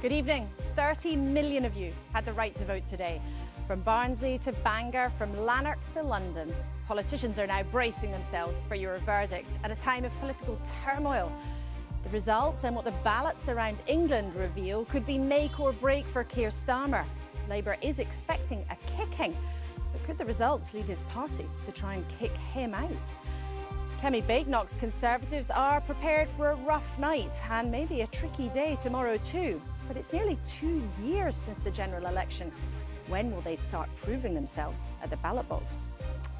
Good evening. 30 million of you had the right to vote today. From Barnsley to Bangor, from Lanark to London. Politicians are now bracing themselves for your verdict at a time of political turmoil. The results and what the ballots around England reveal could be make or break for Keir Starmer. Labour is expecting a kicking, but could the results lead his party to try and kick him out? Kemi Badenoch's Conservatives are prepared for a rough night and maybe a tricky day tomorrow too. But it's nearly 2 years since the general election. When will they start proving themselves at the ballot box?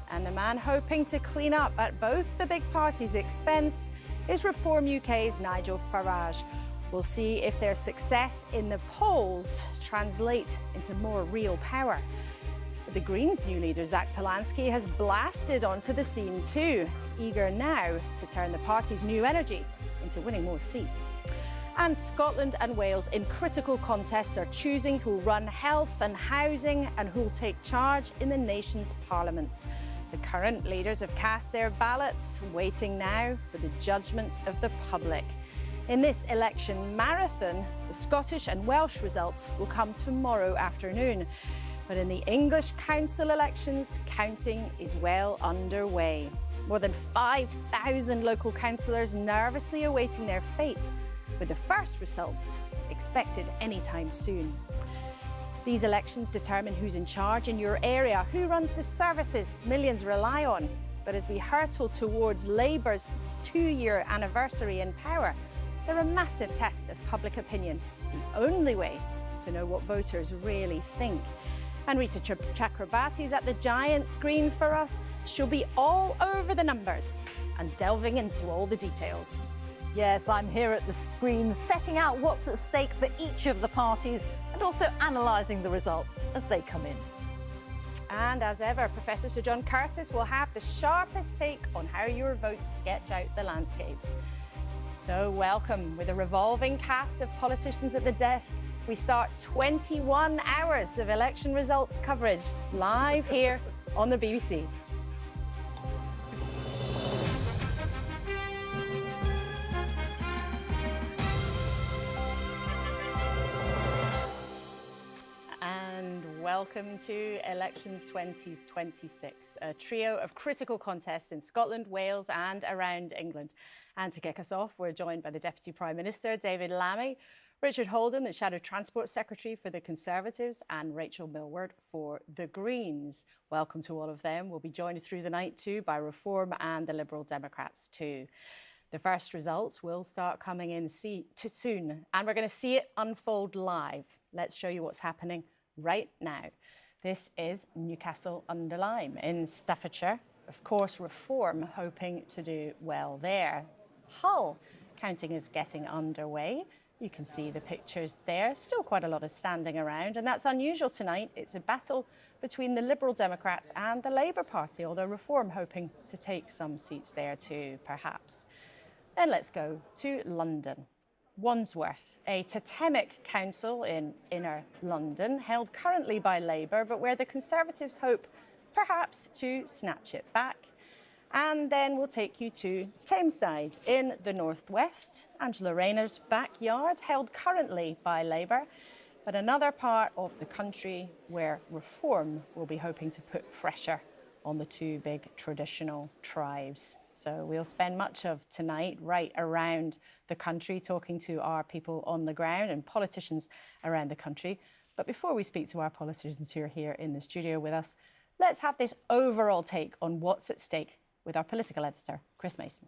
And the man hoping to clean up at both the big parties' expense is Reform UK's Nigel Farage. We'll see if their success in the polls translate into more real power. But the Greens' new leader, Zach Polanski, has blasted onto the scene too, eager now to turn the party's new energy into winning more seats. And Scotland and Wales in critical contests are choosing who'll run health and housing and who'll take charge in the nation's parliaments. The current leaders have cast their ballots, waiting now for the judgment of the public. In this election marathon, the Scottish and Welsh results will come tomorrow afternoon. But in the English council elections, counting is well underway. More than 5,000 local councillors nervously awaiting their fate, with the first results expected anytime soon. These elections determine who's in charge in your area, who runs the services millions rely on. But as we hurtle towards Labour's 2-year anniversary in power, they're a massive test of public opinion, the only way to know what voters really think. And Rita Chakrabarty's at the giant screen for us. She'll be all over the numbers and delving into all the details. Yes, I'm here at the screen, setting out what's at stake for each of the parties and also analysing the results as they come in. And as ever, Professor Sir John Curtice will have the sharpest take on how your votes sketch out the landscape. So welcome. With a revolving cast of politicians at the desk, we start 21 hours of election results coverage live here on the BBC. Welcome to Elections 2026, a trio of critical contests in Scotland, Wales and around England. And to kick us off, we're joined by the Deputy Prime Minister, David Lammy, Richard Holden, the Shadow Transport Secretary for the Conservatives, and Rachel Millward for the Greens. Welcome to all of them. We'll be joined through the night too by Reform and the Liberal Democrats too. The first results will start coming in soon, and we're going to see it unfold live. Let's show you what's happening right now. This is Newcastle-under-Lyme in Staffordshire. Of course, Reform hoping to do well there. Hull counting is getting underway. You can see the pictures there. Still quite a lot of standing around, and that's unusual tonight. It's a battle between the Liberal Democrats and the Labour Party, although Reform hoping to take some seats there too, perhaps. Then let's go to London. Wandsworth, a totemic council in inner London, held currently by Labour, but where the Conservatives hope perhaps to snatch it back. And then we'll take you to Tameside in the northwest, Angela Rayner's backyard, held currently by Labour, but another part of the country where Reform will be hoping to put pressure on the two big traditional tribes. So we'll spend much of tonight right around the country talking to our people on the ground and politicians around the country. But before we speak to our politicians who are here in the studio with us, let's have this overall take on what's at stake with our political editor, Chris Mason.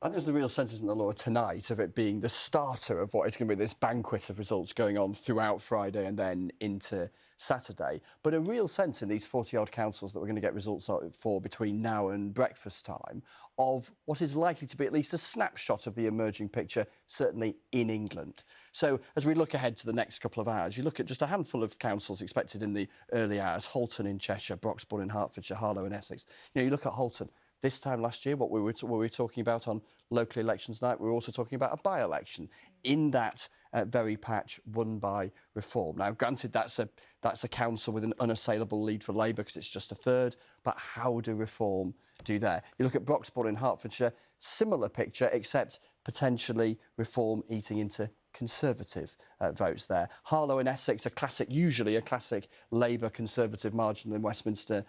I think there's the real sense, isn't there, Laura, tonight of it being the starter of what is going to be this banquet of results going on throughout Friday and then into Saturday. But a real sense in these 40-odd councils that we're going to get results for between now and breakfast time of what is likely to be at least a snapshot of the emerging picture, certainly in England. So as we look ahead to the next couple of hours, you look at just a handful of councils expected in the early hours: Halton in Cheshire, Broxbourne in Hertfordshire, Harlow in Essex. You know, you look at Halton. This time last year, what we were talking about on local elections night, we were also talking about a by-election in that very patch won by Reform. Now, granted, that's a council with an unassailable lead for Labour because it's just a third, but how do Reform do there? You look at Broxbourne in Hertfordshire, similar picture, except potentially Reform eating into Conservative votes there. Harlow and Essex, usually a classic Labour Conservative margin in Westminster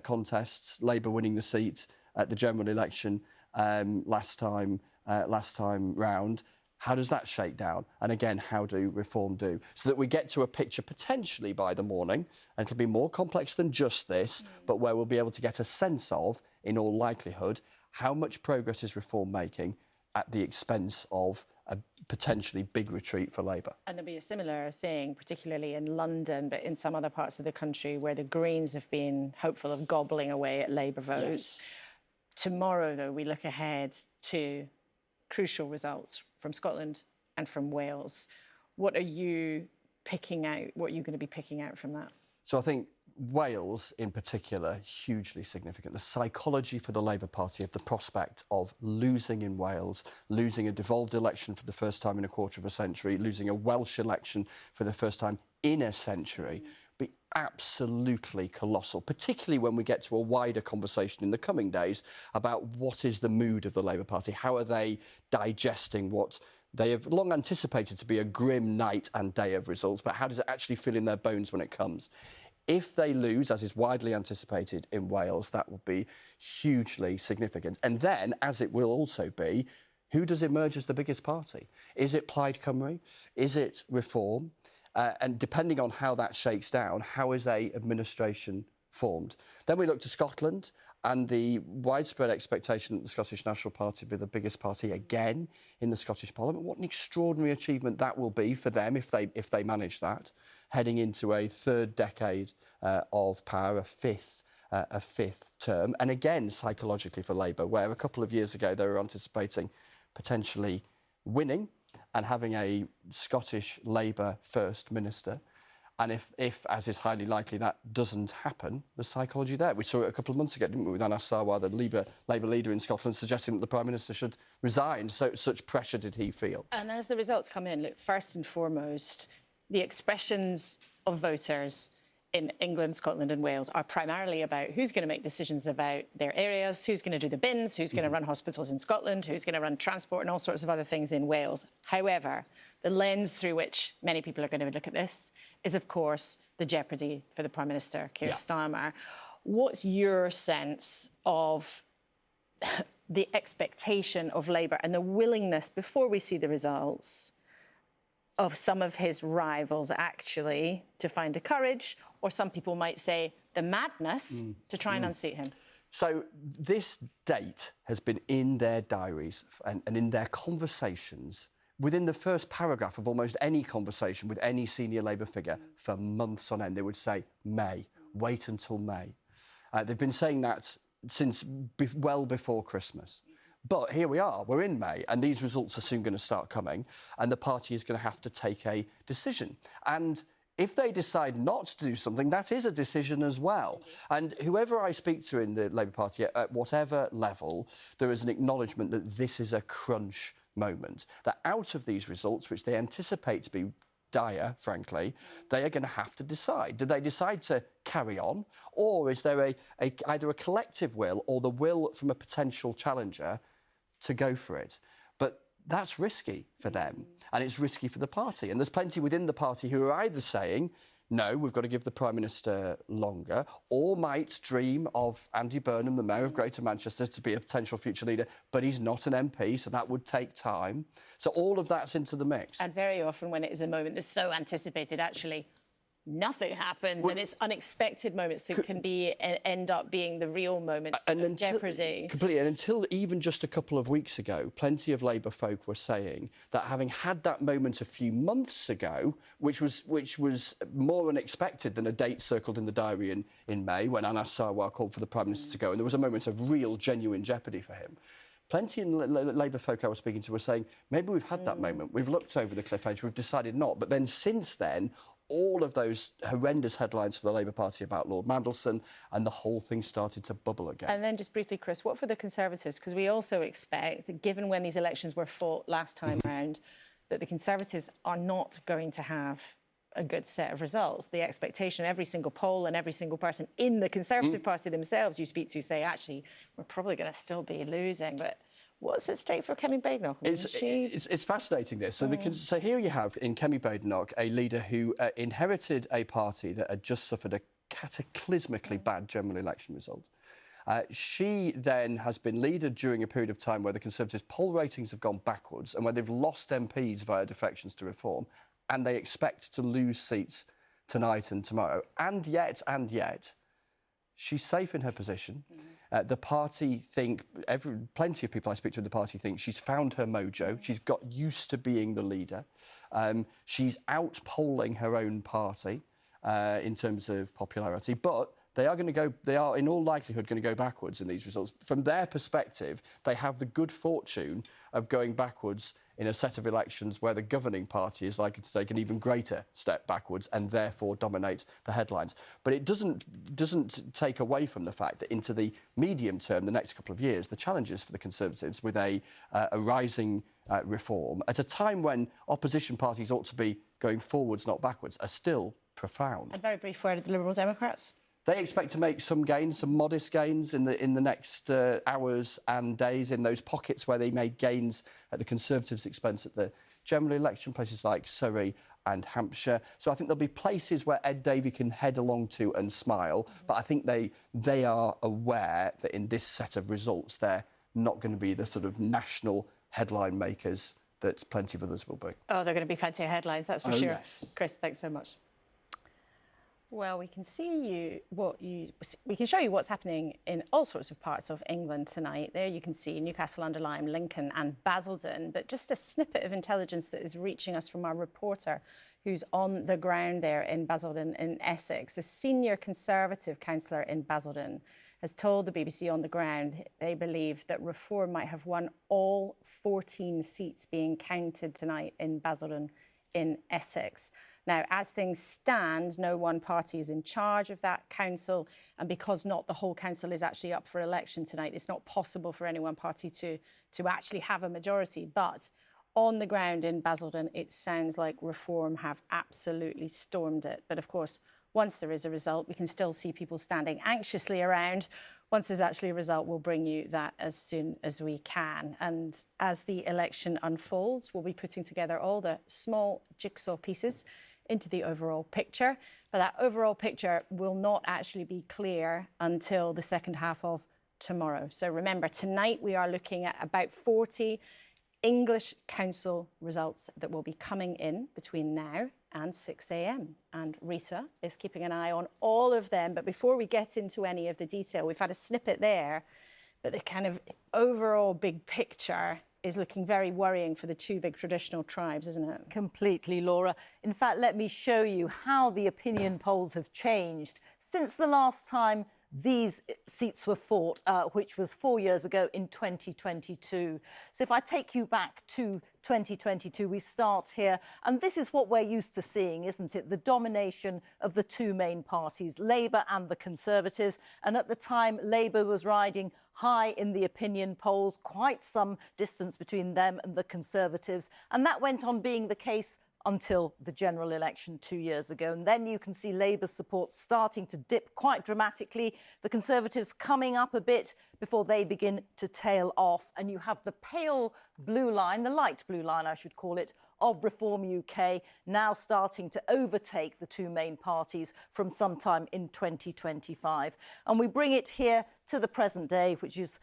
contests. Labour winning the seat at the general election last time round. How does that shake down? And again, how do Reform do? So that we get to a picture potentially by the morning, and it'll be more complex than just this, but where we'll be able to get a sense of, in all likelihood, how much progress is Reform making at the expense of a potentially big retreat for Labour. And there'll be a similar thing, particularly in London, but in some other parts of the country where the Greens have been hopeful of gobbling away at Labour votes. Yes. Tomorrow, though, we look ahead to crucial results from Scotland and from Wales. What are you picking out? What are you going to be picking out from that? So I think Wales, in particular, hugely significant. The psychology for the Labour Party of the prospect of losing in Wales, losing a devolved election for the first time in a quarter of a century, losing a Welsh election for the first time in a century, be absolutely colossal, particularly when we get to a wider conversation in the coming days about what is the mood of the Labour Party, how are they digesting what they have long anticipated to be a grim night and day of results, but how does it actually feel in their bones when it comes? If they lose, as is widely anticipated in Wales, that will be hugely significant. And then, as it will also be, who does emerge as the biggest party? Is it Plaid Cymru? Is it Reform? And depending on how that shakes down, how is a administration formed? Then we look to Scotland and the widespread expectation that the Scottish National Party will be the biggest party again in the Scottish Parliament. What an extraordinary achievement that will be for them if they manage that, heading into a third decade of power, a fifth term. And again, psychologically for Labour, where a couple of years ago they were anticipating potentially winning and having a Scottish Labour First Minister. And if, as is highly likely, that doesn't happen, the psychology there. We saw it a couple of months ago, didn't we, with Anas Sarwar, the Labour leader in Scotland, suggesting that the Prime Minister should resign. So such pressure did he feel. And as the results come in, look, first and foremost, the expressions of voters in England, Scotland and Wales are primarily about who's going to make decisions about their areas, who's going to do the bins, who's going to run hospitals in Scotland, who's going to run transport and all sorts of other things in Wales. However, the lens through which many people are going to look at this is, of course, the jeopardy for the Prime Minister, Keir Starmer. What's your sense of the expectation of Labour and the willingness, before we see the results, of some of his rivals actually to find the courage, or some people might say the madness, to try and unseat him? So this date has been in their diaries and in their conversations within the first paragraph of almost any conversation with any senior Labour figure for months on end. They would say, May, wait until May. They've been saying that since well before Christmas. But here we are, we're in May, and these results are soon going to start coming, and the party is going to have to take a decision. And if they decide not to do something, that is a decision as well. And whoever I speak to in the Labour Party, at whatever level, there is an acknowledgement that this is a crunch moment. That out of these results, which they anticipate to be dire, frankly, they are going to have to decide. Do they decide to carry on, or is there either a collective will or the will from a potential challenger to go for it? But that's risky for them, and it's risky for the party. And there's plenty within the party who are either saying, no, we've got to give the Prime Minister longer, or might dream of Andy Burnham, the Mayor of Greater Manchester, to be a potential future leader, but he's not an MP, so that would take time. So all of that's into the mix. And very often when it is a moment that's so anticipated, actually, nothing happens, and it's unexpected moments that can end up being the real moments of jeopardy. Completely. And until even just a couple of weeks ago, plenty of Labour folk were saying that having had that moment a few months ago, which was more unexpected than a date circled in the diary in May, when Anas Sarwar called for the Prime Minister to go, and there was a moment of real, genuine jeopardy for him. Plenty of Labour folk I was speaking to were saying, maybe we've had that moment, we've looked over the cliff edge, we've decided not. But then since then, all of those horrendous headlines for the Labour Party about Lord Mandelson, and the whole thing started to bubble again. And then just briefly, Chris, what for the Conservatives? Because we also expect that, given when these elections were fought last time round, that the Conservatives are not going to have a good set of results. The expectation, every single poll and every single person in the Conservative Party themselves you speak to say, actually, we're probably going to still be losing. But What's at stake for Kemi Badenoch? It's fascinating, this. So here you have in Kemi Badenoch a leader who inherited a party that had just suffered a cataclysmically bad general election result. She then has been leader during a period of time where the Conservatives' poll ratings have gone backwards and where they've lost MPs via defections to Reform, and they expect to lose seats tonight and tomorrow. And yet, she's safe in her position. The party think, plenty of people I speak to in the party think she's found her mojo. She's got used to being the leader. She's out-polling her own party in terms of popularity, but they are in all likelihood going to go backwards in these results. From their perspective, they have the good fortune of going backwards in a set of elections where the governing party is likely to take an even greater step backwards and therefore dominate the headlines. But it doesn't take away from the fact that into the medium term, the next couple of years, the challenges for the Conservatives with a rising Reform at a time when opposition parties ought to be going forwards, not backwards, are still profound. A very brief word of the Liberal Democrats. They expect to make some gains, some modest gains in the next hours and days in those pockets where they made gains at the Conservatives' expense at the general election, places like Surrey and Hampshire. So I think there'll be places where Ed Davey can head along to and smile, but I think they are aware that in this set of results, they're not going to be the sort of national headline makers that plenty of others will be. Oh, there are going to be plenty of headlines, that's for sure. Yes. Chris, thanks so much. Well, we can we can show you what's happening in all sorts of parts of England tonight. There you can see Newcastle-under-Lyme, Lincoln and Basildon, but just a snippet of intelligence that is reaching us from our reporter who's on the ground there in Basildon in Essex. A senior Conservative councillor in Basildon has told the BBC on the ground they believe that Reform might have won all 14 seats being counted tonight in Basildon in Essex. Now, as things stand, no one party is in charge of that council, and because not the whole council is actually up for election tonight, it's not possible for any one party to actually have a majority. But on the ground in Basildon, it sounds like Reform have absolutely stormed it. But of course, once there is a result, we can still see people standing anxiously around. Once there's actually a result, we'll bring you that as soon as we can. And as the election unfolds, we'll be putting together all the small jigsaw pieces into the overall picture. But that overall picture will not actually be clear until the second half of tomorrow. So remember, tonight we are looking at about 40 English council results that will be coming in between now and 6 a.m. And Rita is keeping an eye on all of them. But before we get into any of the detail, we've had a snippet there, but the kind of overall big picture is looking very worrying for the two big traditional tribes, isn't it? Completely, Laura. In fact, let me show you how the opinion polls have changed since the last time these seats were fought, which was 4 years ago in 2022. So if I take you back to 2022, we start here, and this is what we're used to seeing, isn't it? The domination of the two main parties, Labour and the Conservatives. And at the time, Labour was riding high in the opinion polls, quite some distance between them and the Conservatives. And that went on being the case until the general election 2 years ago. And then you can see Labour's support starting to dip quite dramatically, the Conservatives coming up a bit before they begin to tail off. And you have the pale blue line, the light blue line, I should call it, of Reform UK now starting to overtake the two main parties from sometime in 2025. And we bring it here to the present day, which is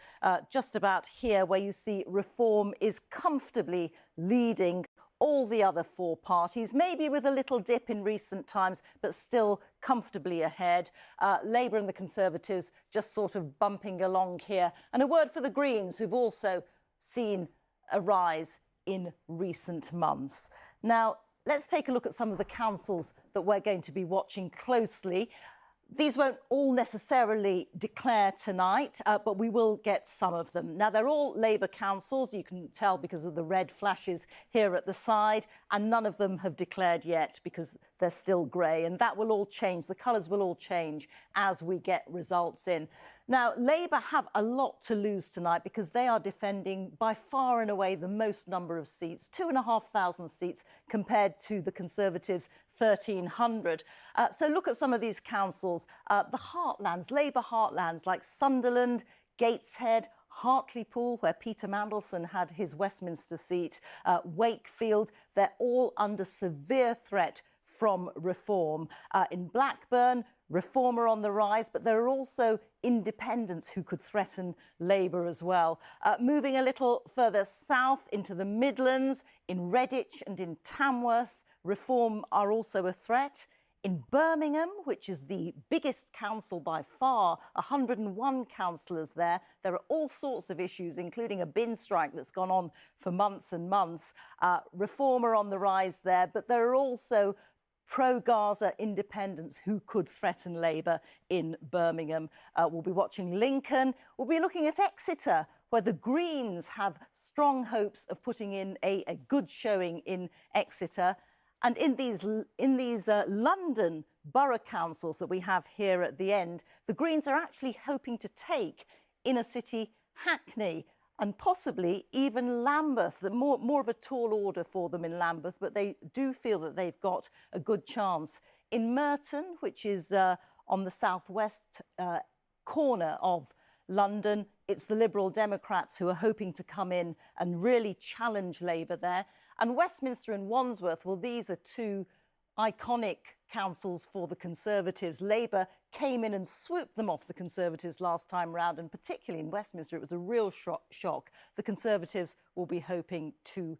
just about here, where you see Reform is comfortably leading all the other four parties, maybe with a little dip in recent times, but still comfortably ahead. Labour and the Conservatives just sort of bumping along here. And a word for the Greens, who've also seen a rise in recent months. Now, let's take a look at some of the councils that we're going to be watching closely. These won't all necessarily declare tonight, but we will get some of them. Now, they're all Labour councils, you can tell because of the red flashes here at the side, and none of them have declared yet because they're still grey, and that will all change. The colours will all change as we get results in. Now, Labour have a lot to lose tonight because they are defending by far and away the most number of seats, 2,500 seats compared to the Conservatives' 1,300. So look at some of these councils. The heartlands, Labour heartlands like Sunderland, Gateshead, Hartlepool, where Peter Mandelson had his Westminster seat, Wakefield, they're all under severe threat from reform. In Blackburn, reform are on the rise, but there are also independents who could threaten Labour as well. Moving a little further south into the Midlands, in Redditch and in Tamworth, reform are also a threat. In Birmingham, which is the biggest council by far, 101 councillors there, there are all sorts of issues, including a bin strike that's gone on for months and months. Reform are on the rise there, but there are also pro-Gaza independents who could threaten Labour in Birmingham. We'll be watching Lincoln. We'll be looking at Exeter, where the Greens have strong hopes of putting in a good showing in Exeter. And in these London borough councils that we have here at the end, the Greens are actually hoping to take inner city Hackney and possibly even Lambeth. More of a tall order for them in Lambeth, but they do feel that they've got a good chance. In Merton, which is on the southwest corner of London, it's the Liberal Democrats who are hoping to come in and really challenge Labour there. And Westminster and Wandsworth, well, these are two iconic councils for the Conservatives. Labour came in and swooped them off the Conservatives last time round, and particularly in Westminster, it was a real shock. The Conservatives will be hoping to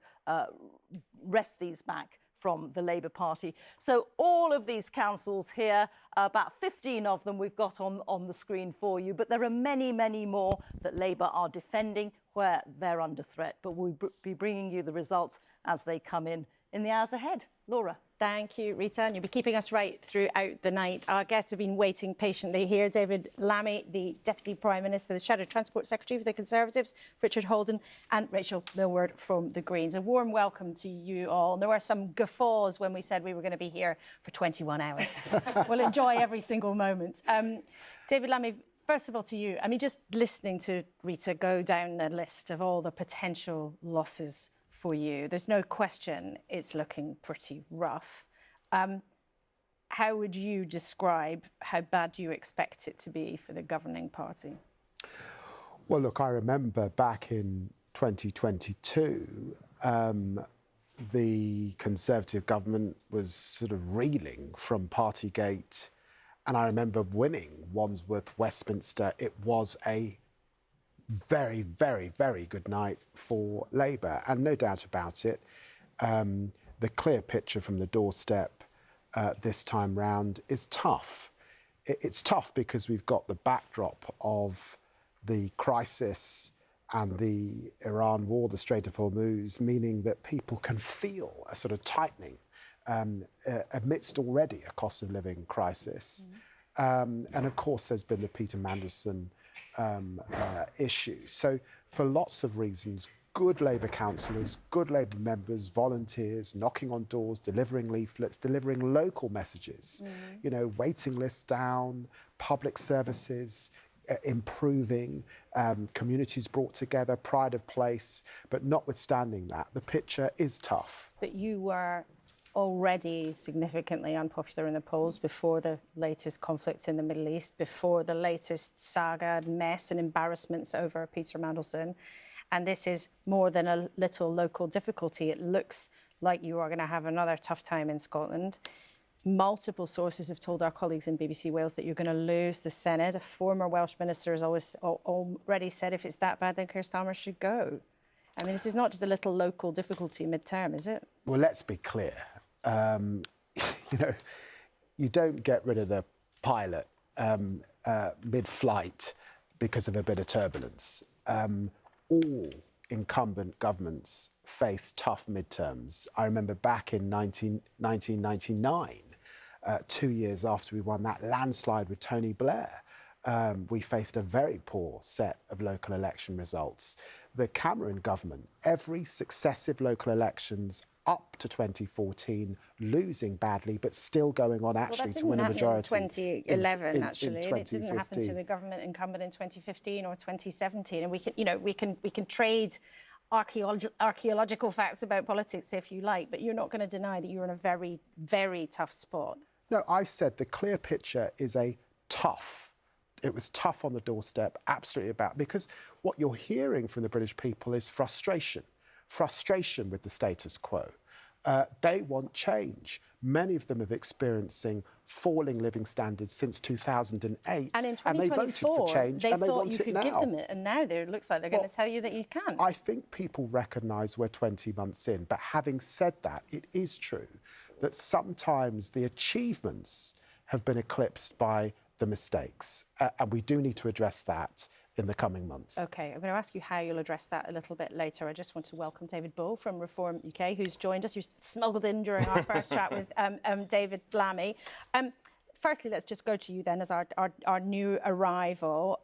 wrest these back from the Labour Party. So all of these councils here, about 15 of them we've got on the screen for you, but there are many, many more that Labour are defending where they're under threat. But we'll be bringing you the results as they come in the hours ahead. Laura. Thank you, Rita. And you'll be keeping us right throughout the night. Our guests have been waiting patiently here. David Lammy, the Deputy Prime Minister, the Shadow Transport Secretary for the Conservatives, Richard Holden, and Rachel Millward from the Greens. A warm welcome to you all. And there were some guffaws when we said we were going to be here for 21 hours. We'll enjoy every single moment. David Lammy, first of all to you. I mean, just listening to Rita go down the list of all the potential losses for you, there's no question it's looking pretty rough. How would you describe how bad you expect it to be for the governing party? Well, look, I remember back in 2022, the Conservative government was sort of reeling from Partygate, and I remember winning Wandsworth, Westminster. It was a very, very, very good night for Labour, and no doubt about it, the clear picture from the doorstep this time round is tough. It's tough because we've got the backdrop of the crisis and the Iran war, the Strait of Hormuz, meaning that people can feel a sort of tightening amidst already a cost of living crisis. And of course, there's been the Peter Mandelson issue. So for lots of reasons, good Labour councillors, good Labour members, volunteers, knocking on doors, delivering leaflets, delivering local messages, you know, waiting lists down, public services improving, communities brought together, pride of place. But notwithstanding that, the picture is tough. But you were already significantly unpopular in the polls before the latest conflict in the Middle East, before the latest saga, mess and embarrassments over Peter Mandelson. And this is more than a little local difficulty. It looks like you are going to have another tough time in Scotland. Multiple sources have told our colleagues in BBC Wales that you're going to lose the Senate. A former Welsh minister has already said if it's that bad, then Keir Starmer should go. I mean, this is not just a little local difficulty mid-term, is it? Well, let's be clear. You know, you don't get rid of the pilot mid-flight because of a bit of turbulence. All incumbent governments face tough midterms. I remember back in 1999, 2 years after we won that landslide with Tony Blair, we faced a very poor set of local election results. The Cameron government, every successive local elections up to 2014, losing badly, but still going on actually to win a majority. In 2011, actually, in and it didn't happen to the government incumbent in 2015 or 2017. And we can, you know, we can trade archaeological facts about politics if you like, but you're not going to deny that you're in a very, very tough spot. No, I said the clear picture is a tough. It was tough on the doorstep, absolutely because what you're hearing from the British people is frustration with the status quo. They want change. Many of them are experiencing falling living standards since 2008. And in 2024, and they voted for change, they and they thought want you it could now. give them it, and now it looks like they're going to tell you that you can't. I think people recognise we're 20 months in, but having said that, it is true that sometimes the achievements have been eclipsed by the mistakes, and we do need to address that in the coming months. OK, I'm going to ask you how you'll address that a little bit later. I just want to welcome David Bull from Reform UK, who's joined us, who's smuggled in during our first chat with David Lammy. Firstly, let's just go to you then as our new arrival.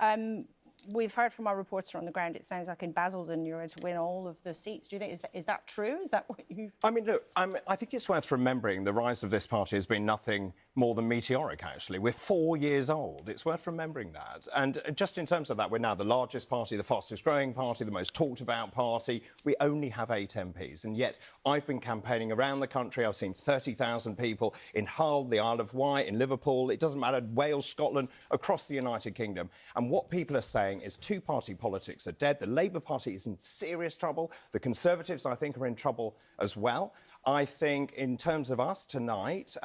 We've heard from our reporter on the ground, it sounds like in Basildon you're going to win all of the seats. Do you think, is that true? Is that what you... I mean, look, I think it's worth remembering the rise of this party has been nothing more than meteoric, actually. We're 4 years old. It's worth remembering that. And just in terms of that, we're now the largest party, the fastest growing party, the most talked about party. We only have 8 MPs. And yet I've been campaigning around the country. I've seen 30,000 people in Hull, the Isle of Wight, in Liverpool. It doesn't matter, Wales, Scotland, across the United Kingdom. And what people are saying is two-party politics are dead. The Labour Party is in serious trouble. The Conservatives, I think, are in trouble as well. I think in terms of us tonight,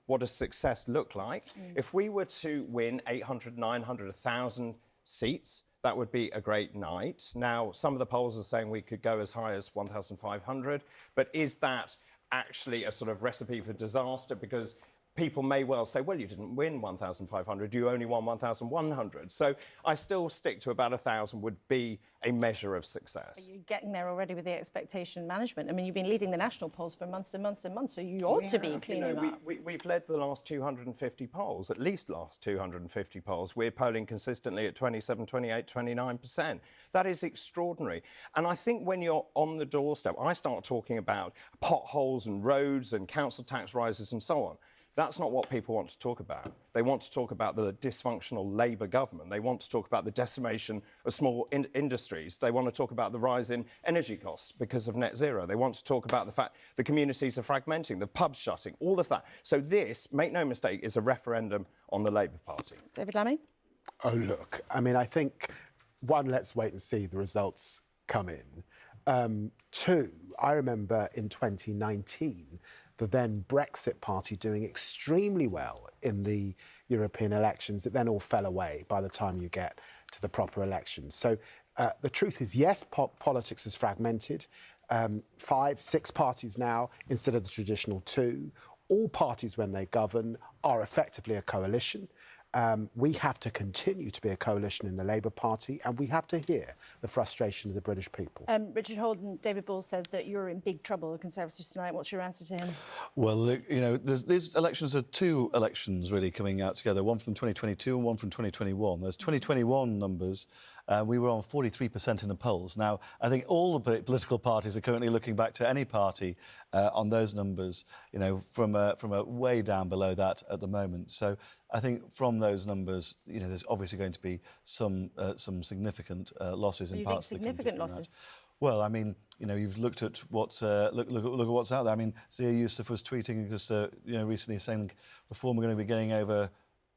what does success look like? If we were to win 800, 900, 1,000 seats, that would be a great night. Now, some of the polls are saying we could go as high as 1,500, but is that actually a sort of recipe for disaster? Because people may well say, well, you didn't win 1,500, you only won 1,100. So I still stick to about 1,000 would be a measure of success. Are you getting there already with the expectation management? I mean, you've been leading the national polls for months and months and months, so you ought to be cleaning up. We've led the last 250 polls, at least last 250 polls. We're polling consistently at 27, 28, 29%. That is extraordinary. And I think when you're on the doorstep, I start talking about potholes and roads and council tax rises and so on. That's not what people want to talk about. They want to talk about the dysfunctional Labour government. They want to talk about the decimation of small industries. They want to talk about the rise in energy costs because of net zero. They want to talk about the fact the communities are fragmenting, the pubs shutting, all of that. So this, make no mistake, is a referendum on the Labour Party. David Lammy? Oh, look, I mean, I think, one, let's wait and see the results come in. Two, I remember in 2019, the then Brexit party doing extremely well in the European elections. It then all fell away by the time you get to the proper elections. So the truth is, yes, politics is fragmented. 5, 6 parties now instead of the traditional 2. All parties, when they govern, are effectively a coalition. We have to continue to be a coalition in the Labour Party, and we have to hear the frustration of the British people. Richard Holden, David Bull said that you're in big trouble, the Conservatives, tonight. What's your answer to him? Well, look, you know, these elections are 2 elections really coming out together, one from 2022 and one from 2021. There's 2021 numbers. We were on 43% in the polls. Now, I think all the political parties are currently looking back to any party on those numbers, you know, from a way down below that at the moment. So I think from those numbers, you know, there's obviously going to be some significant losses in parts of the country. Significant losses? Well, I mean, you know, you've looked at what's look at what's out there. I mean, Zia Youssef was tweeting just you know, recently saying Reform are going to be getting over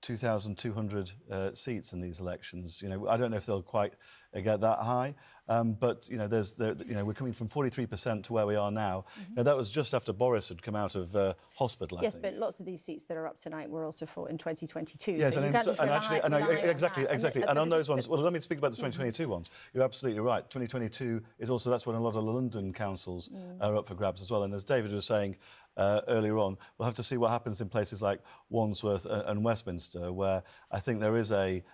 2,200 seats in these elections. You know, I don't know if they'll quite get that high, but you know, we're coming from 43% to where we are now. Now, that was just after Boris had come out of hospital. Yes, but lots of these seats that are up tonight were also fought in 2022. Yes, so exactly. And on those ones, well, let me speak about the 2022 ones. You're absolutely right. 2022 is also, that's when a lot of the London councils are up for grabs as well. And as David was saying earlier on, we'll have to see what happens in places like Wandsworth and Westminster, where I think there is a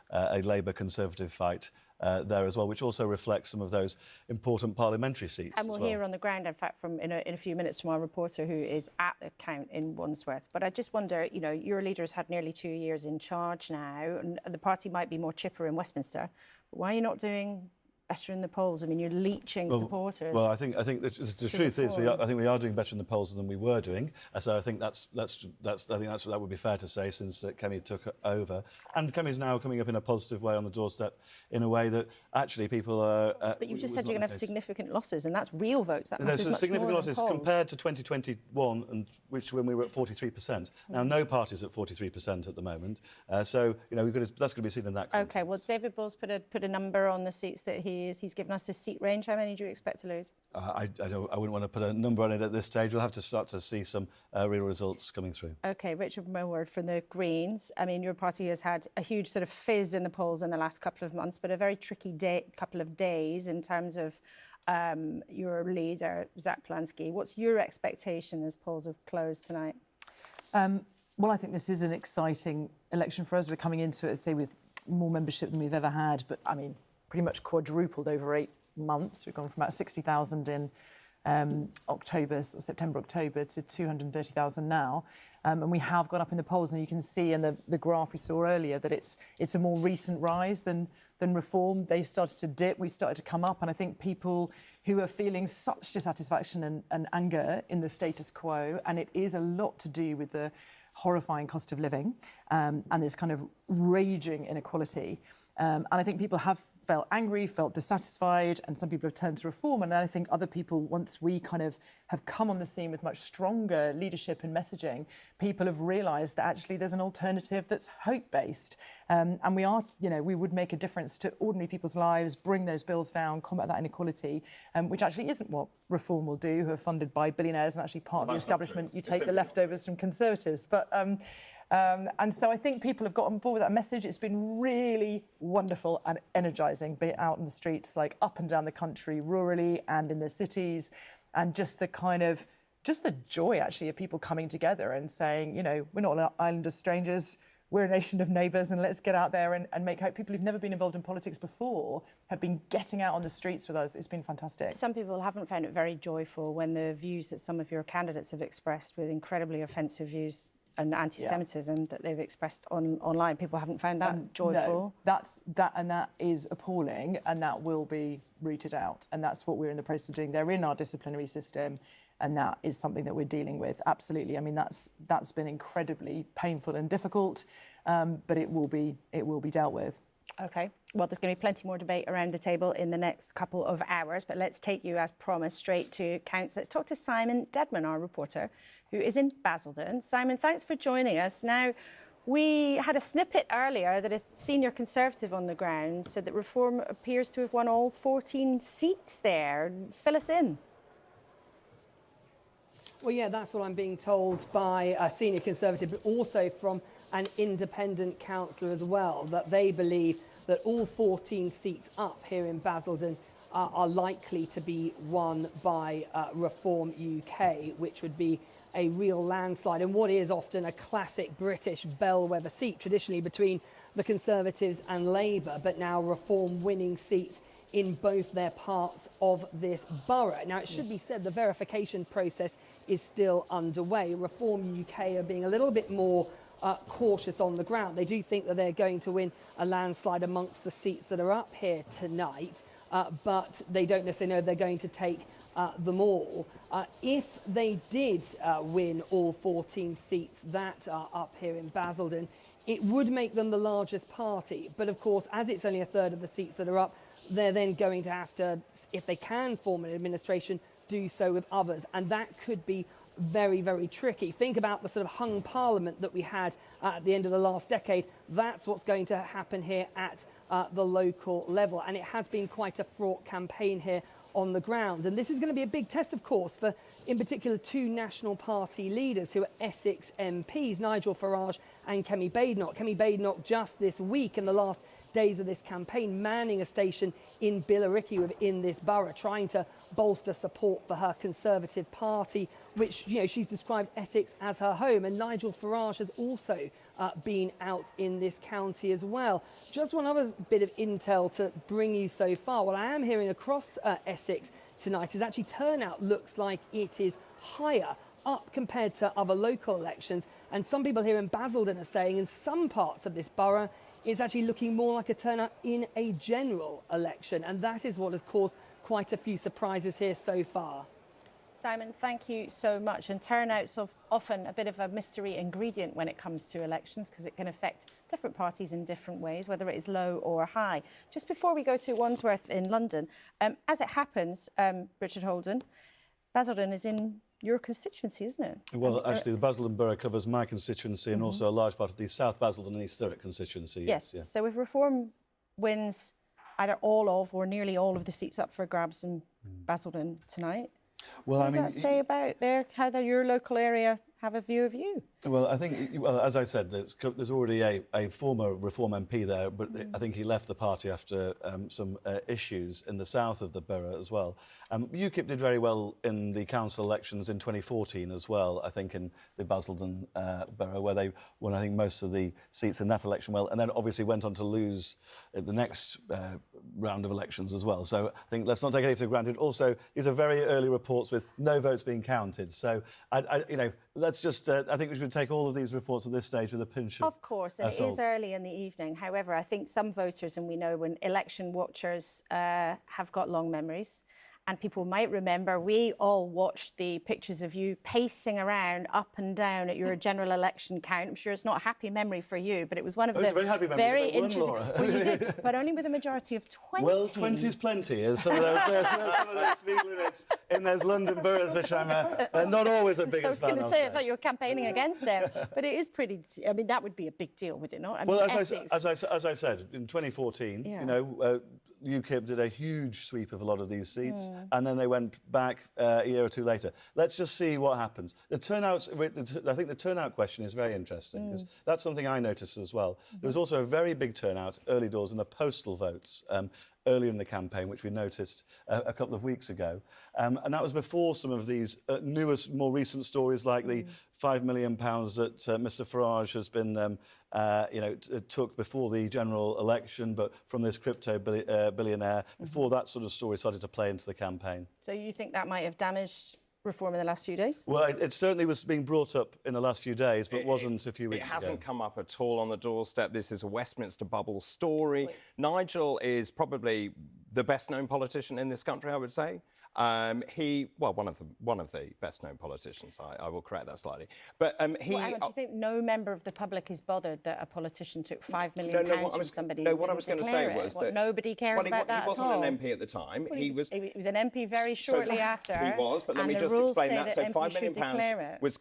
Labour Conservative fight there as well, which also reflects some of those important parliamentary seats. And we'll hear on the ground, in fact, from in a few minutes from our reporter who is at the count in Wandsworth. But I just wonder, you know, your leader has had nearly 2 years in charge now, and the party might be more chipper in Westminster. But why are you not doing better in the polls? I mean, you're leeching supporters. Well, I think the truth is I think we are doing better in the polls than we were doing. So I think that would be fair to say since Kemi took over, and Kemi's now coming up in a positive way on the doorstep in a way that actually people are. But you've just said you're going to have significant losses, and that's real votes. That matters much significant more losses than polls. compared to 2021, and when we were at 43%. Now, no party's at 43% at the moment. So that's going to be seen in that context. OK, well, David Bull's put a number on the seats that he's given us his seat range. How many do you expect to lose? I wouldn't want to put a number on it at this stage. We'll have to start to see some real results coming through. OK, Richard Millward from the Greens. I mean, your party has had a huge sort of fizz in the polls in the last couple of months, but a very tricky couple of days in terms of your leader, Zach Plansky. What's your expectation as polls have closed tonight? Well, I think this is an exciting election for us. We're coming into it, say, with more membership than we've ever had, but I mean, pretty much quadrupled over 8 months. We've gone from about 60,000 in September, October to 230,000 now. And we have gone up in the polls, and you can see in the graph we saw earlier that it's a more recent rise than Reform. They started to dip, we started to come up, and I think people who are feeling such dissatisfaction and anger in the status quo, and it is a lot to do with the horrifying cost of living and this kind of raging inequality. And I think people have felt angry, felt dissatisfied, and some people have turned to Reform. And I think other people, once we kind of have come on the scene with much stronger leadership and messaging, people have realised that actually there's an alternative that's hope-based. And we would make a difference to ordinary people's lives, bring those bills down, combat that inequality, which actually isn't what Reform will do, who are funded by billionaires and actually part of the establishment. You take the leftovers from Conservatives. But and so I think people have got on board with that message. It's been really wonderful and energising, be it out in the streets, like up and down the country, rurally and in the cities, and just the joy, actually, of people coming together and saying, we're not an island of strangers, we're a nation of neighbours, and let's get out there and make hope. People who've never been involved in politics before have been getting out on the streets with us. It's been fantastic. Some people haven't found it very joyful when the views that some of your candidates have expressed, with incredibly offensive views and anti-Semitism that they've expressed online. People haven't found that joyful. No, that is appalling, and that will be rooted out. And that's what we're in the process of doing. They're in our disciplinary system, and that is something that we're dealing with. Absolutely. I mean, that's been incredibly painful and difficult, but it will be dealt with. OK. Well, there's going to be plenty more debate around the table in the next couple of hours, but let's take you, as promised, straight to Counts. Let's talk to Simon Dedman, our reporter, who is in Basildon. Simon, thanks for joining us. Now, we had a snippet earlier that a senior Conservative on the ground said that Reform appears to have won all 14 seats there. Fill us in. Well, yeah, that's what I'm being told by a senior Conservative, but also from an independent councillor as well, that they believe that all 14 seats up here in Basildon are likely to be won by Reform UK, which would be a real landslide, and what is often a classic British bellwether seat, traditionally between the Conservatives and Labour, but now Reform winning seats in both their parts of this borough. Now, it should be said the verification process is still underway. Reform UK are being a little bit more cautious on the ground. They do think that they're going to win a landslide amongst the seats that are up here tonight, but they don't necessarily know if they're going to take them all. If they did win all 14 seats that are up here in Basildon, it would make them the largest party. But of course, as it's only a third of the seats that are up, they're then going to have to, if they can form an administration, do so with others. And that could be very, very tricky. Think about the sort of hung parliament that we had at the end of the last decade. That's what's going to happen here at the local level. And it has been quite a fraught campaign here on the ground. And this is going to be a big test, of course, for, in particular, two National Party leaders who are Essex MPs, Nigel Farage and Kemi Badenoch. Kemi Badenoch just this week, in the last days of this campaign, manning a station in Billericay within this borough, trying to bolster support for her Conservative Party, which, she's described Essex as her home. And Nigel Farage has also been out in this county as well. Just one other bit of intel to bring you so far. What I am hearing across Essex tonight is actually turnout looks like it is higher up compared to other local elections. And some people here in Basildon are saying in some parts of this borough, it's actually looking more like a turnout in a general election. And that is what has caused quite a few surprises here so far. Simon, thank you so much. And turnout's often a bit of a mystery ingredient when it comes to elections because it can affect different parties in different ways, whether it is low or high. Just before we go to Wandsworth in London, as it happens, Richard Holden, Basildon is in your constituency, isn't it? Well, actually, the Basildon Borough covers my constituency and also a large part of the South Basildon and East Thurrock constituency. Yes. So if Reform wins either all of or nearly all of the seats up for grabs in Basildon tonight, well, what does that say about how your local area have a view of you? Well, I think, as I said, there's already a former Reform MP there, but I think he left the party after some issues in the south of the borough as well. UKIP did very well in the council elections in 2014 as well, I think, in the Basildon borough, where they won, I think, most of the seats in that election well, and then obviously went on to lose at the next round of elections as well. So I think let's not take anything for granted. Also, these are very early reports with no votes being counted. So, let's just, I think we should take all of these reports at this stage with a pinch of course, and salt. It is early in the evening. However, I think some voters, and we know when election watchers have got long memories, and people might remember we all watched the pictures of you pacing around up and down at your general election count. I'm sure it's not a happy memory for you, but it was one of the very interesting. Well, you did, but only with a majority of 20. Well, 20 is plenty. As some of those speed limits in those London boroughs, which I'm not always a big fan of. I was going to say, I thought you were campaigning against them, but it is pretty. I mean, that would be a big deal, would it not? I mean, well, as I said, in 2014, UKIP did a huge sweep of a lot of these seats, and then they went back a year or two later. Let's just see what happens. The turnout, I think the turnout question is very interesting, because that's something I noticed as well. There was also a very big turnout early doors in the postal votes earlier in the campaign, which we noticed a couple of weeks ago. And that was before some of these newest, more recent stories like the £5 million that Mr Farage has been took before the general election, but from this crypto billionaire, before that sort of story started to play into the campaign. So you think that might have damaged Reform in the last few days? Well, it certainly was being brought up in the last few days, but wasn't a few weeks ago. It hasn't come up at all on the doorstep. This is a Westminster bubble story. Nigel is probably the best-known politician in this country, I would say. One of the best-known politicians. I will correct that slightly. But he. Well, do you think no member of the public is bothered that a politician took £5 million from somebody? No, what I was going to say was that nobody cares about that. He wasn't an MP at the time. Well, he was an MP very shortly after. He was, but let me just explain that. So £5 million was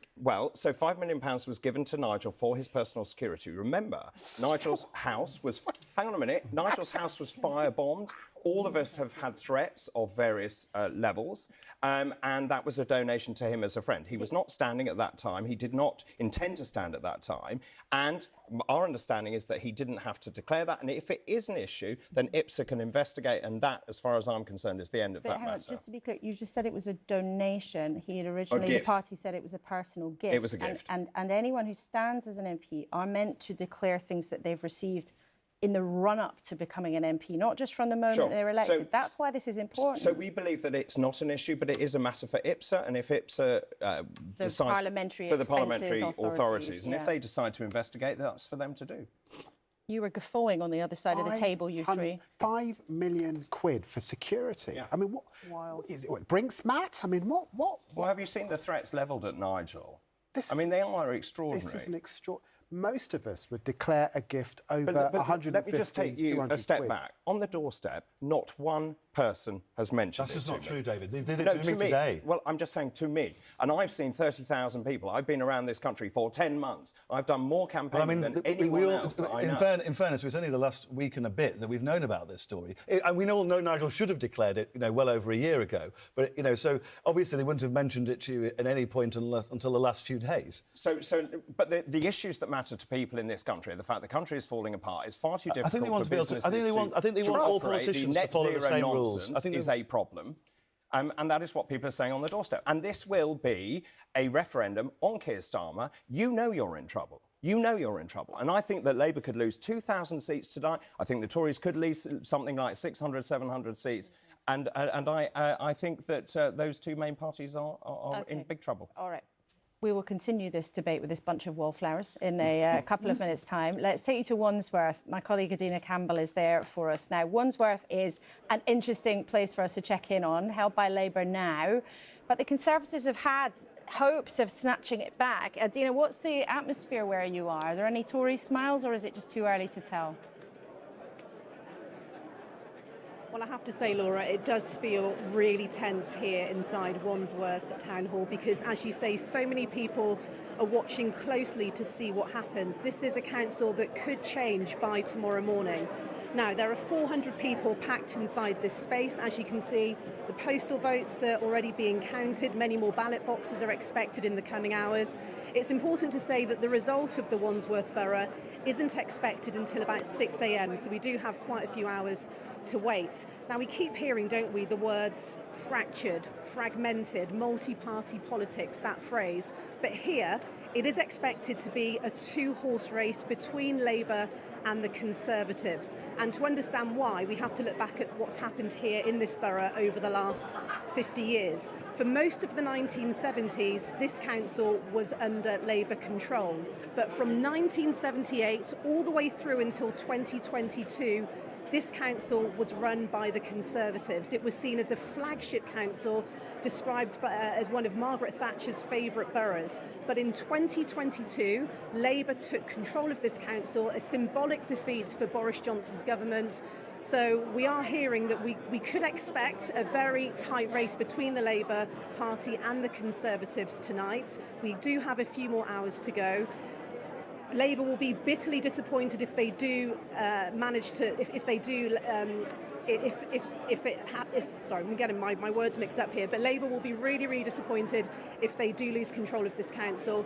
so £5 million was given to Nigel for his personal security. Remember, Nigel's house was. Hang on a minute. Nigel's house was firebombed. All of us have had threats of various levels, and that was a donation to him as a friend. He was not standing at that time. He did not intend to stand at that time. And our understanding is that he didn't have to declare that. And if it is an issue, then IPSA can investigate. And that, as far as I'm concerned, is the end of that matter. Just to be clear, you just said it was a donation. He had originally, the party said it was a personal gift. It was a gift. And anyone who stands as an MP are meant to declare things that they've received in the run-up to becoming an MP, not just from the moment they're elected. So, that's why this is important. So we believe that it's not an issue, but it is a matter for IPSA, and if IPSA decides for the parliamentary authorities, and if they decide to investigate, that's for them to do. You were guffawing on the other side of the table, you three. £5 million for security. Yeah. I mean, what is it? Brinks-Matt? I mean, what? Well, have you seen the threats levelled at Nigel? I mean, they are extraordinary. This is an extraordinary. Most of us would declare a gift over 150, let me just take you a step back. On the doorstep, not one person has mentioned That's it just not me. true, David. They did it to me today. Well, I'm just saying to me. And I've seen 30,000 people. I've been around this country for 10 months. I've done more campaigning than anyone else that I know. In fairness, it was only the last week and a bit that we've known about this story. And we all know Nigel should have declared it, well over a year ago. But, so obviously they wouldn't have mentioned it to you at any point until the last few days. But the issues that matter to people in this country, the fact the country is falling apart, it's far too difficult I think they want for businesses I think they want all politicians to follow the same rules. I think is a problem. And that is what people are saying on the doorstep. And this will be a referendum on Keir Starmer. You know you're in trouble. You know you're in trouble. And I think that Labour could lose 2,000 seats tonight. I think the Tories could lose something like 600, 700 seats. And I think that those two main parties are in big trouble. All right. We will continue this debate with this bunch of wallflowers in a couple of minutes' time. Let's take you to Wandsworth. My colleague Adina Campbell is there for us now. Wandsworth is an interesting place for us to check in on, held by Labour now. But the Conservatives have had hopes of snatching it back. Adina, what's the atmosphere where you are? Are there any Tory smiles, or is it just too early to tell? Well, I have to say, Laura, it does feel really tense here inside Wandsworth Town Hall because, as you say, so many people are watching closely to see what happens. This is a council that could change by tomorrow morning. Now, there are 400 people packed inside this space. As you can see, the postal votes are already being counted. Many more ballot boxes are expected in the coming hours. It's important to say that the result of the Wandsworth Borough isn't expected until about 6 a.m, so we do have quite a few hours to wait. Now, we keep hearing, don't we, the words fractured, fragmented, multi-party politics, that phrase. But here, it is expected to be a two-horse race between Labour and the Conservatives. And to understand why, we have to look back at what's happened here in this borough over the last 50 years. For most of the 1970s, this council was under Labour control. But from 1978 all the way through until 2022, this council was run by the Conservatives. It was seen as a flagship council, described as one of Margaret Thatcher's favourite boroughs. But in 2022, Labour took control of this council, a symbolic defeat for Boris Johnson's government. So we are hearing that we could expect a very tight race between the Labour Party and the Conservatives tonight. We do have a few more hours to go. Labour will be bitterly disappointed if they do manage to, sorry, I'm getting my words mixed up here, but Labour will be really, really disappointed if they do lose control of this council.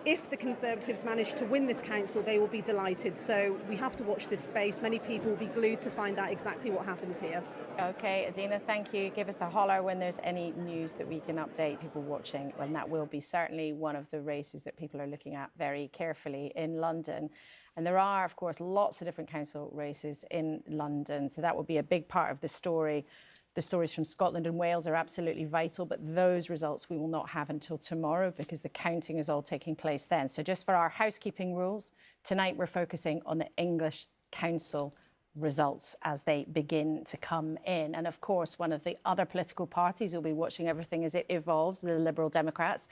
If the Conservatives manage to win this council, they will be delighted. So we have to watch this space. Many people will be glued to find out exactly what happens here. OK, Adina, thank you. Give us a holler when there's any news that we can update people watching. And that will be certainly one of the races that people are looking at very carefully in London. And there are, of course, lots of different council races in London. So that will be a big part of the story. The stories from Scotland and Wales are absolutely vital, but those results we will not have until tomorrow because the counting is all taking place then. So just for our housekeeping rules, tonight we're focusing on the English Council results as they begin to come in. And of course, one of the other political parties will be watching everything as it evolves, the Liberal Democrats.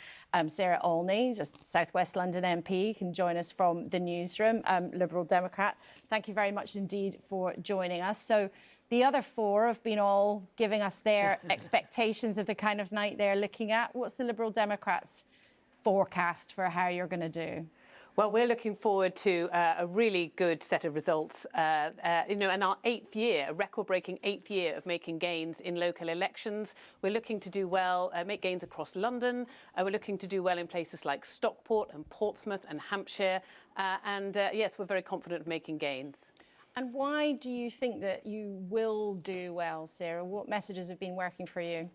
Sarah Olney, just South West London MP, can join us from the newsroom, Liberal Democrat. Thank you very much indeed for joining us. So the other four have been all giving us their expectations of the kind of night they're looking at. What's the Liberal Democrats' forecast for how you're going to do? Well, we're looking forward to a really good set of results, in our 8th year, a record-breaking 8th year of making gains in local elections. We're looking to do well, make gains across London. We're looking to do well in places like Stockport and Portsmouth and Hampshire. Yes, we're very confident of making gains. And why do you think that you will do well, Sarah? What messages have been working for you?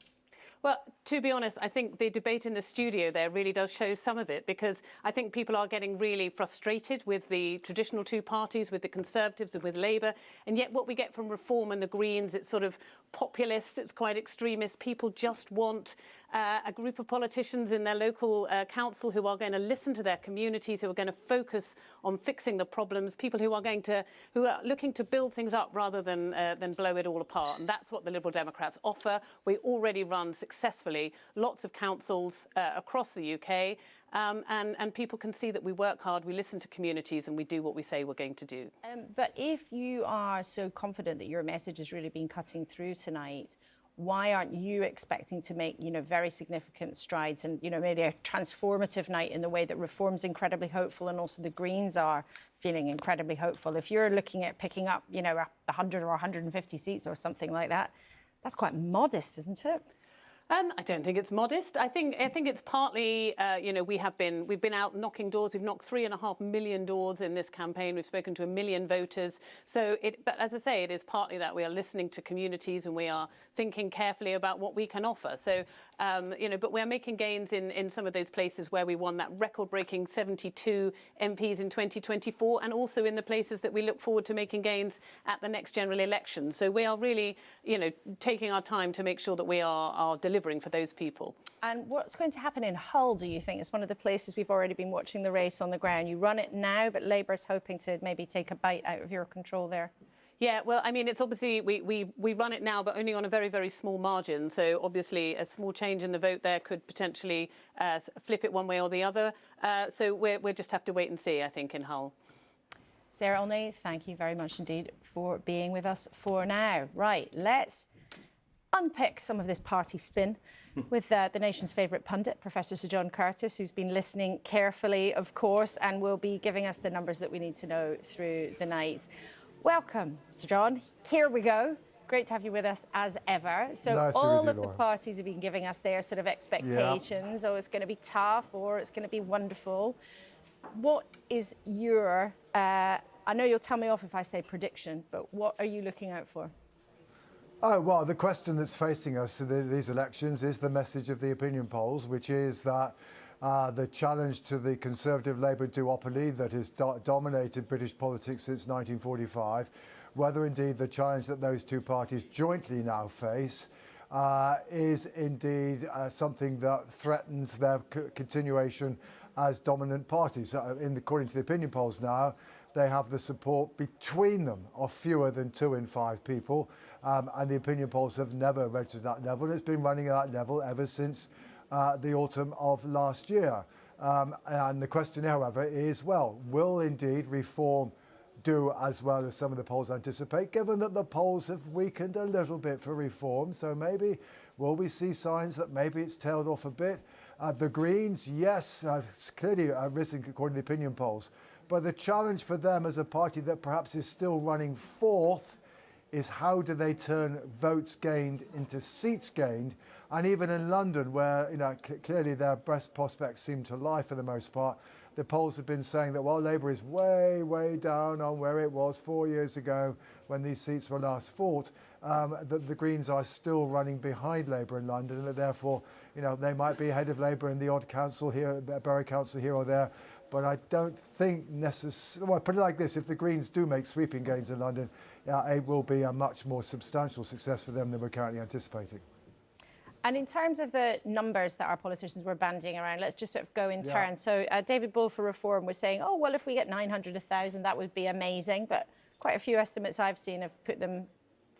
Well, to be honest, I think the debate in the studio there really does show some of it, because I think people are getting really frustrated with the traditional two parties, with the Conservatives and with Labour. And yet what we get from Reform and the Greens, it's sort of populist, it's quite extremist. People just want a group of politicians in their local council who are going to listen to their communities, who are going to focus on fixing the problems, people who are looking to build things up rather than blow it all apart. And that's what the Liberal Democrats offer. We already run successfully lots of councils across the UK, and people can see that we work hard, we listen to communities, and we do what we say we're going to do. But if you are so confident that your message has really been cutting through tonight, why aren't you expecting to make, very significant strides and, maybe a transformative night in the way that Reform's incredibly hopeful and also the Greens are feeling incredibly hopeful? If you're looking at picking up, 100 or 150 seats or something like that, that's quite modest, isn't it? I don't think it's modest. I think it's partly, we've been out knocking doors. We've knocked 3.5 million doors in this campaign. We've spoken to 1 million voters. But as I say, it is partly that we are listening to communities and we are thinking carefully about what we can offer. But we're making gains in some of those places where we won that record-breaking 72 MPs in 2024, and also in the places that we look forward to making gains at the next general election. So we are really, taking our time to make sure that we are delivering delivering for those people. And what's going to happen in Hull, do you think? It's one of the places we've already been watching the race on the ground. You run it now, but Labour's hoping to maybe take a bite out of your control there. Yeah, well, I mean, it's obviously, we run it now, but only on a very, very small margin. So obviously a small change in the vote there could potentially flip it one way or the other. So we'll just have to wait and see, I think, in Hull. Sarah Olney, thank you very much indeed for being with us for now. Right, let's unpick some of this party spin with the nation's favourite pundit, Professor Sir John Curtice, who's been listening carefully, of course, and will be giving us the numbers that we need to know through the night. Welcome, Sir John. Here we go. Great to have you with us as ever. So nice all of the parties have been giving us their sort of expectations. Yeah. Oh, it's going to be tough or it's going to be wonderful. What is your, I know you'll tell me off if I say prediction, but what are you looking out for? Oh, well, the question that's facing us in these elections is the message of the opinion polls, which is that the challenge to the Conservative-Labour duopoly that has dominated British politics since 1945, whether indeed the challenge that those two parties jointly now face is indeed something that threatens their continuation as dominant parties. According to the opinion polls now, they have the support between them of fewer than 2 in 5 people, and the opinion polls have never registered that level. It's been running at that level ever since the autumn of last year. And the question, however, is, well, will indeed Reform do as well as some of the polls anticipate, given that the polls have weakened a little bit for Reform? So maybe, will we see signs that maybe it's tailed off a bit? The Greens, yes, clearly risen according to the opinion polls. But the challenge for them as a party that perhaps is still running fourth is how do they turn votes gained into seats gained? And even in London, where clearly their best prospects seem to lie for the most part, the polls have been saying that while Labour is way, way down on where it was 4 years ago when these seats were last fought, that the Greens are still running behind Labour in London, and that therefore, they might be ahead of Labour in the odd council here, borough council here or there. But I don't think necessarily, well, put it like this, if the Greens do make sweeping gains in London, it will be a much more substantial success for them than we're currently anticipating. And in terms of the numbers that our politicians were bandying around, let's just sort of go in turn. So David Bull for Reform was saying, oh, well, if we get 900, 1,000, that would be amazing. But quite a few estimates I've seen have put them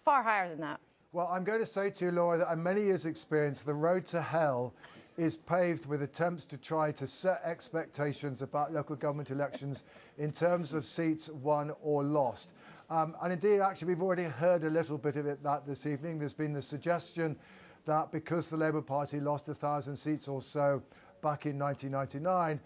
far higher than that. Well, I'm going to say to you, Laura, that in many years' experience, the road to hell is paved with attempts to try to set expectations about local government elections in terms of seats won or lost. And indeed, actually, we've already heard a little bit of that this evening. There's been the suggestion that because the Labour Party lost 1,000 seats or so back in 1999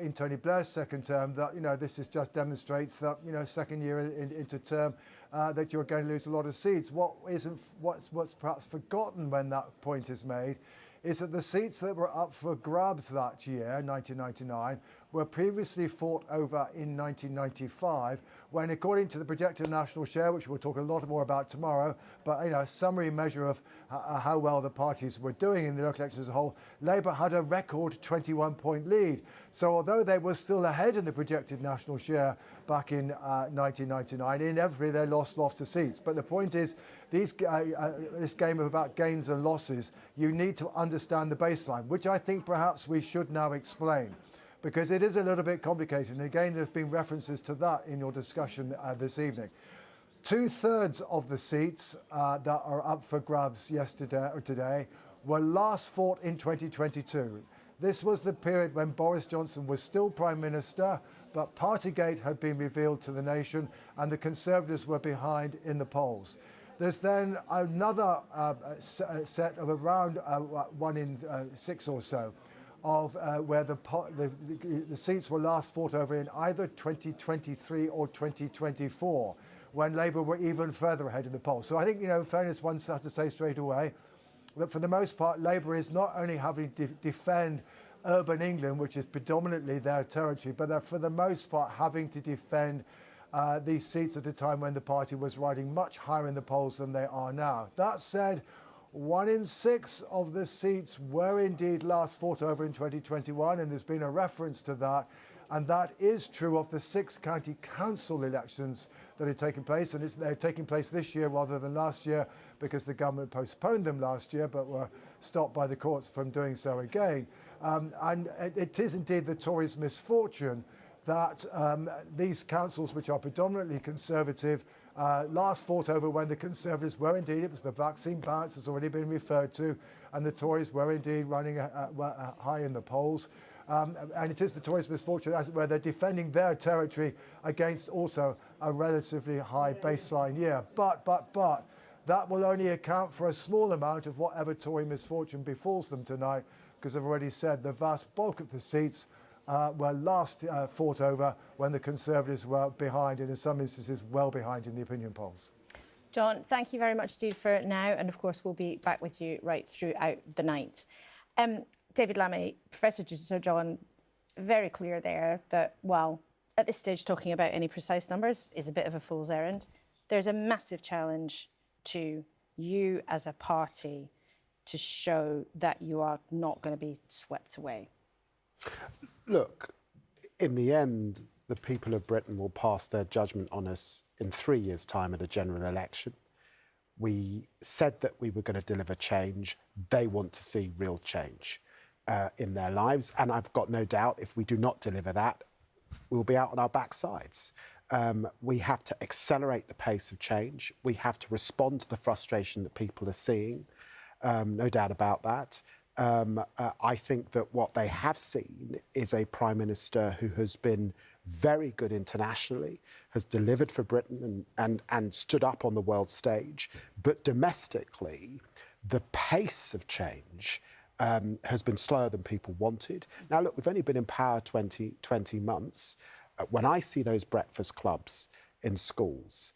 in Tony Blair's second term, that this is just demonstrates that second year into term that you're going to lose a lot of seats. What's perhaps forgotten when that point is made is that the seats that were up for grabs that year, 1999, were previously fought over in 1995, when, according to the projected national share, which we'll talk a lot more about tomorrow, but a summary measure of how well the parties were doing in the local elections as a whole, Labour had a record 21-point lead. So although they were still ahead in the projected national share back in 1999, inevitably they lost lots of seats. But the point is, this game about gains and losses, you need to understand the baseline, which I think perhaps we should now explain, because it is a little bit complicated. And again, there's been references to that in your discussion this evening. 2/3 of the seats that are up for grabs yesterday or today were last fought in 2022. This was the period when Boris Johnson was still Prime Minister, but Partygate had been revealed to the nation and the Conservatives were behind in the polls. There's then another set of around 1 in 6 or so of where the seats were last fought over in either 2023 or 2024, when Labour were even further ahead in the polls. So I think, in fairness, one has to say straight away that for the most part, Labour is not only having to defend urban England, which is predominantly their territory, but they're for the most part having to defend these seats at a time when the party was riding much higher in the polls than they are now. That said, 1 in 6 of the seats were indeed last fought over in 2021, and there's been a reference to that. And that is true of the 6 county council elections that are taking place. And they're taking place this year rather than last year because the government postponed them last year, but were stopped by the courts from doing so again. And it is indeed the Tories' misfortune that these councils, which are predominantly Conservative, last fought over when the Conservatives were indeed, it was the vaccine balance has already been referred to, and the Tories were indeed running high in the polls. And it is the Tories' misfortune, as it were, they're defending their territory against also a relatively high baseline year. But that will only account for a small amount of whatever Tory misfortune befalls them tonight, because I've already said the vast bulk of the seats were last fought over when the Conservatives were behind, and in some instances well behind in the opinion polls. John, thank you very much indeed for now, and of course we'll be back with you right throughout the night. David Lammy, Professor Sir John, very clear there that, well, at this stage talking about any precise numbers is a bit of a fool's errand. There's a massive challenge to you as a party to show that you are not going to be swept away. Look, in the end, the people of Britain will pass their judgment on us in 3 years' time at a general election. We said that we were going to deliver change. They want to see real change in their lives. And I've got no doubt if we do not deliver that, we'll be out on our backsides. We have to accelerate the pace of change. We have to respond to the frustration that people are seeing. No doubt about that. I think that what they have seen is a Prime Minister who has been very good internationally, has delivered for Britain and stood up on the world stage. But domestically, the pace of change has been slower than people wanted. Now, look, we've only been in power 20 months. When I see those breakfast clubs in schools,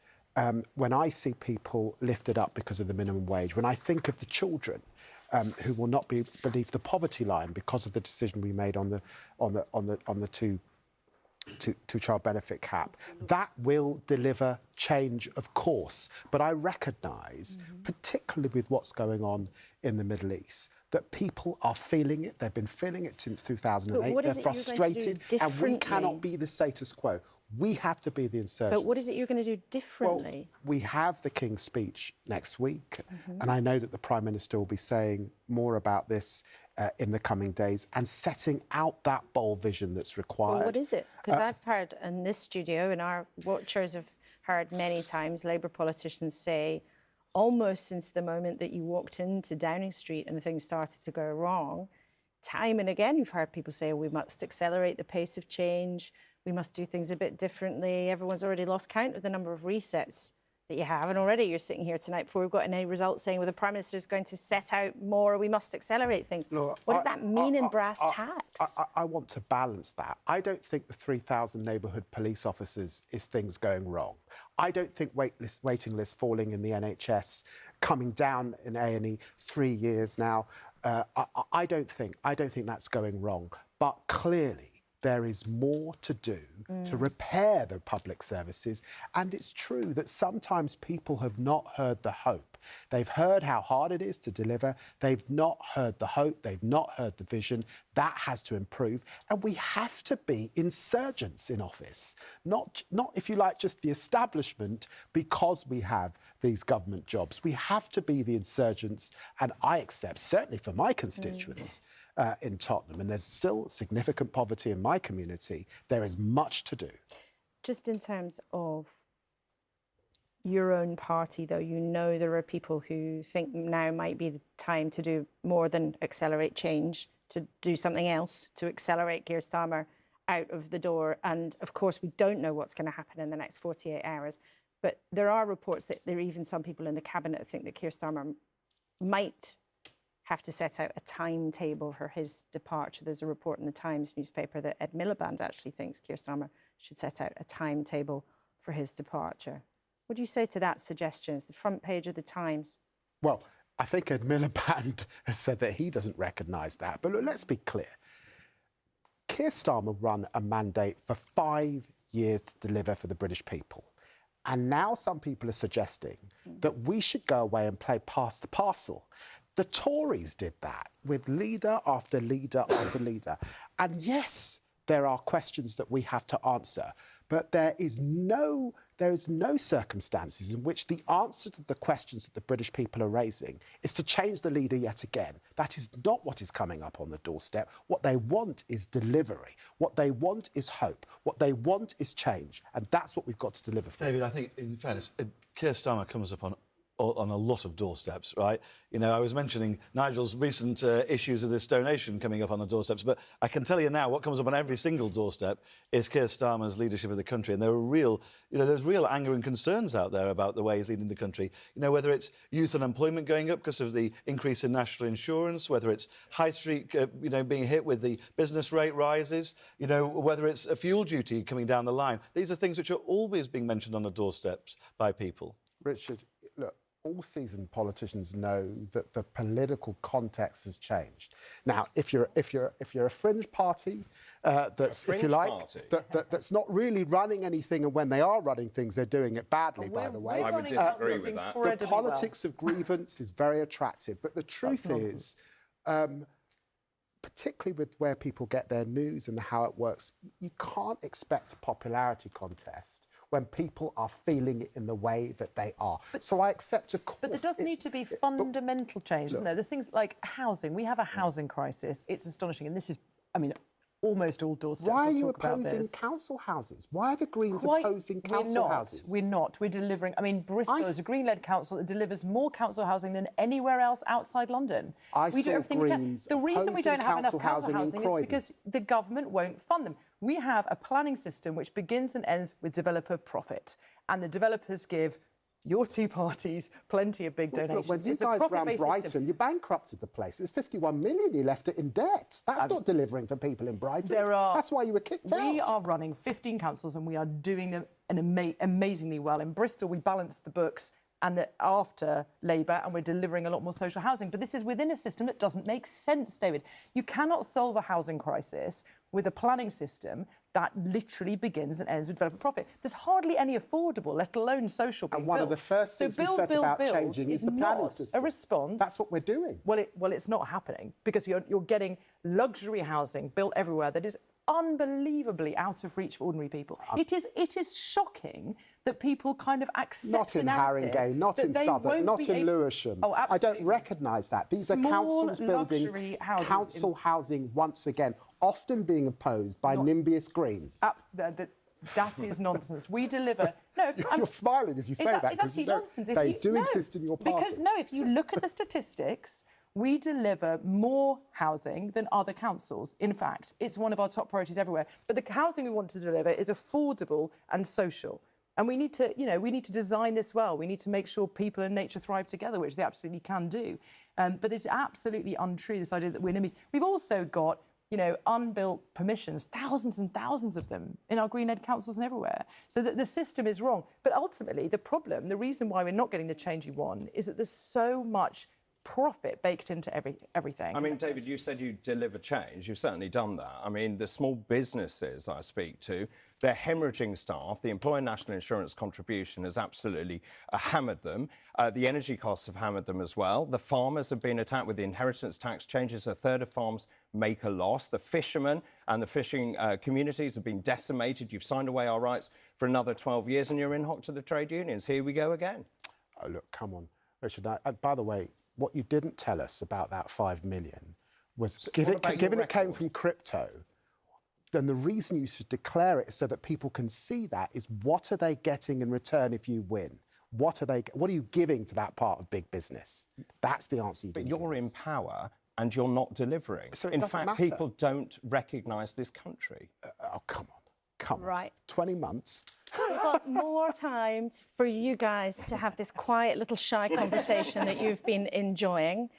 when I see people lifted up because of the minimum wage, when I think of the children who will not be beneath the poverty line because of the decision we made on the two-child benefit cap, that will deliver change, of course. But I recognise, particularly with what's going on in the Middle East, that people are feeling it. They've been feeling it since 2008. They're frustrated, and we cannot be the status quo. We have to be the insurgents. But what is it you're going to do differently? Well, we have the King's speech next week, and I know that the Prime Minister will be saying more about this in the coming days and setting out that bold vision that's required. Well, what is it? Because I've heard in this studio, and our watchers have heard many times, Labour politicians say, almost since the moment that you walked into Downing Street and things started to go wrong, time and again you've heard people say, we must accelerate the pace of change, we must do things a bit differently. Everyone's already lost count of the number of resets that you have, and already you're sitting here tonight before we've got any results saying, well, the Prime Minister is going to set out more, we must accelerate things. Look, what does that mean in brass tacks? I want to balance that. I don't think the 3,000 neighbourhood police officers is things going wrong. I don't think waiting lists falling in the NHS, coming down in A&E 3 years now. I don't think that's going wrong. But clearly, there is more to do to repair the public services. And it's true that sometimes people have not heard the hope. They've heard how hard it is to deliver. They've not heard the hope. They've not heard the vision. That has to improve. And we have to be insurgents in office, not if you like, just the establishment because we have these government jobs. We have to be the insurgents. And I accept, certainly for my constituents, in Tottenham, and there's still significant poverty in my community, there is much to do. Just in terms of your own party, though, you know there are people who think now might be the time to do more than accelerate change, to do something else, to accelerate Keir Starmer out of the door. And, of course, we don't know what's going to happen in the next 48 hours. But there are reports that there are even some people in the Cabinet who think that Keir Starmer might have to set out a timetable for his departure. There's a report in the Times newspaper that Ed Miliband actually thinks Keir Starmer should set out a timetable for his departure. What do you say to that suggestion? It's the front page of the Times. Well, I think Ed Miliband has said that he doesn't recognise that. But look, let's be clear. Keir Starmer ran a mandate for 5 years to deliver for the British people. And now some people are suggesting that we should go away and play pass the parcel. The Tories did that with leader after leader after leader. And yes, there are questions that we have to answer. But there is no circumstances in which the answer to the questions that the British people are raising is to change the leader yet again. That is not what is coming up on the doorstep. What they want is delivery. What they want is hope. What they want is change. And that's what we've got to deliver for. David, I think, in fairness, Keir Starmer comes up on a lot of doorsteps, right? You know, I was mentioning Nigel's recent issues of this donation coming up on the doorsteps, but I can tell you now what comes up on every single doorstep is Keir Starmer's leadership of the country. And there are real, there's real anger and concerns out there about the way he's leading the country. You know, whether it's youth unemployment going up because of the increase in national insurance, whether it's high street, being hit with the business rate rises, whether it's a fuel duty coming down the line. These are things which are always being mentioned on the doorsteps by people. Richard, look, all seasoned politicians know that the political context has changed. Now, if you're a fringe party that's not really running anything, and when they are running things, they're doing it badly. By the way, I would disagree with that. The politics of grievance is very attractive, but the truth is, particularly with where people get their news and how it works, you can't expect a popularity contest when people are feeling it in the way that they are. So I accept, of course... But there does need to be fundamental change, isn't there? There's things like housing. We have a housing crisis. It's astonishing. And this is, almost all doorsteps Why are will you talk about opposing this. council houses? Why are the Greens opposing council houses? We're not. We're delivering... Bristol is a Green-led council that delivers more council housing than anywhere else outside London. We do everything we can. The reason we don't have enough council housing is because the government won't fund them. We have a planning system which begins and ends with developer profit. And the developers give your two parties plenty of big donations. When you guys ran Brighton, you bankrupted the place. It was 51 million you left it in debt. That's not delivering for people in Brighton. That's why you were kicked out. We are running 15 councils and we are doing them amazingly well. In Bristol, we balanced the books and after Labour, and we're delivering a lot more social housing. But this is within a system that doesn't make sense, David. You cannot solve a housing crisis with a planning system that literally begins and ends with developer profit. There's hardly any affordable, let alone social, being built. And one of the first things we set about changing is the planning system. A response. That's what we're doing. Well, it's not happening because you're getting luxury housing built everywhere that is unbelievably out of reach for ordinary people. It is shocking that people kind of accept a narrative. Not in Haringey, not in Southwark, not in Lewisham. Oh, absolutely. I don't recognise that. These are councils building council housing once again, often being opposed by NIMBYist Greens. That is nonsense. We deliver... No, you're smiling as you say that. It's actually nonsense. They do exist in your party. Because, if you look at the statistics, we deliver more housing than other councils. In fact, it's one of our top priorities everywhere. But the housing we want to deliver is affordable and social. And we need to, design this well. We need to make sure people and nature thrive together, which they absolutely can do. But it's absolutely untrue, this idea that we're enemies. We've also got unbuilt permissions, thousands and thousands of them in our Green-led councils and everywhere. So that the system is wrong. But ultimately, the reason why we're not getting the change we want is that there's so much profit baked into everything. David, you said you deliver change. You've certainly done that. The small businesses I speak to, they're hemorrhaging staff. The employer national insurance contribution has absolutely hammered them. The energy costs have hammered them as well. The farmers have been attacked with the inheritance tax changes. A third of farms make a loss. The fishermen and the fishing communities have been decimated. You've signed away our rights for another 12 years and you're in hock to the trade unions. Here we go again. Oh, look, come on, Richard. By the way, what you didn't tell us about that 5 million was, given it came from crypto, then the reason you should declare it so that people can see that is what are they getting in return if you win? What are you giving to that part of big business? That's the answer you didn't give us. But you're in power and you're not delivering. So in fact, people don't recognise this country. Oh, come on. Right. 20 months. We've got more time for you guys to have this quiet little shy conversation that you've been enjoying.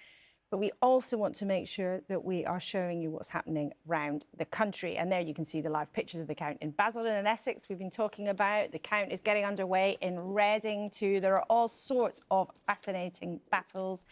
But we also want to make sure that we are showing you what's happening around the country. And there you can see the live pictures of the count in Basildon and Essex we've been talking about. The count is getting underway in Reading too. There are all sorts of fascinating battles.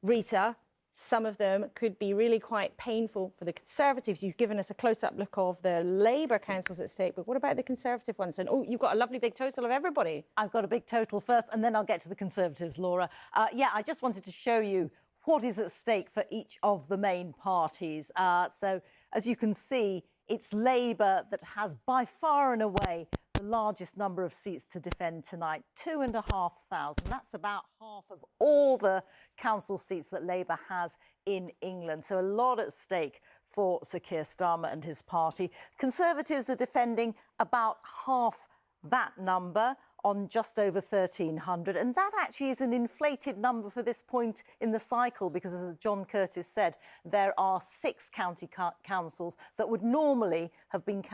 Rita, some of them could be really quite painful for the Conservatives. You've given us a close-up look of the Labour councils at stake, but what about the Conservative ones? And, you've got a lovely big total of everybody. I've got a big total first, and then I'll get to the Conservatives, Laura. I just wanted to show you what is at stake for each of the main parties. So, as you can see, it's Labour that has by far and away the the largest number of seats to defend tonight, 2,500. That's about half of all the council seats that Labour has in England. So a lot at stake for Sir Keir Starmer and his party. Conservatives are defending about half that number on just over 1,300. And that actually is an inflated number for this point in the cycle because, as John Curtis said, there are 6 county councils that would normally have been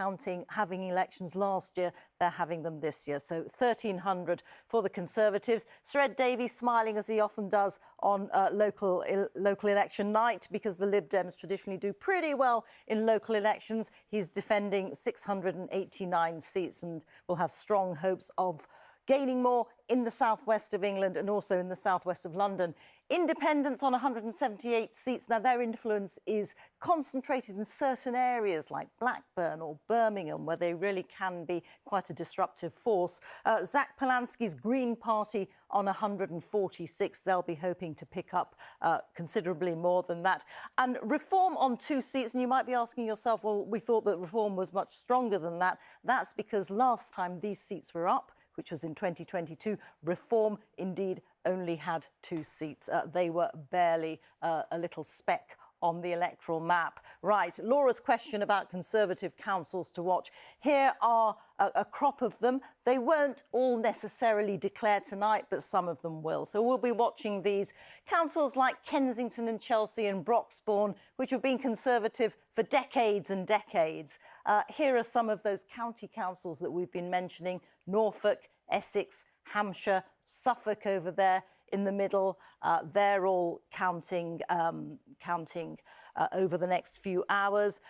having elections last year. They're having them this year. So 1,300 for the Conservatives. Sir Ed Davey smiling, as he often does, on local election night because the Lib Dems traditionally do pretty well in local elections. He's defending 689 seats and will have strong hopes of gaining more in the southwest of England and also in the southwest of London. Independents on 178 seats. Now, their influence is concentrated in certain areas like Blackburn or Birmingham, where they really can be quite a disruptive force. Zach Polanski's Green Party on 146. They'll be hoping to pick up considerably more than that. And Reform on 2 seats. And you might be asking yourself, well, we thought that Reform was much stronger than that. That's because last time these seats were up, which was in 2022, Reform indeed only had 2 seats. They were barely a little speck on the electoral map. Right, Laura's question about Conservative councils to watch. Here are a crop of them. They won't all necessarily declare tonight, but some of them will. So we'll be watching these. Councils like Kensington and Chelsea and Broxbourne, which have been Conservative for decades and decades. Here are some of those county councils that we've been mentioning: Norfolk, Essex, Hampshire, Suffolk over there in the middle. They're all counting over the next few hours.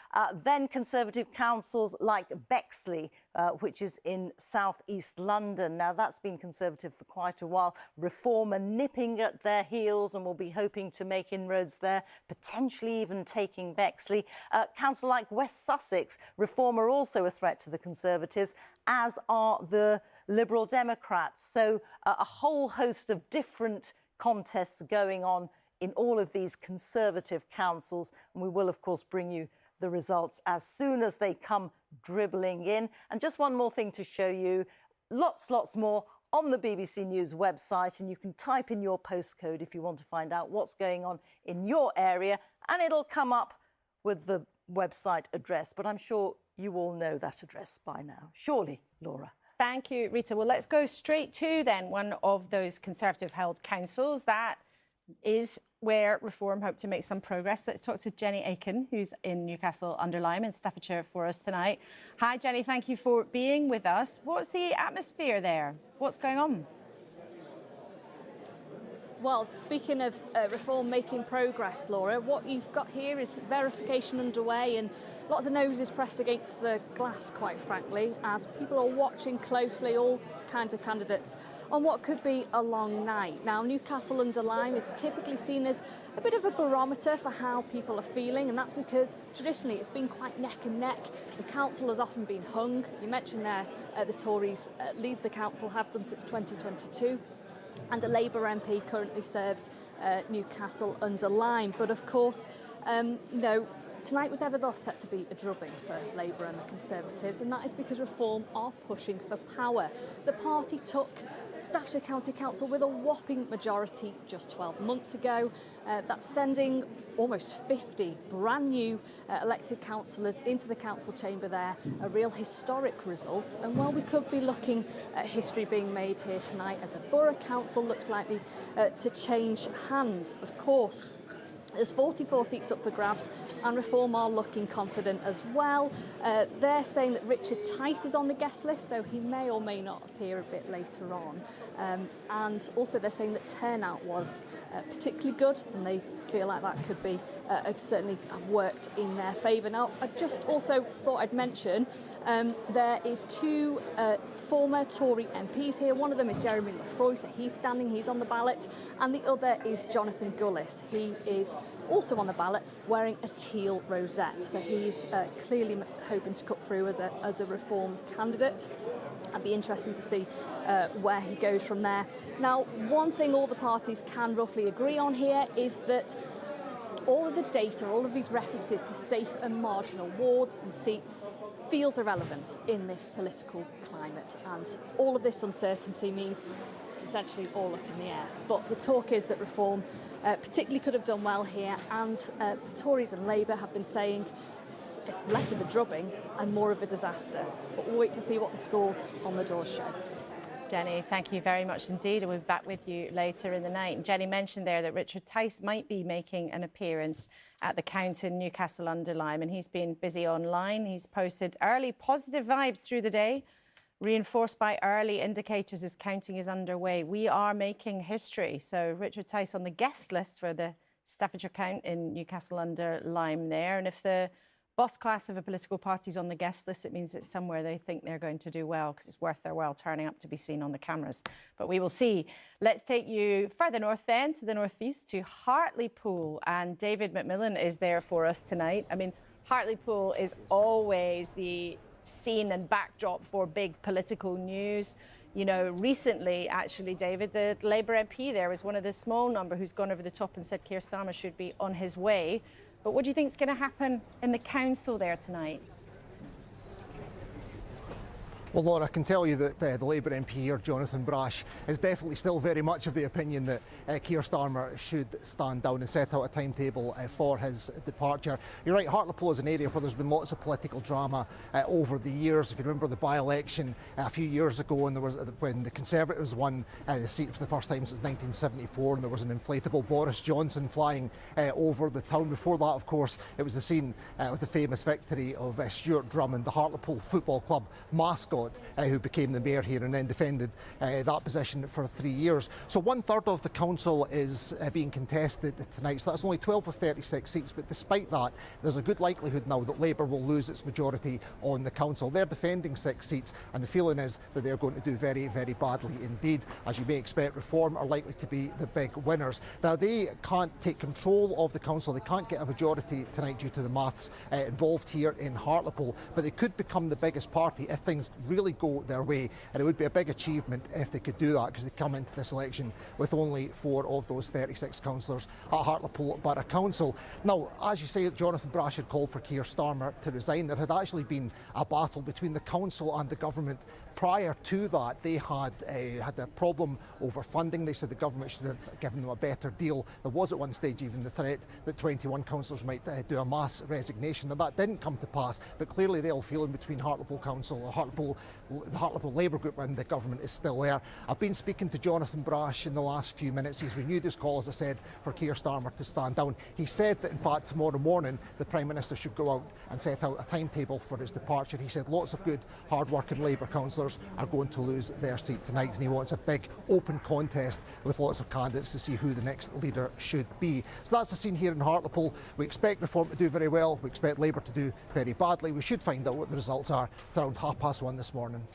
Then Conservative councils like Bexley, which is in southeast London. Now, that's been Conservative for quite a while. Reform are nipping at their heels and will be hoping to make inroads there, potentially even taking Bexley. Council like West Sussex, Reform are also a threat to the Conservatives, as are the Liberal Democrats. So a whole host of different contests going on in all of these Conservative councils. And we will, of course, bring you the results as soon as they come dribbling in. And just one more thing to show you. Lots more on the BBC News website. And you can type in your postcode if you want to find out what's going on in your area. And it'll come up with the website address. But I'm sure you all know that address by now. Surely, Laura. Thank you, Rita. Well, let's go straight to then one of those Conservative-held councils. That is where Reform hope to make some progress. Let's talk to Jenny Aiken, who's in Newcastle under Lyme in Staffordshire for us tonight. Hi, Jenny. Thank you for being with us. What's the atmosphere there? What's going on? Well, speaking of Reform making progress, Laura, what you've got here is verification underway and lots of noses pressed against the glass, quite frankly, as people are watching closely all kinds of candidates on what could be a long night. Now, Newcastle under Lyme is typically seen as a bit of a barometer for how people are feeling, and that's because traditionally it's been quite neck and neck. The council has often been hung. You mentioned there the Tories lead the council, have done since 2022. And a Labour MP currently serves Newcastle under Lyme. But of course, tonight was ever thus set to be a drubbing for Labour and the Conservatives, and that is because Reform are pushing for power. The party took Staffordshire County Council with a whopping majority just 12 months ago. That's sending almost 50 brand new elected councillors into the council chamber there, a real historic result. And while we could be looking at history being made here tonight as a borough council looks likely to change hands, of course, there's 44 seats up for grabs, and Reform are looking confident as well. They're saying that Richard Tice is on the guest list, so he may or may not appear a bit later on. And also they're saying that turnout was particularly good, and they feel like that could be certainly have worked in their favour. Now, I just also thought I'd mention there is 2 former Tory MPs here. One of them is Jeremy Lefroy, so he's standing, he's on the ballot, and the other is Jonathan Gullis. He is also on the ballot wearing a teal rosette, so he's clearly hoping to cut through as a Reform candidate. It'd be interesting to see where he goes from there. Now, one thing all the parties can roughly agree on here is that all of the data, all of these references to safe and marginal wards and seats, feels irrelevant in this political climate, and all of this uncertainty means it's essentially all up in the air. But the talk is that Reform particularly could have done well here, and Tories and Labour have been saying less of a drubbing and more of a disaster. But we'll wait to see what the scores on the doors show. Jenny, thank you very much indeed. We'll be back with you later in the night. And Jenny mentioned there that Richard Tice might be making an appearance at the count in Newcastle-under-Lyme, and he's been busy online. He's posted early positive vibes through the day, reinforced by early indicators as counting is underway. We are making history. So Richard Tice on the guest list for the Staffordshire count in Newcastle-under-Lyme there. And if the boss class of a political party is on the guest list, it means it's somewhere they think they're going to do well, because it's worth their while turning up to be seen on the cameras. But we will see. Let's take you further north then, to the northeast, to Hartlepool. And David McMillan is there for us tonight. I mean, Hartlepool is always the scene and backdrop for big political news. You know, recently, actually, David, the Labour MP there was one of the small number who's gone over the top and said Keir Starmer should be on his way. But what do you think is going to happen in the council there tonight? Well, Laura, I can tell you that the Labour MP here, Jonathan Brash, is definitely still very much of the opinion that Keir Starmer should stand down and set out a timetable for his departure. You're right, Hartlepool is an area where there's been lots of political drama over the years. If you remember the by-election a few years ago, and there was when the Conservatives won the seat for the first time since 1974, and there was an inflatable Boris Johnson flying over the town. Before that, of course, it was the scene of the famous victory of Stuart Drummond, the Hartlepool Football Club mascot, who became the mayor here and then defended that position for 3 years. So 1/3 of the council is being contested tonight, so that's only 12 of 36 seats, but despite that, there's a good likelihood now that Labour will lose its majority on the council. They're defending 6 seats, and the feeling is that they're going to do very, very badly indeed. As you may expect, Reform are likely to be the big winners. Now, they can't take control of the council, they can't get a majority tonight due to the maths involved here in Hartlepool, but they could become the biggest party if things really go their way, and it would be a big achievement if they could do that, because they come into this election with only 4 of those 36 councillors at Hartlepool Borough Council. Now, as you say, Jonathan Brash had called for Keir Starmer to resign. There had actually been a battle between the council and the government. Prior to that, they had a problem over funding. They said the government should have given them a better deal. There was at one stage even the threat that 21 councillors might do a mass resignation. Now, that didn't come to pass, but clearly the ill feeling between Hartlepool Council, the Hartlepool Labour Group and the government is still there. I've been speaking to Jonathan Brash in the last few minutes. He's renewed his call, as I said, for Keir Starmer to stand down. He said that, in fact, tomorrow morning the Prime Minister should go out and set out a timetable for his departure. He said lots of good, hard-working Labour councillors are going to lose their seat tonight, and he wants a big open contest with lots of candidates to see who the next leader should be. So that's the scene here in Hartlepool. We expect Reform to do very well, we expect Labour to do very badly. We should find out what the results are at around 1:30 this morning.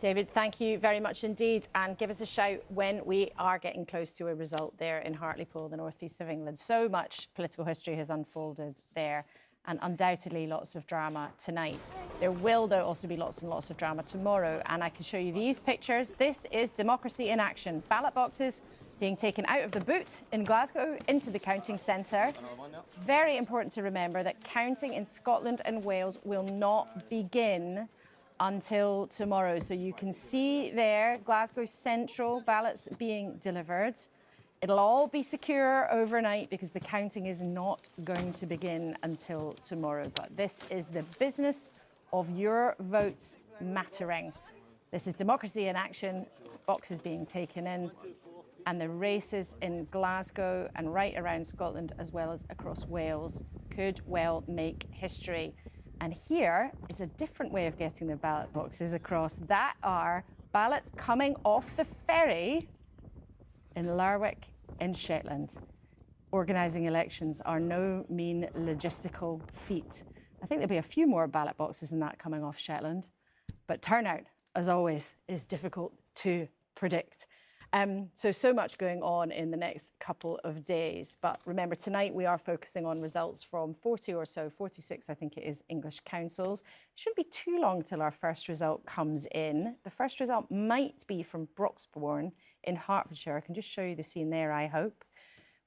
David, thank you very much indeed, and give us a shout when we are getting close to a result there in Hartlepool, the northeast of England. So much political history has unfolded there, and undoubtedly lots of drama tonight. There will, though, also be lots and lots of drama tomorrow, and I can show you these pictures. This is democracy in action. Ballot boxes being taken out of the boot in Glasgow into the counting centre. Very important to remember that counting in Scotland and Wales will not begin until tomorrow. So you can see there Glasgow Central ballots being delivered. It'll all be secure overnight because the counting is not going to begin until tomorrow. But this is the business of your votes mattering. This is democracy in action, boxes being taken in, and the races in Glasgow and right around Scotland as well as across Wales could well make history. And here is a different way of getting the ballot boxes across. That are ballots coming off the ferry in Lerwick in Shetland. Organising elections are no mean logistical feat. I think there'll be a few more ballot boxes than that coming off Shetland, but turnout, as always, is difficult to predict. So much going on in the next couple of days. But remember, tonight we are focusing on results from 40 or so, 46, I think it is, English councils. It shouldn't be too long till our first result comes in. The first result might be from Broxbourne in Hertfordshire. I can just show you the scene there, I hope,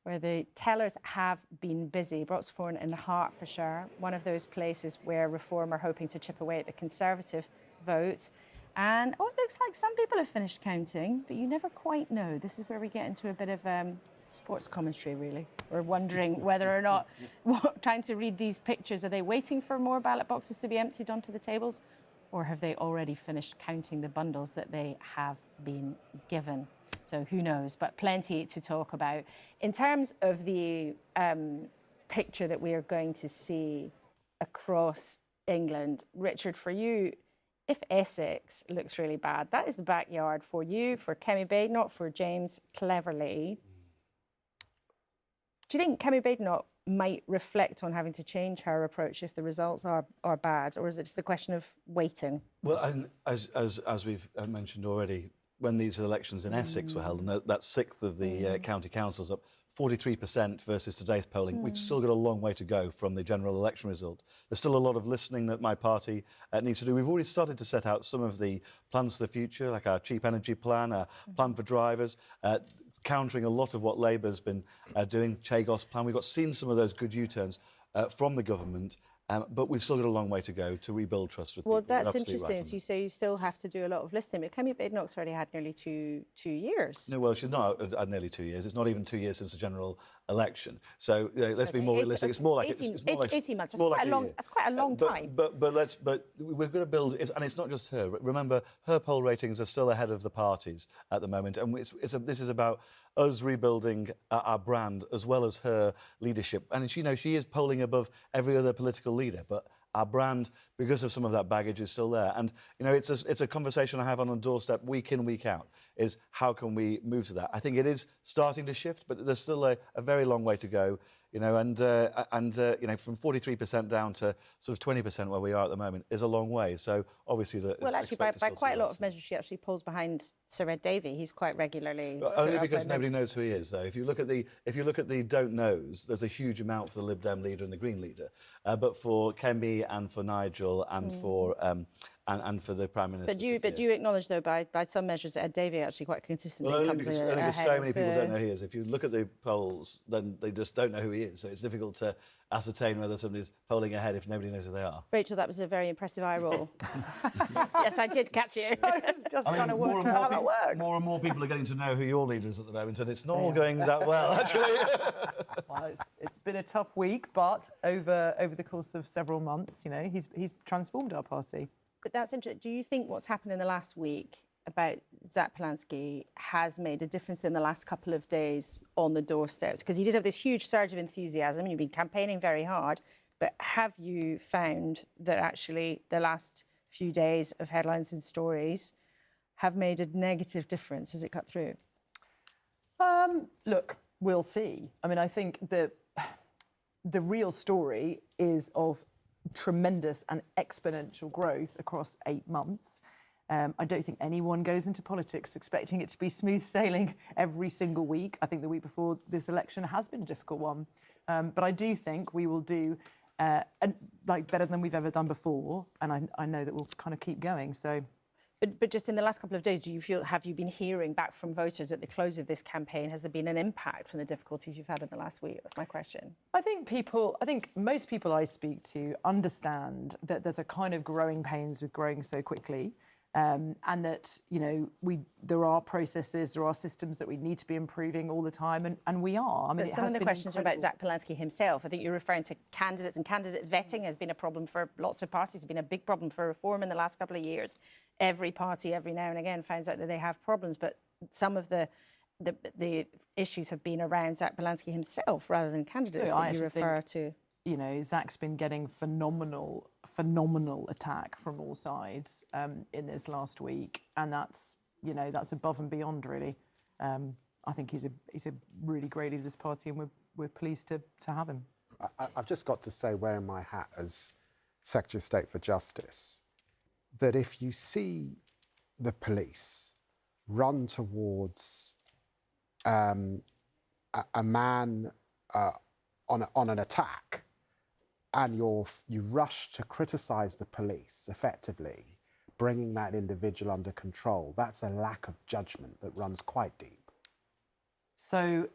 where the tellers have been busy. Broxbourne and Hertfordshire, one of those places where Reform are hoping to chip away at the Conservative vote. And, it looks like some people have finished counting, but you never quite know. This is where we get into a bit of sports commentary, really. We're wondering whether or not, trying to read these pictures, are they waiting for more ballot boxes to be emptied onto the tables? Or have they already finished counting the bundles that they have been given? So who knows, but plenty to talk about. In terms of the picture that we are going to see across England, Richard, for you, if Essex looks really bad, that is the backyard for you, for Kemi Badenoch, for James Cleverly. Do you think Kemi Badenoch might reflect on having to change her approach if the results are bad, or is it just a question of waiting? Well, and as we've mentioned already, when these elections in Essex were held, and that sixth of the county councils up, 43% versus today's polling. We've still got a long way to go from the general election result. There's still a lot of listening that my party needs to do. We've already started to set out some of the plans for the future, like our cheap energy plan, our plan for drivers, countering a lot of what Labour's been doing, Chagos plan. We've seen some of those good U-turns from the government. But we've still got a long way to go to rebuild trust with people. Well, that's interesting. So you say you still have to do a lot of listening, but Kemi Badenoch's already had nearly two years. No, well, she's not had nearly 2 years. It's not even 2 years since the general election. So let's be more realistic. It's more like 18 months. That's quite a long time. But we're going to build, and it's not just her. Remember, her poll ratings are still ahead of the parties at the moment, and this is about us rebuilding our brand as well as her leadership. And she is polling above every other political leader, but our brand, because of some of that baggage, is still there. And it's a conversation I have on a doorstep week in, week out, is how can we move to that? I think it is starting to shift, but there's still a very long way to go. And from 43% down to sort of 20% where we are at the moment is a long way. So obviously, actually, by quite a lot of measures, she actually pulls behind Sir Ed Davey. He's quite regularly. Only because nobody knows who he is, though. If you look at the don't knows, there's a huge amount for the Lib Dem leader and the Green leader, but for Kemi and for Nigel and for the Prime Minister. But do you acknowledge, though, by some measures, that Ed Davey actually quite consistently comes ahead? Only because so many people don't know who he is. If you look at the polls, then they just don't know who he is. So it's difficult to ascertain whether somebody's polling ahead if nobody knows who they are. Rachel, that was a very impressive eye roll. Yes, I did catch you. I was just trying to work out how that works. More and more people are getting to know who your leader is at the moment, and it's not all going that well, actually. Well, it's been a tough week, but over the course of several months, he's transformed our party. But that's interesting. Do you think what's happened in the last week about Zach Polanski has made a difference in the last couple of days on the doorsteps? Because he did have this huge surge of enthusiasm. You've been campaigning very hard. But have you found that actually the last few days of headlines and stories have made a negative difference? Has it cut through? Look, we'll see. I mean, I think the real story is of tremendous and exponential growth across 8 months. I don't think anyone goes into politics expecting it to be smooth sailing every single week. I think the week before this election has been a difficult one. But I do think we will do better than we've ever done before. And I know that we'll kind of keep going. So. But just in the last couple of days, have you been hearing back from voters at the close of this campaign? Has there been an impact from the difficulties you've had in the last week? That's my question. I think most people I speak to understand that there's a kind of growing pains with growing so quickly. And that, there are processes, there are systems that we need to be improving all the time, and we are. I mean, but some of the questions are about Zach Polanski himself. I think you're referring to candidates, and candidate vetting has been a problem for lots of parties. It's been a big problem for Reform in the last couple of years. Every party, every now and again, finds out that they have problems, but some of the issues have been around Zach Polanski himself rather than candidates that you refer to. Zach's been getting phenomenal attack from all sides in this last week, and that's above and beyond, really. I think he's a really great leader of this party, and we're pleased to have him. I've just got to say, wearing my hat as Secretary of State for Justice, that if you see the police run towards a man on an attack, and you rush to criticise the police effectively, bringing that individual under control, that's a lack of judgment that runs quite deep. So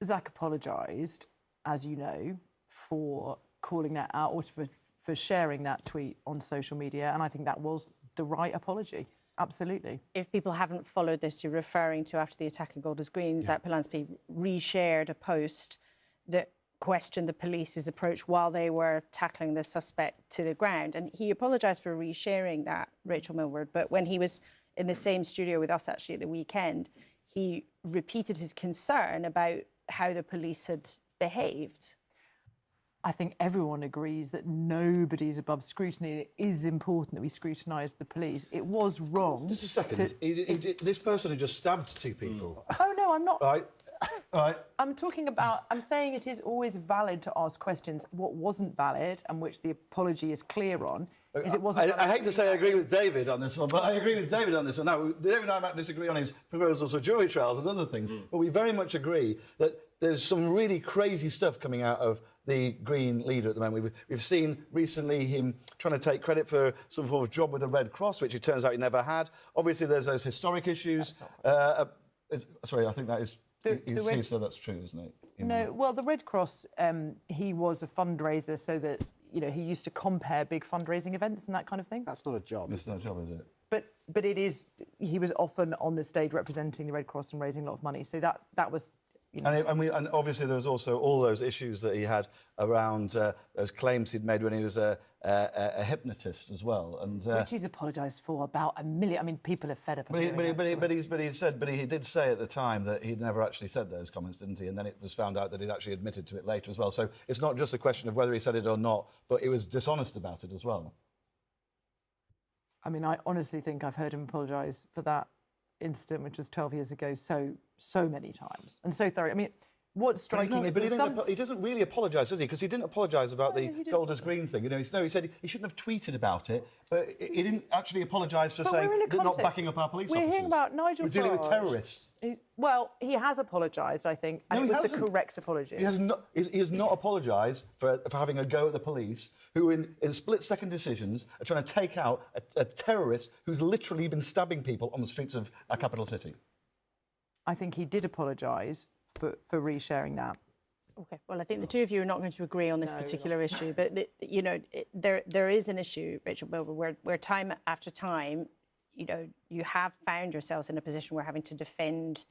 Zach apologised, as you know, for calling that out or for sharing that tweet on social media, and I think that was the right apology. Absolutely. If people haven't followed this, you're referring to after the attack on Golders Green, Zach Polanski reshared a post that questioned the police's approach while they were tackling the suspect to the ground. And he apologised for resharing that, Rachel Millward, but when he was in the same studio with us actually at the weekend, he repeated his concern about how the police had behaved. I think everyone agrees that nobody's above scrutiny. It is important that we scrutinise the police. It was wrong. Just a second. This person had just stabbed 2 people. Oh, no, I'm not. Right. Right. I'm saying it is always valid to ask questions. What wasn't valid, and which the apology is clear on, is it wasn't... I hate to say I agree with David on this one, but I agree with David on this one. Now, David and I might disagree on his proposals for jury trials and other things, but we very much agree that there's some really crazy stuff coming out of the Green leader at the moment. We've seen recently him trying to take credit for some form of job with the Red Cross, which it turns out he never had. Obviously, there's those historic issues. Sorry, I think that is... He said that's true, isn't it? No, well, the Red Cross, he was a fundraiser so that, you know, he used to compare big fundraising events and that kind of thing. That's not a job. It's not a job, is it? But it is, he was often on the stage representing the Red Cross and raising a lot of money. So that was... You know. And obviously there was also all those issues that he had around those claims he'd made when he was a hypnotist as well, and which he's apologised for about 1 million. I mean, people are fed up. But he did say at the time that he'd never actually said those comments, didn't he? And then it was found out that he'd actually admitted to it later as well. So it's not just a question of whether he said it or not, but he was dishonest about it as well. I mean, I honestly think I've heard him apologise for that incident, which was 12 years ago, so many times and so thoroughly. I mean, what's striking is that he doesn't really apologise, does he? Because he didn't apologise about the Golders Green thing. You know, he said he shouldn't have tweeted about it, but he didn't actually apologise for saying not backing up our police officers. We're hearing about Nigel Farage. We're dealing with terrorists. Well, he has apologised, I think, and it was the correct apology. He has not apologised for having a go at the police, who in split-second decisions are trying to take out a terrorist who's literally been stabbing people on the streets of our capital city. I think he did apologise for resharing that. OK, well, I think the two of you are not going to agree on this particular issue, but, you know, there is an issue, Rachel Millward, where time after time, you know, you have found yourselves in a position where having to defend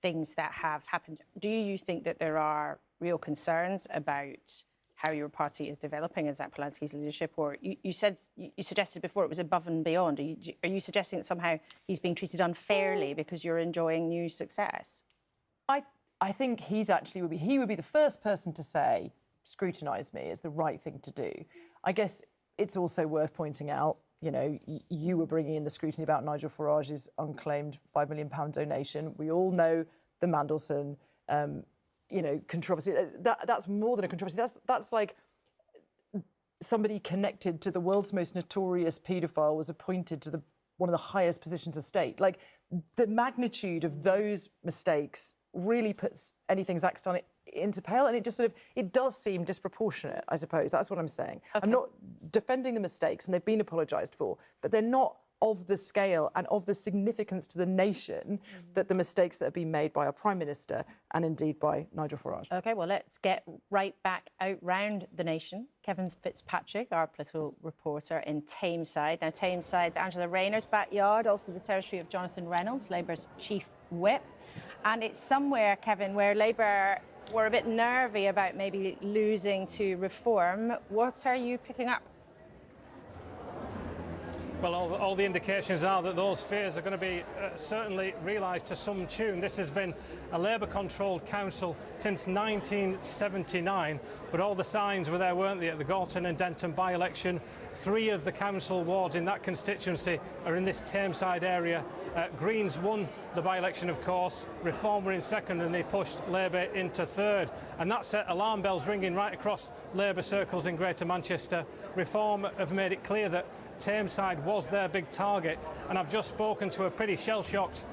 things that have happened. Do you think that there are real concerns about how your party is developing as Zach Polanski's leadership, or you suggested before it was above and beyond? Are you suggesting that somehow he's being treated unfairly because you're enjoying new success? I think he would be the first person to say scrutinise me is the right thing to do. I guess it's also worth pointing out, you know, you were bringing in the scrutiny about Nigel Farage's unclaimed £5 million donation. We all know the Mandelson, you know, controversy. That's more than a controversy. That's like somebody connected to the world's most notorious paedophile was appointed to one of the highest positions of state. Like, the magnitude of those mistakes really puts anything Zach's done into pale, and it does seem disproportionate, I suppose. That's what I'm saying. Okay. I'm not defending the mistakes, and they've been apologised for, but they're not of the scale and of the significance to the nation that the mistakes that have been made by our Prime Minister and indeed by Nigel Farage. OK, well, let's get right back out round the nation. Kevin Fitzpatrick, our political reporter in Tameside. Now, Tameside's Angela Rayner's backyard, also the territory of Jonathan Reynolds, Labour's chief whip. And it's somewhere, Kevin, where Labour were a bit nervy about maybe losing to Reform. What are you picking up? Well, all the indications are that those fears are going to be certainly realised to some tune. This has been a Labour-controlled council since 1979, but all the signs were there, weren't they, at the Gorton and Denton by-election. 3 of the council wards in that constituency are in this Tameside area. Greens won the by-election, of course. Reform were in second, and they pushed Labour into third. And that set alarm bells ringing right across Labour circles in Greater Manchester. Reform have made it clear that Tameside was their big target, and I've just spoken to a pretty shell-shocked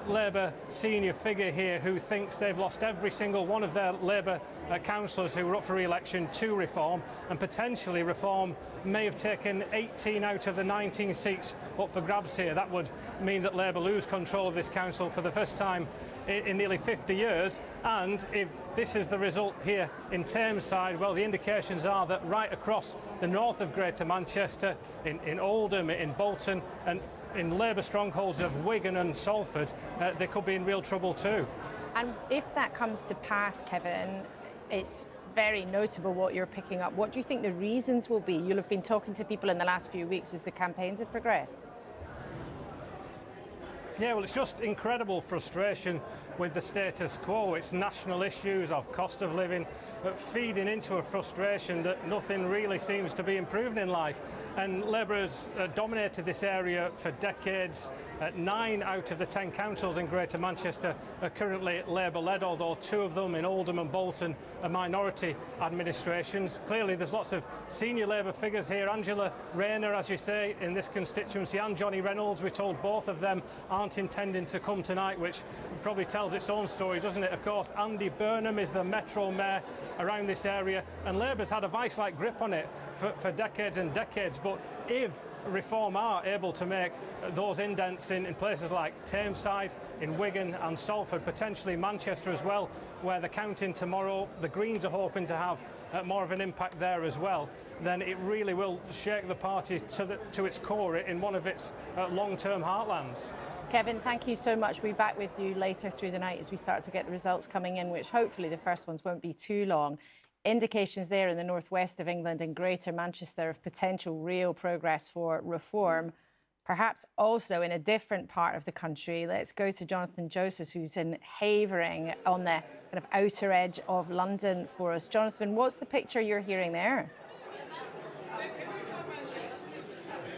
Labour senior figure here who thinks they've lost every single one of their Labour councillors who were up for re-election to Reform, and potentially Reform may have taken 18 out of the 19 seats up for grabs here. That would mean that Labour lose control of this council for the first time in nearly 50 years. And if this is the result here in Tameside, well, the indications are that right across the north of Greater Manchester, in Oldham, in Bolton, and in Labour strongholds of Wigan and Salford, they could be in real trouble too. And if that comes to pass, Kevin, it's very notable what you're picking up. What do you think the reasons will be? You'll have been talking to people in the last few weeks as the campaigns have progressed. Yeah, well, it's just incredible frustration with the status quo. It's national issues of cost of living feeding into a frustration that nothing really seems to be improving in life. And Labour has dominated this area for decades. 9 out of the 10 councils in Greater Manchester are currently Labour-led, although 2 of them in Oldham and Bolton are minority administrations. Clearly, there's lots of senior Labour figures here. Angela Rayner, as you say, in this constituency, and Johnny Reynolds. We're told both of them aren't intending to come tonight, which probably tells its own story, doesn't it? Of course, Andy Burnham is the Metro Mayor around this area, and Labour's had a vice-like grip on it for decades and decades. But if Reform are able to make those indents in places like Tameside, in Wigan and Salford, potentially Manchester as well, where they're counting tomorrow, the Greens are hoping to have more of an impact there as well, then it really will shake the party to its core in one of its long-term heartlands. Kevin, thank you so much. We'll be back with you later through the night as we start to get the results coming in, which hopefully the first ones won't be too long. Indications there in the northwest of England and Greater Manchester of potential real progress for reform, perhaps also in a different part of the country. Let's go to Jonathan Joseph, who's in Havering on the kind of outer edge of London for us. Jonathan, what's the picture you're hearing there?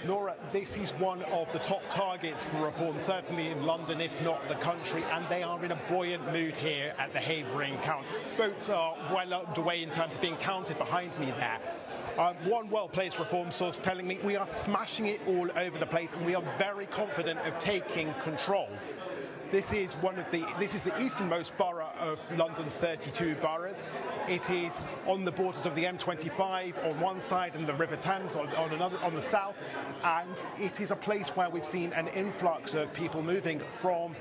Laura, this is one of the top targets for reform, certainly in London, if not the country, and they are in a buoyant mood here at the Havering count. Votes are well underway in terms of being counted behind me there. One well-placed reform source telling me we are smashing it all over the place and we are very confident of taking control. This is the easternmost borough of London's 32 boroughs. It is on the borders of the M25 on one side and the River Thames on another, on the south, and it is a place where we've seen an influx of people moving from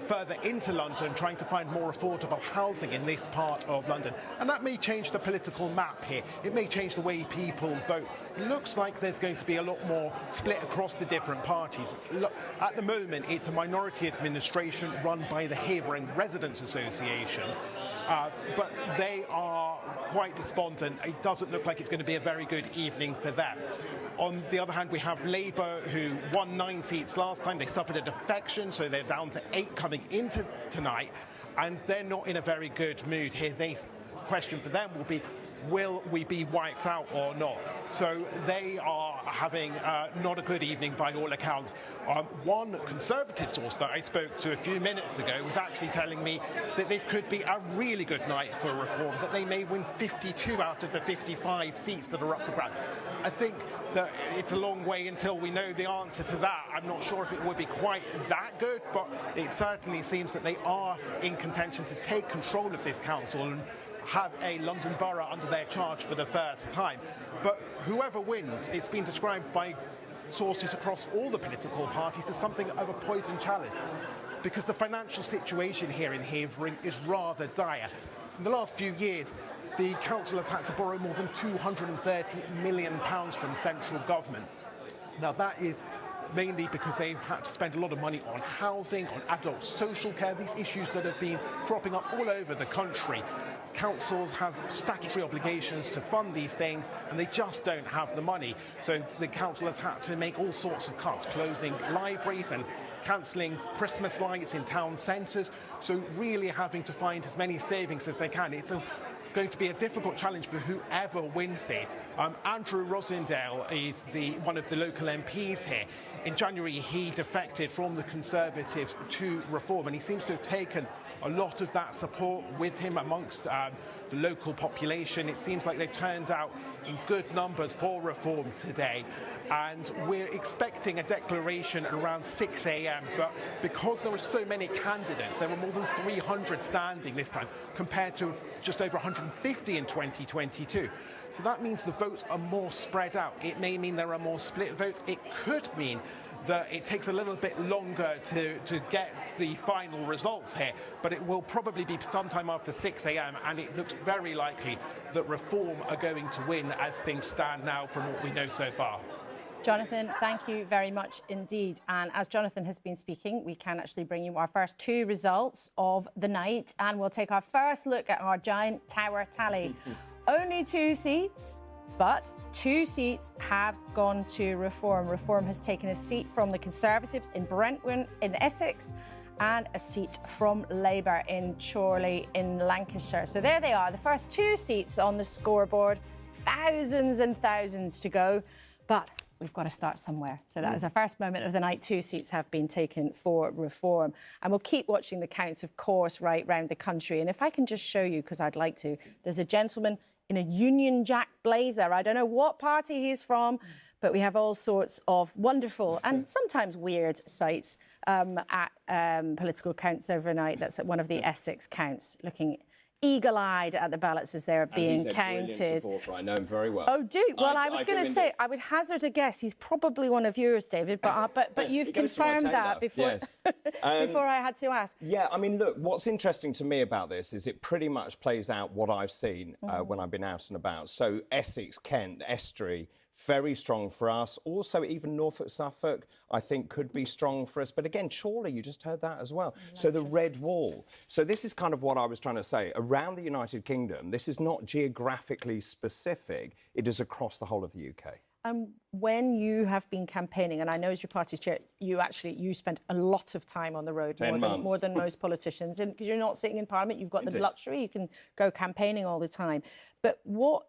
further into London, trying to find more affordable housing in this part of London. And that may change the political map here. It may change the way people vote. It looks like there's going to be a lot more split across the different parties. Look, at the moment, it's a minority administration run by the Havering Residents Associations. But they are quite despondent. It doesn't look like it's going to be a very good evening for them. On the other hand, we have Labour, who won 9 seats last time. They suffered a defection, so they're down to 8 coming into tonight, and they're not in a very good mood here. The question for them will be, will we be wiped out or not? So they are having not a good evening by all accounts. One Conservative source that I spoke to a few minutes ago was actually telling me that this could be a really good night for reform, that they may win 52 out of the 55 seats that are up for grabs. I think that it's a long way until we know the answer to that. I'm not sure if it would be quite that good, but it certainly seems that they are in contention to take control of this council and have a London borough under their charge for the first time. But whoever wins, it's been described by sources across all the political parties as something of a poison chalice, because the financial situation here in Havering is rather dire. In the last few years, the council has had to borrow more than £230 million from central government. Now that is mainly because they've had to spend a lot of money on housing, on adult social care, these issues that have been cropping up all over the country. Councils have statutory obligations to fund these things, and they just don't have the money. So the council has had to make all sorts of cuts, closing libraries and cancelling Christmas lights in town centres. So really having to find as many savings as they can. It's going to be a difficult challenge for whoever wins this. Andrew Rosindale is one of the local MPs here. In January, he defected from the Conservatives to Reform, and he seems to have taken a lot of that support with him amongst the local population. It seems like they've turned out in good numbers for Reform today, and we're expecting a declaration at around 6 a.m. But because there are so many candidates, there were more than 300 standing this time, compared to just over 150 in 2022. So that means the votes are more spread out. It may mean there are more split votes. It could mean that it takes a little bit longer to get the final results here, but it will probably be sometime after 6 a.m. and it looks very likely that Reform are going to win as things stand now from what we know so far. Jonathan, thank you very much indeed. And as Jonathan has been speaking, we can actually bring you our first 2 results of the night, and we'll take our first look at our giant tower tally. Only 2 seats, but 2 seats have gone to Reform. Reform has taken a seat from the Conservatives in Brentwood in Essex and a seat from Labour in Chorley in Lancashire. So there they are, the first 2 seats on the scoreboard. Thousands and thousands to go, but we've got to start somewhere. So that is our first moment of the night. 2 seats have been taken for Reform. And we'll keep watching the counts, of course, right round the country. And if I can just show you, because I'd like to, there's a gentleman in a Union Jack blazer. I don't know what party he's from, but we have all sorts of wonderful and sometimes weird sights at political counts overnight. That's at one of the Essex counts, looking eagle-eyed at the ballots as they're being counted. Supporter. I know him very well. Oh, do? Well, I was going to say, I would hazard a guess he's probably one of yours, David, but you've confirmed that before, yes. before I had to ask. Yeah, I mean, look, what's interesting to me about this is it pretty much plays out what I've seen when I've been out and about. So Essex, Kent, Estuary, very strong for us. Also, even Norfolk, Suffolk, I think could be strong for us. But again, Chorley, you just heard that as well. So the red wall. So this is kind of what I was trying to say. Around the United Kingdom, this is not geographically specific. It is across the whole of the UK. When you have been campaigning, and I know as your party's chair, you spent a lot of time on the road, more than most politicians, and because you're not sitting in Parliament, you've got the luxury, you can go campaigning all the time. But what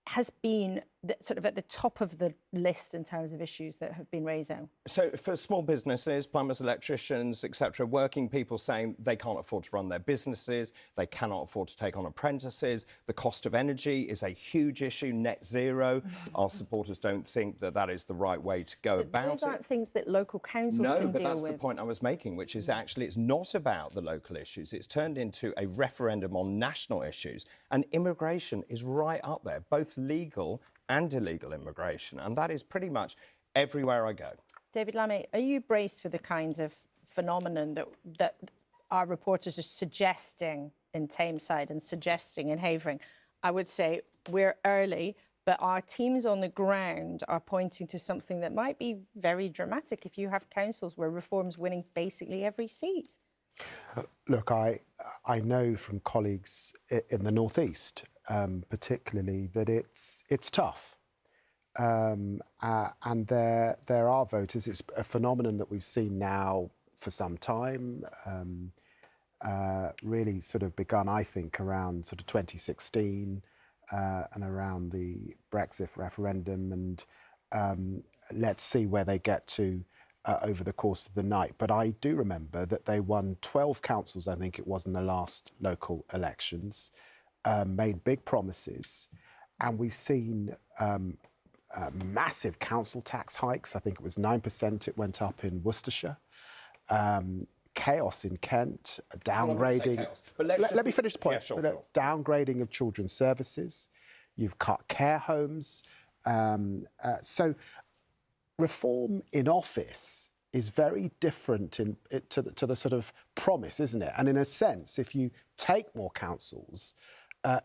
has been sort of at the top of the list in terms of issues that have been raised now? So for small businesses, plumbers, electricians, etc., working people saying they can't afford to run their businesses, they cannot afford to take on apprentices, the cost of energy is a huge issue, net zero. Our supporters don't think that that is the right way to go about it. Those aren't things that local councils can deal with. No, but that's the point I was making, which is actually it's not about the local issues. It's turned into a referendum on national issues, and immigration is right up there, both legal and illegal immigration, and that is pretty much everywhere I go. David Lammy, are you braced for the kinds of phenomenon that our reporters are suggesting in Tameside and suggesting in Havering? I would say we're early, but our teams on the ground are pointing to something that might be very dramatic if you have councils where Reform's winning basically every seat. Look, I know from colleagues in the North East, particularly, that it's tough. And there are voters. It's a phenomenon that we've seen now for some time, really sort of begun, I think, around sort of 2016 and around the Brexit referendum. And let's see where they get to over the course of the night. But I do remember that they won 12 councils, I think it was, in the last local elections, made big promises, and we've seen massive council tax hikes. I think it was 9% it went up in Worcestershire. Chaos in Kent, downgrading. Let me finish the point. Yeah, sure. Downgrading of children's services. You've cut care homes. So Reform in office is very different to the sort of promise, isn't it? And in a sense, if you take more councils,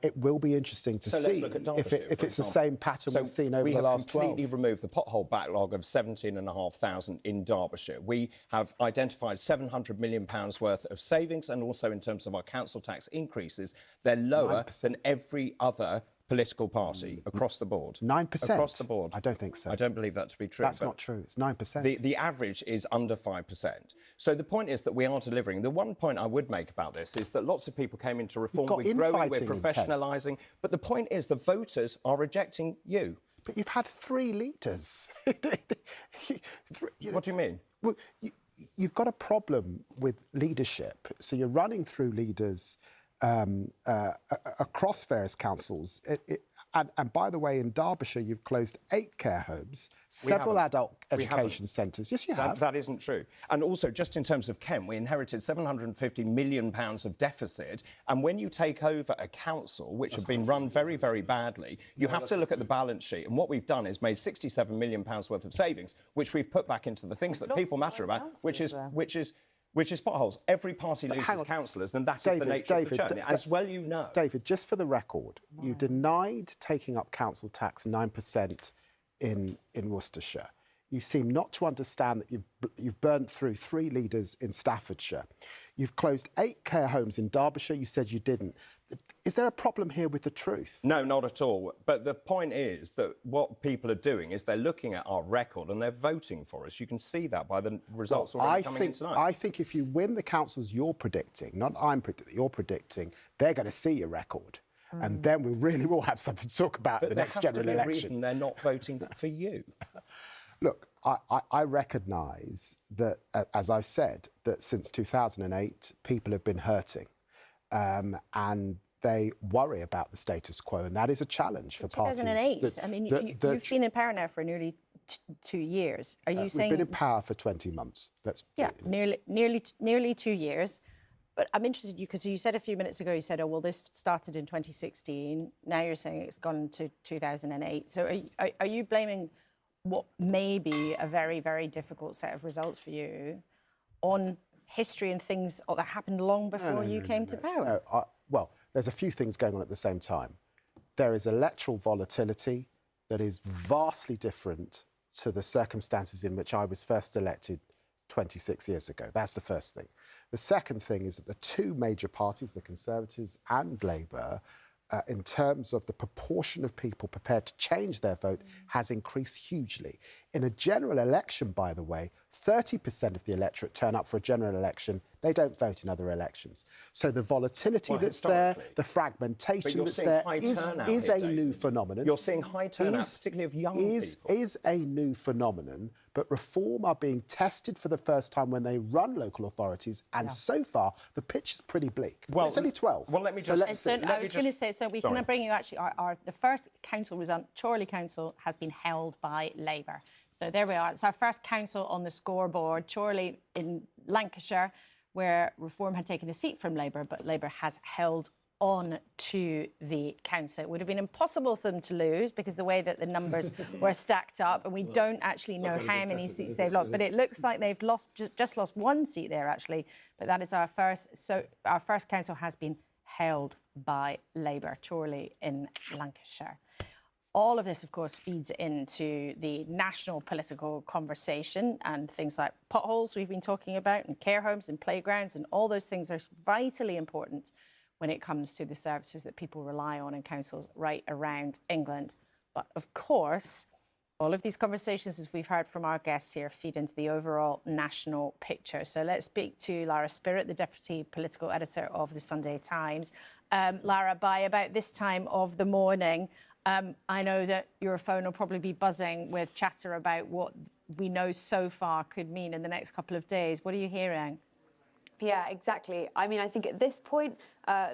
it will be interesting to see if it's the same pattern we've seen over the last 12. We have completely removed the pothole backlog of 17,500 in Derbyshire. We have identified £700 million worth of savings, and also in terms of our council tax increases, they're lower 9%. Than every other political party across the board. 9%? Across the board. I don't think so. I don't believe that to be true. That's not true. It's 9%. The average is under 5%. So the point is that we are delivering. The one point I would make about this is that lots of people came into Reform. We're growing, we're professionalising. But the point is the voters are rejecting you. But you've had 3 leaders. What do you mean? Well, you've got a problem with leadership. So you're running through leaders across various councils. And by the way, in Derbyshire, you've closed 8 care homes, several adult education centres. Yes, you have. That isn't true. And also, just in terms of Kent, we inherited £750 million of deficit. And when you take over a council, which have been run very, very badly, you have to look at the balance sheet. And what we've done is made £67 million worth of savings, which we've put back into the things that people matter about, which is potholes. Every party loses councillors, and that is the nature of the churn. As well, you know. David, just for the record, you denied taking up council tax 9% in Worcestershire. You seem not to understand that you've burnt through 3 leaders in Staffordshire. You've closed 8 care homes in Derbyshire. You said you didn't. Is there a problem here with the truth? No, not at all. But the point is that what people are doing is they're looking at our record and they're voting for us. You can see that by the results already coming in tonight. I think if you win the councils you're predicting, not I'm predicting, you're predicting, they're going to see your record. And then we really will have something to talk about in the next general election. But there has to be a reason they're not voting for you. Look, I recognise that, as I've said, that since 2008, people have been hurting. And they worry about the status quo, and that is a challenge for parties. 2008. I mean, you've been in power now for nearly 2 years. Are you saying we've been in power for 20 months? Nearly 2 years. But I'm interested, because you said a few minutes ago, you said, oh, well, this started in 2016. Now you're saying it's gone to 2008. So are you blaming what may be a very, very difficult set of results for you on history and things that happened long before you came to power? Well, there's a few things going on at the same time. There is electoral volatility that is vastly different to the circumstances in which I was first elected 26 years ago. That's the first thing. The second thing is that the 2 major parties, the Conservatives and Labour, in terms of the proportion of people prepared to change their vote, has increased hugely. In a general election, by the way, 30% of the electorate turn up for a general election. They don't vote in other elections. So the volatility that's there, the fragmentation that's there is a new phenomenon. You're seeing high turnout, particularly of young people. Is a new phenomenon, but Reform are being tested for the first time when they run local authorities, and so far the pitch is pretty bleak. Well, it's only 12. Well, let me just... I was going to say, so we can bring you actually, the first council result, Chorley Council, has been held by Labour. So there we are. It's our first council on the scoreboard. Chorley in Lancashire, where Reform had taken a seat from Labour, but Labour has held on to the council. It would have been impossible for them to lose because the way that the numbers were stacked up, and we don't actually know how many seats they've lost, but it looks like they've just lost 1 seat there, actually. But that is our first. So our first council has been held by Labour, Chorley in Lancashire. All of this, of course, feeds into the national political conversation, and things like potholes we've been talking about, and care homes and playgrounds, and all those things are vitally important when it comes to the services that people rely on in councils right around England. But of course, all of these conversations, as we've heard from our guests here, feed into the overall national picture. So let's speak to Lara Spirit, the Deputy Political Editor of the Sunday Times. Lara, by about this time of the morning, I know that your phone will probably be buzzing with chatter about what we know so far could mean in the next couple of days. What are you hearing? Yeah, exactly. I mean, I think at this point,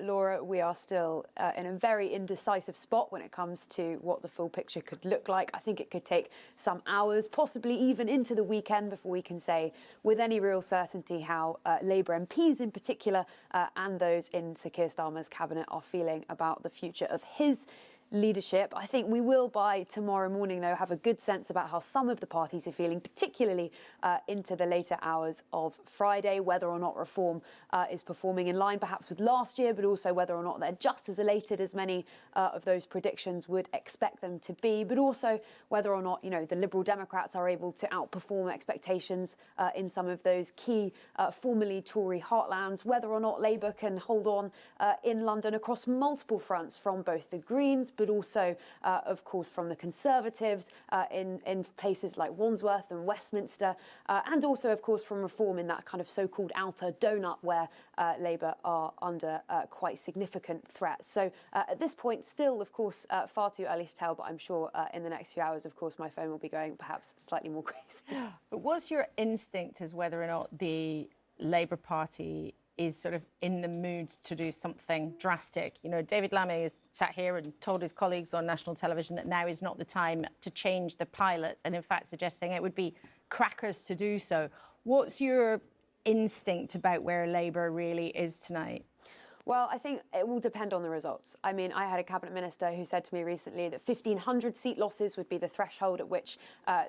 Laura, we are still in a very indecisive spot when it comes to what the full picture could look like. I think it could take some hours, possibly even into the weekend, before we can say with any real certainty how Labour MPs in particular and those in Sir Keir Starmer's cabinet are feeling about the future of his leadership. I think we will, by tomorrow morning, though, have a good sense about how some of the parties are feeling, particularly into the later hours of Friday, whether or not Reform is performing in line perhaps with last year, but also whether or not they're just as elated as many of those predictions would expect them to be, but also whether or not, you know, the Liberal Democrats are able to outperform expectations in some of those key formerly Tory heartlands, whether or not Labour can hold on in London across multiple fronts, from both the Greens, but also, of course, from the Conservatives in places like Wandsworth and Westminster, and also, of course, from Reform in that kind of so-called outer donut where Labour are under quite significant threat. So at this point, still, of course, far too early to tell, but I'm sure in the next few hours, of course, my phone will be going perhaps slightly more crazy. But what's your instinct as whether or not the Labour Party is sort of in the mood to do something drastic. You know, David Lammy has sat here and told his colleagues on national television that now is not the time to change the pilot, and in fact suggesting it would be crackers to do so. What's your instinct about where Labour really is tonight? Well, I think it will depend on the results. I mean, I had a cabinet minister who said to me recently that 1,500 seat losses would be the threshold at which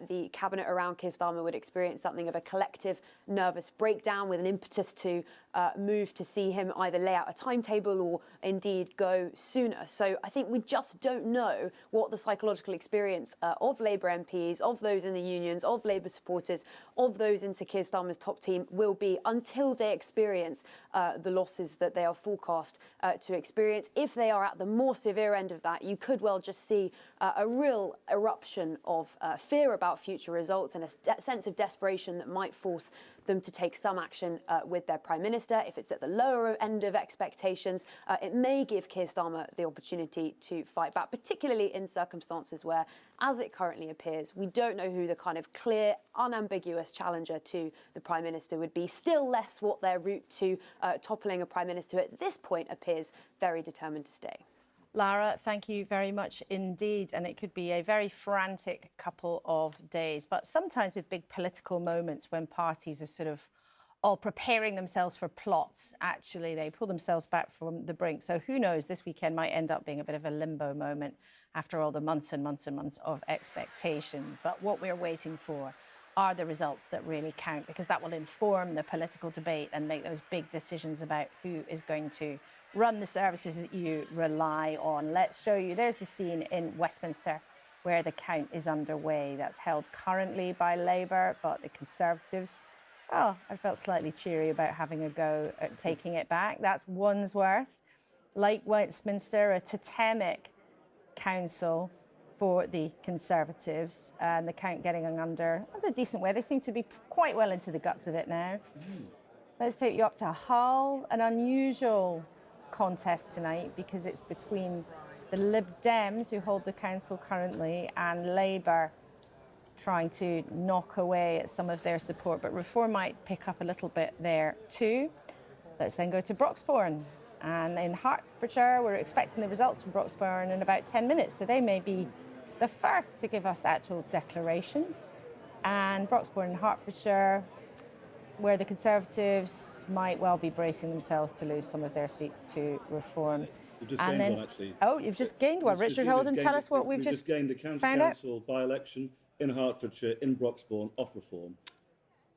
the cabinet around Keir Starmer would experience something of a collective nervous breakdown, with an impetus to move to see him either lay out a timetable or indeed go sooner. So I think we just don't know what the psychological experience of Labour MPs, of those in the unions, of Labour supporters, of those in Sir Keir Starmer's top team will be until they experience the losses that they are forecast to experience. If they are at the more severe end of that, you could well just see a real eruption of fear about future results and a sense of desperation that might force them to take some action with their Prime Minister. If it's at the lower end of expectations, it may give Keir Starmer the opportunity to fight back, particularly in circumstances where, as it currently appears, we don't know who the kind of clear, unambiguous challenger to the Prime Minister would be, still less what their route to toppling a Prime Minister at this point appears very determined to stay. Lara, thank you very much indeed. And it could be a very frantic couple of days. But sometimes with big political moments when parties are sort of all preparing themselves for plots, actually they pull themselves back from the brink. So who knows, this weekend might end up being a bit of a limbo moment after all the months and months and months of expectation. But what we're waiting for are the results that really count, because that will inform the political debate and make those big decisions about who is going to run the services that you rely on. Let's show you. There's the scene in Westminster where the count is underway. That's held currently by Labour, but the Conservatives, well, I felt slightly cheery about having a go at taking it back. That's Wandsworth. Like Westminster, a totemic council for the Conservatives, and the count getting under a decent way. They seem to be quite well into the guts of it now. Let's take you up to Hull, an unusual contest tonight because it's between the Lib Dems, who hold the council currently, and Labour trying to knock away at some of their support, but Reform might pick up a little bit there too. Let's then go to Broxbourne, and in Hertfordshire we're expecting the results from Broxbourne in about 10 minutes, so they may be the first to give us actual declarations. And Broxbourne in Hertfordshire, where the Conservatives might well be bracing themselves to lose some of their seats to Reform. You've just gained one, actually. Oh, you've just gained one. Richard Holden, tell us what we've just gained a county found out. council by-election in Hertfordshire, in Broxbourne, off Reform.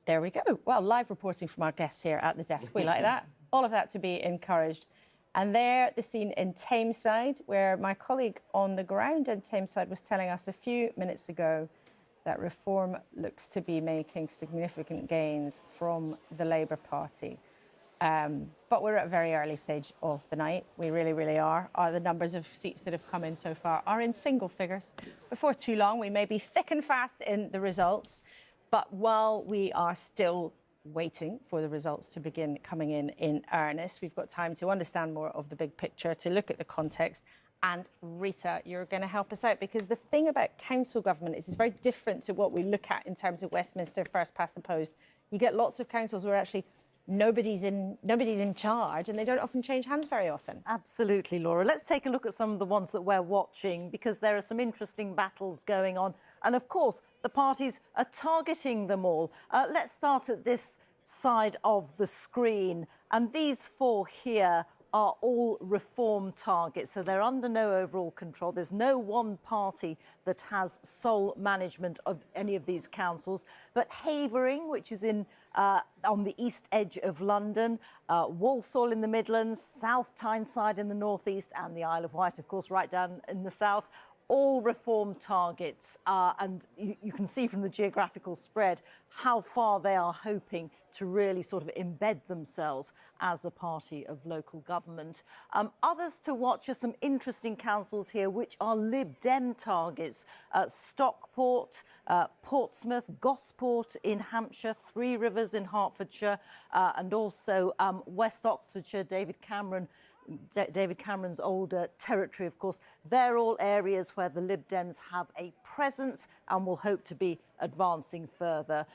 There we go. Well, live reporting from our guests here at the desk. We like that. All of that to be encouraged. And there, the scene in Tameside, where my colleague on the ground in Tameside was telling us a few minutes ago that Reform looks to be making significant gains from the Labour Party. But we're at a very early stage of the night. We really, really are. The numbers of seats that have come in so far are in single figures. Before too long, we may be thick and fast in the results. But while we are still waiting for the results to begin coming in earnest, we've got time to understand more of the big picture, to look at the context. And Rita, you're going to help us out, because the thing about council government is it's very different to what we look at in terms of Westminster first past the post. You get lots of councils where actually nobody's in charge, and they don't often change hands very often. Absolutely, Laura. Let's take a look at some of the ones that we're watching, because there are some interesting battles going on. And of course, the parties are targeting them all. Let's start at this side of the screen. And these four here are all Reform targets, so they're under no overall control. There's no one party that has sole management of any of these councils. But Havering, which is on the east edge of London, Walsall in the Midlands, South Tyneside in the northeast, and the Isle of Wight, of course, right down in the south, all Reform targets. And you can see from the geographical spread how far they are hoping to really sort of embed themselves as a party of local government. Others to watch are some interesting councils here, which are Lib Dem targets. Stockport, Portsmouth, Gosport in Hampshire, Three Rivers in Hertfordshire, and also West Oxfordshire, David Cameron's older territory, of course. They're all areas where the Lib Dems have a presence and will hope to be advancing further.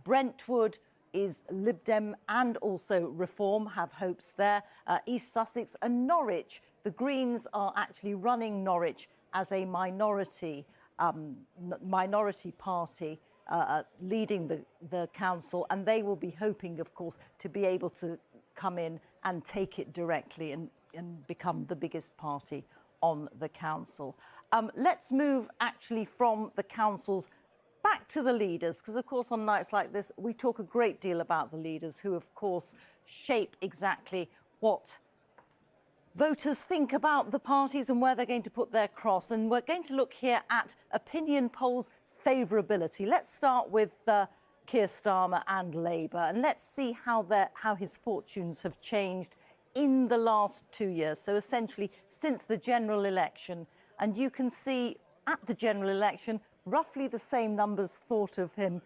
Brentwood, is Lib Dem and also Reform have hopes there. East Sussex and Norwich. The Greens are actually running Norwich as a minority party, leading the council, and they will be hoping, of course, to be able to come in and take it directly and become the biggest party on the council. Let's move actually from the councils back to the leaders, because of course on nights like this we talk a great deal about the leaders who of course shape exactly what voters think about the parties and where they're going to put their cross. And we're going to look here at opinion polls favourability. Let's start with Keir Starmer and Labour, and let's see how his fortunes have changed in the last 2 years. So essentially since the general election. And you can see at the general election roughly the same numbers thought of him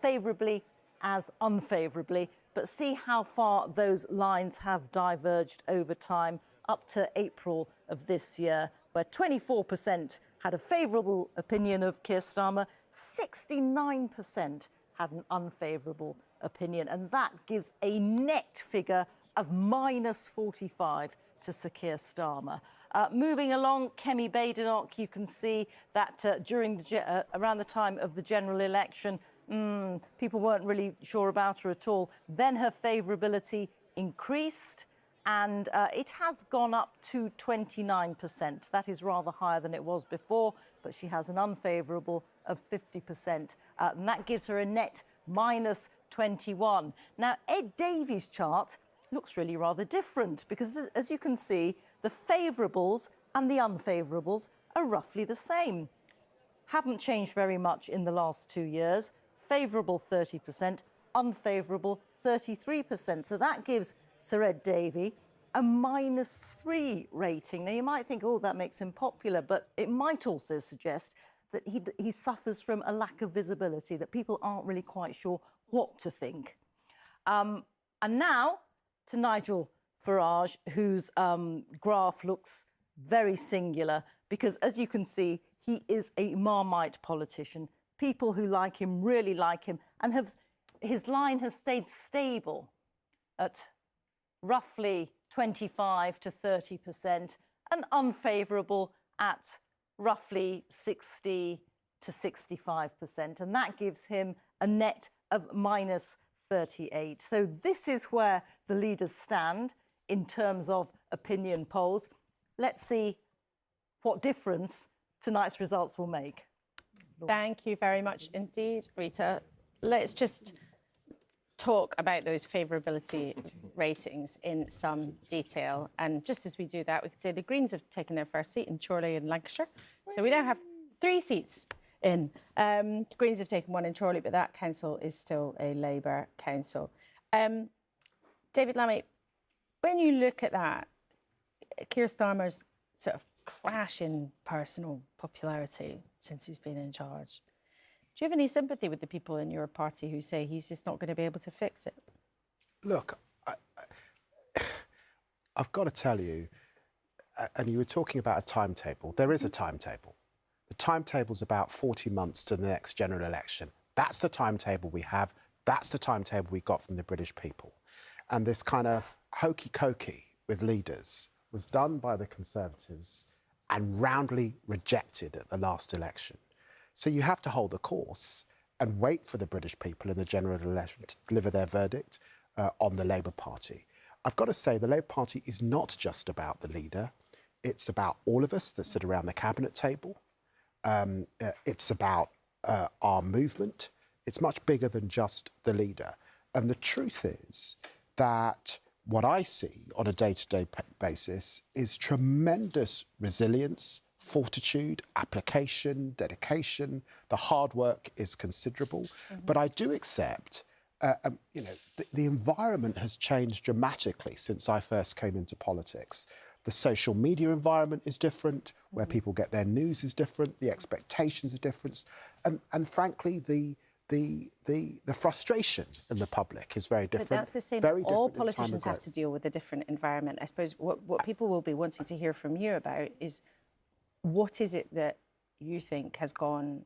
favourably as unfavourably. But see how far those lines have diverged over time up to April of this year, where 24% had a favourable opinion of Keir Starmer, 69% had an unfavourable opinion. And that gives a net figure of -45 to Sir Keir Starmer. Moving along, Kemi Badenoch, you can see that around the time of the general election, people weren't really sure about her at all. Then her favourability increased, and it has gone up to 29%. That is rather higher than it was before, but she has an unfavourable of 50%, and that gives her a net -21. Now, Ed Davey's chart looks really rather different, because as you can see, the favourables and the unfavourables are roughly the same. Haven't changed very much in the last 2 years. Favourable 30%, unfavourable 33%. So that gives Sir Ed Davey a -3 rating. Now you might think, oh, that makes him popular, but it might also suggest that he suffers from a lack of visibility, that people aren't really quite sure what to think. And now to Nigel Farage, whose graph looks very singular, because as you can see, he is a Marmite politician. People who like him really like him, and his line has stayed stable at roughly 25 to 30%, and unfavourable at roughly 60 to 65%, and that gives him a net of -38. So this is where the leaders stand in terms of opinion polls. Let's see what difference tonight's results will make. Thank you very much indeed, Rita. Let's just talk about those favourability ratings in some detail. And just as we do that, we could say the Greens have taken their first seat in Chorley and Lancashire. So we now have 3 seats in. The Greens have taken 1 in Chorley, but that council is still a Labour council. David Lammy, when you look at that, Keir Starmer's sort of crash in personal popularity since he's been in charge, do you have any sympathy with the people in your party who say he's just not going to be able to fix it? Look, I've got to tell you, and you were talking about a timetable. There is a timetable. The timetable's about 40 months to the next general election. That's the timetable we have. That's the timetable we got from the British people. And this kind of hokey-cokey with leaders was done by the Conservatives and roundly rejected at the last election. So you have to hold the course and wait for the British people in the general election to deliver their verdict on the Labour Party. I've got to say, the Labour Party is not just about the leader. It's about all of us that sit around the cabinet table. It's about our movement. It's much bigger than just the leader. And the truth is that what I see on a day-to-day basis is tremendous resilience, fortitude, application, dedication. The hard work is considerable. But I do accept, you know, the environment has changed dramatically since I first came into politics. The social media environment is different, where people get their news is different, the expectations are different, and frankly, the frustration in the public is very different. But that's the same. All politicians have to deal with a different environment. I suppose what people will be wanting to hear from you about is what is it that you think has gone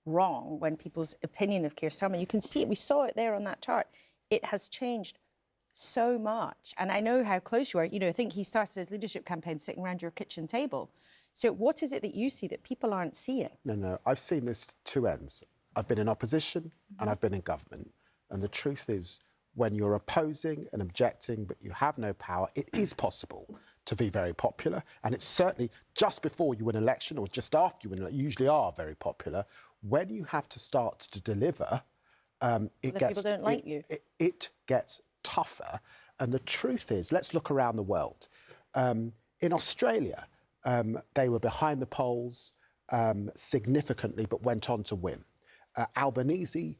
wrong when people's opinion of Keir Starmer, you can see it, we saw it there on that chart, it has changed so much. And I know how close you are. You know, I think he started his leadership campaign sitting around your kitchen table. So what is it that you see that people aren't seeing? No, I've seen this two ends. I've been in opposition and I've been in government. And the truth is, when you're opposing and objecting, but you have no power, it is possible to be very popular. And it's certainly just before you win an election or just after you win an election, usually are very popular. When you have to start to deliver, people don't like you. It gets tougher. And the truth is, let's look around the world. In Australia, they were behind the polls significantly, but went on to win. Albanese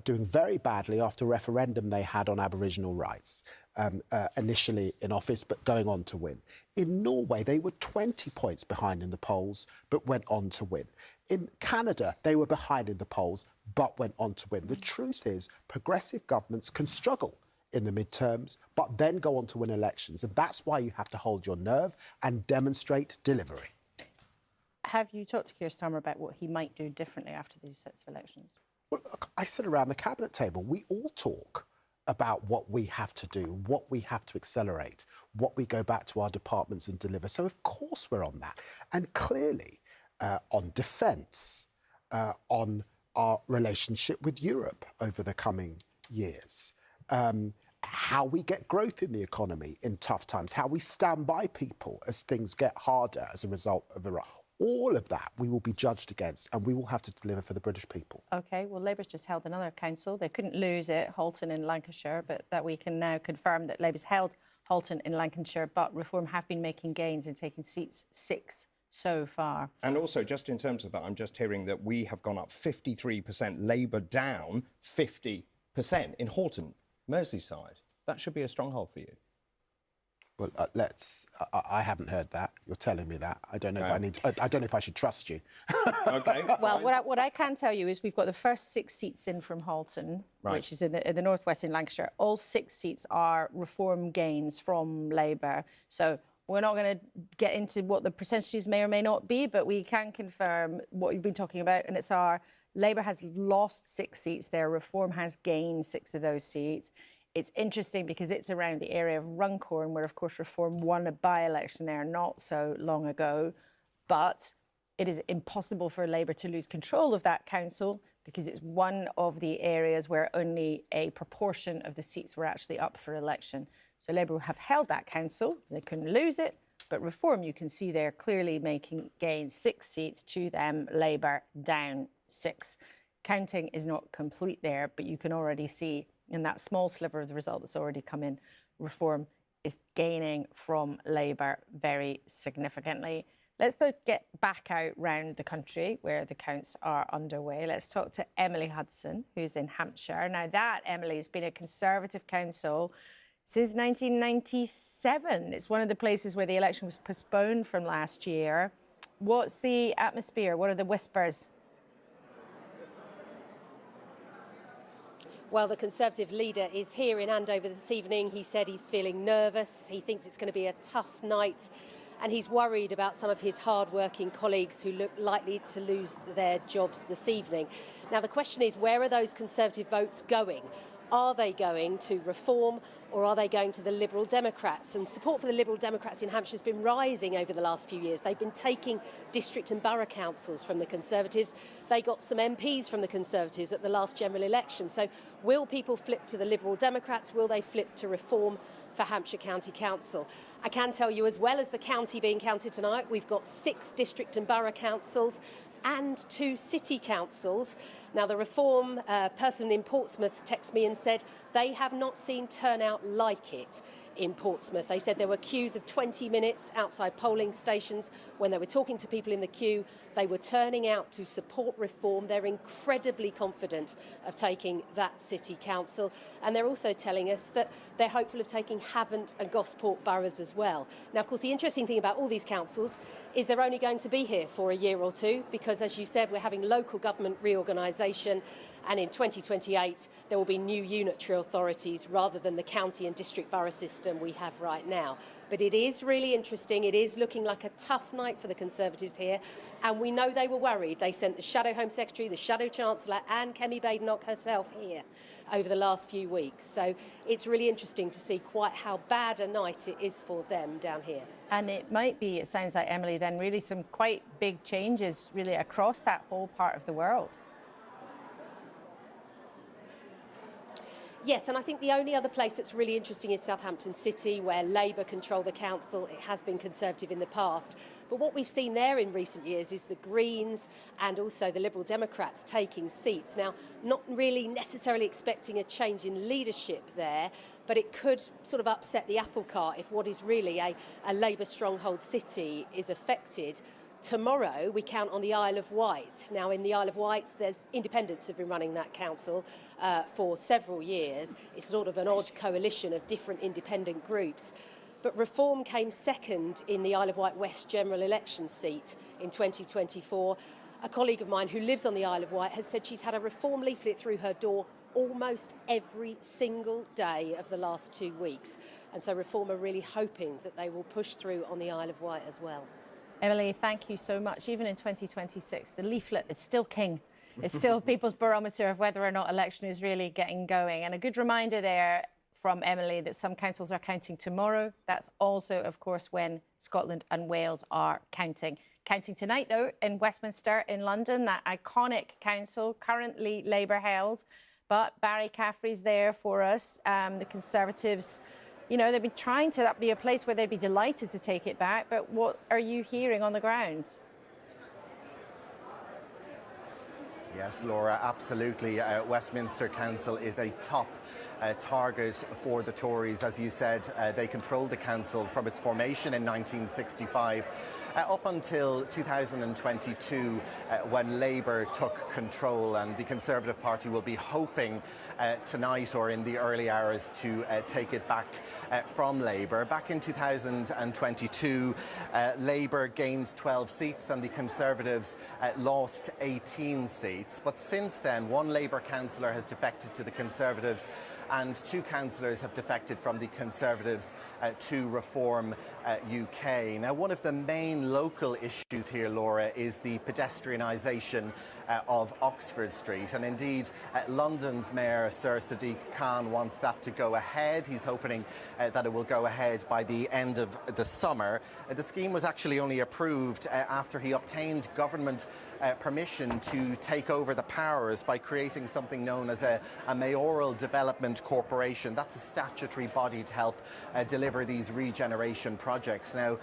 doing very badly after a referendum they had on Aboriginal rights, initially in office, but going on to win. In Norway, they were 20 points behind in the polls, but went on to win. In Canada, they were behind in the polls, but went on to win. The truth is, progressive governments can struggle in the midterms, but then go on to win elections. And that's why you have to hold your nerve and demonstrate delivery. Have you talked to Keir Starmer about what he might do differently after these sets of elections? Well, I sit around the cabinet table. We all talk about what we have to do, what we have to accelerate, what we go back to our departments and deliver. So, of course, we're on that. And clearly, on defence, on our relationship with Europe over the coming years, how we get growth in the economy in tough times, how we stand by people as things get harder as a result of Iran. All of that we will be judged against, and we will have to deliver for the British people. OK, well, Labour's just held another council. They couldn't lose it, Halton in Lancashire, but that we can now confirm that Labour's held Halton in Lancashire, but Reform have been making gains in taking seats 6 so far. And also, just in terms of that, I'm just hearing that we have gone up 53%, Labour down 50% in Halton, Merseyside. That should be a stronghold for you. Well, I haven't heard that. You're telling me that. I don't know if I need. I don't know if I should trust you. OK. Well, what I can tell you is we've got the first 6 seats in from Halton, which is in the northwest in Lancashire. All 6 seats are Reform gains from Labour. So we're not going to get into what the percentages may or may not be, but we can confirm what you've been talking about, and it's Labour has lost 6 seats there. Reform has gained 6 of those seats. It's interesting because it's around the area of Runcorn, where, of course, Reform won a by-election there not so long ago. But it is impossible for Labour to lose control of that council because it's one of the areas where only a proportion of the seats were actually up for election. So Labour have held that council. They couldn't lose it. But Reform, you can see they're clearly making gains. 6 seats to them, Labour down 6. Counting is not complete there, but you can already see in that small sliver of the result that's already come in, Reform is gaining from Labour very significantly. Let's get back out round the country where the counts are underway. Let's talk to Emily Hudson, who's in Hampshire. Now that, Emily, has been a Conservative council since 1997. It's one of the places where the election was postponed from last year. What's the atmosphere? What are the whispers? Well, the Conservative leader is here in Andover this evening. He said he's feeling nervous. He thinks it's going to be a tough night. And he's worried about some of his hard-working colleagues who look likely to lose their jobs this evening. Now, the question is, where are those Conservative votes going? Are they going to Reform or are they going to the Liberal Democrats? And support for the Liberal Democrats in Hampshire has been rising over the last few years. They've been taking district and borough councils from the Conservatives. They got some MPs from the Conservatives at the last general election. So will people flip to the Liberal Democrats? Will they flip to Reform for Hampshire County Council? I can tell you, as well as the county being counted tonight, we've got 6 district and borough councils and 2 city councils. Now, the Reform person in Portsmouth texted me and said they have not seen turnout like it in Portsmouth. They said there were queues of 20 minutes outside polling stations. When they were talking to people in the queue, they were turning out to support Reform. They're incredibly confident of taking that city council. And they're also telling us that they're hopeful of taking Havant and Gosport boroughs as well. Now, of course, the interesting thing about all these councils is they're only going to be here for a year or two because, as you said, we're having local government reorganisation. And in 2028, there will be new unitary authorities rather than the county and district borough system we have right now. But it is really interesting. It is looking like a tough night for the Conservatives here. And we know they were worried. They sent the Shadow Home Secretary, the Shadow Chancellor and Kemi Badenoch herself here over the last few weeks. So it's really interesting to see quite how bad a night it is for them down here. And it might be, it sounds like, Emily, then really some quite big changes really across that whole part of the world. Yes, and I think the only other place that's really interesting is Southampton City, where Labour control the council. It has been Conservative in the past. But what we've seen there in recent years is the Greens and also the Liberal Democrats taking seats. Now, not really necessarily expecting a change in leadership there, but it could sort of upset the apple cart if what is really a Labour stronghold city is affected. Tomorrow, we count on the Isle of Wight. Now, in the Isle of Wight, the independents have been running that council for several years. It's sort of an odd coalition of different independent groups. But Reform came second in the Isle of Wight West general election seat in 2024. A colleague of mine who lives on the Isle of Wight has said she's had a Reform leaflet through her door almost every single day of the last 2 weeks. And so Reform are really hoping that they will push through on the Isle of Wight as well. Emily, thank you so much. Even in 2026, the leaflet is still king. It's still people's barometer of whether or not election is really getting going. And a good reminder there from Emily that some councils are counting tomorrow. That's also, of course, when Scotland and Wales are counting. Counting tonight, though, in Westminster in London, that iconic council, currently Labour held. But Barry Caffrey's there for us. The Conservatives, you know, they've been trying to be a place where they'd be delighted to take it back. But what are you hearing on the ground? Yes, Laura, absolutely. Westminster Council is a top target for the Tories. As you said, they controlled the council from its formation in 1965 up until 2022 when Labour took control, and the Conservative Party will be hoping tonight or in the early hours to take it back from Labour. Back in 2022, Labour gained 12 seats and the Conservatives lost 18 seats. But since then, one Labour councillor has defected to the Conservatives and 2 councillors have defected from the Conservatives to Reform UK. Now, one of the main local issues here, Laura, is the pedestrianisation of Oxford Street. And indeed, London's Mayor, Sir Sadiq Khan, wants that to go ahead. He's hoping that it will go ahead by the end of the summer. The scheme was actually only approved after he obtained government permission to take over the powers by creating something known as a mayoral development corporation. That's a statutory body to help deliver these regeneration projects. Now,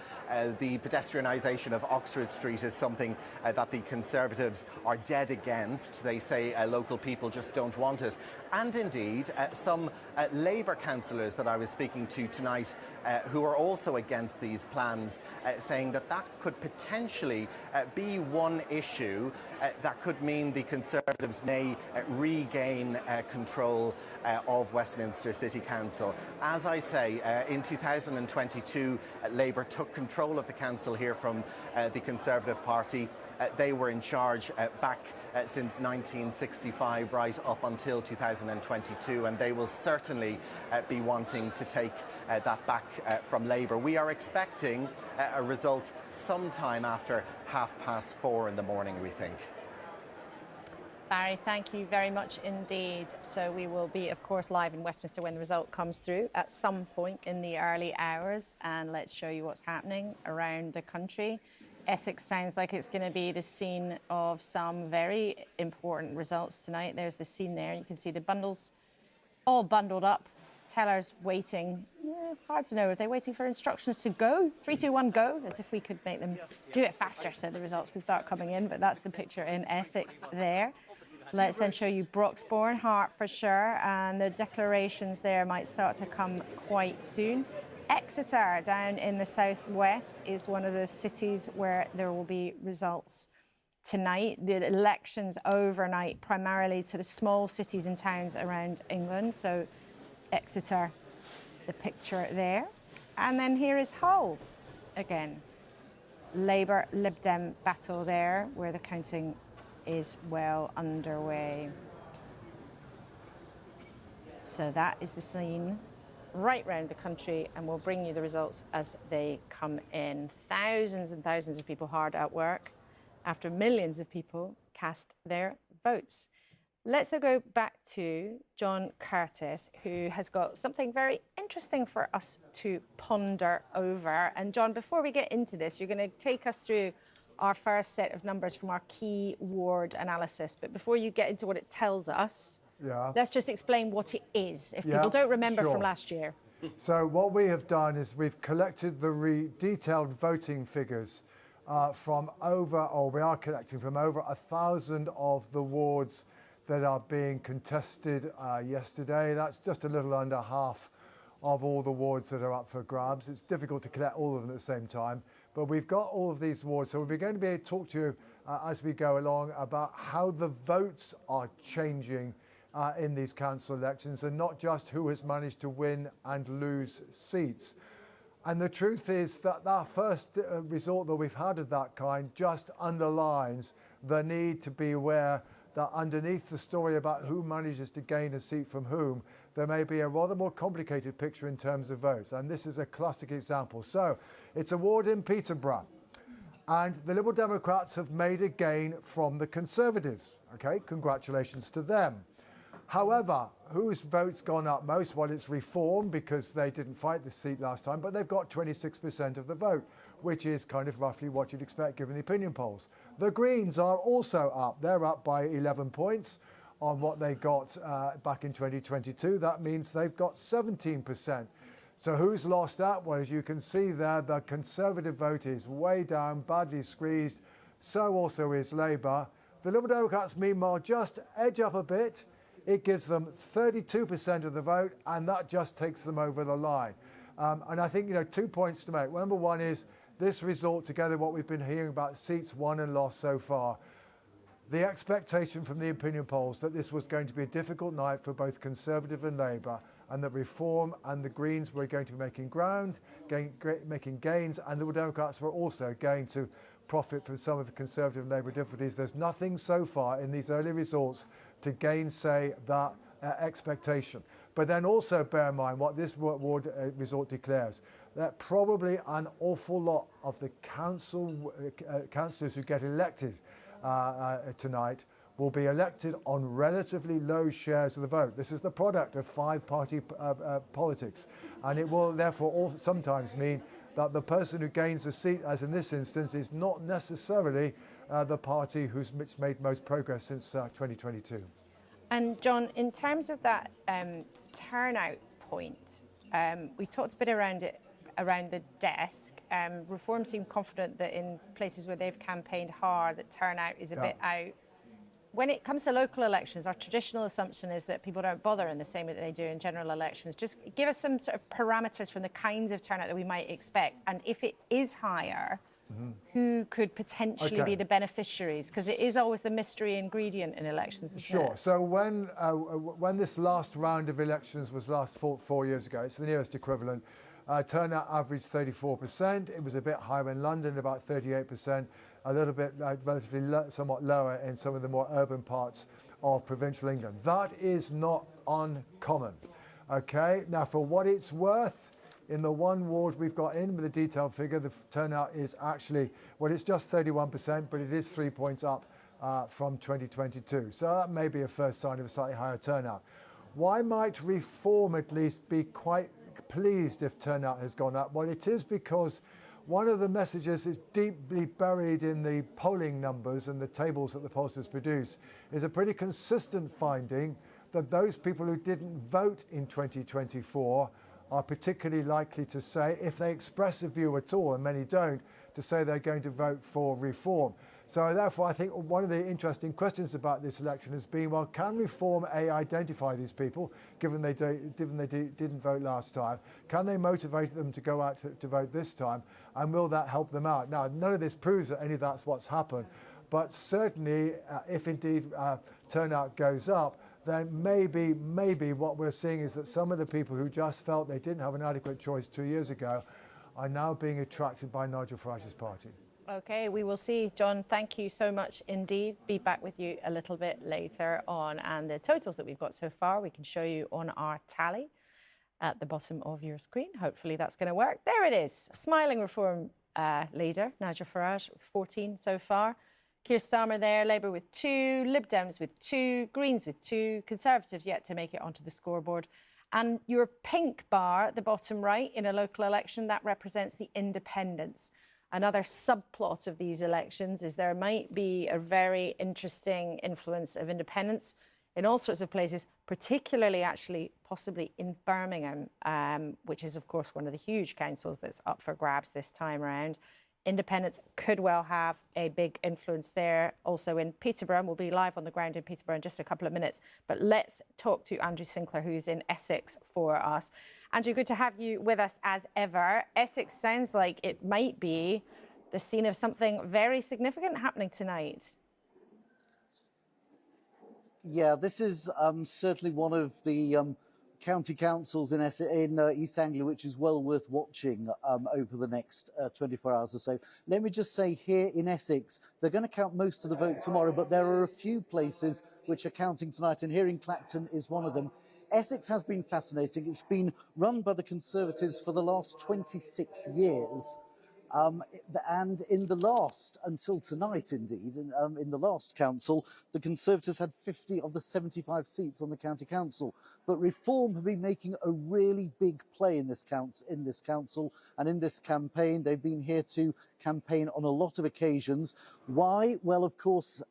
the pedestrianisation of Oxford Street is something that the Conservatives are dead against. They say local people just don't want it. And indeed, some Labour councillors that I was speaking to tonight who are also against these plans, saying that that could potentially be one issue that could mean the Conservatives may regain control of Westminster City Council. As I say, in 2022, Labour took control of the council here from the Conservative Party. They were in charge back since 1965 right up until 2022, and they will certainly be wanting to take that back from Labour. We are expecting a result sometime after 4:30 in the morning, we think. Barry, thank you very much indeed. So we will be, of course, live in Westminster when the result comes through at some point in the early hours. And let's show you what's happening around the country. Essex sounds like it's going to be the scene of some very important results tonight. There's the scene there. You can see the bundles all bundled up. Tellers waiting. Hard to know. Are they waiting for instructions to go? 3, 2, 1, go. As if we could make them do it faster so the results can start coming in. But that's the picture in Essex there. Let's then show you Broxbourne, Hertfordshire, and the declarations there might start to come quite soon. Exeter, down in the southwest, is one of the cities where there will be results tonight. The elections overnight, primarily sort of small cities and towns around England. So Exeter, the picture there. And then here is Hull again. Labour, Lib Dem battle there, where the counting is well underway. So that is the scene right round the country, and we'll bring you the results as they come in. Thousands and thousands of people hard at work after millions of people cast their votes. Let's now go back to John Curtis, who has got something very interesting for us to ponder over. And John, before we get into this, you're going to take us through our first set of numbers from our key ward analysis. But before you get into what it tells us, let's just explain what it is, if people don't remember from last year. So what we have done is we've collected the detailed voting figures from we are collecting from over 1,000 of the wards that are being contested yesterday. That's just a little under half of all the wards that are up for grabs. It's difficult to collect all of them at the same time, but we've got all of these wards. So we're going to be able to talk to you as we go along about how the votes are changing in these council elections, and not just who has managed to win and lose seats. And the truth is that that first result that we've had of that kind just underlines the need to be aware that underneath the story about who manages to gain a seat from whom, there may be a rather more complicated picture in terms of votes. And this is a classic example. So it's a ward in Peterborough, and the Liberal Democrats have made a gain from the Conservatives. Okay, congratulations to them. However, whose vote's gone up most? Well, it's Reform, because they didn't fight the seat last time, but they've got 26% of the vote, which is kind of roughly what you'd expect given the opinion polls. The Greens are also up. They're up by 11 points on what they got back in 2022. That means they've got 17%. So who's lost out? Well, as you can see there, the Conservative vote is way down, badly squeezed. So also is Labour. The Liberal Democrats, meanwhile, just edge up a bit. It gives them 32% of the vote, and that just takes them over the line. And I think, 2 points to make. Number one is this result, together what we've been hearing about seats won and lost so far, the expectation from the opinion polls that this was going to be a difficult night for both Conservative and Labour, and that Reform and the Greens were going to be making ground, making gains, and the Liberal Democrats were also going to profit from some of the Conservative and Labour difficulties. There's nothing so far in these early results to gainsay that expectation. But then also bear in mind what this ward result declares, that probably an awful lot of the councillors who get elected tonight will be elected on relatively low shares of the vote. This is the product of five-party politics, and it will therefore sometimes mean that the person who gains a seat, as in this instance, is not necessarily the party who's made most progress since 2022. And John, in terms of that turnout point, we talked a bit around it, around the desk. Reform seem confident that in places where they've campaigned hard, that turnout is a bit out. When it comes to local elections, our traditional assumption is that people don't bother in the same way that they do in general elections. Just give us some sort of parameters from the kinds of turnout that we might expect. And if it is higher, who could potentially be the beneficiaries? Because it is always the mystery ingredient in elections, isn't it? So when this last round of elections was last 4 years ago, it's the nearest equivalent, turnout averaged 34%. It was a bit higher in London, about 38%, a little bit relatively somewhat lower in some of the more urban parts of provincial England. That is not uncommon. Okay, now for what it's worth, in the one ward we've got in with a detailed figure, the turnout is actually, well, it's just 31%, but it is 3 points up from 2022. So that may be a first sign of a slightly higher turnout. Why might Reform at least be quite pleased if turnout has gone up? Well, it is because one of the messages is deeply buried in the polling numbers and the tables that the pollsters produce is a pretty consistent finding that those people who didn't vote in 2024 are particularly likely to say, if they express a view at all, and many don't, to say they're going to vote for Reform. So therefore, I think one of the interesting questions about this election has been, well, can Reform identify these people, given they didn't vote last time? Can they motivate them to go out to vote this time? And will that help them out? Now, none of this proves that any of that's what's happened, but certainly, if indeed turnout goes up, then maybe what we're seeing is that some of the people who just felt they didn't have an adequate choice 2 years ago are now being attracted by Nigel Farage's party. OK, we will see. John, thank you so much indeed. Be back with you a little bit later on. And the totals that we've got so far, we can show you on our tally at the bottom of your screen. Hopefully that's going to work. There it is. Smiling Reform leader, Nigel Farage, with 14 so far. Keir Starmer there, Labour with 2, Lib Dems with 2, Greens with 2, Conservatives yet to make it onto the scoreboard. And your pink bar at the bottom right in a local election, that represents the independents. Another subplot of these elections is there might be a very interesting influence of independents in all sorts of places, particularly actually possibly in Birmingham, which is, of course, one of the huge councils that's up for grabs this time around. Independents could well have a big influence there. Also in Peterborough, we'll be live on the ground in Peterborough in just a couple of minutes. But let's talk to Andrew Sinclair, who's in Essex for us. Andrew, good to have you with us as ever. Essex sounds like it might be the scene of something very significant happening tonight. Yeah, this is certainly one of the county councils in East Anglia, which is well worth watching over the next 24 hours or so. Let me just say, here in Essex, they're going to count most of the vote tomorrow, but there are a few places which are counting tonight, and here in Clacton is one of them. Essex has been fascinating. It's been run by the Conservatives for the last 26 years. And in the last, until tonight indeed, in the last council, the Conservatives had 50 of the 75 seats on the county council. But Reform have been making a really big play in this council and in this campaign. They've been here to campaign on a lot of occasions. Why? Well, of course,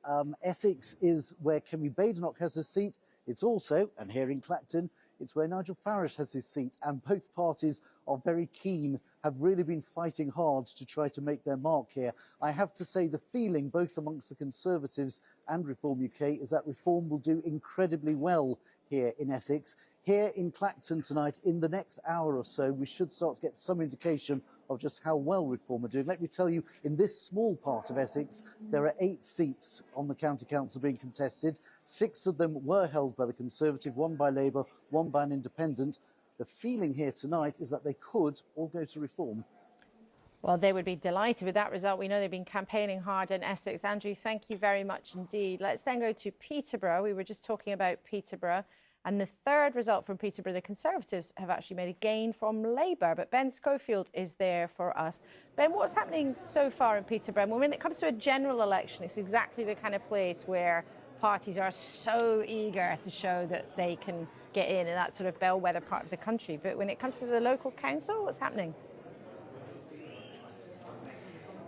Essex is where Kemi Badenoch has his seat. It's also, and here in Clacton, it's where Nigel Farage has his seat, and both parties are very keen, have really been fighting hard to try to make their mark here. I have to say the feeling both amongst the Conservatives and Reform UK is that Reform will do incredibly well here in Essex. Here in Clacton tonight, in the next hour or so, we should start to get some indication of just how well Reform are doing. Let me tell you, in this small part of Essex, there are 8 seats on the county council being contested. 6 of them were held by the Conservative, 1 by Labour, 1 by an independent. The feeling here tonight is that they could all go to Reform. Well, they would be delighted with that result. We know they've been campaigning hard in Essex. Andrew, thank you very much indeed. Let's then go to Peterborough. We were just talking about Peterborough. And the third result from Peterborough, the Conservatives have actually made a gain from Labour. But Ben Schofield is there for us. Ben, what's happening so far in Peterborough? Well, when it comes to a general election, it's exactly the kind of place where parties are so eager to show that they can get in that sort of bellwether part of the country. But when it comes to the local council, what's happening?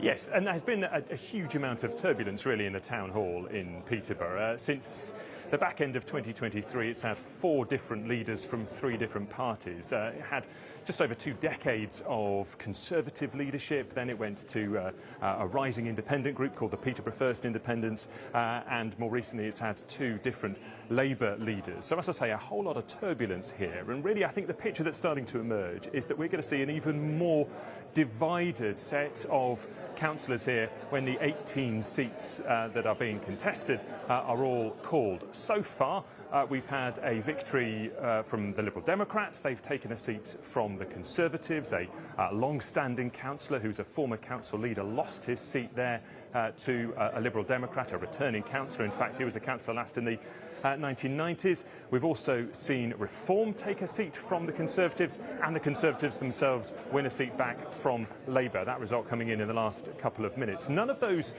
Yes, and there's been a huge amount of turbulence really in the town hall in Peterborough. Since the back end of 2023, it's had 4 different leaders from 3 different parties. It had just over 2 decades of Conservative leadership. Then it went to a rising independent group called the Peterborough First Independents. And more recently, it's had 2 different Labour leaders. So as I say, a whole lot of turbulence here. And really, I think the picture that's starting to emerge is that we're going to see an even more divided set of councillors here when the 18 seats that are being contested are all called. So far, we've had a victory from the Liberal Democrats. They've taken a seat from the Conservatives. A long-standing councillor who's a former council leader lost his seat there to a Liberal Democrat, a returning councillor. In fact, he was a councillor last in the 1990s. We've also seen Reform take a seat from the Conservatives, and the Conservatives themselves win a seat back from Labour. That result coming in the last couple of minutes. None of those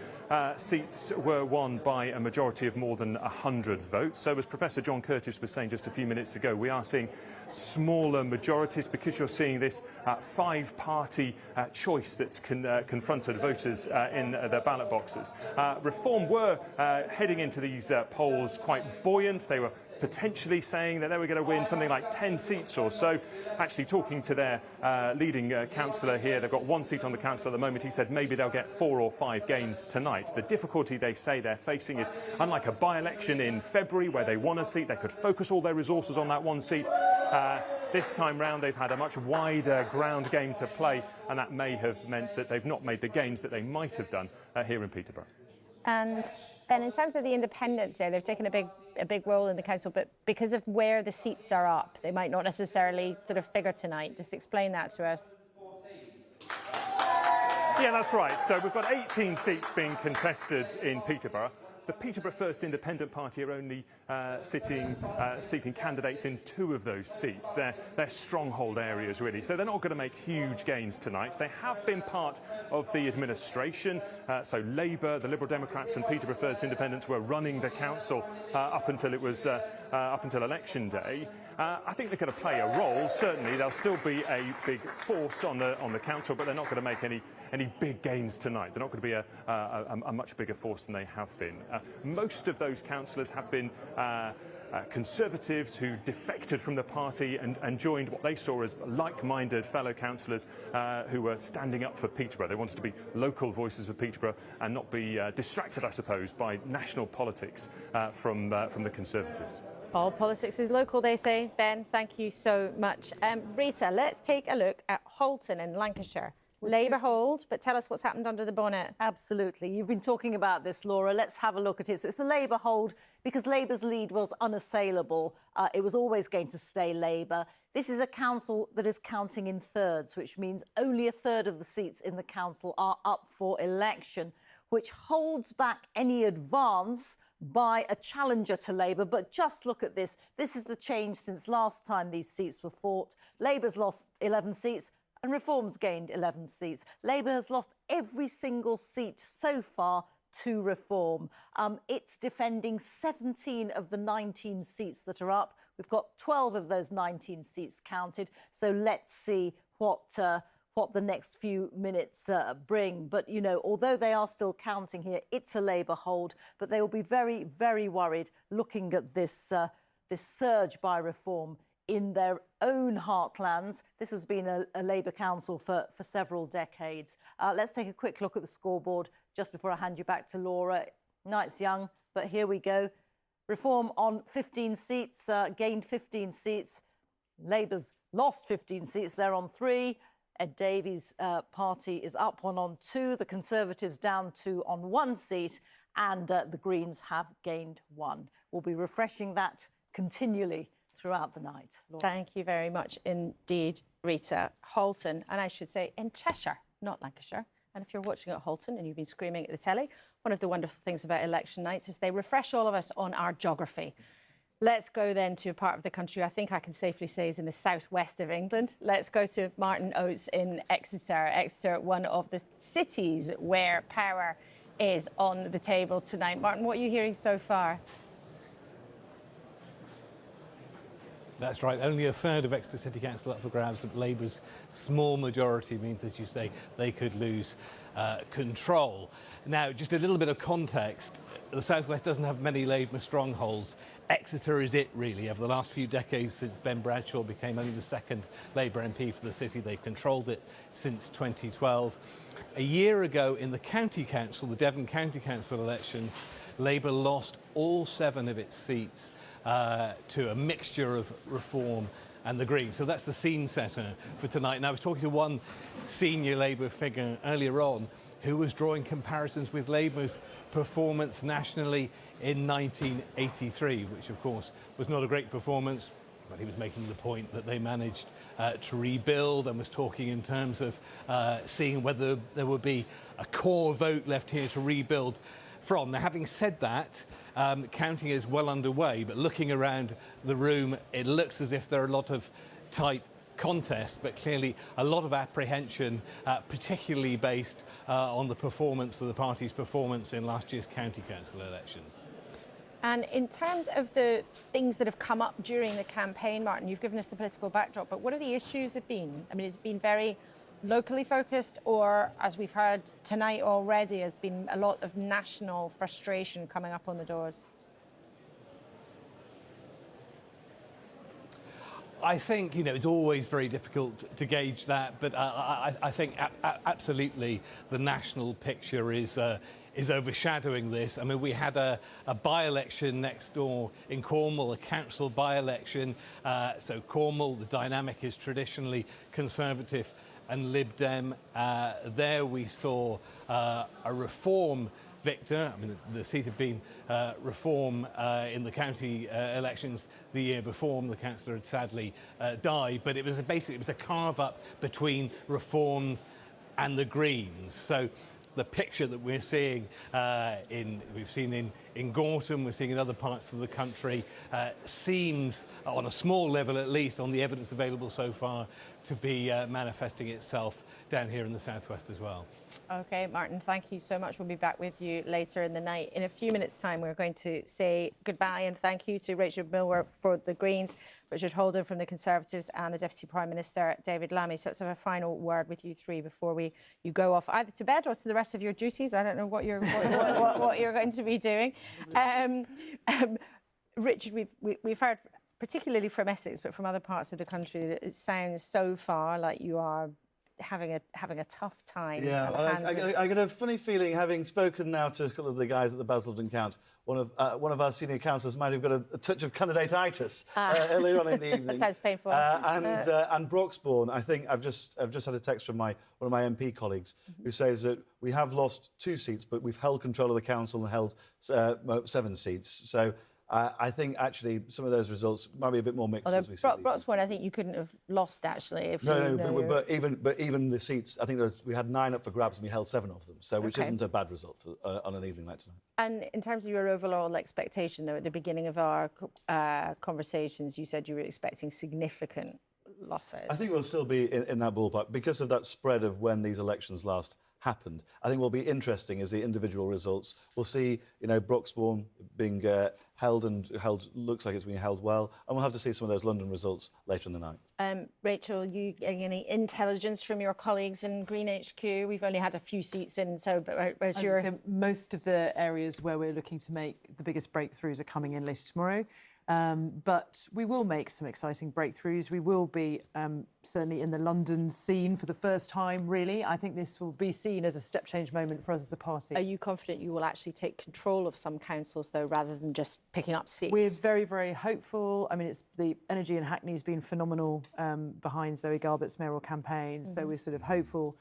seats were won by a majority of more than 100 votes. So as Professor John Curtis was saying just a few minutes ago, we are seeing smaller majorities because you're seeing this 5-party choice that's confronted voters in their ballot boxes. Reform were heading into these polls quite buoyant. They were potentially saying that they were going to win something like 10 seats or so. Actually talking to their leading councillor here, they've got 1 seat on the council at the moment. He said maybe they'll get 4 or 5 gains tonight. The difficulty they say they're facing is, unlike a by-election in February where they won a seat, they could focus all their resources on that 1 seat. This time round, they've had a much wider ground game to play, and that may have meant that they've not made the gains that they might have done here in Peterborough. And Ben, in terms of the independents there, they've taken a big role in the council, but because of where the seats are up, they might not necessarily sort of figure tonight. Just explain that to us. Yeah, that's right. So we've got 18 seats being contested in Peterborough. The Peterborough First Independent Party are only seeking candidates in 2 of those seats. They're stronghold areas, really. So they're not going to make huge gains tonight. They have been part of the administration. So Labour, the Liberal Democrats and Peterborough First Independents were running the council up until election day. I think they're going to play a role. Certainly, they'll still be a big force on the council, but they're not going to make any big gains tonight. They're not going to be a much bigger force than they have been. Most of those councillors have been Conservatives who defected from the party and joined what they saw as like-minded fellow councillors who were standing up for Peterborough. They wanted to be local voices for Peterborough and not be distracted, I suppose, by national politics from the Conservatives. All politics is local, they say. Ben, thank you so much. Rita, let's take a look at Halton in Lancashire. Labour hold, but tell us what's happened under the bonnet. Absolutely. You've been talking about this, Laura. Let's have a look at it. So it's a Labour hold because Labour's lead was unassailable. It was always going to stay Labour. This is a council that is counting in thirds, which means only a third of the seats in the council are up for election, which holds back any advance by a challenger to Labour. But just look at this. This is the change since last time these seats were fought. Labour's lost 11 seats and Reform's gained 11 seats. Labour has lost every single seat so far to Reform. It's defending 17 of the 19 seats that are up. We've got 12 of those 19 seats counted. So let's see what the next few minutes bring. But, you know, although they are still counting here, it's a Labour hold. But they will be very, very worried looking at this surge by Reform in their own heartlands. This has been a Labour council for several decades. Let's take a quick look at the scoreboard just before I hand you back to Laura. Night's young, but here we go. Reform on 15 seats, gained 15 seats. Labour's lost 15 seats, they're on 3. Ed Davies' party is up 1 on 2. The Conservatives down 2 on 1 seat. And the Greens have gained 1. We'll be refreshing that continually throughout the night. Laura. Thank you very much indeed, Rita. Halton, and I should say in Cheshire, not Lancashire. And if you're watching at Halton and you've been screaming at the telly, one of the wonderful things about election nights is they refresh all of us on our geography. Let's go then to a part of the country I think I can safely say is in the southwest of England. Let's go to Martin Oates in Exeter. Exeter, one of the cities where power is on the table tonight. Martin, what are you hearing so far? That's right, only a third of Exeter City Council up for grabs. Labour's small majority means, as you say, they could lose control. Now, just a little bit of context. The South West doesn't have many Labour strongholds. Exeter is it, really. Over the last few decades, since Ben Bradshaw became only the second Labour MP for the city, they've controlled it since 2012. A year ago, in the County Council, the Devon County Council elections, Labour lost all 7 of its seats to a mixture of Reform and the Greens. So that's the scene setter for tonight. And I was talking to one senior Labour figure earlier on who was drawing comparisons with Labour's performance nationally in 1983, which of course was not a great performance. But he was making the point that they managed to rebuild and was talking in terms of seeing whether there would be a core vote left here to rebuild from. Now, having said that, counting is well underway, but looking around the room, it looks as if there are a lot of tight contests, but clearly a lot of apprehension, particularly based on the performance of the party's performance in last year's county council elections. And in terms of the things that have come up during the campaign, Martin, you've given us the political backdrop, but what are the issues have been? I mean, it's been very locally focused, or, as we've heard tonight already, has been a lot of national frustration coming up on the doors? I think, you know, it's always very difficult to gauge that, but I think absolutely the national picture is overshadowing this. I mean, we had a by-election next door in Cornwall, a council by-election. So Cornwall, the dynamic is traditionally Conservative and Lib Dem. There we saw a Reform victor. I mean, the seat had been Reform in the county elections the year before. The councillor had sadly died, but it was basically a carve-up between Reform and the Greens. So the picture that we're seeing we've seen in Gorton, we're seeing in other parts of the country, seems, on a small level at least, on the evidence available so far, to be manifesting itself down here in the southwest as well. OK, Martin, thank you so much. We'll be back with you later in the night. In a few minutes' time, we're going to say goodbye and thank you to Rachel Milward for the Greens, Richard Holden from the Conservatives, and the Deputy Prime Minister, David Lammy. So let's have a final word with you three before you go off either to bed or to the rest of your duties. I don't know what you're what you're going to be doing. Richard, we've heard, particularly from Essex, but from other parts of the country, that it sounds so far like you are having a tough time. Yeah, I get a funny feeling, having spoken now to a couple of the guys at the Basildon Count, one of our senior councillors might have got a touch of candidate-itis earlier on in the evening. That sounds painful. And Broxbourne, I think I've just had a text from one of my MP colleagues who says that we have lost 2 seats, but we've held control of the council and held 7 seats. So I think actually some of those results might be a bit more mixed. As we see. Broxbourne, I think you couldn't have lost actually. If but even the seats, I think we had 9 up for grabs and we held 7 of them. So which isn't a bad result on an evening like tonight. And in terms of your overall expectation, though, at the beginning of our conversations, you said you were expecting significant losses. I think we'll still be in that ballpark because of that spread of when these elections last happened. I think will be interesting as the individual results. We'll see, Broxbourne being held looks like it's being held well, and we'll have to see some of those London results later in the night. Rachel, you getting any intelligence from your colleagues in Green HQ? We've only had a few seats in, so most of the areas where we're looking to make the biggest breakthroughs are coming in later tomorrow. But we will make some exciting breakthroughs. We will be certainly in the London scene for the first time, really. I think this will be seen as a step change moment for us as a party. Are you confident you will actually take control of some councils, though, rather than just picking up seats? We're very, very hopeful. I mean, it's the energy in Hackney has been phenomenal behind Zoe Garbutt's mayoral campaign. So we're sort of hopeful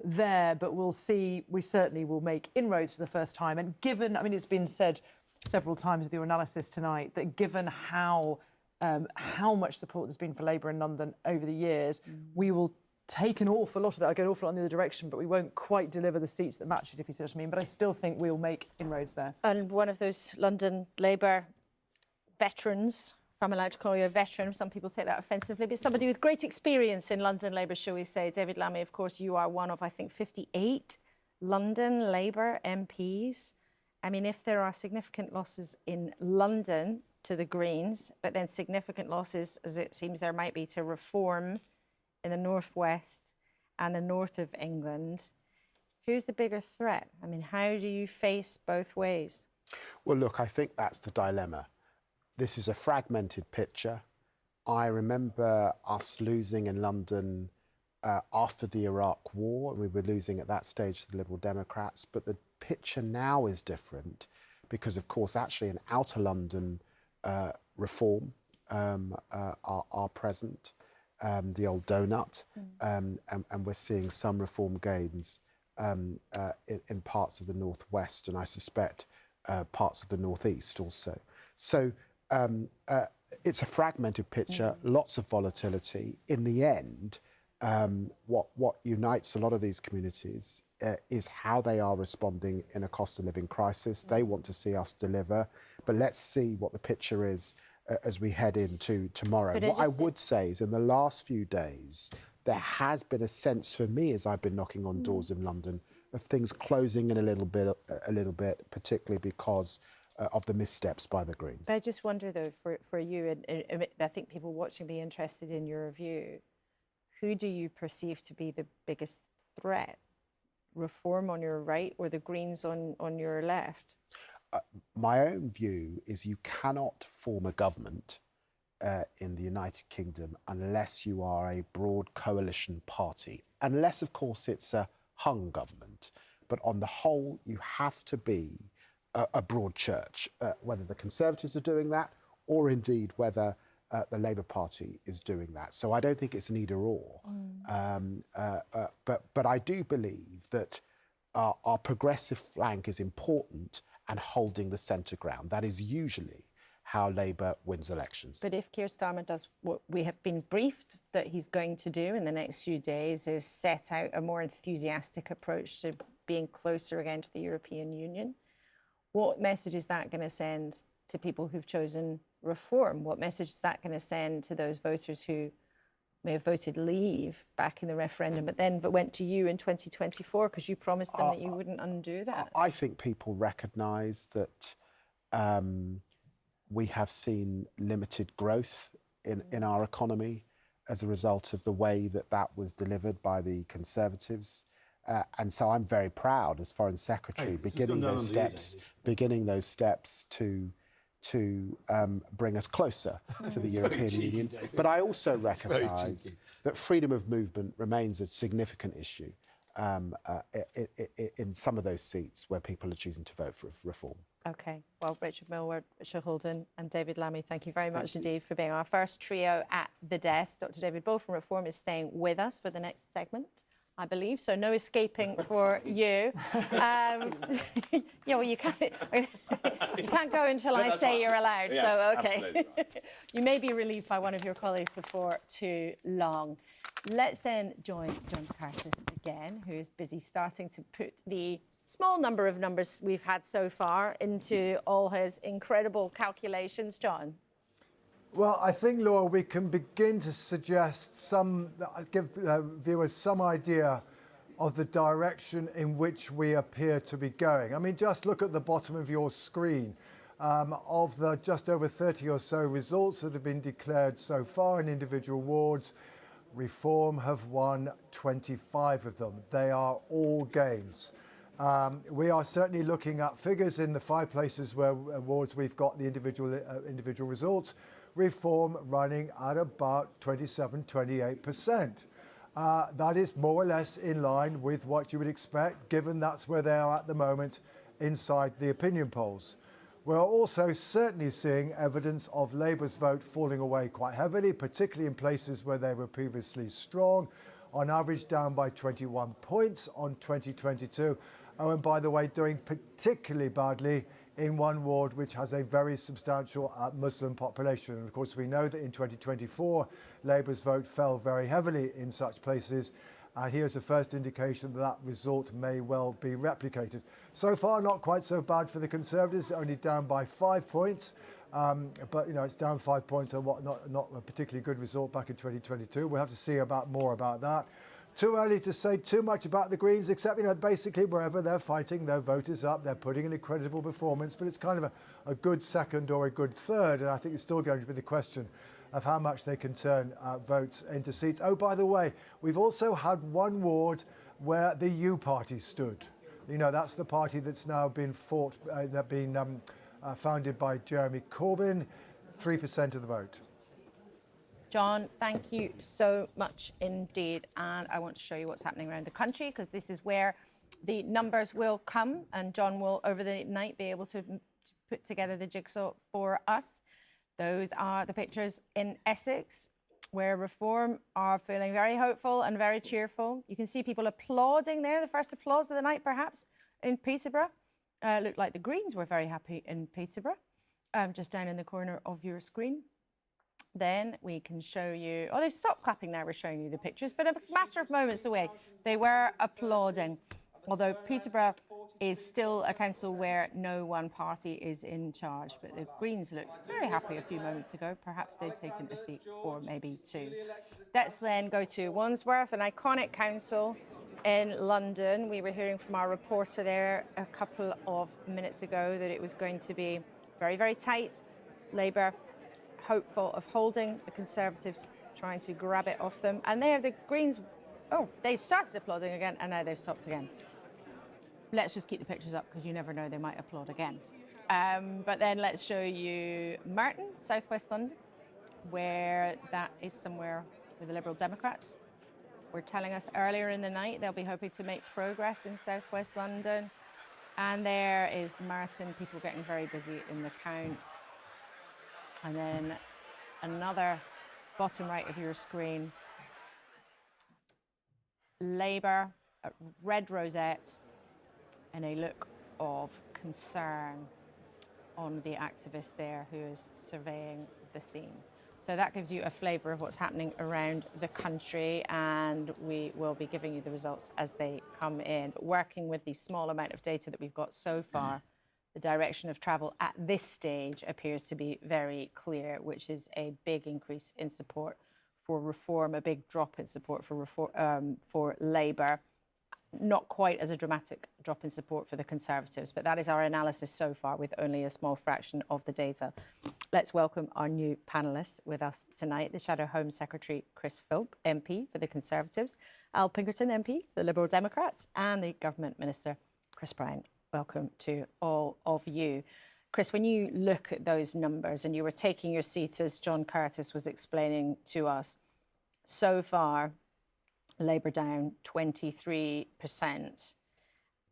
there. But we'll see. We certainly will make inroads for the first time. And given, it's been said several times with your analysis tonight, that given how much support there's been for Labour in London over the years, we will take an awful lot of that. I go an awful lot in the other direction, but we won't quite deliver the seats that match it, if you see what I mean. But I still think we'll make inroads there. And one of those London Labour veterans, if I'm allowed to call you a veteran, some people take that offensively, but somebody with great experience in London Labour, shall we say, David Lammy, of course, you are one of, I think, 58 London Labour MPs. I mean, if there are significant losses in London to the Greens, but then significant losses, as it seems there might be, to Reform in the northwest and the north of England, who's the bigger threat? I mean, how do you face both ways? Well, look, I think that's the dilemma. This is a fragmented picture. I remember us losing in London after the Iraq War. We were losing at that stage to the Liberal Democrats, but the picture now is different because, of course, actually in outer London, Reform are present, the old donut, and we're seeing some Reform gains in parts of the northwest, and I suspect parts of the northeast also. So it's a fragmented picture, lots of volatility. In the end, what unites a lot of these communities is how they are responding in a cost of living crisis. They want to see us deliver, but let's see what the picture is as we head into tomorrow. What I would say is in the last few days, there has been a sense for me as I've been knocking on doors in London of things closing in a little bit, particularly because of the missteps by the Greens. I just wonder, though, for you, and I think people watching be interested in your view, who do you perceive to be the biggest threat? Reform on your right or the Greens on your left? My own view is you cannot form a government in the United Kingdom unless you are a broad coalition party, unless, of course, it's a hung government. But on the whole, you have to be a broad church, whether the Conservatives are doing that or indeed whether the Labour Party is doing that. So I don't think it's an either or. But I do believe that our progressive flank is important and holding the centre ground. That is usually how Labour wins elections. But if Keir Starmer does what we have been briefed that he's going to do in the next few days, is set out a more enthusiastic approach to being closer again to the European Union, what message is that going to send to people who've chosen reform? What message is that going to send to those voters who may have voted leave back in the referendum, but then went to you in 2024 because you promised them that you wouldn't undo that? I think people recognise that we have seen limited growth in our economy as a result of the way that was delivered by the Conservatives. And so I'm very proud as Foreign Secretary beginning those steps to bring us closer to the European Union. But I also recognise that freedom of movement remains a significant issue in some of those seats where people are choosing to vote for reform. OK, well, Richard Millward, Richard Holden and David Lammy, thank you very much indeed for being our first trio at the desk. Dr David Bull from Reform is staying with us for the next segment, I believe, so no escaping for you. Yeah, well, you can't go until I say you're allowed, so OK. You may be relieved by one of your colleagues before too long. Let's then join John Curtis again, who is busy starting to put the small number of numbers we've had so far into all his incredible calculations. John? Well, I think, Laura, we can begin to suggest give viewers some idea of the direction in which we appear to be going. I mean, just look at the bottom of your screen. Of the just over 30 or so results that have been declared so far in individual wards, Reform have won 25 of them. They are all gains. We are certainly looking at figures in the 5 places where wards we've got the individual results. Reform running at about 27-28%. That is more or less in line with what you would expect, given that's where they are at the moment inside the opinion polls. We're also certainly seeing evidence of Labour's vote falling away quite heavily, particularly in places where they were previously strong, on average down by 21 points on 2022. Oh, and by the way, doing particularly badly in one ward which has a very substantial Muslim population. And of course, we know that in 2024, Labour's vote fell very heavily in such places. And here's the first indication that that result may well be replicated. So far, not quite so bad for the Conservatives, only down by 5 points. But, you know, it's down 5 points on what not a particularly good result back in 2022. We'll have to see more about that. Too early to say too much about the Greens, except, you know, basically wherever they're fighting, their vote is up. They're putting in a credible performance, but it's kind of a good second or a good third. And I think it's still going to be the question of how much they can turn votes into seats. Oh, by the way, we've also had one ward where the U Party stood. You know, that's the party that's now been founded by Jeremy Corbyn, 3% of the vote. John, thank you so much indeed. And I want to show you what's happening around the country, because this is where the numbers will come. And John will, over the night, be able to put together the jigsaw for us. Those are the pictures in Essex, where Reform are feeling very hopeful and very cheerful. You can see people applauding there, the first applause of the night, perhaps, in Peterborough. Looked like the Greens were very happy in Peterborough, just down in the corner of your screen. Then we can show you... Oh, they've stopped clapping now. We're showing you the pictures, but a matter of moments away, they were applauding. Although Peterborough is still a council where no one party is in charge. But the Greens looked very happy a few moments ago. Perhaps they'd taken a seat, or maybe two. Let's then go to Wandsworth, an iconic council in London. We were hearing from our reporter there a couple of minutes ago that it was going to be very, very tight. Labour hopeful of holding, the Conservatives trying to grab it off them. And there, the Greens, oh, they started applauding again, and now they've stopped again. Let's just keep the pictures up, because you never know, they might applaud again. But then let's show you Merton, southwest London, where that is somewhere with the Liberal Democrats. Were telling us earlier in the night they'll be hoping to make progress in southwest London. And there is Merton, people getting very busy in the count. And then another bottom right of your screen, Labour, red rosette, and a look of concern. on the activist there who is surveying the scene. So that gives you a flavour of what's happening around the country, and we will be giving you the results as they come in. But working with the small amount of data that we've got so far, the direction of travel at this stage appears to be very clear, which is a big increase in support for reform, a big drop in support for Labour. Not quite as a dramatic drop in support for the Conservatives, but that is our analysis so far with only a small fraction of the data. Let's welcome our new panellists with us tonight. The Shadow Home Secretary, Chris Philp, MP for the Conservatives, Al Pinkerton, MP, the Liberal Democrats, and the Government Minister, Chris Bryant. Welcome to all of you. Chris, when you look at those numbers, and you were taking your seat as John Curtis was explaining to us, so far, Labour down 23%,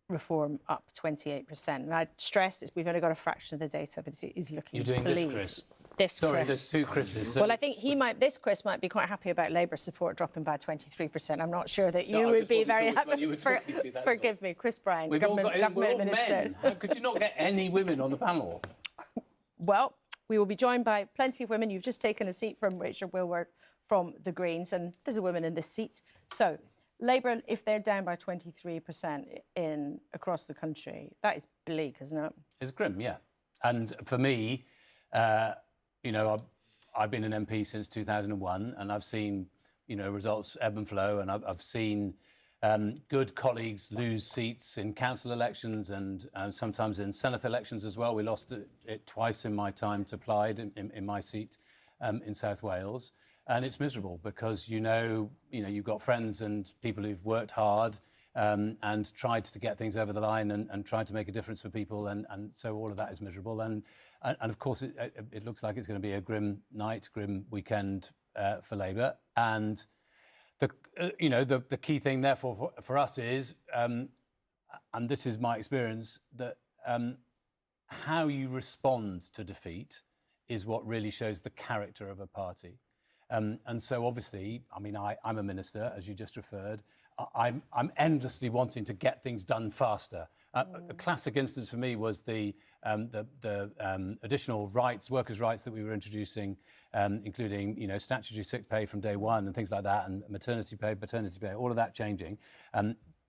Reform up 28%. And I'd stress we've only got a fraction of the data, but it is looking You're doing bleak. this, Chris. This Sorry, Chris. there's two Chris's. So Well, I think this Chris might be quite happy about Labour support dropping by 23%. I'm not sure that you No, I would just be wasn't very sure which happy. one you were talking to, that's Forgive me, Chris Bryant, we're all Government Minister. men. How could you not get any women on the panel? Well, we will be joined by plenty of women. You've just taken a seat from Rachel Wilward from the Greens, and there's a woman in this seat. So Labour, if they're down by 23% across the country, that is bleak, isn't it? It's grim, yeah. And for me, you know, I've been an MP since 2001, and I've seen, you know, results ebb and flow, and I've seen good colleagues lose seats in council elections and sometimes in Senate elections as well. We lost it twice in my time to Plaid in my seat in South Wales. And it's miserable because, you know, you've got friends and people who've worked hard and tried to get things over the line and tried to make a difference for people. And so all of that is miserable. And of course, it looks like it's going to be a grim night, grim weekend for Labour. And the key thing, therefore, for us is, and this is my experience, that how you respond to defeat is what really shows the character of a party. And so, obviously, I mean, I'm a minister, as you just referred. I'm endlessly wanting to get things done faster. A classic instance for me was the additional rights, workers' rights that we were introducing, including, you know, statutory sick pay from day one and things like that, and maternity pay, paternity pay, all of that changing.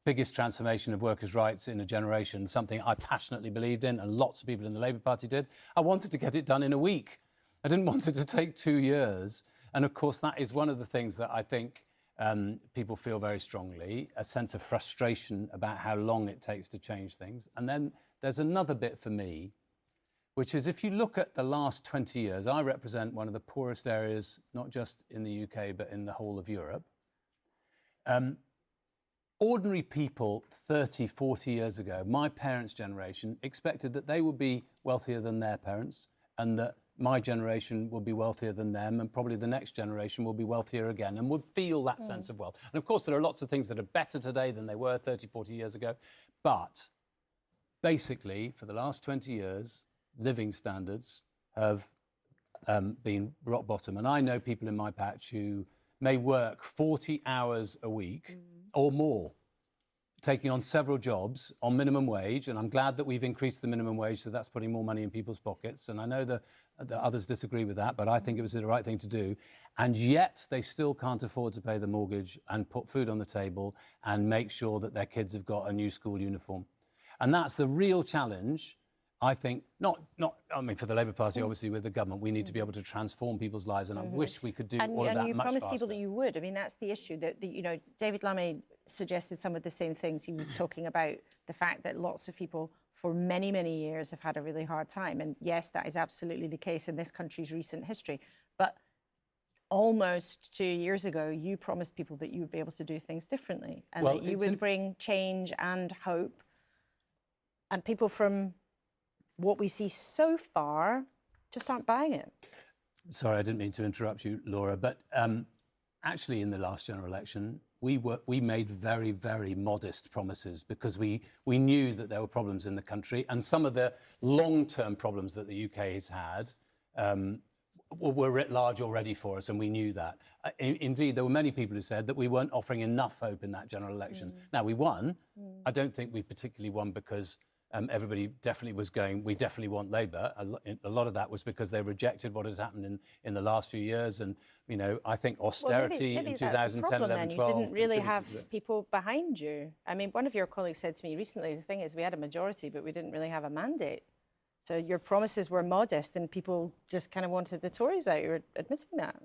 Biggest transformation of workers' rights in a generation, something I passionately believed in, and lots of people in the Labour Party did. I wanted to get it done in a week. I didn't want it to take 2 years. And of course, that is one of the things that I think people feel very strongly, a sense of frustration about how long it takes to change things. And then there's another bit for me, which is if you look at the last 20 years, I represent one of the poorest areas, not just in the UK, but in the whole of Europe. Ordinary people 30, 40 years ago, my parents' generation, expected that they would be wealthier than their parents and that my generation will be wealthier than them, and probably the next generation will be wealthier again and would feel that sense of wealth. And of course, there are lots of things that are better today than they were 30, 40 years ago. But basically, for the last 20 years, living standards have been rock bottom. And I know people in my patch who may work 40 hours a week or more, taking on several jobs on minimum wage, and I'm glad that we've increased the minimum wage, so that's putting more money in people's pockets. And I know that others disagree with that, but I think it was the right thing to do. And yet they still can't afford to pay the mortgage and put food on the table and make sure that their kids have got a new school uniform. And that's the real challenge, I think, I mean, for the Labour Party, obviously, with the government, we need to be able to transform people's lives, and I wish we could do all of that much faster. And you promised people that you would. I mean, that's the issue. That you know, David Lammy suggested some of the same things. He was talking about the fact that lots of people for many, many years have had a really hard time. And yes, that is absolutely the case in this country's recent history. But almost 2 years ago, you promised people that you would be able to do things differently and that you would bring change and hope. And people from what we see so far just aren't buying it. Sorry, I didn't mean to interrupt you, Laura, but actually in the last general election, we made very, very modest promises because we knew that there were problems in the country, and some of the long-term problems that the UK has had were writ large already for us, and we knew that. Indeed, there were many people who said that we weren't offering enough hope in that general election. Now, we won. I don't think we particularly won because everybody definitely was going, we definitely want Labour. A lot of that was because they rejected what has happened in the last few years. And, you know, I think austerity maybe in that's the 2010, problem, 11, then. 12... You didn't really have contributed to it. people behind you. I mean, one of your colleagues said to me recently, the thing is, we had a majority, but we didn't really have a mandate. So your promises were modest and people just kind of wanted the Tories out. You're admitting that.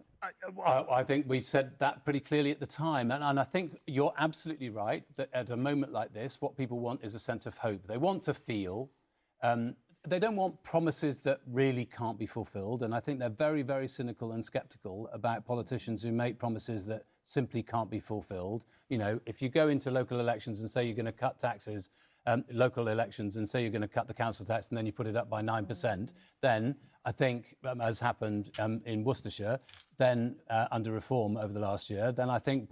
I think we said that pretty clearly at the time. And I think you're absolutely right that at a moment like this, what people want is a sense of hope. They want to feel... they don't want promises that really can't be fulfilled. And I think they're very, very cynical and sceptical about politicians who make promises that simply can't be fulfilled. You know, if you go into local elections and say you're going to cut taxes, local elections, and say you're going to cut the council tax and then you put it up by 9%, then I think, as happened in Worcestershire, then under reform over the last year, then I think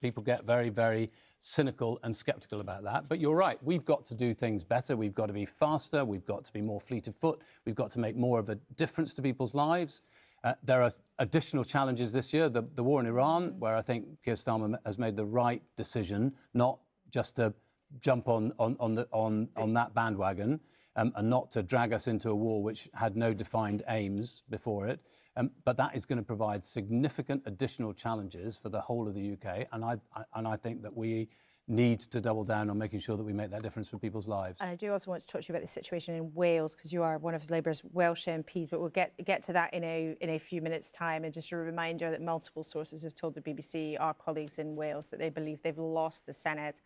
people get very, very cynical and sceptical about that. But you're right, we've got to do things better. We've got to be faster. We've got to be more fleet of foot. We've got to make more of a difference to people's lives. There are additional challenges this year. The war in Iran, where I think Keir Starmer has made the right decision, not just to jump on that bandwagon and not to drag us into a war which had no defined aims before it. But that is going to provide significant additional challenges for the whole of the UK. And I think that we need to double down on making sure that we make that difference for people's lives. And I do also want to talk to you about the situation in Wales, because you are one of Labour's Welsh MPs, but we'll get to that in a few minutes' time. And just a reminder that multiple sources have told the BBC, our colleagues in Wales, that they believe they've lost the Senedd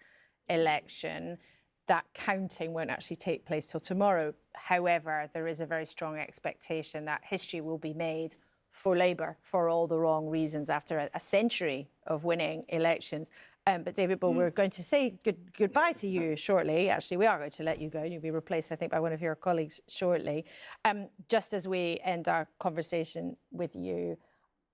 election. That counting won't actually take place till tomorrow. However, there is a very strong expectation that history will be made for Labour for all the wrong reasons after a century of winning elections. But David Bull, we're going to say goodbye to you shortly. Actually, we are going to let you go. You'll be replaced, I think, by one of your colleagues shortly. Just as we end our conversation with you,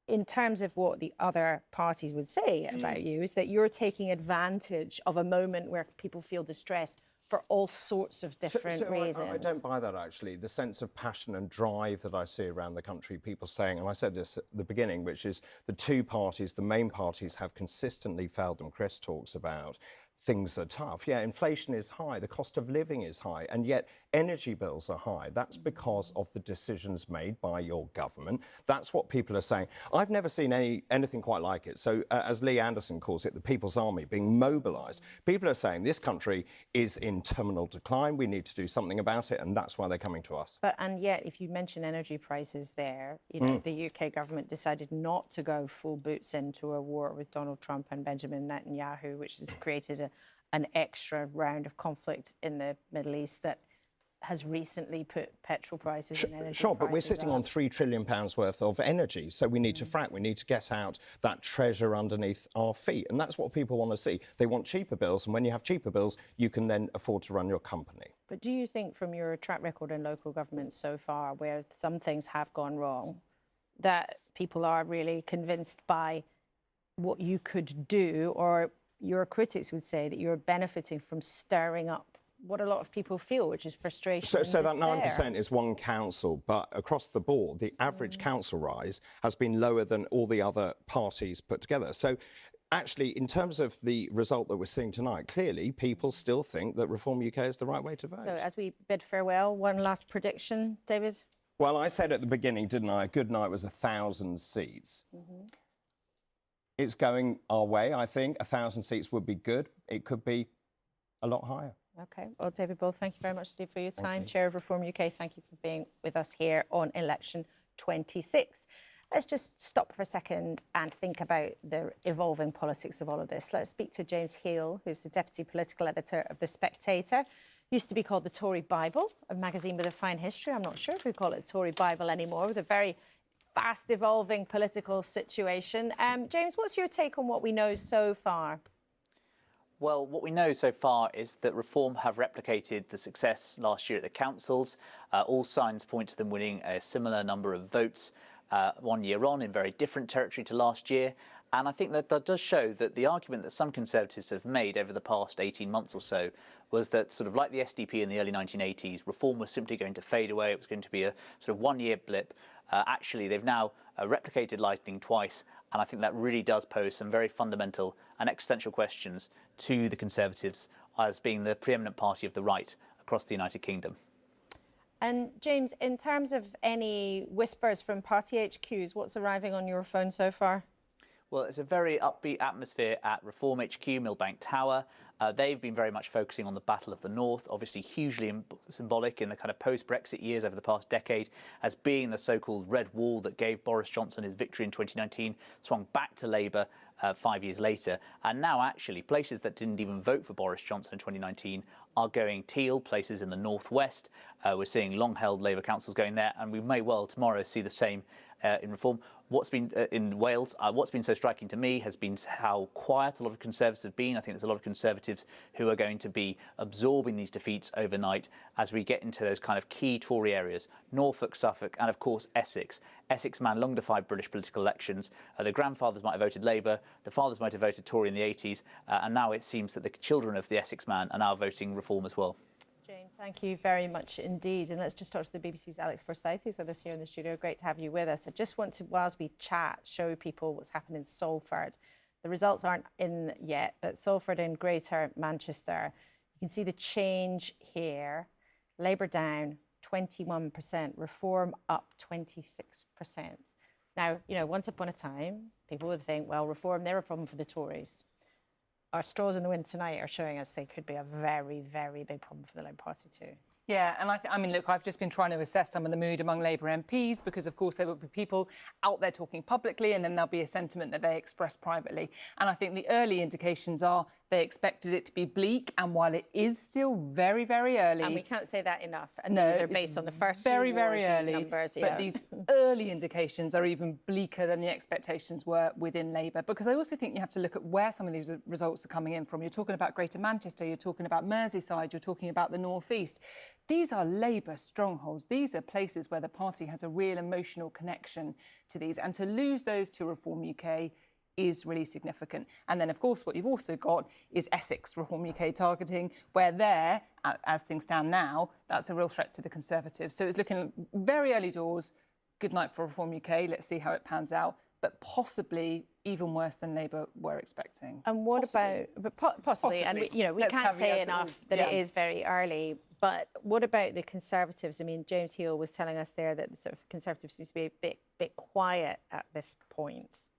in terms of what the other parties would say about you, is that you're taking advantage of a moment where people feel distressed for all sorts of different reasons. I don't buy that, actually. The sense of passion and drive that I see around the country, people saying, and I said this at the beginning, which is the two parties, the main parties, have consistently failed, and Chris talks about things are tough. Yeah, inflation is high, the cost of living is high, and yet energy bills are high. That's because of the decisions made by your government. That's what people are saying. I've never seen anything quite like it. So, as Lee Anderson calls it, the People's Army being mobilised. People are saying this country is in terminal decline. We need to do something about it, and that's why they're coming to us. And yet, if you mention energy prices there, you know, the UK government decided not to go full boots into a war with Donald Trump and Benjamin Netanyahu, which has created an extra round of conflict in the Middle East that has recently put petrol prices and energy prices Sure, but we're sitting up. on £3 trillion worth of energy, so we need to frack. We need to get out that treasure underneath our feet, and that's what people want to see. They want cheaper bills, and when you have cheaper bills, you can then afford to run your company. But do you think, from your track record in local government so far, where some things have gone wrong, that people are really convinced by what you could do, or your critics would say that you're benefiting from stirring up what a lot of people feel, which is frustration and So that despair? 9% is one council, but across the board, the average council rise has been lower than all the other parties put together. So actually, in terms of the result that we're seeing tonight, clearly people still think that Reform UK is the right way to vote. So as we bid farewell, one last prediction, David? Well, I said at the beginning, didn't I, a good night was 1,000 seats. It's going our way, I think. 1,000 seats would be good. It could be a lot higher. OK. Well, David Bull, thank you very much indeed for your time. Chair of Reform UK, thank you for being with us here on Election 26. Let's just stop for a second and think about the evolving politics of all of this. Let's speak to James Heal, who's the Deputy Political Editor of The Spectator. Used to be called the Tory Bible, a magazine with a fine history. I'm not sure if we call it the Tory Bible anymore, with a very fast evolving political situation. James, what's your take on what we know so far? Well, what we know so far is that Reform have replicated the success last year at the councils. All signs point to them winning a similar number of votes 1 year on in very different territory to last year. And I think that does show that the argument that some Conservatives have made over the past 18 months or so was that, sort of like the SDP in the early 1980s, Reform was simply going to fade away. It was going to be a sort of 1 year blip. Actually, they've now replicated Lightning twice, and I think that really does pose some very fundamental and existential questions to the Conservatives as being the preeminent party of the right across the United Kingdom. And James, in terms of any whispers from party HQs, what's arriving on your phone so far? Well, it's a very upbeat atmosphere at Reform HQ, Millbank Tower. They've been very much focusing on the Battle of the North, obviously hugely symbolic in the kind of post-Brexit years over the past decade, as being the so-called Red Wall that gave Boris Johnson his victory in 2019, swung back to Labour 5 years later. And now, actually, places that didn't even vote for Boris Johnson in 2019 are going teal, places in the northwest. We're seeing long-held Labour councils going there, and we may well tomorrow see the same in Reform. What's been in Wales, what's been so striking to me has been how quiet a lot of Conservatives have been. I think there's a lot of Conservatives who are going to be absorbing these defeats overnight as we get into those kind of key Tory areas, Norfolk, Suffolk, and of course Essex. Essex man long defied British political elections. The grandfathers might have voted Labour, the fathers might have voted Tory in the 80s, and now it seems that the children of the Essex man are now voting Reform as well. James, thank you very much indeed. And let's just talk to the BBC's Alex Forsyth, who's with us here in the studio. Great to have you with us. I just want to, whilst we chat, show people what's happened in Salford. The results aren't in yet, but Salford in Greater Manchester. You can see the change here. Labour down 21%, Reform up 26%. Now, you know, once upon a time, people would think, well, Reform, they're a problem for the Tories. Our straws in the wind tonight are showing us they could be a very, very big problem for the Labour Party too. Yeah, and I mean, look, I've just been trying to assess some of the mood among Labour MPs because, of course, there will be people out there talking publicly and then there'll be a sentiment that they express privately. And I think the early indications are they expected it to be bleak, and while it is still very, very early... And we can't say that enough. And no, these are based on the first very, few very wars, early, these numbers. but these early indications are even bleaker than the expectations were within Labour. Because I also think you have to look at where some of these results are coming in from. You're talking about Greater Manchester, you're talking about Merseyside, you're talking about the North East. These are Labour strongholds. These are places where the party has a real emotional connection to these. And to lose those to Reform UK is really significant. And then, of course, what you've also got is Essex Reform UK targeting, where there, as things stand now, that's a real threat to the Conservatives. So it's looking very early doors. Good night for Reform UK. Let's see how it pans out. But possibly even worse than Labour were expecting. And what about, possibly, and we can't say enough that it is very early, but what about the Conservatives? I mean, James Heal was telling us there that the sort of Conservatives seems to be a bit quiet at this point.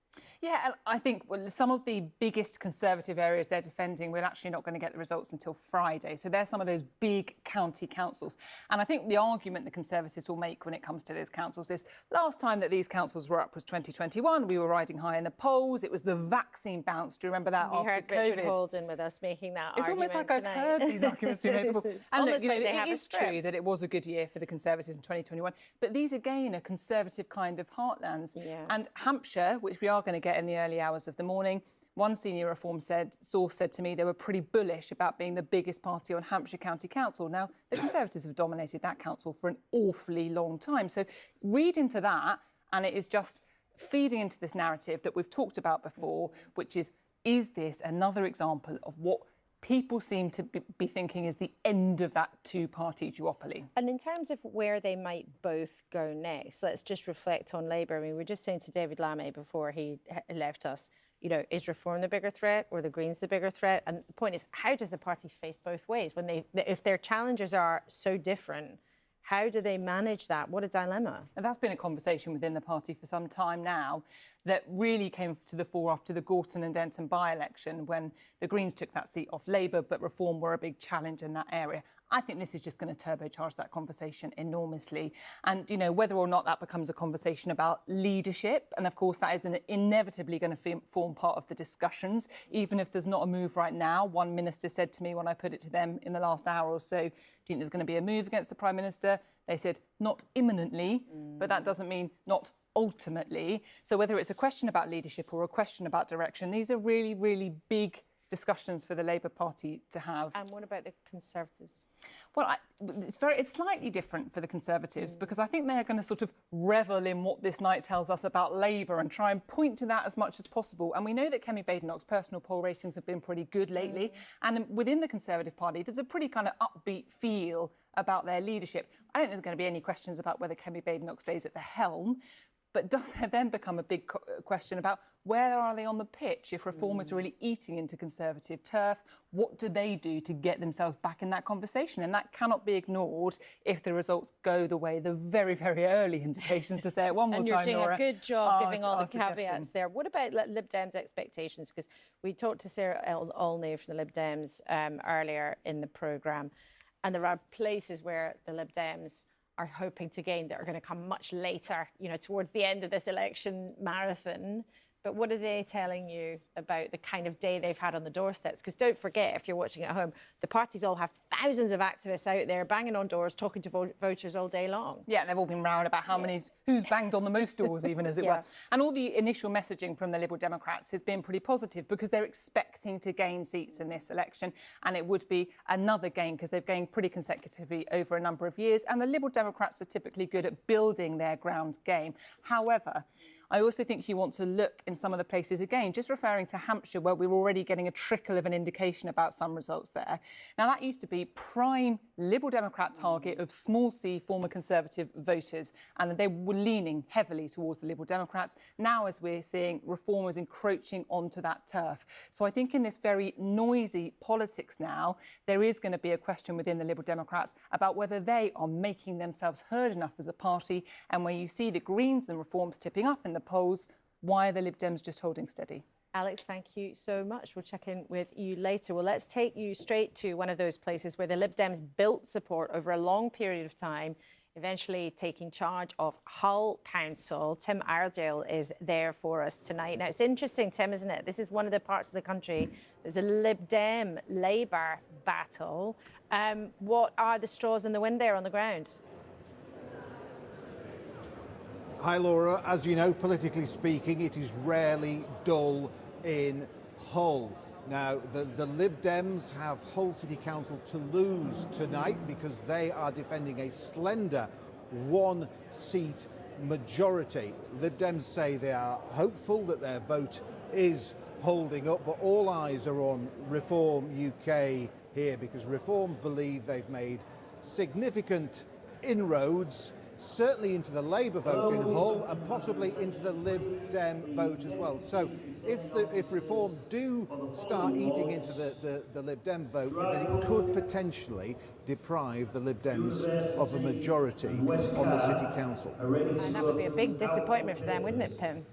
Yeah, I think some of the biggest Conservative areas they're defending, we're actually not going to get the results until Friday. So they're some of those big county councils. And I think the argument the Conservatives will make when it comes to those councils is last time that these councils were up was 2021. We were riding high in the polls. It was the vaccine bounce. Do you remember that after heard COVID? Richard Holden with us making that It's argument almost like I've heard these arguments being made before. And look, it is true that it was a good year for the Conservatives in 2021. But these, again, are Conservative kind of heartlands. Yeah. And Hampshire, which we are going to get in the early hours of the morning, one senior Reform source said to me they were pretty bullish about being the biggest party on Hampshire County Council. Now, the Conservatives have dominated that council for an awfully long time. So read into that, and it is just feeding into this narrative that we've talked about before, which is this another example of what people seem to be thinking is the end of that two-party duopoly? And in terms of where they might both go next, let's just reflect on Labour. I mean, we were just saying to David Lammy before he left us, you know, is Reform the bigger threat or the Greens the bigger threat? And the point is, how does the party face both ways? If their challengers are so different, how do they manage that? What a dilemma. And that's been a conversation within the party for some time now that really came to the fore after the Gorton and Denton by-election when the Greens took that seat off Labour, but Reform were a big challenge in that area. I think this is just going to turbocharge that conversation enormously. And, you know, whether or not that becomes a conversation about leadership, and of course that is inevitably going to form part of the discussions, even if there's not a move right now. One minister said to me when I put it to them in the last hour or so, do you think there's going to be a move against the Prime Minister? They said, not imminently, but that doesn't mean not ultimately. So whether it's a question about leadership or a question about direction, these are really, really big discussions for the Labour Party to have. And what about the Conservatives? Well, it's slightly different for the Conservatives because I think they're going to sort of revel in what this night tells us about Labour and try and point to that as much as possible. And we know that Kemi Badenoch's personal poll ratings have been pretty good lately. And within the Conservative Party, there's a pretty kind of upbeat feel about their leadership. I don't think there's going to be any questions about whether Kemi Badenoch stays at the helm. But does there then become a big question about where are they on the pitch? If Reform is really eating into Conservative turf, what do they do to get themselves back in that conversation? And that cannot be ignored if the results go the way the very, very early indications, to say it one more time, And you're doing Nora, a good job giving all the suggesting. caveats there. What about Lib Dems' expectations? Because we talked to Sarah Olney from the Lib Dems earlier in the programme, and there are places where the Lib Dems are hoping to gain that are going to come much later, you know, towards the end of this election marathon. But what are they telling you about the kind of day they've had on the doorsteps? Because don't forget, if you're watching at home, the parties all have thousands of activists out there banging on doors, talking to voters all day long. Yeah, they've all been round about who's banged on the most doors, even, as it were. And all the initial messaging from the Liberal Democrats has been pretty positive because they're expecting to gain seats in this election. And it would be another gain because they've gained pretty consecutively over a number of years. And the Liberal Democrats are typically good at building their ground game. However, I also think you want to look in some of the places again, just referring to Hampshire, where we were already getting a trickle of an indication about some results there. Now, that used to be prime Liberal Democrat target of small c former Conservative voters, and they were leaning heavily towards the Liberal Democrats. Now, as we're seeing, Reform is encroaching onto that turf. So I think in this very noisy politics now, there is going to be a question within the Liberal Democrats about whether they are making themselves heard enough as a party, and when you see the Greens and Reforms tipping up in the polls, why are the Lib Dems just holding steady? Alex, thank you so much. We'll check in with you later. Well, let's take you straight to one of those places where the Lib Dems built support over a long period of time, eventually taking charge of Hull Council. Tim Iredale is there for us tonight. Now, it's interesting, Tim, isn't it? This is one of the parts of the country there's a Lib Dem Labour battle. What are the straws in the wind there on the ground? Hi, Laura. As you know, politically speaking, it is rarely dull in Hull. Now, the Lib Dems have Hull City Council to lose tonight because they are defending a slender one-seat majority. Lib Dems say they are hopeful that their vote is holding up, but all eyes are on Reform UK here because Reform believe they've made significant inroads, certainly into the Labour vote in Hull and possibly into the Lib Dem vote as well. So if Reform do start eating into the Lib Dem vote, then it could potentially deprive the Lib Dems of a majority on the City Council. And that would be a big disappointment for them, wouldn't it, Tim?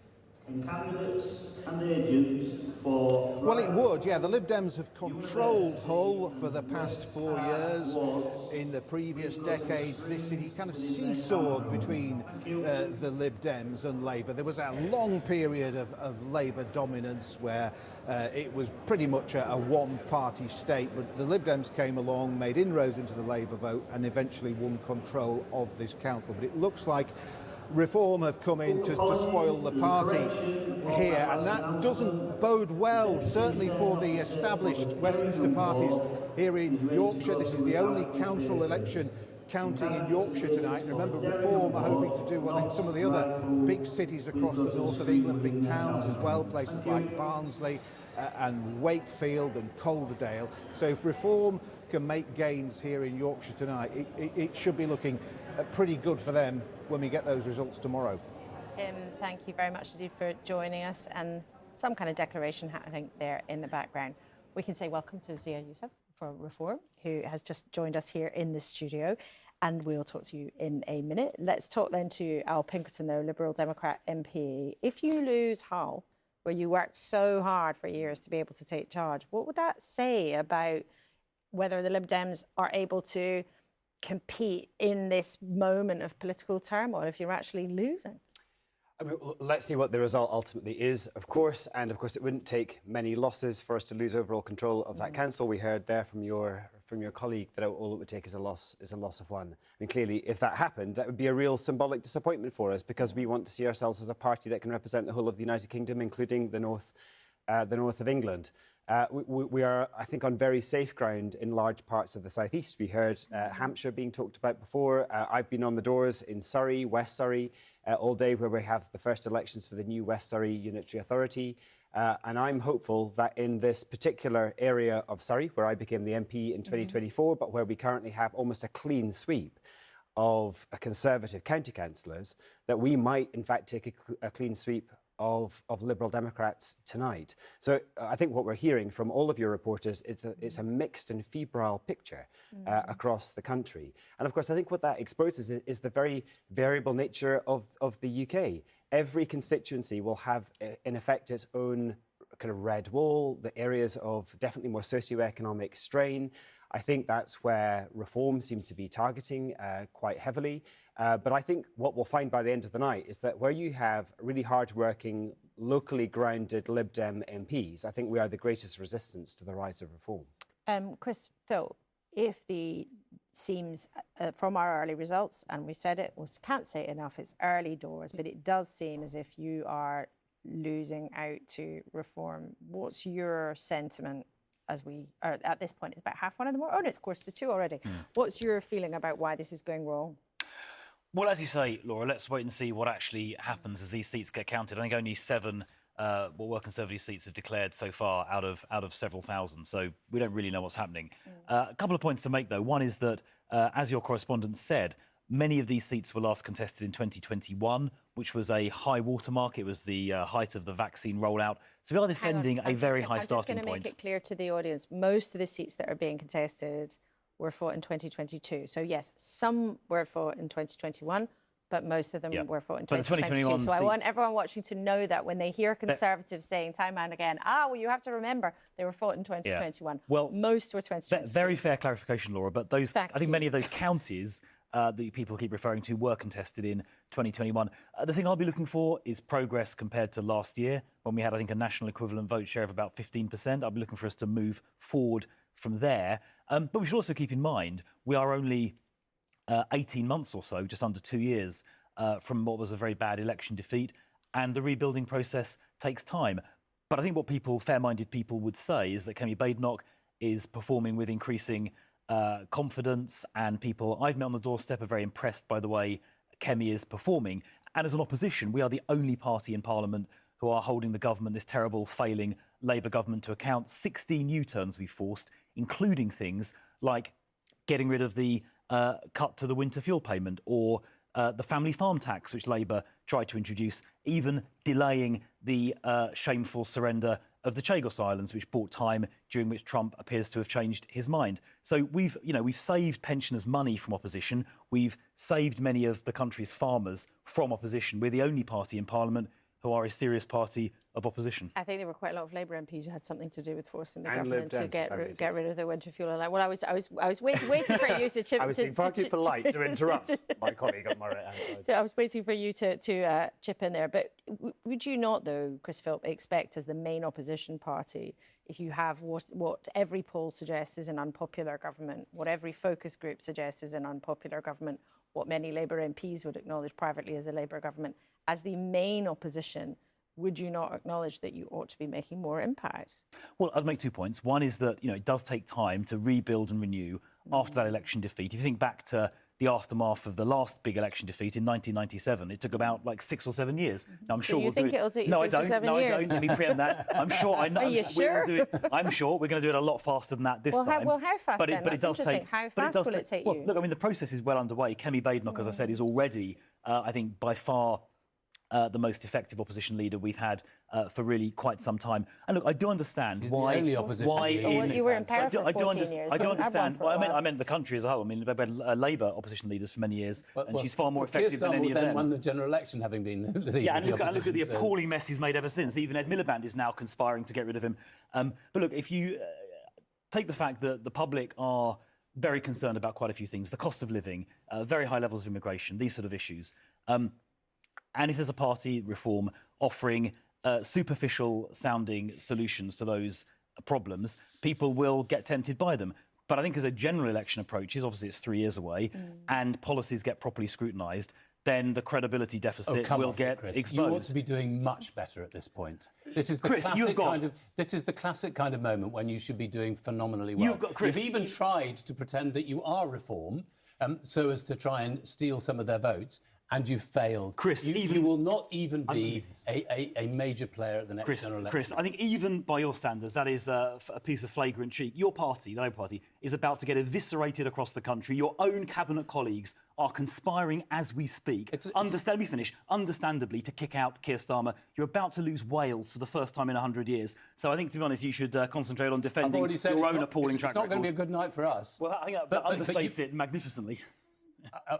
Candidates and agents for... Well, it would, yeah. The Lib Dems have controlled Hull for the past 4 years. In the previous decades, this city kind of seesawed between the Lib Dems and Labour. There was a long period of Labour dominance where it was pretty much a one-party state, but the Lib Dems came along, made inroads into the Labour vote and eventually won control of this council. But it looks like Reform have come in to spoil the party here, and that doesn't bode well, certainly for the established Westminster parties here in Yorkshire. This is the only council election counting in Yorkshire tonight. Remember, Reform are hoping to do well in some of the other big cities across the north of England, big towns as well, places like Barnsley and Wakefield and Calderdale. So if Reform can make gains here in Yorkshire tonight, it should be looking pretty good for them when we get those results tomorrow. Tim, thank you very much indeed for joining us, and some kind of declaration happening there in the background. We can say welcome to Zia Youssef for Reform, who has just joined us here in the studio, and we'll talk to you in a minute. Let's talk then to Al Pinkerton, though, Liberal Democrat MP. If you lose Hull, where you worked so hard for years to be able to take charge, what would that say about whether the Lib Dems are able to compete in this moment of political turmoil if you're actually losing? I mean, let's see what the result ultimately is, of course, and of course it wouldn't take many losses for us to lose overall control of that council. We heard there from your colleague that all it would take is a loss of one. I mean, clearly, if that happened, that would be a real symbolic disappointment for us because we want to see ourselves as a party that can represent the whole of the United Kingdom, including the north of England. We are, I think, on very safe ground in large parts of the southeast. We heard Hampshire being talked about before. I've been on the doors in Surrey, West Surrey, all day, where we have the first elections for the new West Surrey Unitary Authority. And I'm hopeful that in this particular area of Surrey, where I became the MP in 2024, but where we currently have almost a clean sweep, of Conservative county councillors, that we might, in fact, take a clean sweep of Liberal Democrats tonight. So I think what we're hearing from all of your reporters is that it's a mixed and febrile picture across the country. And of course, I think what that exposes is the very variable nature of the UK. Every constituency will have, in effect, its own kind of red wall, the areas of definitely more socioeconomic strain. I think that's where Reform seem to be targeting quite heavily. But I think what we'll find by the end of the night is that where you have really hard-working, locally grounded Lib Dem MPs, I think we are the greatest resistance to the rise of Reform. Chris Philp, if the seems from our early results, and we said it, we can't say it enough, it's early doors, but it does seem as if you are losing out to Reform. What's your sentiment as we are at this point? It's about half one in the morning. Oh, no, it's 1:45 already. What's your feeling about why this is going wrong? Well, as you say, Laura, let's wait and see what actually happens as these seats get counted. I think only 7 what were Conservative seats have declared so far out of several thousand, so we don't really know what's happening. A couple of points to make, though. One is that, as your correspondent said, many of these seats were last contested in 2021, which was a high watermark. It was the height of the vaccine rollout. So we are defending a very high starting point. I'm just going to make it clear to the audience, most of the seats that are being contested were fought in 2022. So yes, some were fought in 2021, but most of them were fought in 2022. So I want everyone watching to know that when they hear Conservatives saying time and again, well, you have to remember they were fought in 2021. Well, most were 2022. Very fair clarification, Laura, but those, I think many of those counties that people keep referring to were contested in 2021. The thing I'll be looking for is progress compared to last year, when we had, I think, a national equivalent vote share of about 15%. I'll be looking for us to move forward from there. But we should also keep in mind, we are only 18 months or so, just under 2 years, from what was a very bad election defeat, and the rebuilding process takes time. But I think what people, fair-minded people, would say is that Kemi Badenoch is performing with increasing confidence, and people I've met on the doorstep are very impressed by the way Kemi is performing. And as an opposition, we are the only party in Parliament who are holding the government, this terrible, failing Labour government, to account. 16 U-turns we forced, including things like getting rid of the cut to the winter fuel payment, or the family farm tax, which Labour tried to introduce, even delaying the shameful surrender of the Chagos Islands, which bought time during which Trump appears to have changed his mind. So we've saved pensioners money from opposition. We've saved many of the country's farmers from opposition. We're the only party in Parliament who are a serious party of opposition. I think there were quite a lot of Labour MPs who had something to do with forcing the government to get rid of the winter fuel allowance. Well, I was waiting for you to chip. I was being far too polite to interrupt my colleague on my right hand side. So I was waiting for you to chip in there. But would you not, though, Chris Philp, expect as the main opposition party, if you have what every poll suggests is an unpopular government, what every focus group suggests is an unpopular government, what many Labour MPs would acknowledge privately as a Labour government, as the main opposition, would you not acknowledge that you ought to be making more impact? Well, I'd make 2 points. One is that it does take time to rebuild and renew after that election defeat. If you think back to the aftermath of the last big election defeat in 1997, it took about 6 or 7 years. Now, I'm sure you think it'll take you 6 or 7 years? No, I don't. Let me preempt that. I'm sure. I know. Are you sure? I'm sure we're going to do it a lot faster than that this time. Well, how fast but then? But it does take. How fast will it take you? Well, look, I mean, the process is well underway. Kemi Badenoch, as I said, is already, I think, by far the most effective opposition leader we've had for really quite some time. And look, I do understand why. The only opposition leader. You were in power for 14 years. I do understand. Well, I meant the country as a whole. I mean, we've had Labour opposition leaders for many years, and she's far more effective than any of them. Won the general election, having been the leader. Yeah, and look at the appalling mess he's made ever since. Even Ed Miliband is now conspiring to get rid of him. But look, if you take the fact that the public are very concerned about quite a few things, the cost of living, very high levels of immigration, these sort of issues. And if there's a party, Reform, offering superficial-sounding solutions to those problems, people will get tempted by them. But I think as a general election approaches, obviously it's 3 years away, and policies get properly scrutinised, then the credibility deficit will get exposed. You ought to be doing much better at this point. This is the classic kind of moment when you should be doing phenomenally well. You've even tried to pretend that you are Reform, so as to try and steal some of their votes. and you've failed. Chris, you will not even be a major player at the next general election. Chris, I think even by your standards, that is a piece of flagrant cheek. Your party, the Labour Party, is about to get eviscerated across the country. Your own cabinet colleagues are conspiring as we speak. Understandably, to kick out Keir Starmer. You're about to lose Wales for the first time in 100 years. So I think, to be honest, you should concentrate on defending your own appalling track record. It's not going to be a good night for us. Well, I think that understates it magnificently.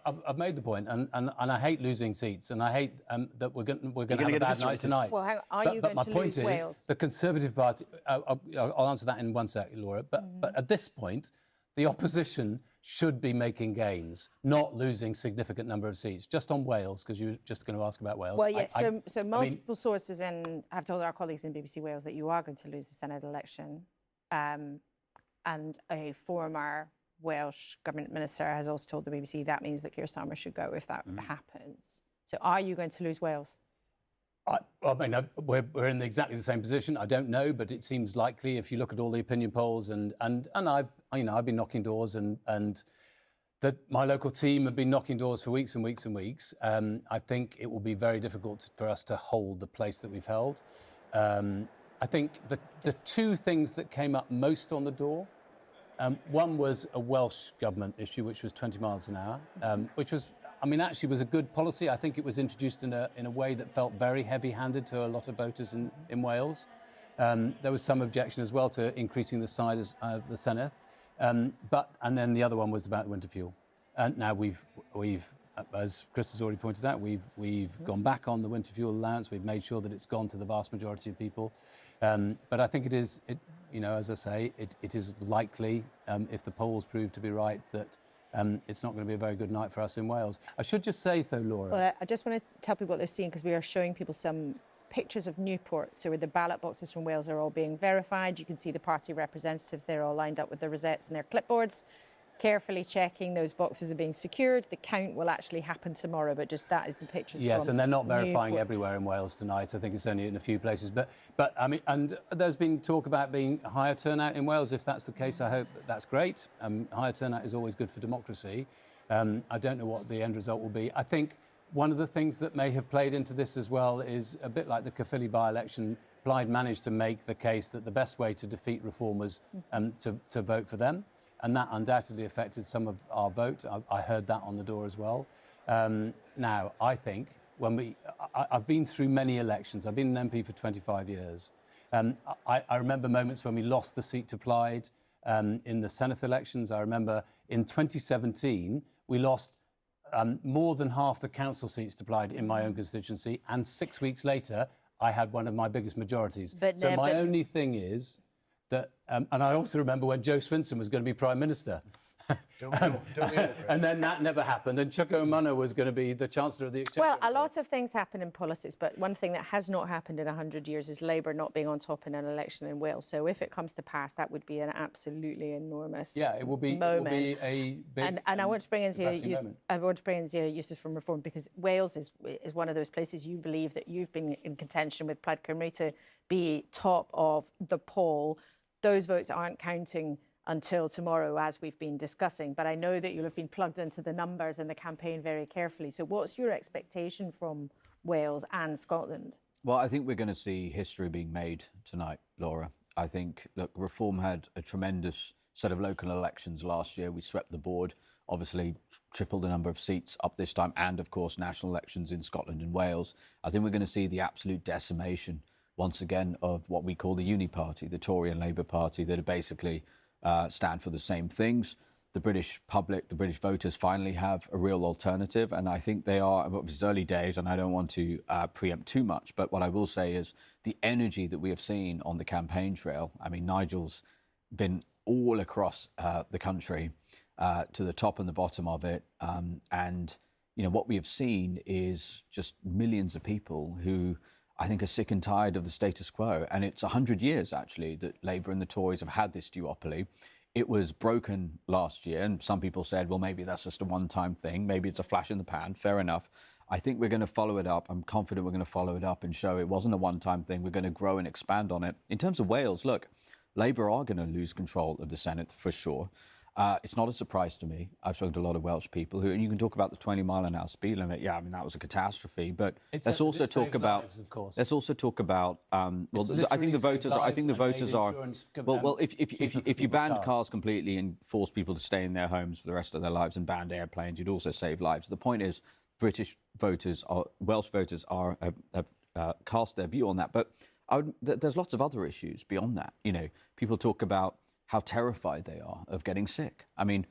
I've made the point, and I hate losing seats, and I hate that we're going to have a bad night tonight. Well, are you going to lose Wales? My point is, the Conservative Party. I'll answer that in 1 sec, Laura. But at this point, the opposition should be making gains, not losing significant number of seats. Just on Wales, because you were just going to ask about Wales. Well, yes. So multiple sources have told our colleagues in BBC Wales that you are going to lose the Senate election, and a former Welsh government minister has also told the BBC that means that Keir Starmer should go if that happens. So are you going to lose Wales? We're in exactly the same position. I don't know, but it seems likely if you look at all the opinion polls, and I've been knocking doors, and that my local team have been knocking doors for weeks and weeks and weeks. I think it will be very difficult for us to hold the place that we've held. I think the two things that came up most on the door. One was a Welsh government issue, which was 20 miles an hour, which was, actually was a good policy. I think it was introduced in a way that felt very heavy-handed to a lot of voters in Wales. There was some objection as well to increasing the size of the Senedd. And then the other one was about winter fuel. And now we've, as Chris has already pointed out, we've gone back on the winter fuel allowance. We've made sure that it's gone to the vast majority of people. But I think it is, as I say, it is likely, if the polls prove to be right, that it's not going to be a very good night for us in Wales. I should just say, though, Laura... Well, I just want to tell people what they're seeing, because we are showing people some pictures of Newport, so where the ballot boxes from Wales are all being verified. You can see the party representatives, they're all lined up with their rosettes and their clipboards, carefully checking those boxes are being secured. The count will actually happen tomorrow, but just that is the pictures. Yes, and they're not verifying Newport. Everywhere in Wales tonight. I think it's only in a few places. But and there's been talk about being higher turnout in Wales. If that's the case, I hope that's great. Higher turnout is always good for democracy. I don't know what the end result will be. I think one of the things that may have played into this as well is a bit like the Caerphilly by-election. Plaid managed to make the case that the best way to defeat Reform was to vote for them. And that undoubtedly affected some of our vote. I heard that on the door as well. Now, I think I've been through many elections. I've been an MP for 25 years. I remember moments when we lost the seat to Plaid in the Senedd elections. I remember in 2017, we lost more than half the council seats to Plaid in my own constituency. And 6 weeks later, I had one of my biggest majorities. My only thing is that, and I also remember when Joe Swinson was going to be Prime Minister. And then that never happened, and Chuck O'Mara was going to be the Chancellor of the Exchequer. Well, a lot of things happen in politics, but one thing that has not happened in 100 years is Labour not being on top in an election in Wales. So if it comes to pass, that would be an absolutely enormous moment. It will be a big and I want to bring in Zia Youssef from Reform, because Wales is one of those places you believe that you've been in contention with Plaid Cymru to be top of the poll. Those votes aren't counting until tomorrow, as we've been discussing. But I know that you'll have been plugged into the numbers and the campaign very carefully. So what's your expectation from Wales and Scotland? Well, I think we're going to see history being made tonight, Laura. I think, look, Reform had a tremendous set of local elections last year. We swept the board, obviously tripled the number of seats up this time, and, of course, national elections in Scotland and Wales. I think we're going to see the absolute decimation, once again, of what we call the Uni Party, the Tory and Labour Party, that are basically stand for the same things. The British public, the British voters finally have a real alternative, and I think they are, it's early days and I don't want to preempt too much, but what I will say is the energy that we have seen on the campaign trail. I mean, Nigel's been all across the country to the top and the bottom of it, and what we have seen is just millions of people who I think are sick and tired of the status quo. And it's 100 years, actually, that Labour and the Tories have had this duopoly. It was broken last year, and some people said, well, maybe that's just a one-time thing. Maybe it's a flash in the pan. Fair enough. I think we're going to follow it up. I'm confident we're going to follow it up and show it wasn't a one-time thing. We're going to grow and expand on it. In terms of Wales, look, Labour are going to lose control of the Senedd for sure. It's not a surprise to me. I've spoken to a lot of Welsh people who, and you can talk about the 20-mile-an-hour speed limit. Yeah, I mean that was a catastrophe. But let's also talk about. Let's also talk about. Well, I think the voters. I think the voters are. Well, if you banned cars completely and forced people to stay in their homes for the rest of their lives and banned airplanes, you'd also save lives. The point is, Welsh voters have cast their view on that. But there's lots of other issues beyond that. You know, people talk about how terrified they are of getting sick. I mean,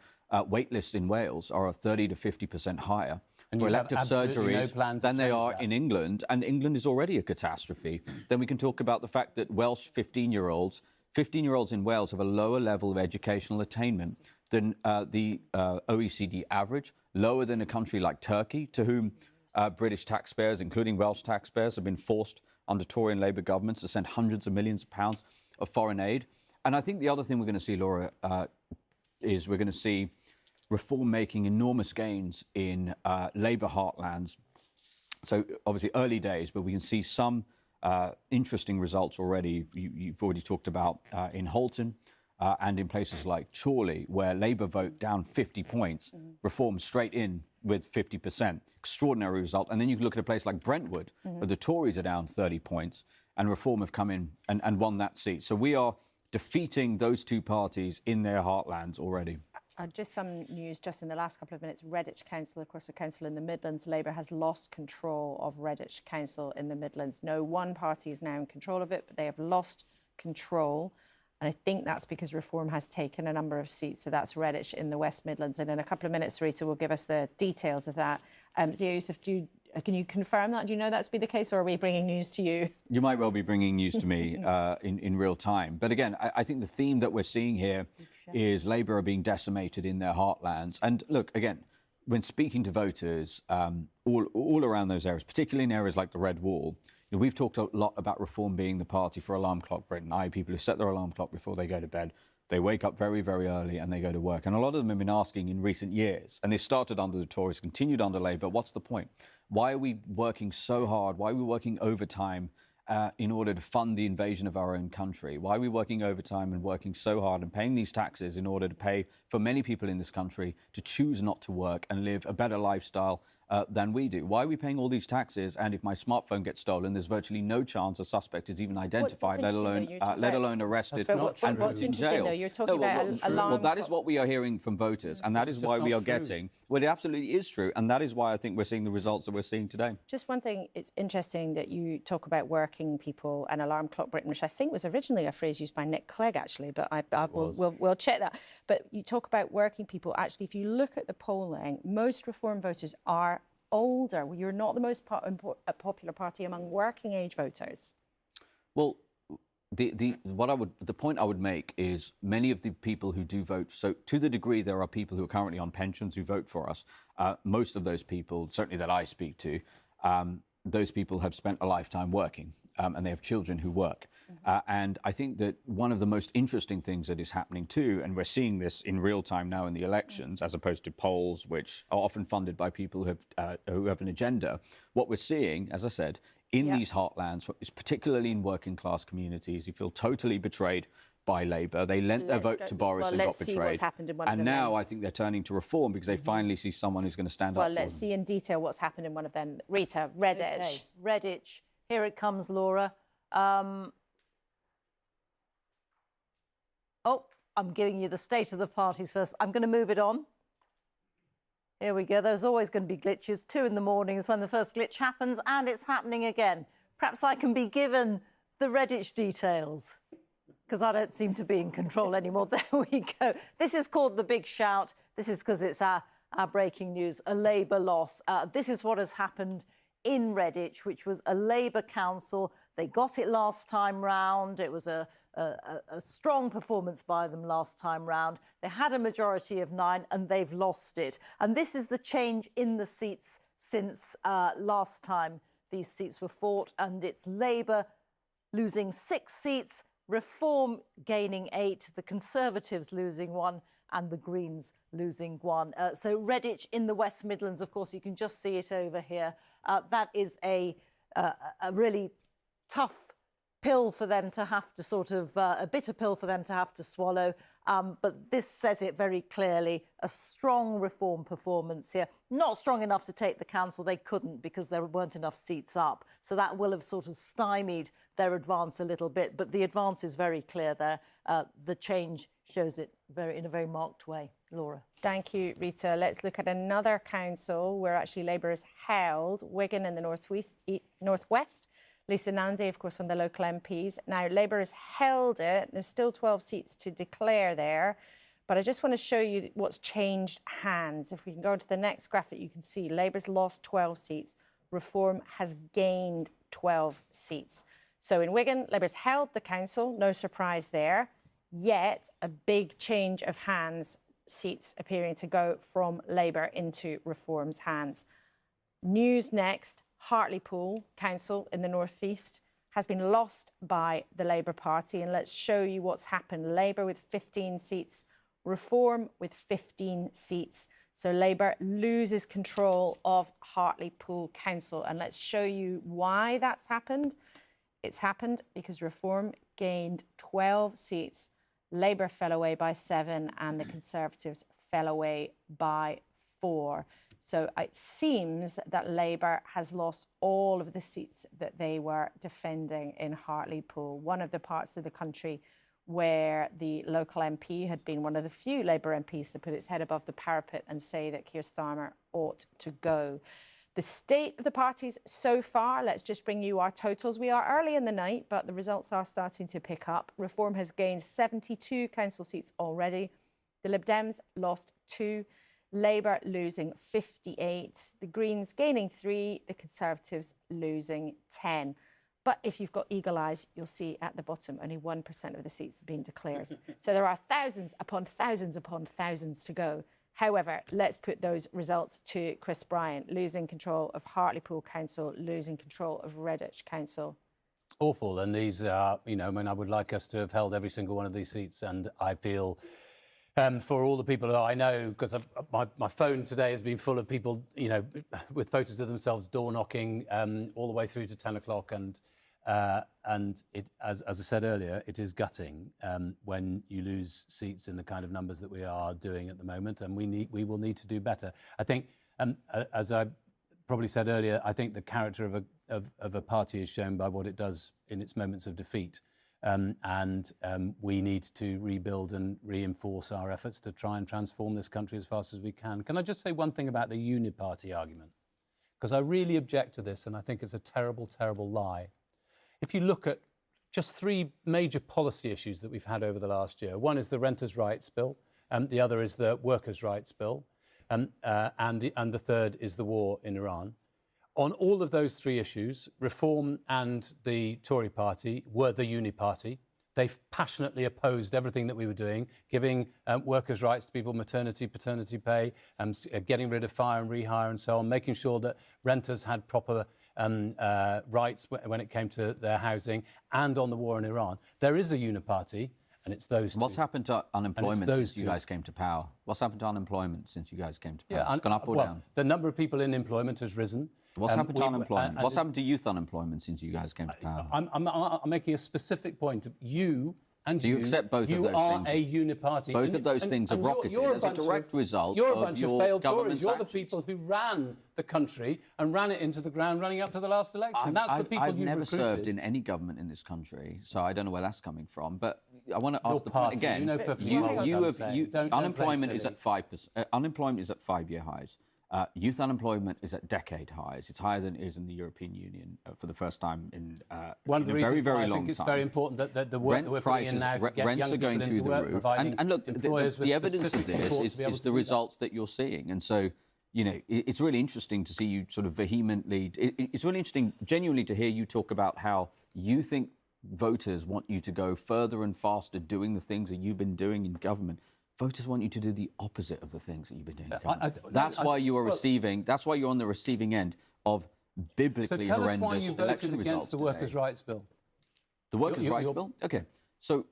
wait lists in Wales are 30 to 50% higher for elective surgeries than they are in England, and England is already a catastrophe. Then we can talk about the fact that Welsh 15-year-olds in Wales have a lower level of educational attainment than the OECD average, lower than a country like Turkey, to whom British taxpayers, including Welsh taxpayers, have been forced under Tory and Labour governments to send hundreds of millions of pounds of foreign aid. And I think the other thing we're going to see, Laura, is we're going to see Reform making enormous gains in Labour heartlands. So obviously early days, but we can see some interesting results already. You've already talked about in Halton and in places like Chorley, where Labour vote down 50 points, Reform straight in with 50%. Extraordinary result. And then you can look at a place like Brentwood, where the Tories are down 30 points, and Reform have come in and won that seat. So we are defeating those two parties in their heartlands already. Just some news just in the last couple of minutes. Redditch Council, of course, a council in the Midlands. Labour has lost control of Redditch Council in the Midlands. No one party is now in control of it, but they have lost control. And I think that's because Reform has taken a number of seats. So that's Redditch in the West Midlands. And in a couple of minutes, Rita will give us the details of that. Zia Yousaf, can you confirm that? Do you know that to be the case, or are we bringing news to you? You might well be bringing news to me in real time. But again, I think the theme that we're seeing here is Labour are being decimated in their heartlands. And look, again, when speaking to voters all around those areas, particularly in areas like the Red Wall, you know, we've talked a lot about Reform being the party for alarm clock Britain, i.e. people who set their alarm clock before they go to bed. They wake up very, very early and they go to work. And a lot of them have been asking in recent years, and this started under the Tories, continued under Labour, what's the point? Why are we working so hard? Why are we working overtime in order to fund the invasion of our own country? Why are we working overtime and working so hard and paying these taxes in order to pay for many people in this country to choose not to work and live a better lifestyle than we do? Why are we paying all these taxes? And if my smartphone gets stolen, there's virtually no chance a suspect is even identified, let alone arrested and put in jail. You're talking about alarm. Well, that is what we are hearing from voters, and that is why we are getting. Well, it absolutely is true, and that is why I think we're seeing the results that we're seeing today. Just one thing, it's interesting that you talk about working people and alarm clock Britain, which I think was originally a phrase used by Nick Clegg, actually, but we'll check that. But you talk about working people. Actually, if you look at the polling, most Reform voters are older. You're not the most popular party among working age voters. Well, the point I would make is many of the people who do vote, so to the degree there are people who are currently on pensions who vote for us, most of those people, certainly that I speak to, those people have spent a lifetime working and they have children who work. And I think that one of the most interesting things that is happening too, and we're seeing this in real time now in the elections, as opposed to polls, which are often funded by people who have an agenda, what we're seeing, as I said, in these heartlands, particularly in working class communities, who feel totally betrayed by Labour. They lent their vote to Boris and got betrayed. See what's happened in one of them. And now I think they're turning to Reform because they finally see someone who's going to stand up for them. Well, let's see in detail what's happened in one of them. Rita, Redditch. Okay. Redditch. Here it comes, Laura. I'm giving you the state of the parties first. I'm going to move it on. Here we go. There's always going to be glitches. 2 in the morning is when the first glitch happens, and it's happening again. Perhaps I can be given the Redditch details, because I don't seem to be in control anymore. There we go. This is called The Big Shout. This is because it's our breaking news, a Labour loss. This is what has happened in Redditch, which was a Labour council. They got it last time round. It was a strong performance by them last time round. They had a majority of 9 and they've lost it. And this is the change in the seats since last time these seats were fought. And it's Labour losing 6 seats, Reform gaining 8, the Conservatives losing 1, and the Greens losing 1. So Redditch in the West Midlands, of course, you can just see it over here. That is a really tough pill for them to have to a bitter pill for them to have to swallow. But this says it very clearly, a strong Reform performance here. Not strong enough to take the council. They couldn't because there weren't enough seats up. So that will have sort of stymied their advance a little bit. But the advance is very clear there. The change shows it in a very marked way. Laura. Thank you, Rita. Let's look at another council where actually Labour has held Wigan in the northwest. Lisa Nandy, of course, on the local MPs. Now, Labour has held it. There's still 12 seats to declare there. But I just want to show you what's changed hands. If we can go on to the next graphic, you can see Labour's lost 12 seats. Reform has gained 12 seats. So in Wigan, Labour's held the council. No surprise there. Yet, a big change of hands, seats appearing to go from Labour into Reform's hands. News next. Hartlepool Council in the northeast has been lost by the Labour Party. And let's show you what's happened. Labour with 15 seats, Reform with 15 seats. So Labour loses control of Hartlepool Council. And let's show you why that's happened. It's happened because Reform gained 12 seats. Labour fell away by 7 and the Conservatives fell away by 4. So it seems that Labour has lost all of the seats that they were defending in Hartlepool, one of the parts of the country where the local MP had been one of the few Labour MPs to put its head above the parapet and say that Keir Starmer ought to go. The state of the parties so far, let's just bring you our totals. We are early in the night, but the results are starting to pick up. Reform has gained 72 council seats already. The Lib Dems lost 2. Labour losing 58, the Greens gaining 3, the Conservatives losing 10. But if you've got eagle eyes, you'll see at the bottom only 1% of the seats have been declared. So there are thousands upon thousands upon thousands to go. However, let's put those results to Chris Bryant, losing control of Hartlepool Council, losing control of Redditch Council. Awful. And these are, I mean, I would like us to have held every single one of these seats. And I feel... for all the people who I know, because my phone today has been full of people, with photos of themselves door knocking all the way through to 10 o'clock. And it, as I said earlier, it is gutting when you lose seats in the kind of numbers that we are doing at the moment. And we will need to do better. I think, as I probably said earlier, I think the character of a party is shown by what it does in its moments of defeat. We need to rebuild and reinforce our efforts to try and transform this country as fast as we can. Can I just say one thing about the uniparty argument? Because I really object to this, and I think it's a terrible, terrible lie. If you look at just 3 major policy issues that we've had over the last year, one is the Renters' Rights Bill, the other is the Workers' Rights Bill, and the third is the war in Iran. On all of those 3 issues, Reform and the Tory party were the uniparty. They've passionately opposed everything that we were doing, giving workers' rights to people, maternity, paternity pay, getting rid of fire and rehire and so on, making sure that renters had proper rights when it came to their housing, and on the war in Iran. There is a uniparty, and it's those two. What's happened to unemployment since you guys came to power? What's happened to unemployment since you guys came to power? It's gone up or down? The number of people in employment has risen. What's happened to unemployment? What's happened to youth unemployment since you guys came to power? I'm making a specific point. You and you accept both of those things. You are a uniparty. Both of those things have rocketed as a direct result You're a bunch of failed Tories. You're the people who ran the country and ran it into the ground running up to the last election. That's the people you've recruited. I've never served in any government in this country, so I don't know where that's coming from. But I want to ask the point again. You know perfectly well what I'm saying. Unemployment is at 5%. Unemployment is at 5-year highs. Youth unemployment is at decade highs. It's higher than it is in the European Union for the first time in a very, very long time. I think it's very important that the work that we're putting in now to get rents are going through the roof. And look, the evidence of this is the results that you're seeing. And so, it's really interesting to see you sort of vehemently. It's really interesting, genuinely, to hear you talk about how you think voters want you to go further and faster doing the things that you've been doing in government. Voters want you to do the opposite of the things that you've been doing. That's why you are receiving. That's why you're on the receiving end of biblically horrendous election results. So tell us why you voted against the Workers' Rights Bill. The Workers' Rights Bill. Okay. So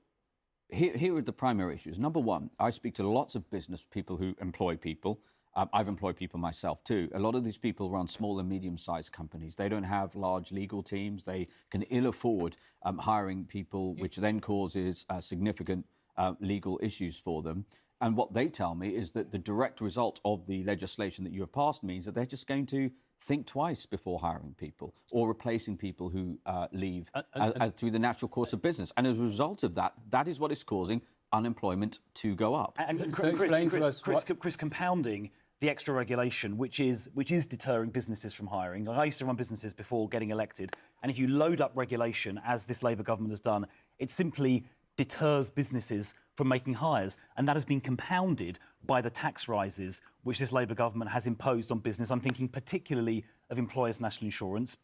here are the primary issues. Number one, I speak to lots of business people who employ people, I've employed people myself too. A lot of these people run small and medium-sized companies. They don't have large legal teams. They can ill afford hiring people, which then causes significant legal issues for them. And what they tell me is that the direct result of the legislation that you have passed means that they're just going to think twice before hiring people or replacing people who leave through the natural course of business. And as a result of that, that is what is causing unemployment to go up. And Chris, compounding the extra regulation, which is deterring businesses from hiring. I used to run businesses before getting elected, and if you load up regulation, as this Labour government has done, it simply deters businesses from making hires, and that has been compounded by the tax rises which this Labour government has imposed on business. I'm thinking particularly of employers' national insurance,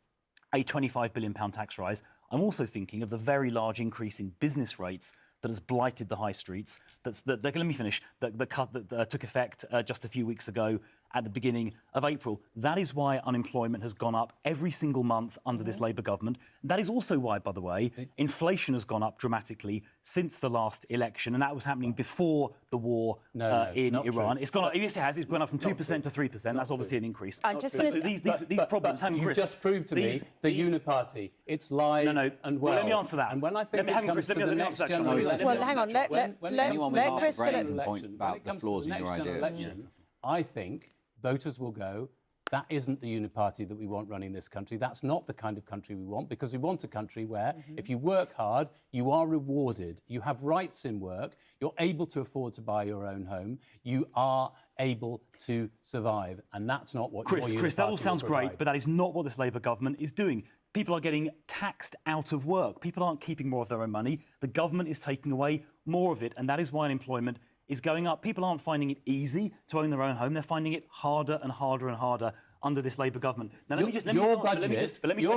a £25 billion tax rise. I'm also thinking of the very large increase in business rates that has blighted the high streets. Let me finish. The cut that took effect just a few weeks ago at the beginning of April. That is why unemployment has gone up every single month under this Labour government. That is also why, by the way, inflation has gone up dramatically since the last election, and that was happening before the war in Iran. It's gone up. Yes, it has. It's gone up from 2% to 3%. That's obviously an increase. These problems. Hang on, Chris. You just proved to me the Uniparty. It's live and well. Let me answer that. And when I think it comes to the next general election, well, hang on. Let Chris point about the flaws in your idea. I think voters will go, that isn't the Uniparty that we want running this country. That's not the kind of country we want, because we want a country where if you work hard, you are rewarded. You have rights in work. You're able to afford to buy your own home. You are able to survive. And that's not what Chris, that all sounds great, but that is not what this Labour government is doing. People are getting taxed out of work. People aren't keeping more of their own money. The government is taking away more of it, and that is why unemployment is going up. People aren't finding it easy to own their own home. They're finding it harder and harder and harder under this Labour government. Now, your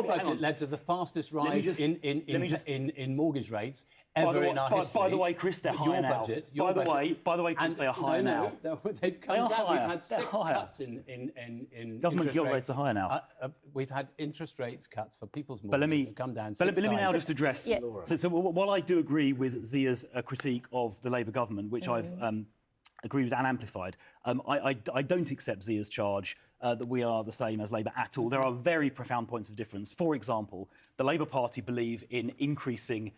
budget led to the fastest rise in mortgage rates ever in our history. By the way, Chris, they're higher now. By the way, Chris, they are higher now. They've come down. We've had 6 cuts in government gilt rates are higher now. We've had interest rates cuts for people's mortgages to come down. But let me now just address. So while I do agree with Zia's critique of the Labour government, which I've agreed with and amplified, I don't accept Zia's charge that we are the same as Labour at all. There are very profound points of difference. For example, the Labour Party believe in increasing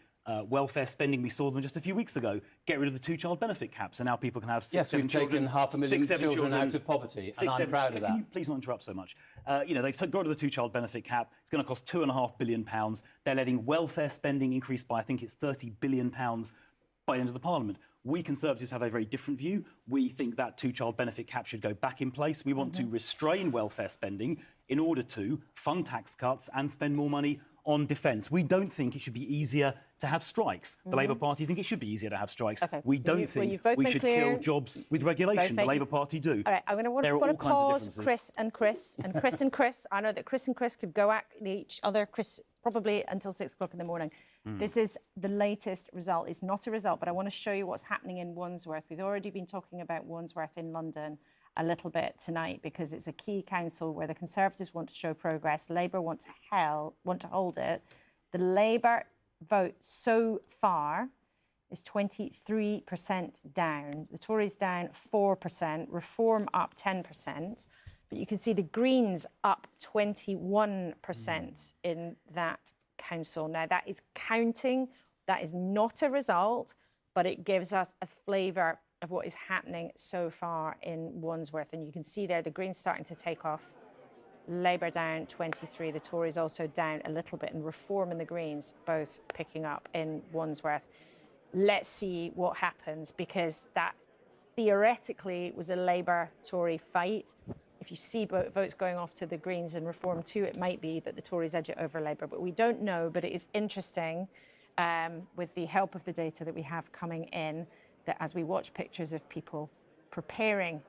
welfare spending. We saw them just a few weeks ago get rid of the 2-child benefit caps, and now people can have 6, 7 children. Yes, we've taken 500,000 children out of poverty, and I'm proud of that. Can you please not interrupt so much? They've got rid of the 2-child benefit cap. It's going to cost £2.5 billion. They're letting welfare spending increase by, I think it's £30 billion by the end of the Parliament. We Conservatives have a very different view. We think that 2-child benefit cap should go back in place. We want to restrain welfare spending in order to fund tax cuts and spend more money on defence. We don't think it should be easier to have strikes. The Labour Party think it should be easier to have strikes. We don't think we should kill jobs with regulation. The Labour Party do. All right, I'm going to pause Chris and Chris and Chris and Chris. I know that Chris and Chris could go at each other, Chris, probably until 6 o'clock in the morning. This is the latest result. It's not a result, but I want to show you what's happening in Wandsworth. We've already been talking about Wandsworth in London a little bit tonight because it's a key council where the Conservatives want to show progress. Labour want to hold it. The Labour vote so far is 23% down. The Tories down 4%, Reform up 10%. But you can see the Greens up 21% in that council. Now, that is counting. That is not a result, but it gives us a flavour of what is happening so far in Wandsworth. And you can see there the Greens starting to take off. Labour down 23, the Tories also down a little bit, and Reform and the Greens both picking up in Wandsworth. Let's see what happens, because that theoretically was a Labour-Tory fight. If you see votes going off to the Greens and Reform too, it might be that the Tories edge it over Labour, but we don't know. But it is interesting, with the help of the data that we have coming in, that as we watch pictures of people preparing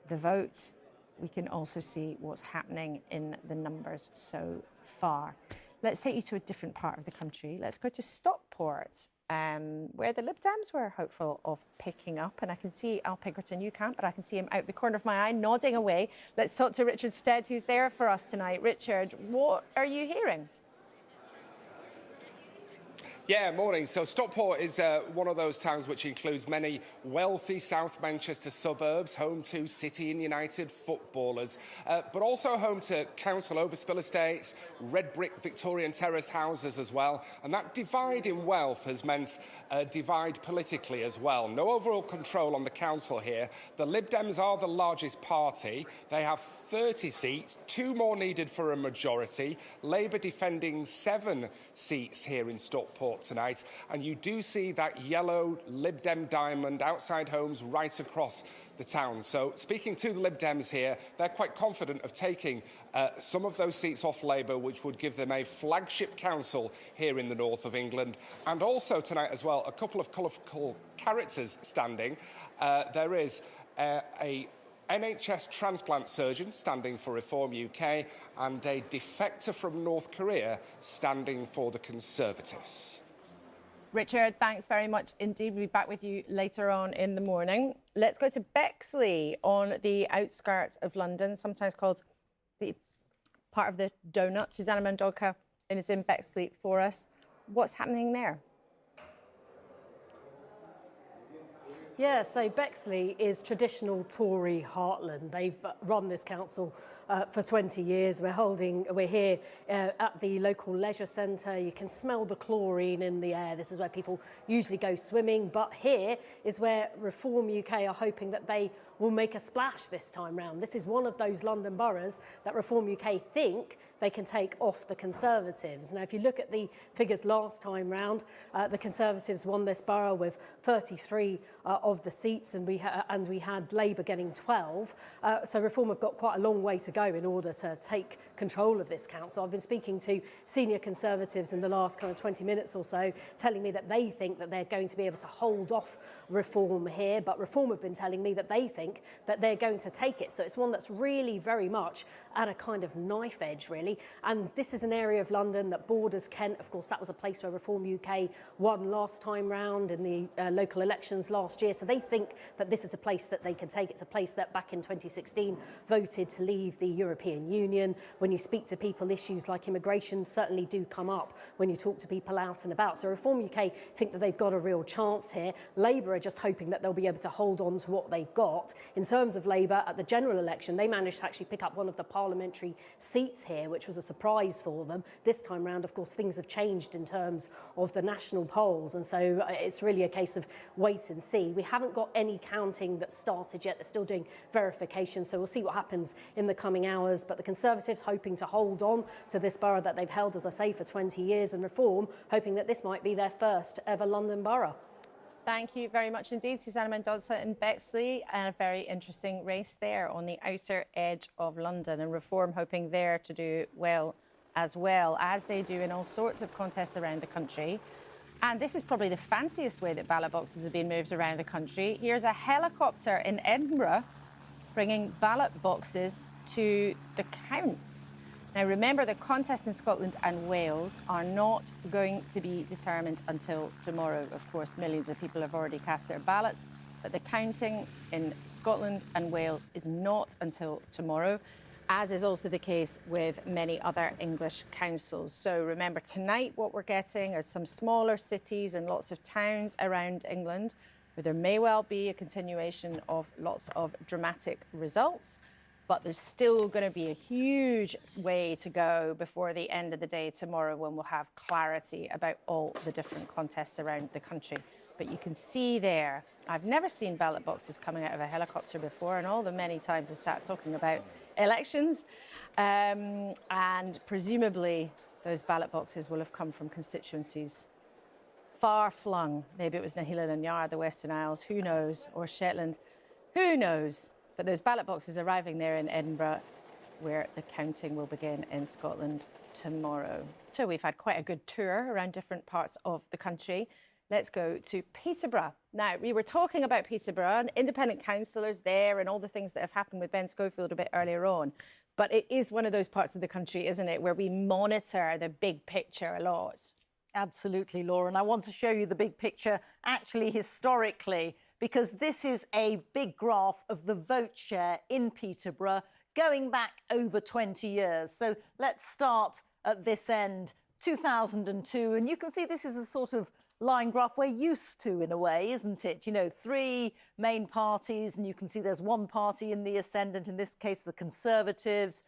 the vote, we can also see what's happening in the numbers so far. Let's take you to a different part of the country. Let's go to Stockport, where the Lib Dems were hopeful of picking up. And I can see Al Pinkerton, you can't, but I can see him out the corner of my eye, nodding away. Let's talk to Richard Stead, who's there for us tonight. Richard, what are you hearing? Yeah, morning. So Stockport is one of those towns which includes many wealthy South Manchester suburbs, home to City and United footballers, but also home to council overspill estates, red brick Victorian terraced houses as well. And that divide in wealth has meant a divide politically as well. No overall control on the council here. The Lib Dems are the largest party. They have 30 seats, 2 more needed for a majority. Labour defending 7 seats here in Stockport tonight, and you do see that yellow Lib Dem diamond outside homes right across the town. So speaking to the Lib Dems here, they're quite confident of taking some of those seats off Labour, which would give them a flagship council here in the north of England. And also tonight as well, a couple of colourful characters standing. There is a NHS transplant surgeon standing for Reform UK and a defector from North Korea standing for the Conservatives. Richard, thanks very much indeed. We'll be back with you later on in the morning. Let's go to Bexley on the outskirts of London, sometimes called the part of the donut. Susanna Mendonca is in Bexley for us. What's happening there? Yeah, so Bexley is traditional Tory heartland. They've run this council for 20 years. We're here at the local leisure centre. You can smell the chlorine in the air. This is where people usually go swimming. But here is where Reform UK are hoping that they will make a splash this time round. This is one of those London boroughs that Reform UK think they can take off the Conservatives. Now, if you look at the figures last time round, the Conservatives won this borough with 33 of the seats, and we had Labour getting 12. So Reform have got quite a long way to go in order to take control of this council. I've been speaking to senior Conservatives in the last kind of 20 minutes or so, telling me that they think that they're going to be able to hold off Reform here, but Reform have been telling me that they think that they're going to take it. So it's one that's really very much at a kind of knife edge, really. And this is an area of London that borders Kent. Of course, that was a place where Reform UK won last time round in the local elections last year. So they think that this is a place that they can take. It's a place that back in 2016 voted to leave the European Union. When you speak to people, issues like immigration certainly do come up when you talk to people out and about. So Reform UK think that they've got a real chance here. Labour are just hoping that they'll be able to hold on to what they've got. In terms of Labour, at the general election, they managed to actually pick up one of the parliamentary seats here, which was a surprise for them. This time round, of course, things have changed in terms of the national polls, and so it's really a case of wait and see. We haven't got any counting that's started yet. They're still doing verification, so we'll see what happens in the coming hours. But the Conservatives hoping to hold on to this borough that they've held, as I say, for 20 years, and Reform hoping that this might be their first ever London borough. Thank you very much indeed, Susanna Mendonca in Bexley, and a very interesting race there on the outer edge of London, and Reform hoping there to do well as they do in all sorts of contests around the country. And this is probably the fanciest way that ballot boxes have been moved around the country. Here's a helicopter in Edinburgh bringing ballot boxes to the counts. Now, remember, the contests in Scotland and Wales are not going to be determined until tomorrow. Of course, millions of people have already cast their ballots, but the counting in Scotland and Wales is not until tomorrow, as is also the case with many other English councils. So remember, tonight what we're getting are some smaller cities and lots of towns around England where there may well be a continuation of lots of dramatic results. But there's still going to be a huge way to go before the end of the day tomorrow, when we'll have clarity about all the different contests around the country. But you can see there, I've never seen ballot boxes coming out of a helicopter before, and all the many times I've sat talking about elections. And presumably those ballot boxes will have come from constituencies far flung. Maybe it was Naheela Nanyar, the Western Isles, who knows, or Shetland, who knows. But those ballot boxes arriving there in Edinburgh, where the counting will begin in Scotland tomorrow. So we've had quite a good tour around different parts of the country. Let's go to Peterborough. Now, we were talking about Peterborough and independent councillors there and all the things that have happened with Ben Schofield a bit earlier on. But it is one of those parts of the country, isn't it, where we monitor the big picture a lot. Absolutely, Laura. And I want to show you the big picture, actually historically, because this is a big graph of the vote share in Peterborough going back over 20 years. So let's start at this end 2002. And you can see this is a sort of line graph we're used to in a way, isn't it? You know, 3 main parties, and you can see there's one party in the ascendant, in this case, the Conservatives,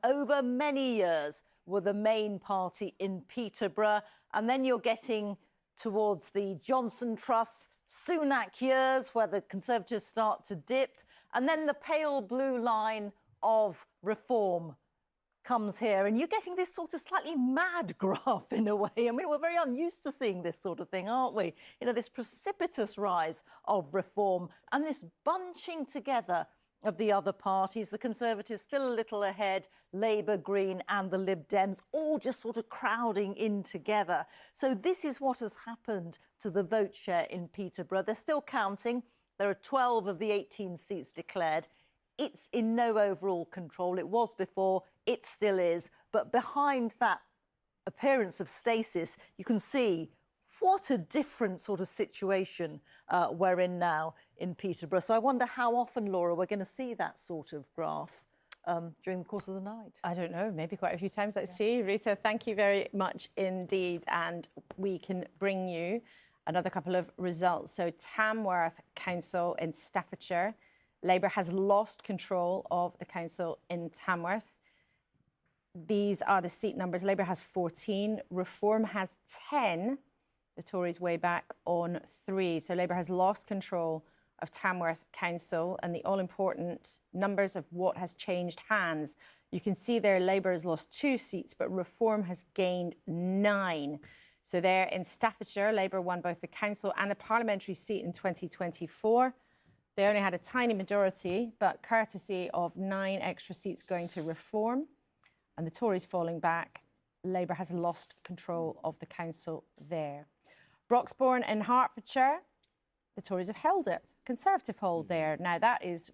over many years were the main party in Peterborough. And then you're getting towards the Johnson Truss, Sunak years, where the Conservatives start to dip. And then the pale blue line of Reform comes here, and you're getting this sort of slightly mad graph in a way. I mean, we're very unused to seeing this sort of thing, aren't we? You know, this precipitous rise of Reform and this bunching together of the other parties, the Conservatives still a little ahead, Labour, Green and the Lib Dems, all just sort of crowding in together. So this is what has happened to the vote share in Peterborough. They're still counting. There are 12 of the 18 seats declared. It's in no overall control. It was before, it still is. But behind that appearance of stasis, you can see what a different sort of situation we're in now in Peterborough. So I wonder how often, Laura, we're going to see that sort of graph during the course of the night. I don't know, maybe quite a few times. Let's see. Rita, thank you very much indeed. And we can bring you another couple of results. So Tamworth Council in Staffordshire. Labour has lost control of the council in Tamworth. These are the seat numbers. Labour has 14, Reform has 10, the Tories way back on 3. So Labour has lost control of Tamworth Council, and the all-important numbers of what has changed hands. You can see there Labour has lost 2 seats, but Reform has gained 9. So there in Staffordshire, Labour won both the council and the parliamentary seat in 2024. They only had a tiny majority, but courtesy of 9 extra seats going to Reform and the Tories falling back, Labour has lost control of the council there. Broxbourne in Hertfordshire, the Tories have held it. Conservative hold there. Now, that is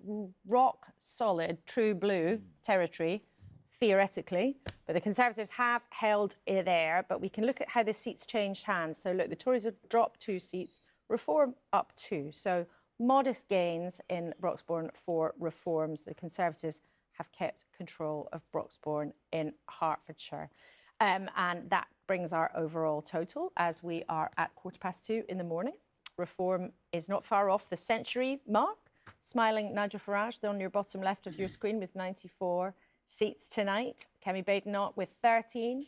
rock solid, true blue territory, theoretically, but the Conservatives have held it there. But we can look at how the seats changed hands. So, look, the Tories have dropped 2 seats, Reform up 2. So, modest gains in Broxbourne for Reforms. The Conservatives have kept control of Broxbourne in Hertfordshire. And that brings our overall total as we are at 2:15 in the morning. Reform is not far off the century mark. Smiling Nigel Farage on your bottom left of your screen with 94 seats tonight. Kemi Badenoch with 13.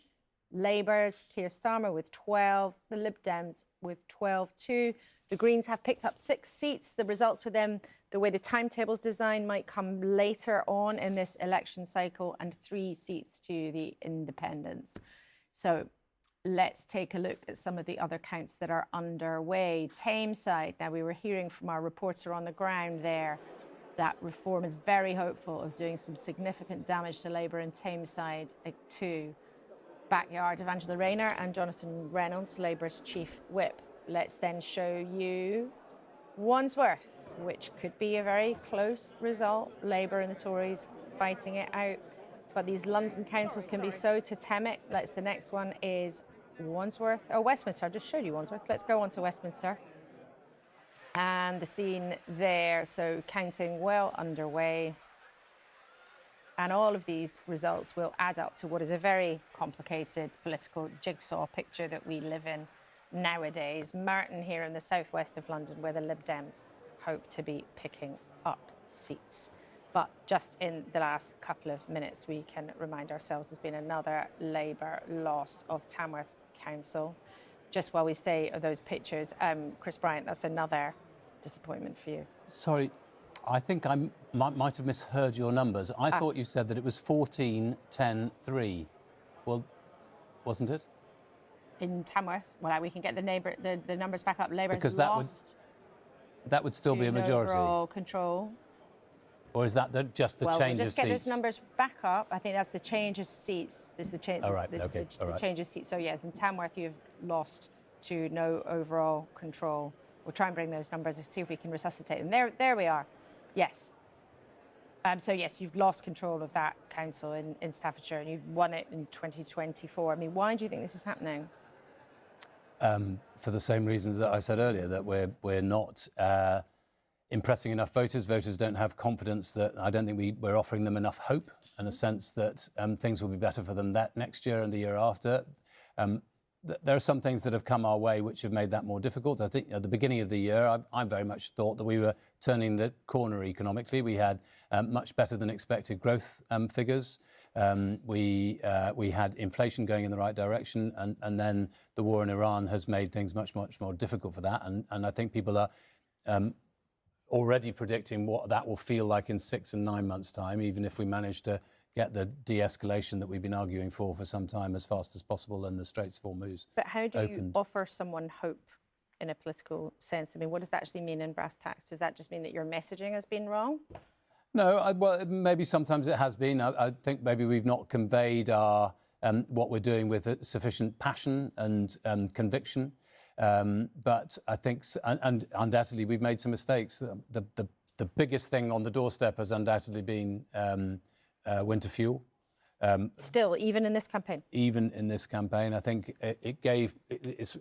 Labour's Keir Starmer with 12. The Lib Dems with 12 too. The Greens have picked up 6 seats. The results for them, the way the timetable's designed, might come later on in this election cycle, and 3 seats to the Independents. So let's take a look at some of the other counts that are underway. Tameside, now we were hearing from our reporter on the ground there that Reform is very hopeful of doing some significant damage to Labour in Tameside too. Backyard of Angela Rayner and Jonathan Reynolds, Labour's chief whip. Let's then show you Wandsworth, which could be a very close result. Labour and the Tories fighting it out. But these London councils can be so totemic. The next one is Wandsworth. Oh, Westminster. I just showed you Wandsworth. Let's go on to Westminster. And the scene there. So counting well underway. And all of these results will add up to what is a very complicated political jigsaw picture that we live in nowadays. Merton here in the southwest of London, where the Lib Dems hope to be picking up seats. But just in the last couple of minutes, we can remind ourselves there's been another Labour loss of Tamworth Council. Just while we say of those pictures, Chris Bryant, that's another disappointment for you. Sorry, I think I might have misheard your numbers. I thought you said that it was 14, 10, 3. Well, wasn't it? In Tamworth, well, we can get the numbers back up. Labour has lost. That would still be a majority. Overall control. Or is that just the change of seats? Well, we'll just get those numbers back up. I think that's the change of seats. This is the change. All right, the change of seats. So yes, in Tamworth you've lost to no overall control. We'll try and bring those numbers and see if we can resuscitate them. There we are. Yes. So yes, you've lost control of that council in Staffordshire, and you've won it in 2024. I mean, why do you think this is happening? For the same reasons that I said earlier, that we're not impressing enough voters. Voters don't have confidence that I don't think we're offering them enough hope and a sense that things will be better for them that next year and the year after. There are some things that have come our way which have made that more difficult. I think at the beginning of the year, I very much thought that we were turning the corner economically. We had much better than expected growth figures. We had inflation going in the right direction, and then the war in Iran has made things much more difficult for that. And I think people are already predicting what that will feel like in 6 and 9 months' time, even if we manage to get the de-escalation that we've been arguing for some time as fast as possible and the Straits of Hormuz. But how do you offer someone hope in a political sense? I mean, what does that actually mean in brass tacks? Does that just mean that your messaging has been wrong? No, well, maybe sometimes it has been. I think maybe we've not conveyed our what we're doing with sufficient passion and conviction. But I think, and undoubtedly, we've made some mistakes. The biggest thing on the doorstep has undoubtedly been winter fuel. Still, even in this campaign? Even in this campaign, I think it's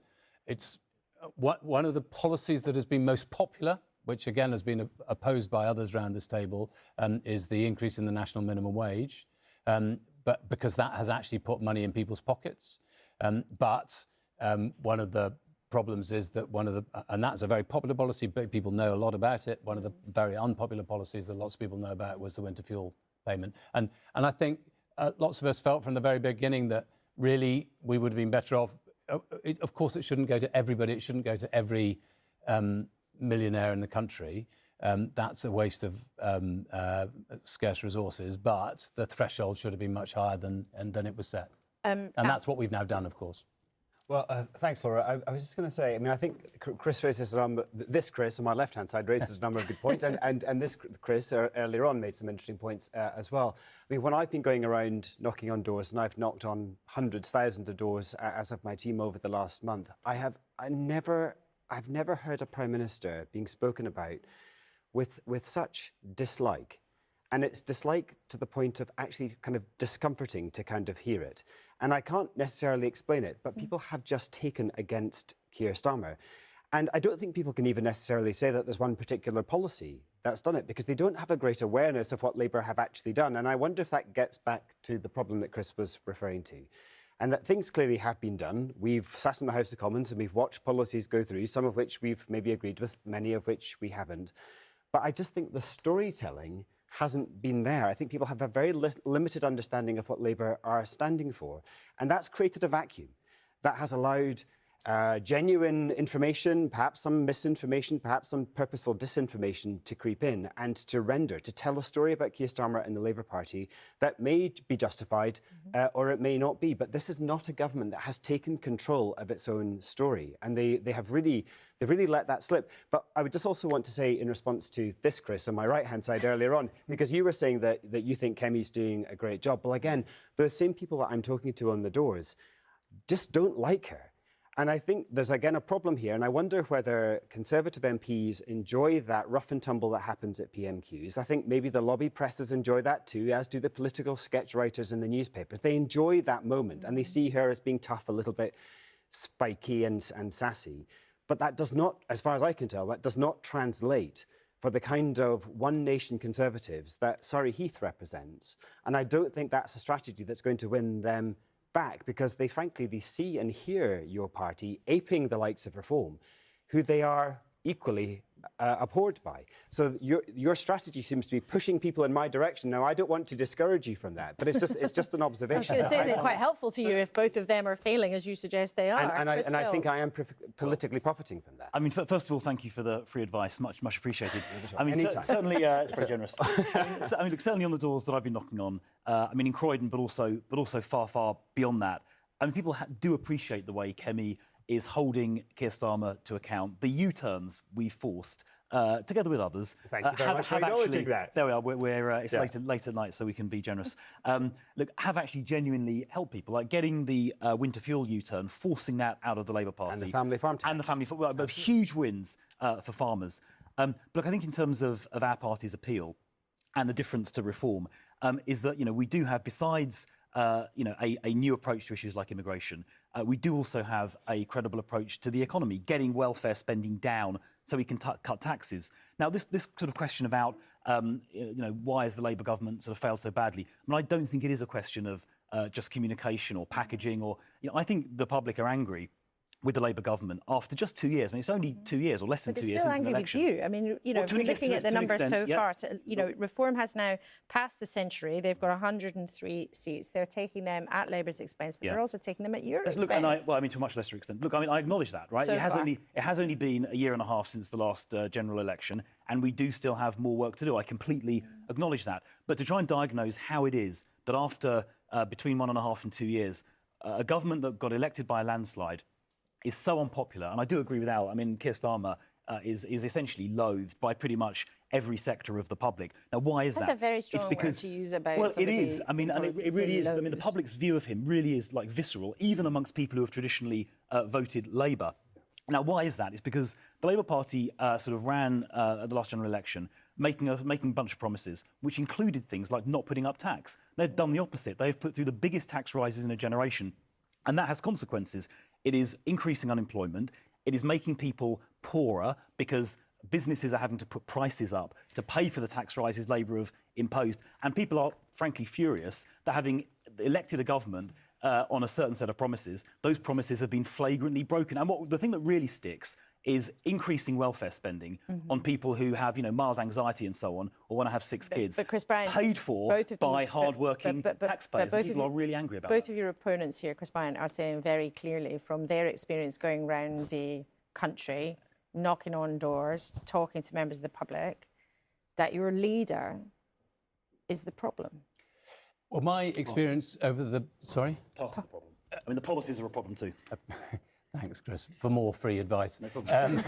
one of the policies that has been most popular, which again has been opposed by others around this table, is the increase in the national minimum wage. But because that has actually put money in people's pockets. But one of the problems is that and that's a very popular policy, but people know a lot about it. One of the very unpopular policies that lots of people know about was the winter fuel payment. And I think lots of us felt from the very beginning that really we would have been better off. Of course, it shouldn't go to everybody. It shouldn't go to every millionaire in the country. That's a waste of scarce resources. But the threshold should have been much higher than it was set. And that's what we've now done, of course. Well, thanks, Laura. I was just going to say, I mean, I think Chris raises a number. This Chris on my left-hand side raises a number of good points, and this Chris earlier on made some interesting points as well. I mean, when I've been going around knocking on doors, and I've knocked on hundreds, thousands of doors, as have my team over the last month, I've never heard a Prime Minister being spoken about with such dislike. And it's dislike to the point of actually kind of discomforting to kind of hear it. And I can't necessarily explain it, but people have just taken against Keir Starmer. And I don't think people can even necessarily say that there's one particular policy that's done it, because they don't have a great awareness of what Labour have actually done. And I wonder if that gets back to the problem that Chris was referring to. And that things clearly have been done. We've sat in the House of Commons and we've watched policies go through, some of which we've maybe agreed with, many of which we haven't. But I just think the storytelling hasn't been there. I think people have a very limited understanding of what Labour are standing for. And that's created a vacuum that has allowed genuine information, perhaps some misinformation, perhaps some purposeful disinformation to creep in and to tell a story about Keir Starmer and the Labour Party that may be justified or it may not be. But this is not a government that has taken control of its own story. And they've really let that slip. But I would just also want to say in response to this, Chris, on my right-hand side earlier on, because you were saying that you think Kemi's doing a great job. Well, again, those same people that I'm talking to on the doors just don't like her. And I think there's, again, a problem here. And I wonder whether Conservative MPs enjoy that rough and tumble that happens at PMQs. I think maybe the lobby presses enjoy that too, as do the political sketch writers in the newspapers. They enjoy that moment and they see her as being tough, a little bit spiky and sassy. But that does not, as far as I can tell, that does not translate for the kind of one nation Conservatives that Surrey Heath represents. And I don't think that's a strategy that's going to win them back, because they see and hear your party aping the likes of Reform, who they are equally abhorred by. So your strategy seems to be pushing people in my direction. Now, I don't want to discourage you from that, but it's just an observation. I was going to say, is it quite helpful to you if both of them are failing, as you suggest they are? And I think I am politically profiting from that. I mean, first of all, thank you for the free advice. Much appreciated. I mean, certainly, it's very generous. I mean, look, certainly on the doors that I've been knocking on, I mean, in Croydon, but also far beyond that. I mean, people do appreciate the way Kemi is holding Keir Starmer to account. The U-turns we forced, together with others, Thank you very much for acknowledging that. There we are. It's late at night, so we can be generous. Look, have actually genuinely helped people, like getting the winter fuel U-turn, forcing that out of the Labour Party. And the family farm tax. And the family farm, but huge wins for farmers. Look, I think in terms of our party's appeal and the difference to Reform, is that, we do have, besides a new approach to issues like immigration, we do also have a credible approach to the economy, getting welfare spending down so we can cut taxes. Now, this sort of question about, why has the Labour government sort of failed so badly? I mean, I don't think it is a question of just communication or packaging, or I think the public are angry with the Labour government after just 2 years. I mean, it's only 2 years or less than 2 years since an election. But they're still angry with you. I mean, if we're looking at the numbers so far, Reform has now passed the century. They've got 103 seats. They're taking them at Labour's expense, but they're also taking them at your expense. Look, and to a much lesser extent. Look, I mean, I acknowledge that, right? So it has only been a year and a half since the last general election, and we do still have more work to do. I completely acknowledge that. But to try and diagnose how it is that after between 1.5 and 2 years, a government that got elected by a landslide is so unpopular, and I do agree with Al. I mean, Keir Starmer is essentially loathed by pretty much every sector of the public. Now, why is that? That's a very strong word to use about somebody. Well, it is. I mean, and it really is. I mean, the public's view of him really is like visceral, even amongst people who have traditionally voted Labour. Now, why is that? It's because the Labour Party sort of ran at the last general election making a bunch of promises, which included things like not putting up tax. They've done the opposite. They've put through the biggest tax rises in a generation. And that has consequences. It is increasing unemployment. It is making people poorer because businesses are having to put prices up to pay for the tax rises Labour have imposed. And people are, frankly, furious that having elected a government on a certain set of promises, those promises have been flagrantly broken. And the thing that really sticks is increasing welfare spending on people who have, mild anxiety and so on, or want to have 6 kids, but Chris Bryan, paid for by hard-working taxpayers. And people are really angry about both of your opponents here, Chris Bryan, are saying very clearly from their experience going around the country, knocking on doors, talking to members of the public, that your leader is the problem. Well, my experience over the... Sorry? Part of the problem. I mean, the policies are a problem too. Thanks, Chris, for more free advice. No problem.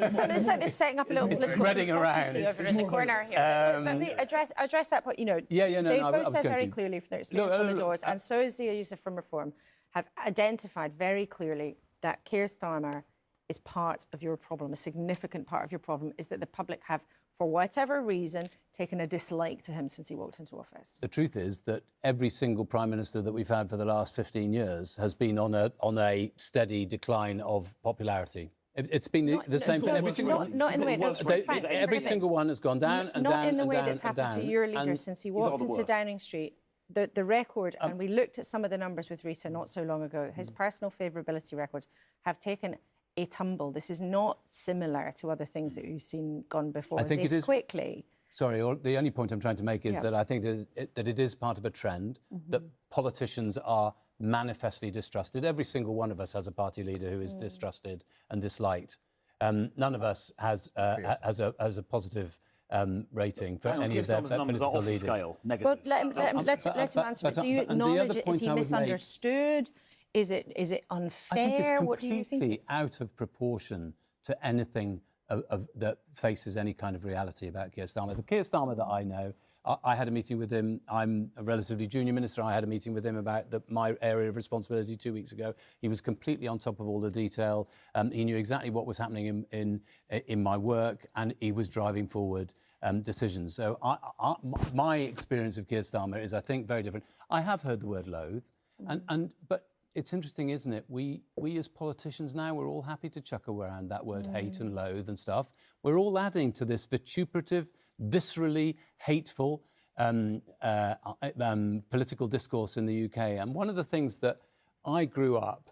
So it's like they're setting up a little political spreading around over in the corner here. Let me address that point. They've both said very clearly from their experience on the doors, and so is Zia Youssef from Reform, have identified very clearly that Keir Starmer is part of your problem. A significant part of your problem is that the public have, for whatever reason, taken a dislike to him since he walked into office. The truth is that every single Prime Minister that we've had for the last 15 years has been on a steady decline of popularity. It's been the same for every single one. Not in the way... Every single one has gone down and down and down. Not in the way that's happened to your leader since he walked into Downing Street. The record, and we looked at some of the numbers with Rita not so long ago, his personal favourability records have taken a tumble. This is not similar to other things that you've seen gone before. I think it is quickly. Sorry, the only point I'm trying to make is that I think that it is part of a trend that politicians are manifestly distrusted. Every single one of us has a party leader who is distrusted and disliked. None of us has a positive rating for any of their political leaders. But let him answer it. Do you acknowledge it? Is he misunderstood? Is it unfair? I think it's what do you think? completely out of proportion to anything that faces any kind of reality about Keir Starmer. The Keir Starmer that I know, I had a meeting with him. I'm a relatively junior minister. I had a meeting with him about my area of responsibility 2 weeks ago. He was completely on top of all the detail. He knew exactly what was happening in my work, and he was driving forward decisions. So my experience of Keir Starmer is, I think, very different. I have heard the word loathe, but it's interesting, isn't it? We as politicians now, we're all happy to chuck around that word hate and loathe and stuff. We're all adding to this vituperative, viscerally hateful political discourse in the UK. And one of the things that I grew up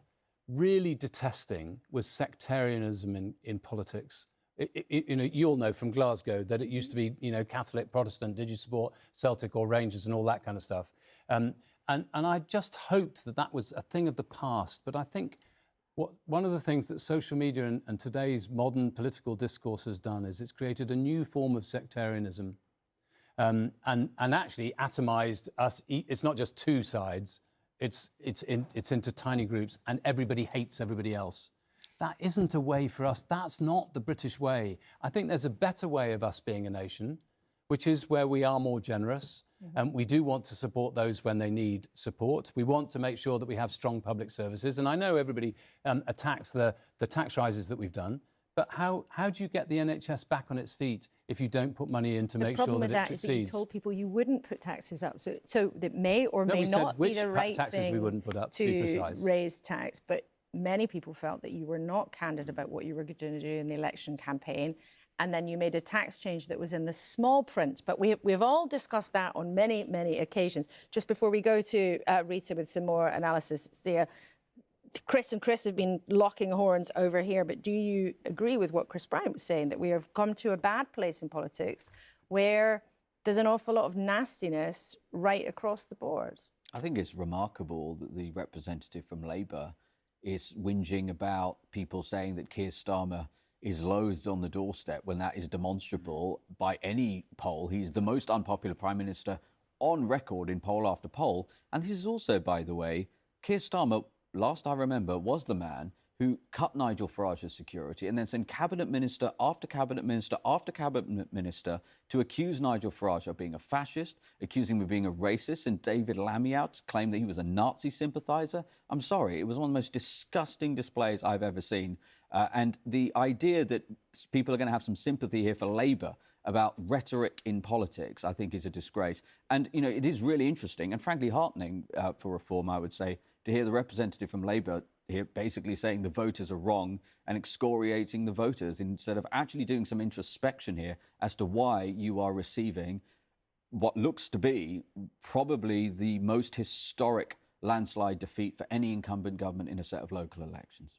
really detesting was sectarianism in politics. You all know from Glasgow that it used to be, Catholic, Protestant, did you support Celtic or Rangers and all that kind of stuff. And I just hoped that was a thing of the past. But I think one of the things that social media and today's modern political discourse has done is it's created a new form of sectarianism and actually atomized us. It's not just two sides. It's into tiny groups, and everybody hates everybody else. That isn't a way for us. That's not the British way. I think there's a better way of us being a nation, which is where we are more generous. We do want to support those when they need support. We want to make sure that we have strong public services. And I know everybody attacks the tax rises that we've done. But how do you get the NHS back on its feet if you don't put money in to make sure that it succeeds? The problem with that is that you told people you wouldn't put taxes up. So that may or may not be the right thing we wouldn't put up, to raise tax. But many people felt that you were not candid about what you were going to do in the election campaign. and then you made a tax change that was in the small print. But we've all discussed that on many, many occasions. Just before we go to Rita with some more analysis, Zia, Chris and Chris have been locking horns over here, but do you agree with what Chris Bryant was saying, that we have come to a bad place in politics where there's an awful lot of nastiness right across the board? I think it's remarkable that the representative from Labour is whinging about people saying that Keir Starmer is loathed on the doorstep when that is demonstrable by any poll. He's the most unpopular Prime Minister on record in poll after poll. And this is also, by the way, Keir Starmer, last I remember, was the man who cut Nigel Farage's security and then sent cabinet minister after cabinet minister after cabinet minister to accuse Nigel Farage of being a fascist, accuse him of being a racist, and David Lammy out to claim that he was a Nazi sympathiser. I'm sorry, it was one of the most disgusting displays I've ever seen. And the idea that people are going to have some sympathy here for Labour about rhetoric in politics, I think, is a disgrace. And, you know, it is really interesting and frankly heartening for Reform, I would say, to hear the representative from Labour here basically saying the voters are wrong and excoriating the voters instead of actually doing some introspection here as to why you are receiving what looks to be probably the most historic landslide defeat for any incumbent government in a set of local elections.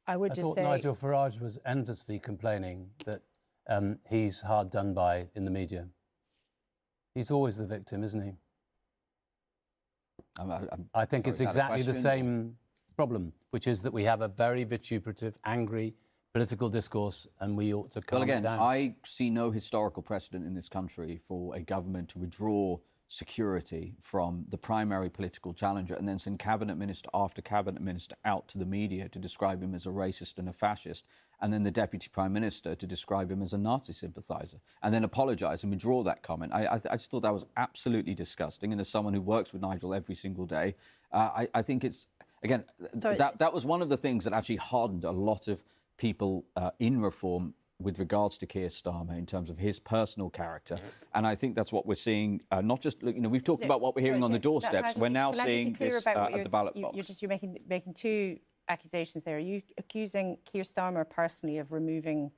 I thought Nigel Farage was endlessly complaining that he's hard done by in the media. He's always the victim, isn't he? I think it's exactly the same problem, which is that we have a very vituperative, angry political discourse, and we ought to calm it down. I see no historical precedent in this country for a government to withdraw security from the primary political challenger and then send cabinet minister after cabinet minister out to the media to describe him as a racist and a fascist, and then the deputy prime minister to describe him as a Nazi sympathiser, and then apologise and withdraw that comment. I just thought that was absolutely disgusting. And as someone who works with Nigel every single day, I think it's, again, that was one of the things that actually hardened a lot of people in Reform with regards to Keir Starmer in terms of his personal character. And I think that's what we're seeing, not just, you know, we've talked about what we're hearing on the doorsteps. We're now seeing this at the ballot box. You're making two accusations there. Are you accusing Keir Starmer personally of removing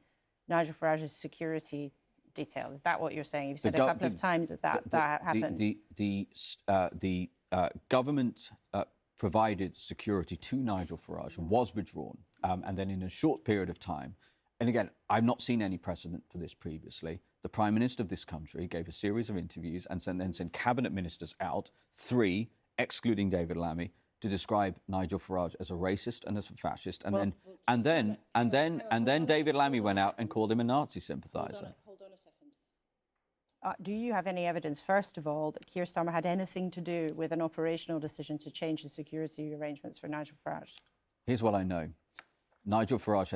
Nigel Farage's security detail? Is that what you're saying? You've said a couple of times that happened. The government provided security to Nigel Farage was withdrawn, and then in a short period of time, and again, I've not seen any precedent for this previously, the Prime Minister of this country gave a series of interviews and then sent cabinet ministers out, 3, excluding David Lammy, to describe Nigel Farage as a racist and as a fascist, and then David Lammy went out and called him a Nazi sympathiser. Hold on a second. Do you have any evidence, first of all, that Keir Starmer had anything to do with an operational decision to change the security arrangements for Nigel Farage? Here's what I know. Nigel Farage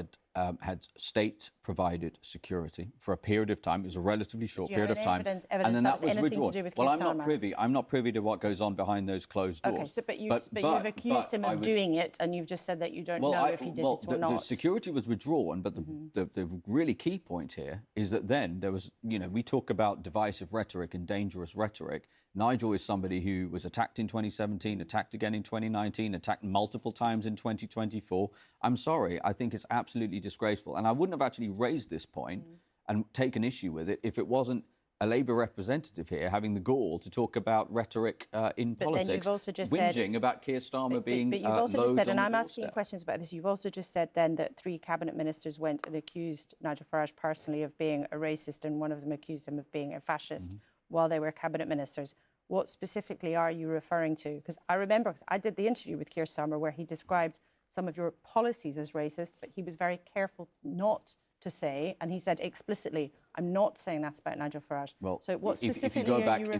had state-provided security for a period of time. It was a relatively short period of time, and then that was withdrawn. Well, I'm not privy to what goes on behind those closed doors. Okay, so, but you've accused him of doing it, and you've just said that you don't know if he did it or not. The security was withdrawn, but the really key point here is that then there was, you know, we talk about divisive rhetoric and dangerous rhetoric. Nigel is somebody who was attacked in 2017, attacked again in 2019, attacked multiple times in 2024. I'm sorry, I think it's absolutely disgraceful. And I wouldn't have actually raised this point and taken issue with it if it wasn't a Labour representative here having the gall to talk about rhetoric in politics, then you've also just whinging about Keir Starmer being But you've also just said, and I'm asking you questions about this, you've also just said then that 3 cabinet ministers went and accused Nigel Farage personally of being a racist, and one of them accused him of being a fascist while they were cabinet ministers. What specifically are you referring to? Because I remember, I did the interview with Keir Starmer where he described some of your policies as racist, but he was very careful not to say, and he said explicitly, I'm not saying that about Nigel Farage. Well, so what specifically if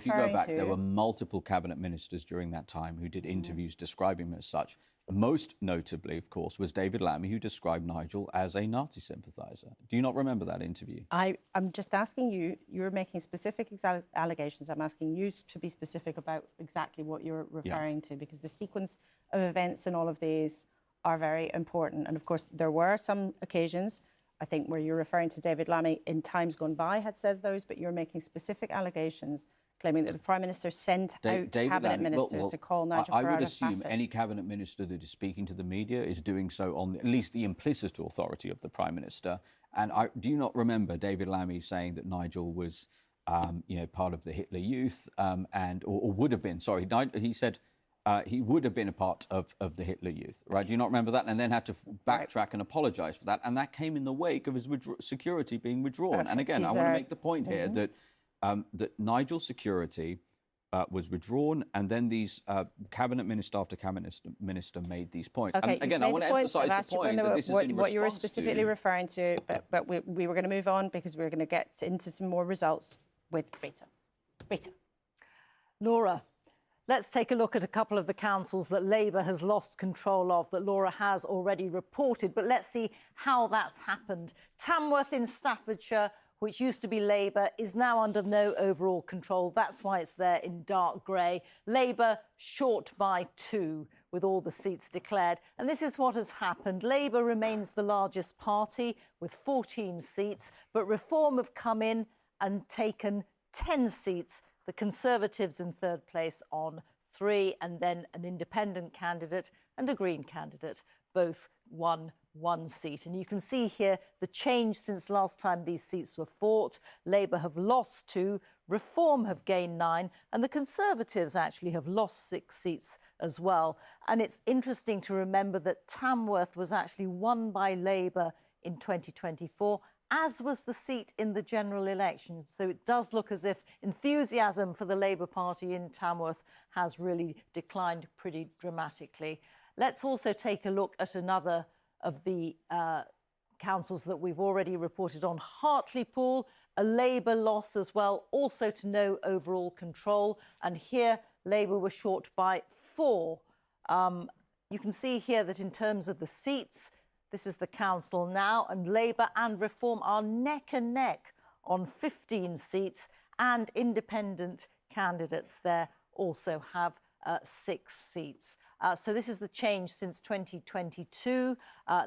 you go back, to? There were multiple cabinet ministers during that time who did interviews describing him as such. Most notably, of course, was David Lammy, who described Nigel as a Nazi sympathiser. Do you not remember that interview? I'm just asking you, you're making specific allegations. I'm asking you to be specific about exactly what you're referring to, because the sequence of events in all of these are very important. And of course, there were some occasions, I think, where you're referring to David Lammy in times gone by had said those, but you're making specific allegations claiming that the Prime Minister sent out cabinet ministers to call Nigel Farage a fascist. I would assume any cabinet minister that is speaking to the media is doing so on at least the implicit authority of the Prime Minister, And do you not remember David Lammy saying that Nigel was, part of the Hitler Youth, or would have been? Sorry, he said he would have been a part of the Hitler Youth, right? Do you not remember that? And then had to backtrack and apologise for that. And that came in the wake of his security being withdrawn. And again, I want to make the point here that that Nigel's security was withdrawn, and then these cabinet minister after cabinet minister made these points. Okay, and again, I want to emphasise the point that this is in what you were response specifically referring to, but we were going to move on because we were going to get into some more results with Rita. Rita. Laura, let's take a look at a couple of the councils that Labour has lost control of, that Laura has already reported, but let's see how that's happened. Tamworth in Staffordshire, which used to be Labour, is now under no overall control. That's why it's there in dark grey. Labour short by 2 with all the seats declared. And this is what has happened. Labour remains the largest party with 14 seats, but Reform have come in and taken 10 seats. The Conservatives in third place on 3, and then an independent candidate and a Green candidate, both won 1 seat. And you can see here the change since last time these seats were fought. Labour have lost 2, Reform have gained 9, and the Conservatives actually have lost 6 seats as well. And it's interesting to remember that Tamworth was actually won by Labour in 2024, as was the seat in the general election. So it does look as if enthusiasm for the Labour Party in Tamworth has really declined pretty dramatically. Let's also take a look at another of the councils that we've already reported on. Hartlepool, a Labour loss as well, also to no overall control. And here, Labour was short by 4. You can see here that in terms of the seats, this is the council now, and Labour and Reform are neck and neck on 15 seats, and independent candidates there also have 6 seats. So this is the change since 2022.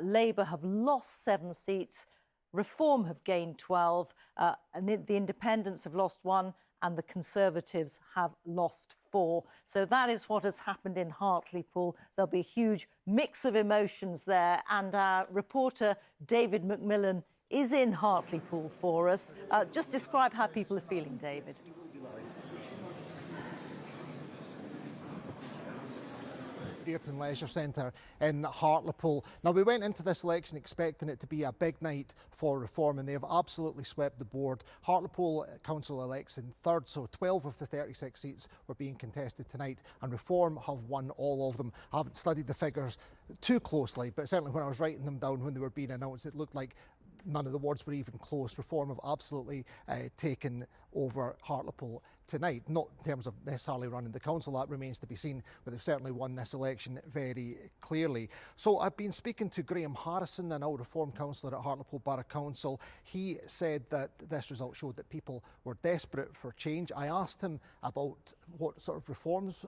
Labour have lost 7 seats, Reform have gained 12, and the Independents have lost 1, and the Conservatives have lost 4. So that is what has happened in Hartlepool. There'll be a huge mix of emotions there, and our reporter David McMillan is in Hartlepool for us. Just describe how people are feeling, David. Brereton Leisure Centre in Hartlepool. Now, we went into this election expecting it to be a big night for Reform, and they have absolutely swept the board. Hartlepool Council elects in third, so 12 of the 36 seats were being contested tonight, and Reform have won all of them. I haven't studied the figures too closely, but certainly when I was writing them down when they were being announced, it looked like none of the wards were even close. Reform have absolutely taken over Hartlepool tonight, not in terms of necessarily running the council, that remains to be seen, but they've certainly won this election very clearly. So I've been speaking to Graham Harrison, an old Reform councillor at Hartlepool Borough Council. He said that this result showed that people were desperate for change. I asked him about what sort of reforms,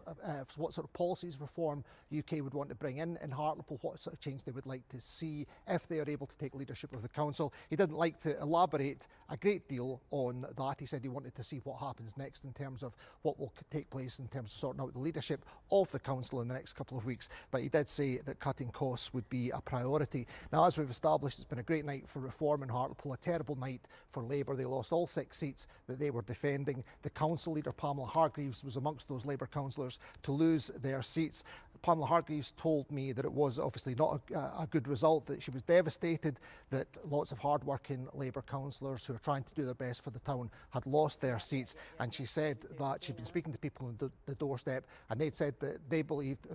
what sort of policies Reform UK would want to bring in Hartlepool, what sort of change they would like to see if they are able to take leadership of the council. He didn't like to elaborate a great deal on that. He said he wanted to see what happens next in terms of what will take place in terms of sorting out the leadership of the council in the next couple of weeks. But he did say that cutting costs would be a priority. Now, as we've established, it's been a great night for Reform in Hartlepool, a terrible night for Labour. They lost all 6 seats that they were defending. The council leader, Pamela Hargreaves, was amongst those Labour councillors to lose their seats. Pamela Hargreaves told me that it was obviously not a good result, that she was devastated that lots of hard-working Labour councillors who are trying to do their best for the town had lost their seats, and she said that she'd been speaking to people on the doorstep, and they'd said that they believed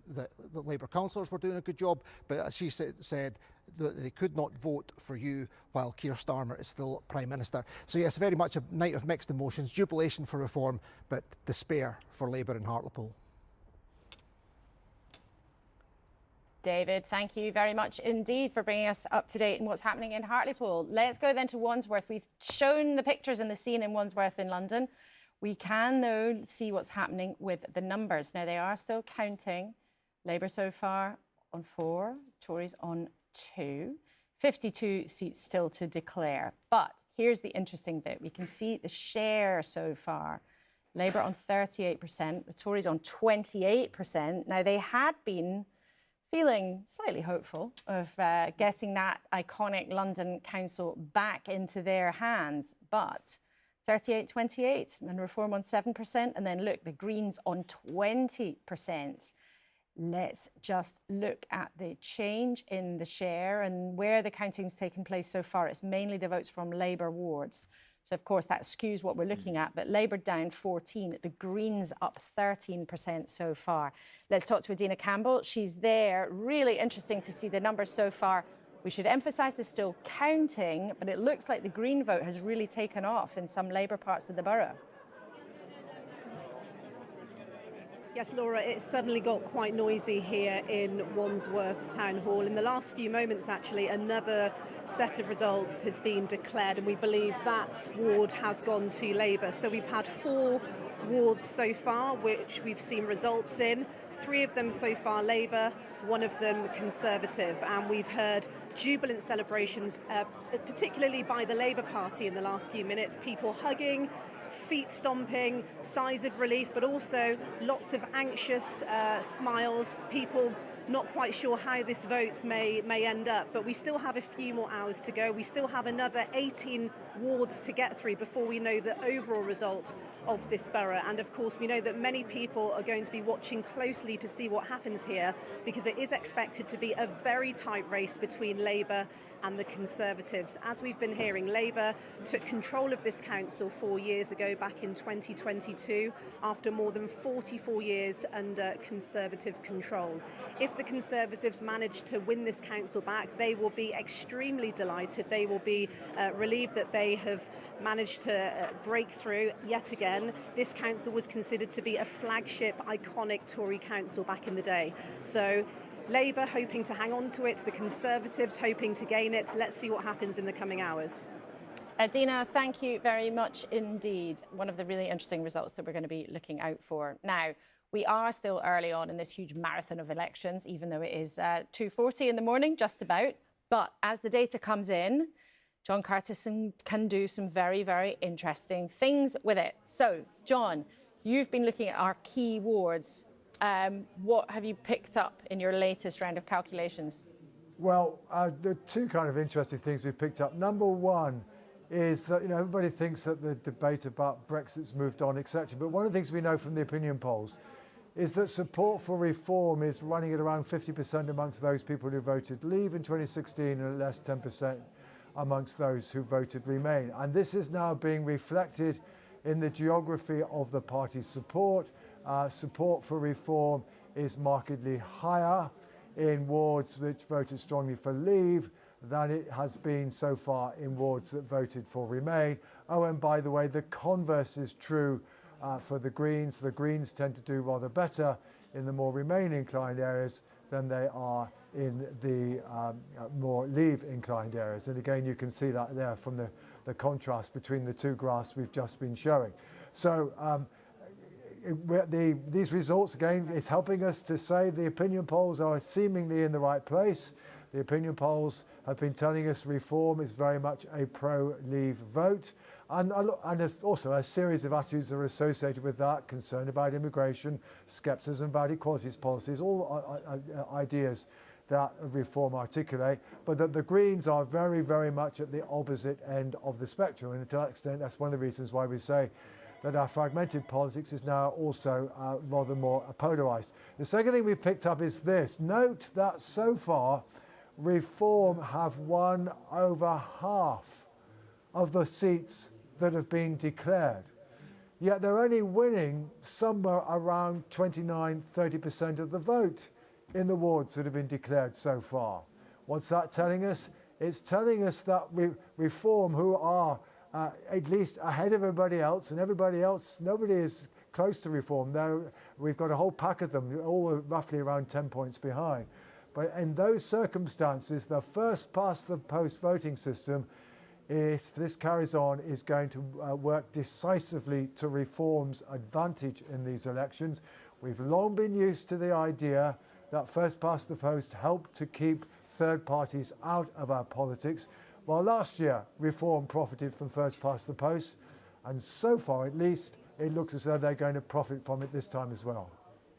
that the Labour councillors were doing a good job, but she said that they could not vote for you while Keir Starmer is still Prime Minister. So yes, very much a night of mixed emotions, jubilation for Reform, but despair for Labour in Hartlepool. David, thank you very much indeed for bringing us up to date on what's happening in Hartlepool. Let's go then to Wandsworth. We've shown the pictures and the scene in Wandsworth in London. We can, though, see what's happening with the numbers. Now, they are still counting. Labour so far on 4, Tories on 2, 52 seats still to declare. But here's the interesting bit. We can see the share so far. Labour on 38%, the Tories on 28%. Now, they had been feeling slightly hopeful of getting that iconic London Council back into their hands. But 38-28 and Reform on 7%. And then look, the Greens on 20%. Let's just look at the change in the share and where the counting's taken place so far. It's mainly the votes from Labour wards. So, of course, that skews what we're looking at. But Labour down 14, the Greens up 13% so far. Let's talk to Adina Campbell. She's there. Really interesting to see the numbers so far. We should emphasise they're still counting, but it looks like the Green vote has really taken off in some Labour parts of the borough. Yes, Laura, it suddenly got quite noisy here in Wandsworth Town Hall. In the last few moments, actually, another set of results has been declared, and we believe that ward has gone to Labour. So we've had 4 wards so far, which we've seen results in. 3 of them so far Labour, 1 of them Conservative. And we've heard jubilant celebrations, particularly by the Labour Party in the last few minutes, people hugging, feet stomping, sighs of relief, but also lots of anxious smiles, people not quite sure how this vote may end up, but we still have a few more hours to go. We still have another 18 wards to get through before we know the overall result of this borough. And of course, we know that many people are going to be watching closely to see what happens here, because it is expected to be a very tight race between Labour and the Conservatives. As we've been hearing, Labour took control of this council 4 years ago, back in 2022, after more than 44 years under Conservative control. If the Conservatives manage to win this council back, they will be extremely delighted. They will be relieved that they have managed to break through yet again. This council was considered to be a flagship, iconic Tory council back in the day. So Labour hoping to hang on to it, the Conservatives hoping to gain it. Let's see what happens in the coming hours. Adina, thank you very much indeed. One of the really interesting results that we're going to be looking out for. Now, we are still early on in this huge marathon of elections, even though it is 2:40 in the morning, just about. But as the data comes in, John Carterson can do some very, very interesting things with it. So, John, you've been looking at our key wards. What have you picked up in your latest round of calculations? Well, the 2 kind of interesting things we picked up. Number 1 is that, everybody thinks that the debate about Brexit's moved on, etc. But one of the things we know from the opinion polls is that support for reform is running at around 50% amongst those people who voted Leave in 2016 and less 10% amongst those who voted Remain. And this is now being reflected in the geography of the party's support. Support for reform is markedly higher in wards which voted strongly for Leave than it has been so far in wards that voted for Remain. Oh, and by the way, the converse is true for the Greens. The Greens tend to do rather better in the more Remain-inclined areas than they are in the more Leave-inclined areas. And again, you can see that there from the contrast between the 2 graphs we've just been showing. So these results, again, it's helping us to say the opinion polls are seemingly in the right place. The opinion polls have been telling us reform is very much a pro-Leave vote. And there's also a series of attitudes that are associated with that: concern about immigration, scepticism about equalities policies, all ideas that reform articulate, but that the Greens are very, very much at the opposite end of the spectrum. And to that extent, that's one of the reasons why we say that our fragmented politics is now also rather more polarised. The second thing we've picked up is this. Note that so far, Reform have won over half of the seats that have been declared. Yet they're only winning somewhere around 29-30% of the vote in the wards that have been declared so far. What's that telling us? It's telling us that Reform, who are at least ahead of everybody else, and everybody else, nobody is close to Reform. We've got a whole pack of them, all roughly around 10 points behind. But in those circumstances, the first past the post voting system, if this carries on, is going to work decisively to Reform's advantage in these elections. We've long been used to the idea that first past the post helped to keep third parties out of our politics. Well, last year, Reform profited from first past the post, and so far at least, it looks as though they're going to profit from it this time as well.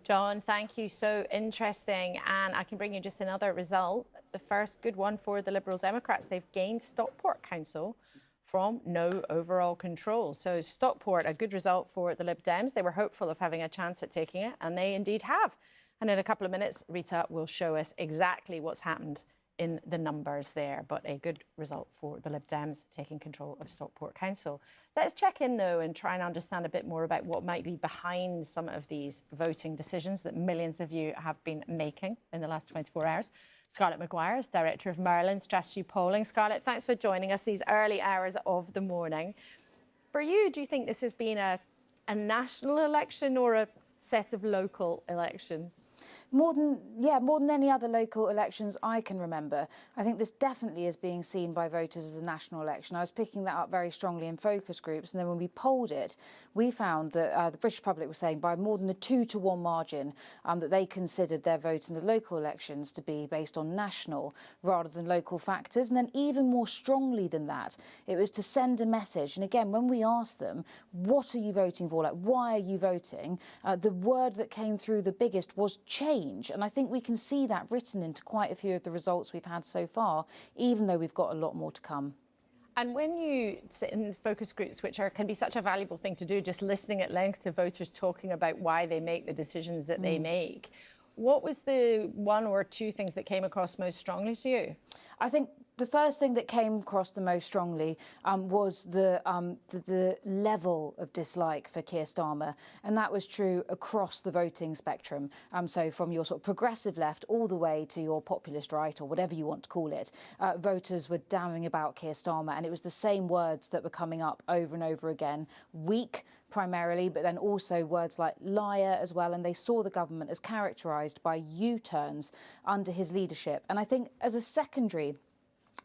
John, thank you. So interesting. And I can bring you just another result. The first good one for the Liberal Democrats. They've gained Stockport Council from no overall control. So Stockport, a good result for the Lib Dems. They were hopeful of having a chance at taking it, and they indeed have. And in a couple of minutes, Rita will show us exactly what's happened in the numbers there, but a good result for the Lib Dems taking control of Stockport Council. Let's check in, though, and try and understand a bit more about what might be behind some of these voting decisions that millions of you have been making in the last 24 hours. Scarlett Maguire is Director of Merlin Strategy Polling. Scarlett, thanks for joining us these early hours of the morning. For you, do you think this has been a national election or a set of local elections? More than any other local elections I can remember. I think this definitely is being seen by voters as a national election. I was picking that up very strongly in focus groups, and then when we polled it, we found that the British public was saying by more than a 2-to-1 margin that they considered their vote in the local elections to be based on national rather than local factors. And then even more strongly than that, it was to send a message. And again, when we asked them, what are you voting for? Like, why are you voting? The word that came through the biggest was change. And I think we can see that written into quite a few of the results we've had so far, even though we've got a lot more to come. And when you sit in focus groups, which can be such a valuable thing to do, just listening at length to voters talking about why they make the decisions that they make, what was the one or two things that came across most strongly to you? I think the first thing that came across the most strongly was the level of dislike for Keir Starmer, and that was true across the voting spectrum. So from your sort of progressive left all the way to your populist right, or whatever you want to call it, voters were damning about Keir Starmer, and it was the same words that were coming up over and over again. Weak, primarily, but then also words like liar as well, and they saw the government as characterised by U-turns under his leadership. And I think as a secondary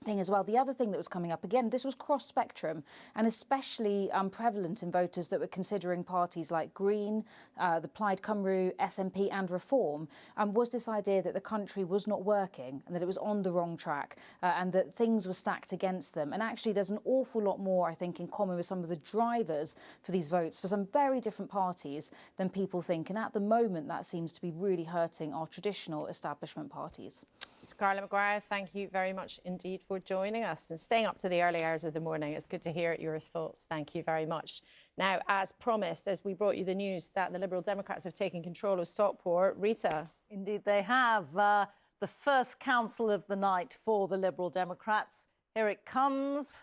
thing as well, the other thing that was coming up, again, this was cross-spectrum and especially prevalent in voters that were considering parties like Green, the Plaid Cymru, SNP and Reform, was this idea that the country was not working and that it was on the wrong track and that things were stacked against them. And actually there's an awful lot more, I think, in common with some of the drivers for these votes for some very different parties than people think. And at the moment, that seems to be really hurting our traditional establishment parties. Scarlett Maguire, thank you very much indeed for joining us and staying up to the early hours of the morning. It's good to hear your thoughts. Thank you very much. Now, as promised, as we brought you the news that the Liberal Democrats have taken control of Stockport, Rita. Indeed, they have. The first council of the night for the Liberal Democrats. Here it comes.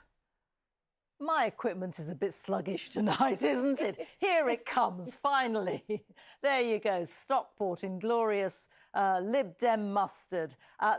My equipment is a bit sluggish tonight, isn't it? Here it comes, finally. There you go, Stockport in glorious Lib Dem mustard.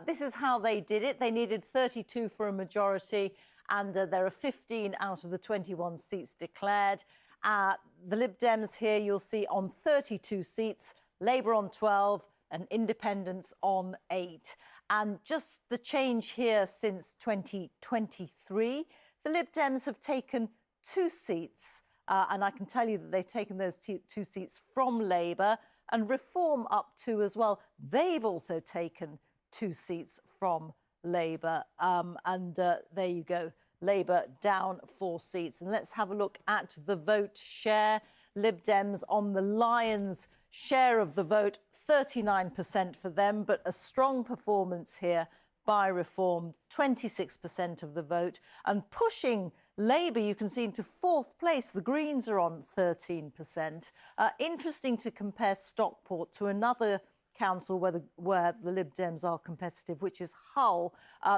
This is how they did it. They needed 32 for a majority, and there are 15 out of the 21 seats declared. The Lib Dems here, you'll see, on 32 seats, Labour on 12, and Independents on 8. And just the change here since 2023, the Lib Dems have taken 2 seats, and I can tell you that they've taken those 2 seats from Labour, and Reform up 2 as well. They've also taken 2 seats from Labour, and there you go, Labour down 4 seats. And let's have a look at the vote share. Lib Dems on the lion's share of the vote, 39% for them, but a strong performance here by Reform, 26% of the vote, and pushing Labour, you can see, into 4th place. The Greens are on 13%. Interesting to compare Stockport to another council where the Lib Dems are competitive, which is Hull.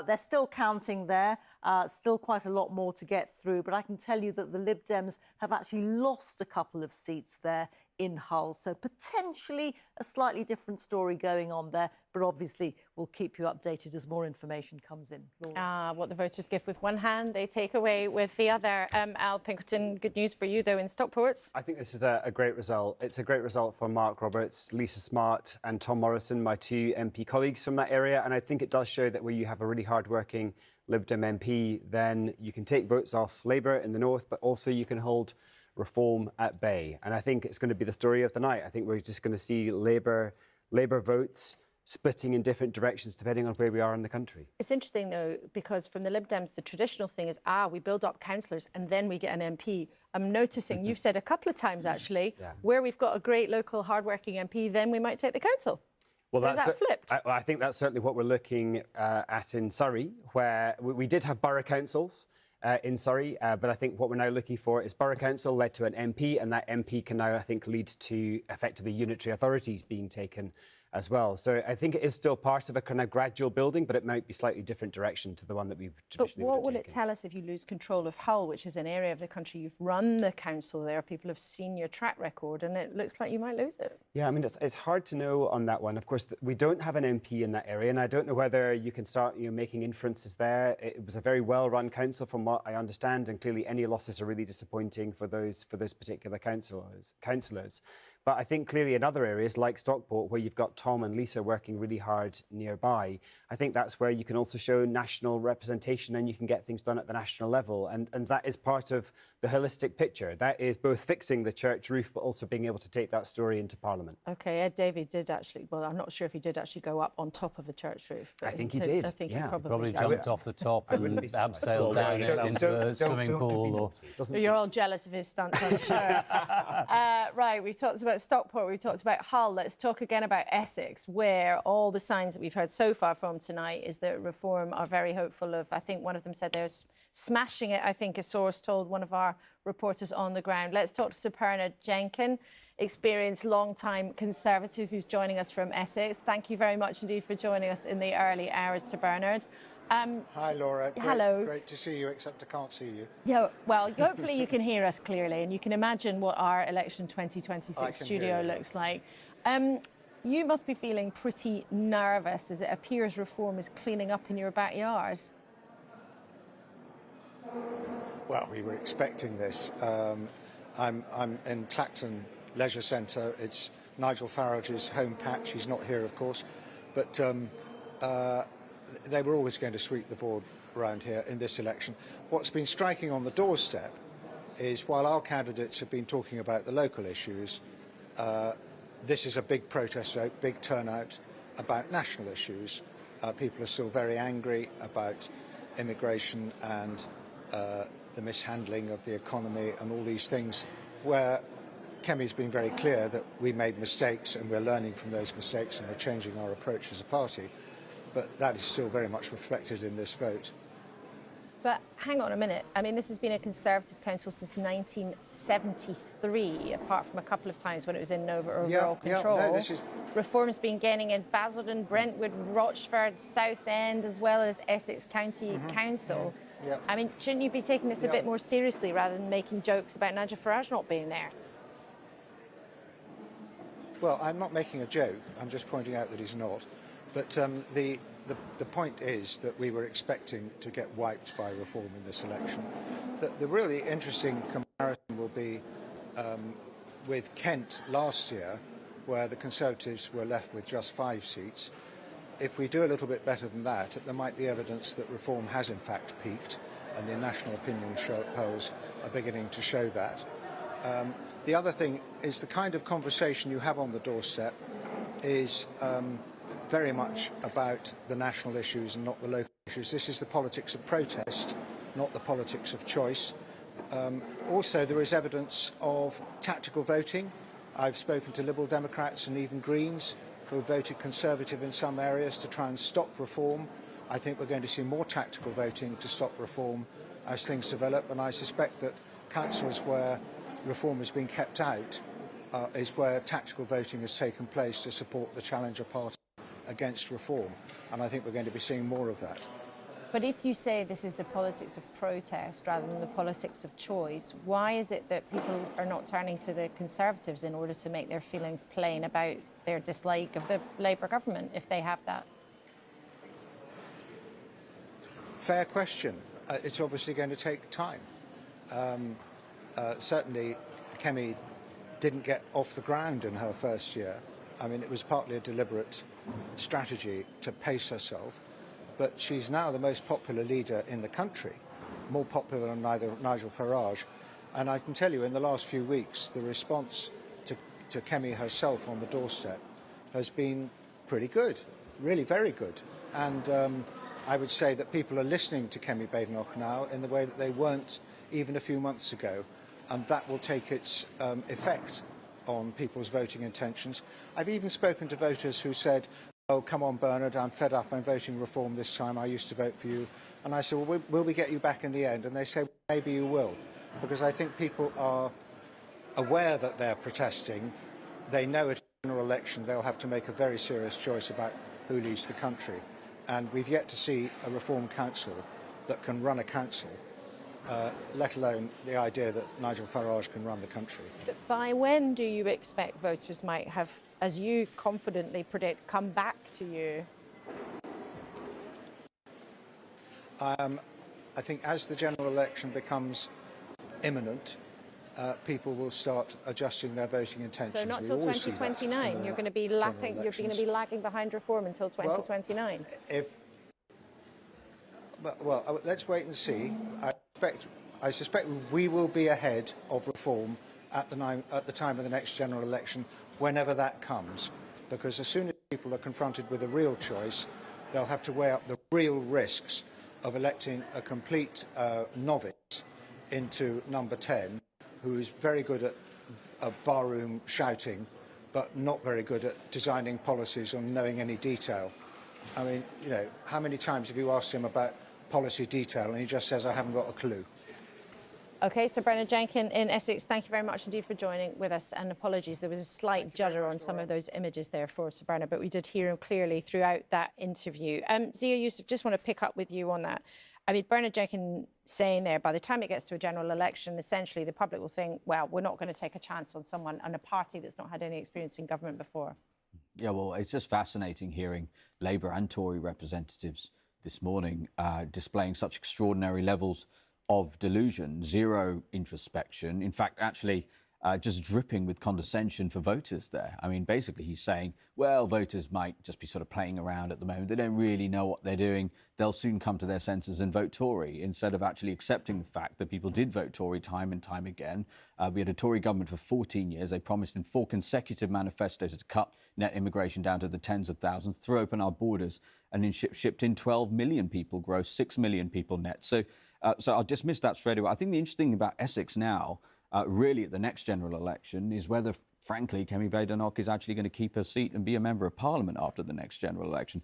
They're still counting there, still quite a lot more to get through, but I can tell you that the Lib Dems have actually lost a couple of seats there in Hull. So potentially a slightly different story going on there, but obviously we'll keep you updated as more information comes in. What the voters give with one hand, they take away with the other. Al Pinkerton, good news for you, though, in Stockport. I think this is a great result. It's a great result for Mark Roberts, Lisa Smart and Tom Morrison, my 2 MP colleagues from that area. And I think it does show that where you have a really hard-working Lib Dem MP, then you can take votes off Labour in the north, but also you can hold Reform at bay. And I think it's going to be the story of the night. I think we're just going to see Labour votes splitting in different directions depending on where we are in the country. It's interesting, though, because from the Lib Dems, the traditional thing is, we build up councillors and then we get an MP. I'm noticing you've said a couple of times, actually, where we've got a great local hardworking MP, then we might take the council. Well, Is that flipped? I think that's certainly what we're looking at in Surrey, where we did have borough councils in Surrey, but I think what we're now looking for is borough council led to an MP, and that MP can now, I think, lead to effectively unitary authorities being taken as well. So I think it is still part of a kind of gradual building, but it might be slightly different direction to the one that we've traditionally But what will it tell us if you lose control of Hull, which is an area of the country you've run the council there, people have seen your track record, and it looks like you might lose it? Yeah, I mean, it's hard to know on that one. Of course, we don't have an MP in that area, and I don't know whether you can start making inferences there. It was a very well-run council from what I understand, and clearly any losses are really disappointing for those particular councillors. But I think clearly in other areas like Stockport, where you've got Tom and Lisa working really hard nearby, I think that's where you can also show national representation and you can get things done at the national level. And that is part of the holistic picture. That is both fixing the church roof, but also being able to take that story into Parliament. OK, Ed Davey did actually, well, I'm not sure if he did actually go up on top of a church roof. But I think he did. I think he probably jumped off the top and abseiled down into a swimming pool. You're all jealous of his stunts, I'm sure. Right, we've talked about Stockport, we've talked about Hull. Let's talk again about Essex, where all the signs that we've heard so far from tonight is that Reform are very hopeful of, I think one of them said they're smashing it, I think a source told one of our reporters on the ground. Let's talk to Suparna Jenkin, experienced long-time Conservative who's joining us from Essex. Thank you very much indeed for joining us in the early hours, Sir Bernard. Hi, Laura. Hello. Great to see you, except I can't see you. Yeah, well, hopefully you can hear us clearly and you can imagine what our election 2026 studio looks like. You must be feeling pretty nervous as it appears Reform is cleaning up in your backyard. Well, we were expecting this. I'm in Clacton Leisure Centre. It's Nigel Farage's home patch. He's not here, of course, but they were always going to sweep the board around here in this election. What's been striking on the doorstep is while our candidates have been talking about the local issues, this is a big protest vote, big turnout about national issues. People are still very angry about immigration and the mishandling of the economy and all these things, where Kemi's been very clear that we made mistakes and we're learning from those mistakes and we're changing our approach as a party. But that is still very much reflected in this vote. But hang on a minute. I mean, this has been a Conservative council since 1973, apart from a couple of times when it was in Nova overall control. No, this is... Reform's been gaining in Basildon, Brentwood, Rochford, Southend, as well as Essex County Council. I mean, shouldn't you be taking this a bit more seriously rather than making jokes about Nigel Farage not being there? Well, I'm not making a joke. I'm just pointing out that he's not. But the point is that we were expecting to get wiped by Reform in this election. The really interesting comparison will be with Kent last year, where the Conservatives were left with just 5 seats. If we do a little bit better than that, there might be evidence that Reform has in fact peaked, and the national opinion polls are beginning to show that. The other thing is the kind of conversation you have on the doorstep is very much about the national issues and not the local issues. This is the politics of protest, not the politics of choice. Also, there is evidence of tactical voting. I've spoken to Liberal Democrats and even Greens who have voted Conservative in some areas to try and stop Reform. I think we're going to see more tactical voting to stop Reform as things develop, and I suspect that councils where Reform has been kept out is where tactical voting has taken place to support the challenger party against Reform, and I think we're going to be seeing more of that. But if you say this is the politics of protest rather than the politics of choice, why is it that people are not turning to the Conservatives in order to make their feelings plain about their dislike of the Labour government, if they have that? Fair question. It's obviously going to take time. Certainly, Kemi didn't get off the ground in her first year. I mean, it was partly a deliberate strategy to pace herself, but she's now the most popular leader in the country, more popular than Nigel Farage. And I can tell you, in the last few weeks, the response to Kemi herself on the doorstep has been pretty good. really very good. And I would say that people are listening to Kemi Badenoch now in the way that they weren't even a few months ago, and that will take its effect on people's voting intentions. I've even spoken to voters who said, "Oh, come on, Bernard, I'm fed up, I'm voting Reform this time, I used to vote for you." And I said, "Well, will we get you back in the end?" And they say, "Maybe you will," because I think people are aware that they're protesting. They know at a general election they'll have to make a very serious choice about who leads the country. And we've yet to see a Reform Council that can run a council, let alone the idea that Nigel Farage can run the country. But by when do you expect voters might have, as you confidently predict, come back to you? I think as the general election becomes imminent, people will start adjusting their voting intentions. So not till 2029. You're going to be lapping. You're going to be lagging behind Reform until 2029. Well, let's wait and see. I suspect we will be ahead of Reform at the time of the next general election, whenever that comes, because as soon as people are confronted with a real choice, they'll have to weigh up the real risks of electing a complete novice into number 10, who is very good at a barroom shouting, but not very good at designing policies or knowing any detail. I mean, you know, how many times have you asked him about policy detail and he just says, "I haven't got a clue"? OK, so Bernard Jenkin in Essex, thank you very much indeed for joining with us, and apologies, there was a slight judder on some of those images there for Sir Bernard, but we did hear him clearly throughout that interview. Zia Youssef, just want to pick up with you on that. I mean, Bernard Jenkin saying there, by the time it gets to a general election, essentially the public will think, well, we're not going to take a chance on someone and a party that's not had any experience in government before. Yeah, well, it's just fascinating hearing Labour and Tory representatives this morning displaying such extraordinary levels of delusion, zero introspection. In fact, actually just dripping with condescension for voters there. I mean, basically he's saying, well, voters might just be sort of playing around at the moment. They don't really know what they're doing. They'll soon come to their senses and vote Tory, instead of actually accepting the fact that people did vote Tory time and time again. We had a Tory government for 14 years. They promised in 4 consecutive manifestos to cut net immigration down to the tens of thousands, throw open our borders, and then shipped in 12 million people gross, 6 million people net. So I'll dismiss that straight away. I think the interesting thing about Essex now, really at the next general election, is whether, frankly, Kemi Badenoch is actually going to keep her seat and be a member of Parliament after the next general election.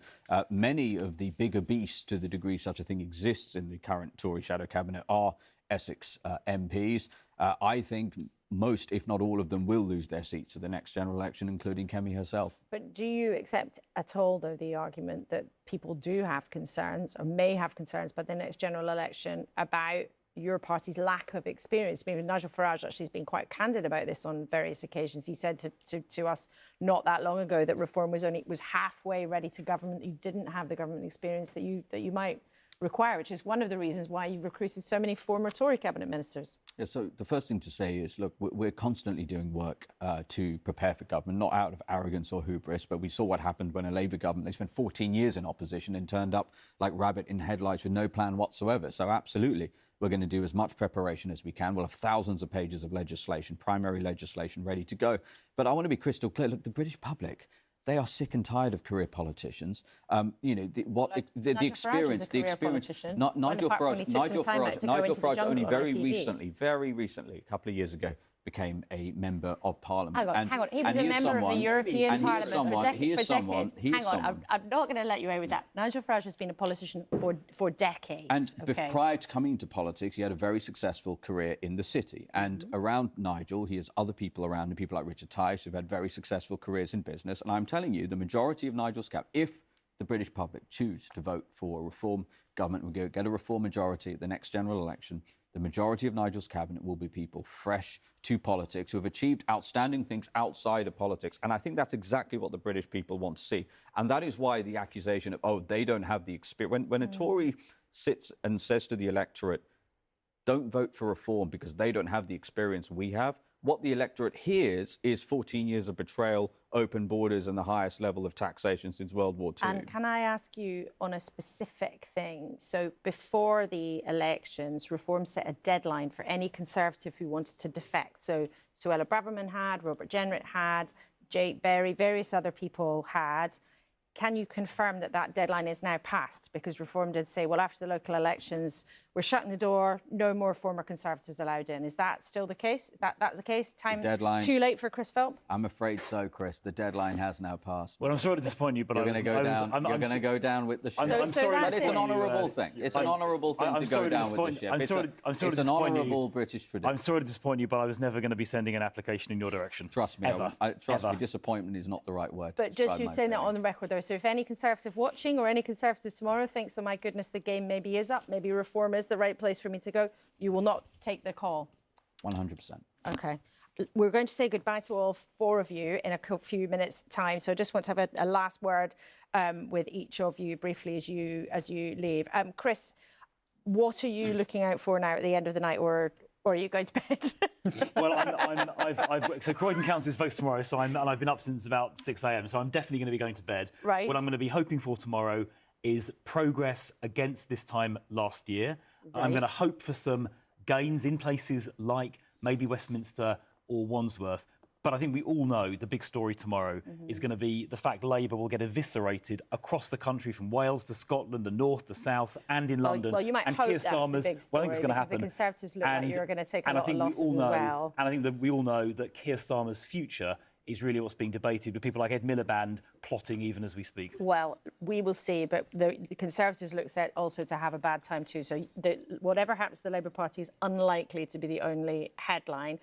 Many of the bigger beasts, to the degree such a thing exists in the current Tory shadow cabinet, are Essex MPs. I think most, if not all of them, will lose their seats at the next general election, including Kemi herself. But do you accept at all, though, the argument that people do have concerns, or may have concerns, by the next general election about your party's lack of experience? Maybe Nigel Farage actually has been quite candid about this on various occasions. He said to us not that long ago that Reform was halfway ready to government. You didn't have the government experience that you might require, which is one of the reasons why you've recruited so many former Tory cabinet ministers. Yeah, so the first thing to say is, look, we're constantly doing work to prepare for government, not out of arrogance or hubris, but we saw what happened when a Labour government, they spent 14 years in opposition and turned up like rabbit in headlights with no plan whatsoever. So absolutely, we're going to do as much preparation as we can. We'll have thousands of pages of legislation, primary legislation ready to go. But I want to be crystal clear. Look, the British public, they are sick and tired of career politicians. You know, the experience. Nigel Farage only very recently, a couple of years ago, became a member of Parliament. Hang on. He was a member of the European Parliament for decades. Hang on, I'm not going to let you away with that. Nigel Farage has been a politician for decades. And prior to coming into politics, he had a very successful career in the city. And around Nigel, he has other people around him, people like Richard Tice, who've had very successful careers in business. And I'm telling you, the majority of Nigel's cabinet, if the British public choose to vote for a Reform government, will get a Reform majority at the next general election, the majority of Nigel's cabinet will be people fresh to politics who have achieved outstanding things outside of politics. And I think that's exactly what the British people want to see. And that is why the accusation of, oh, they don't have the experience. When a Tory sits and says to the electorate, don't vote for Reform because they don't have the experience we have, what the electorate hears is 14 years of betrayal, open borders and the highest level of taxation since World War II. And can I ask you on a specific thing? So before the elections, Reform set a deadline for any Conservative who wanted to defect. So Suella Braverman had, Robert Jenrick had, Jake Berry, various other people had. can you confirm that that deadline is now passed? Because Reform did say, well, after the local elections, we're shutting the door, no more former Conservatives allowed in. Is that still the case? Is that the case? Time deadline, too late for Chris Philp? I'm afraid so, Chris. The deadline has now passed. Well, I'm sorry to disappoint you, but you're going to go down. You're going to go down with the ship. I'm sorry, but it's an honourable thing. It's an honourable thing to go down with the ship. It's an honourable British tradition. I'm sorry to disappoint you, but I was never going to be sending an application in your direction. Trust me. Ever. Me. Disappointment is not the right word. But just you saying that on the record, though. So if any Conservative watching or any Conservative tomorrow thinks, oh my goodness, the game maybe is up, maybe Reform is the right place for me to go, you will not take the call. 100%. OK. We're going to say goodbye to all four of you in a few minutes' time. So I just want to have a last word with each of you briefly as you leave. Chris, what are you looking out for now at the end of the night, or are you going to bed? Well, so Croydon Council's votes tomorrow, so I've been up since about 6 a.m, so I'm definitely going to be going to bed. Right. What I'm going to be hoping for tomorrow is progress against this time last year. Right. I'm going to hope for some gains in places like maybe Westminster or Wandsworth. But I think we all know the big story tomorrow is going to be the fact Labour will get eviscerated across the country, from Wales to Scotland, the north, the south, and in London. Well, you might and hope Keir that's the Starmer's, big story, well, I think it's going to happen. The Conservatives look like you're going to take a and I lot of think we losses all know, as well. And I think that we all know that Keir Starmer's future is really what's being debated, with people like Ed Miliband plotting even as we speak. Well, we will see, but the Conservatives look set also to have a bad time too. So whatever happens to the Labour Party is unlikely to be the only headline.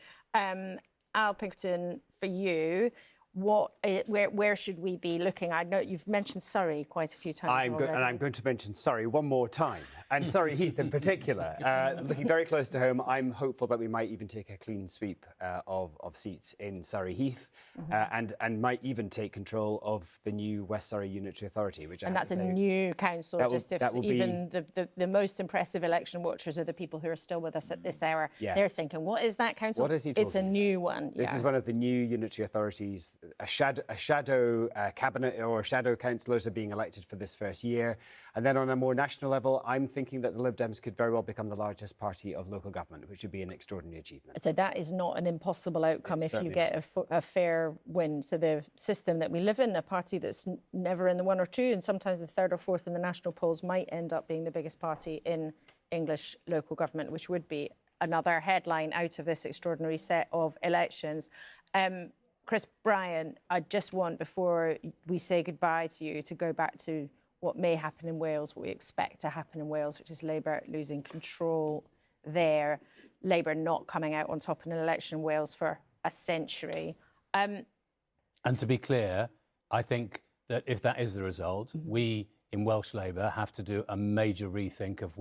Al Pinkerton, for you, where should we be looking? I know you've mentioned Surrey quite a few times already. And I'm going to mention Surrey one more time, and Surrey Heath in particular. Looking very close to home, I'm hopeful that we might even take a clean sweep of seats in Surrey Heath, and might even take control of the new West Surrey Unitary Authority, which and that's a new council. The most impressive election watchers are the people who are still with us at this hour. Yes. They're thinking, what is that council? What is he talking It's a new one. This is one of the new unitary authorities. A shadow cabinet or shadow councillors are being elected for this first year. And then on a more national level, I'm thinking that the Lib Dems could very well become the largest party of local government, which would be an extraordinary achievement. So that is not an impossible outcome if you get a fair win. So the system that we live in, a party that's never in the one or two, and sometimes the third or fourth in the national polls, might end up being the biggest party in English local government, which would be another headline out of this extraordinary set of elections. Chris Bryan, I just want, before we say goodbye to you, to go back to what may happen in Wales, what we expect to happen in Wales, which is Labour losing control there, Labour not coming out on top in an election in Wales for a century. And to be clear, I think that if that is the result, we in Welsh Labour have to do a major rethink of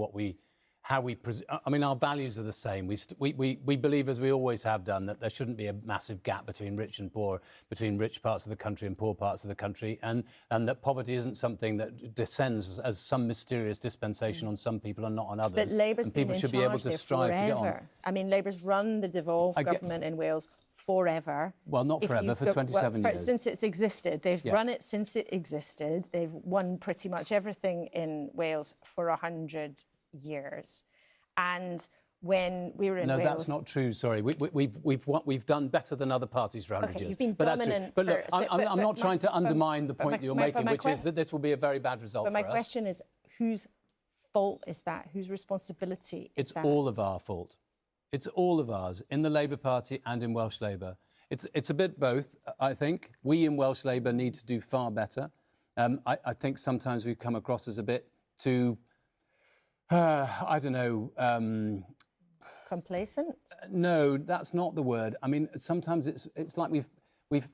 our values are the same. We believe, as we always have done, that there shouldn't be a massive gap between rich and poor, between rich parts of the country and poor parts of the country, and that poverty isn't something that descends as some mysterious dispensation on some people and not on others. But Labour's and people been should in be able charge to there strive forever. to get on. I mean, Labour's run the devolved government in Wales forever. Well, not forever, for 27 years. Since it's existed. They've run it since it existed. They've won pretty much everything in Wales for 100 years. And when we were in Wales... No, that's not true, sorry. We've done better than other parties for 100 years. You've been but dominant. But look, I'm not trying to undermine the point that you're making, which is that this will be a very bad result for us. But my question is, whose fault is that? Whose responsibility is that? It's all of our fault. It's all of ours, in the Labour Party and in Welsh Labour. It's a bit both, I think. We in Welsh Labour need to do far better. I think sometimes we've come across as a bit too... I don't know. Complacent? No, that's not the word. I mean, sometimes it's like we've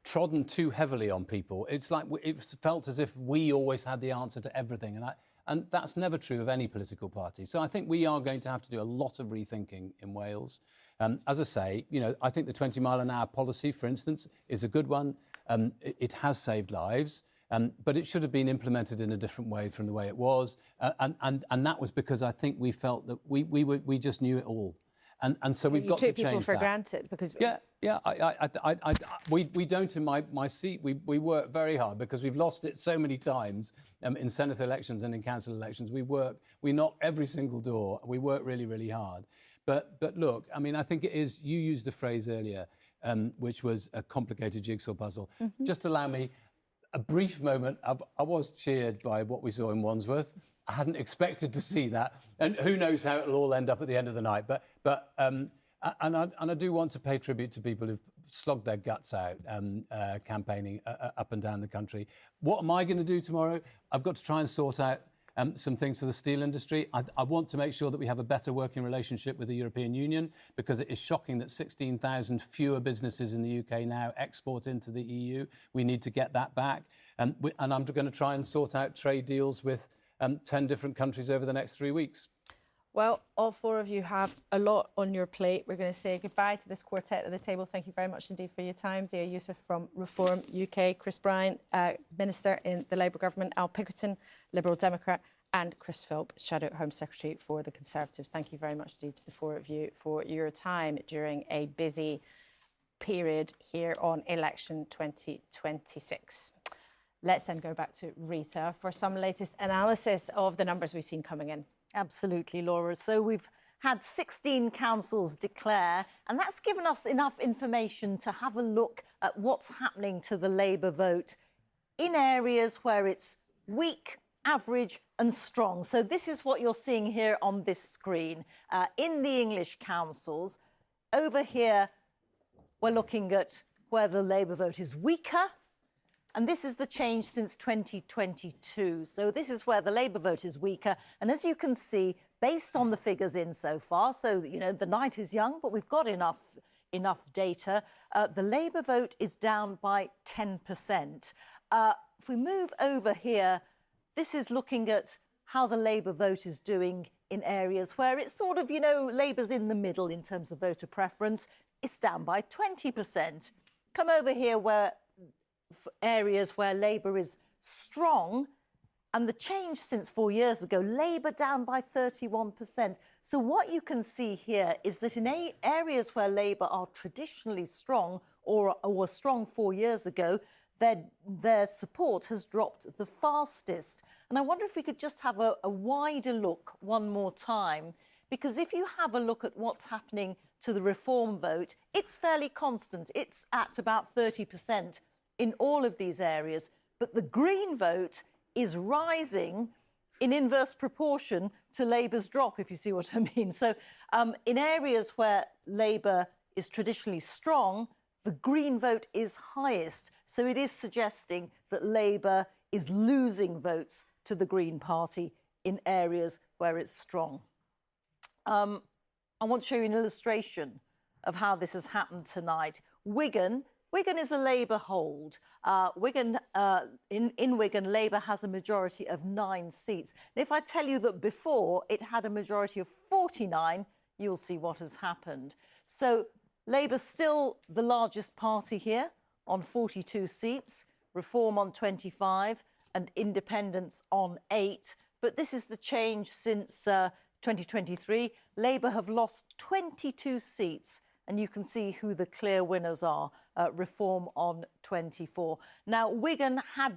trodden too heavily on people. It's like it's felt as if we always had the answer to everything, and that's never true of any political party. So I think we are going to have to do a lot of rethinking in Wales. As I say, I think the 20-mile-an-hour policy, for instance, is a good one. It has saved lives. But it should have been implemented in a different way from the way it was, and that was because I think we felt that we just knew it all, and so we've got to change that. You took people for granted because we don't in my seat. We work very hard because we've lost it so many times in Senate elections and in council elections. We knock every single door. We work really, really hard. But look, I mean, I think it is. You used the phrase earlier, which was a complicated jigsaw puzzle. Just allow me. a brief moment, I was cheered by what we saw in Wandsworth. I hadn't expected to see that, and who knows how it'll all end up at the end of the night. And I do want to pay tribute to people who've slogged their guts out campaigning up and down the country. What am I going to do tomorrow? I've got to try and sort out some things for the steel industry. I want to make sure that we have a better working relationship with the European Union, because it is shocking that 16,000 fewer businesses in the UK now export into the EU. We need to get that back. And I'm going to try and sort out trade deals with 10 different countries over the next 3 weeks. Well, all four of you have a lot on your plate. We're going to say goodbye to this quartet at the table. Thank you very much indeed for your time. Zia Youssef from Reform UK, Chris Bryant, Minister in the Labour Government, Al Pinkerton, Liberal Democrat, and Chris Philp, Shadow Home Secretary for the Conservatives. Thank you very much indeed to the four of you for your time during a busy period here on election 2026. Let's then go back to Rita for some latest analysis of the numbers we've seen coming in. Absolutely, Laura. So we've had 16 councils declare, and that's given us enough information to have a look at what's happening to the Labour vote in areas where it's weak, average and strong. So this is what you're seeing here on this screen. In the English councils, over here, we're looking at where the Labour vote is weaker. And this is the change since 2022. So this is where the Labour vote is weaker. And as you can see, based on the figures in so far, so, you know, the night is young, but we've got enough data, the Labour vote is down by 10%. If we move over here, this is looking at how the Labour vote is doing in areas where it's sort of, you know, Labour's in the middle in terms of voter preference. It's down by 20%. Come over here where areas where Labour is strong, and the change since 4 years ago, Labour down by 31%. So what you can see here is that in areas where Labour are traditionally strong or were strong 4 years ago, their support has dropped the fastest. And I wonder if we could just have a wider look one more time, because if you have a look at what's happening to the Reform vote, it's fairly constant. It's at about 30% in all of these areas, but the Green vote is rising in inverse proportion to Labour's drop, if you see what I mean. So in areas where Labour is traditionally strong, the Green vote is highest. So it is suggesting that Labour is losing votes to the Green Party in areas where it's strong. I want to show you an illustration of how this has happened tonight. Wigan is a Labour hold. In Wigan, Labour has a majority of 9 seats. And if I tell you that before it had a majority of 49, you'll see what has happened. So Labour's still the largest party here on 42 seats, Reform on 25 and Independents on 8. But this is the change since 2023. Labour have lost 22 seats, and you can see who the clear winners are. Reform on 24. Now, Wigan has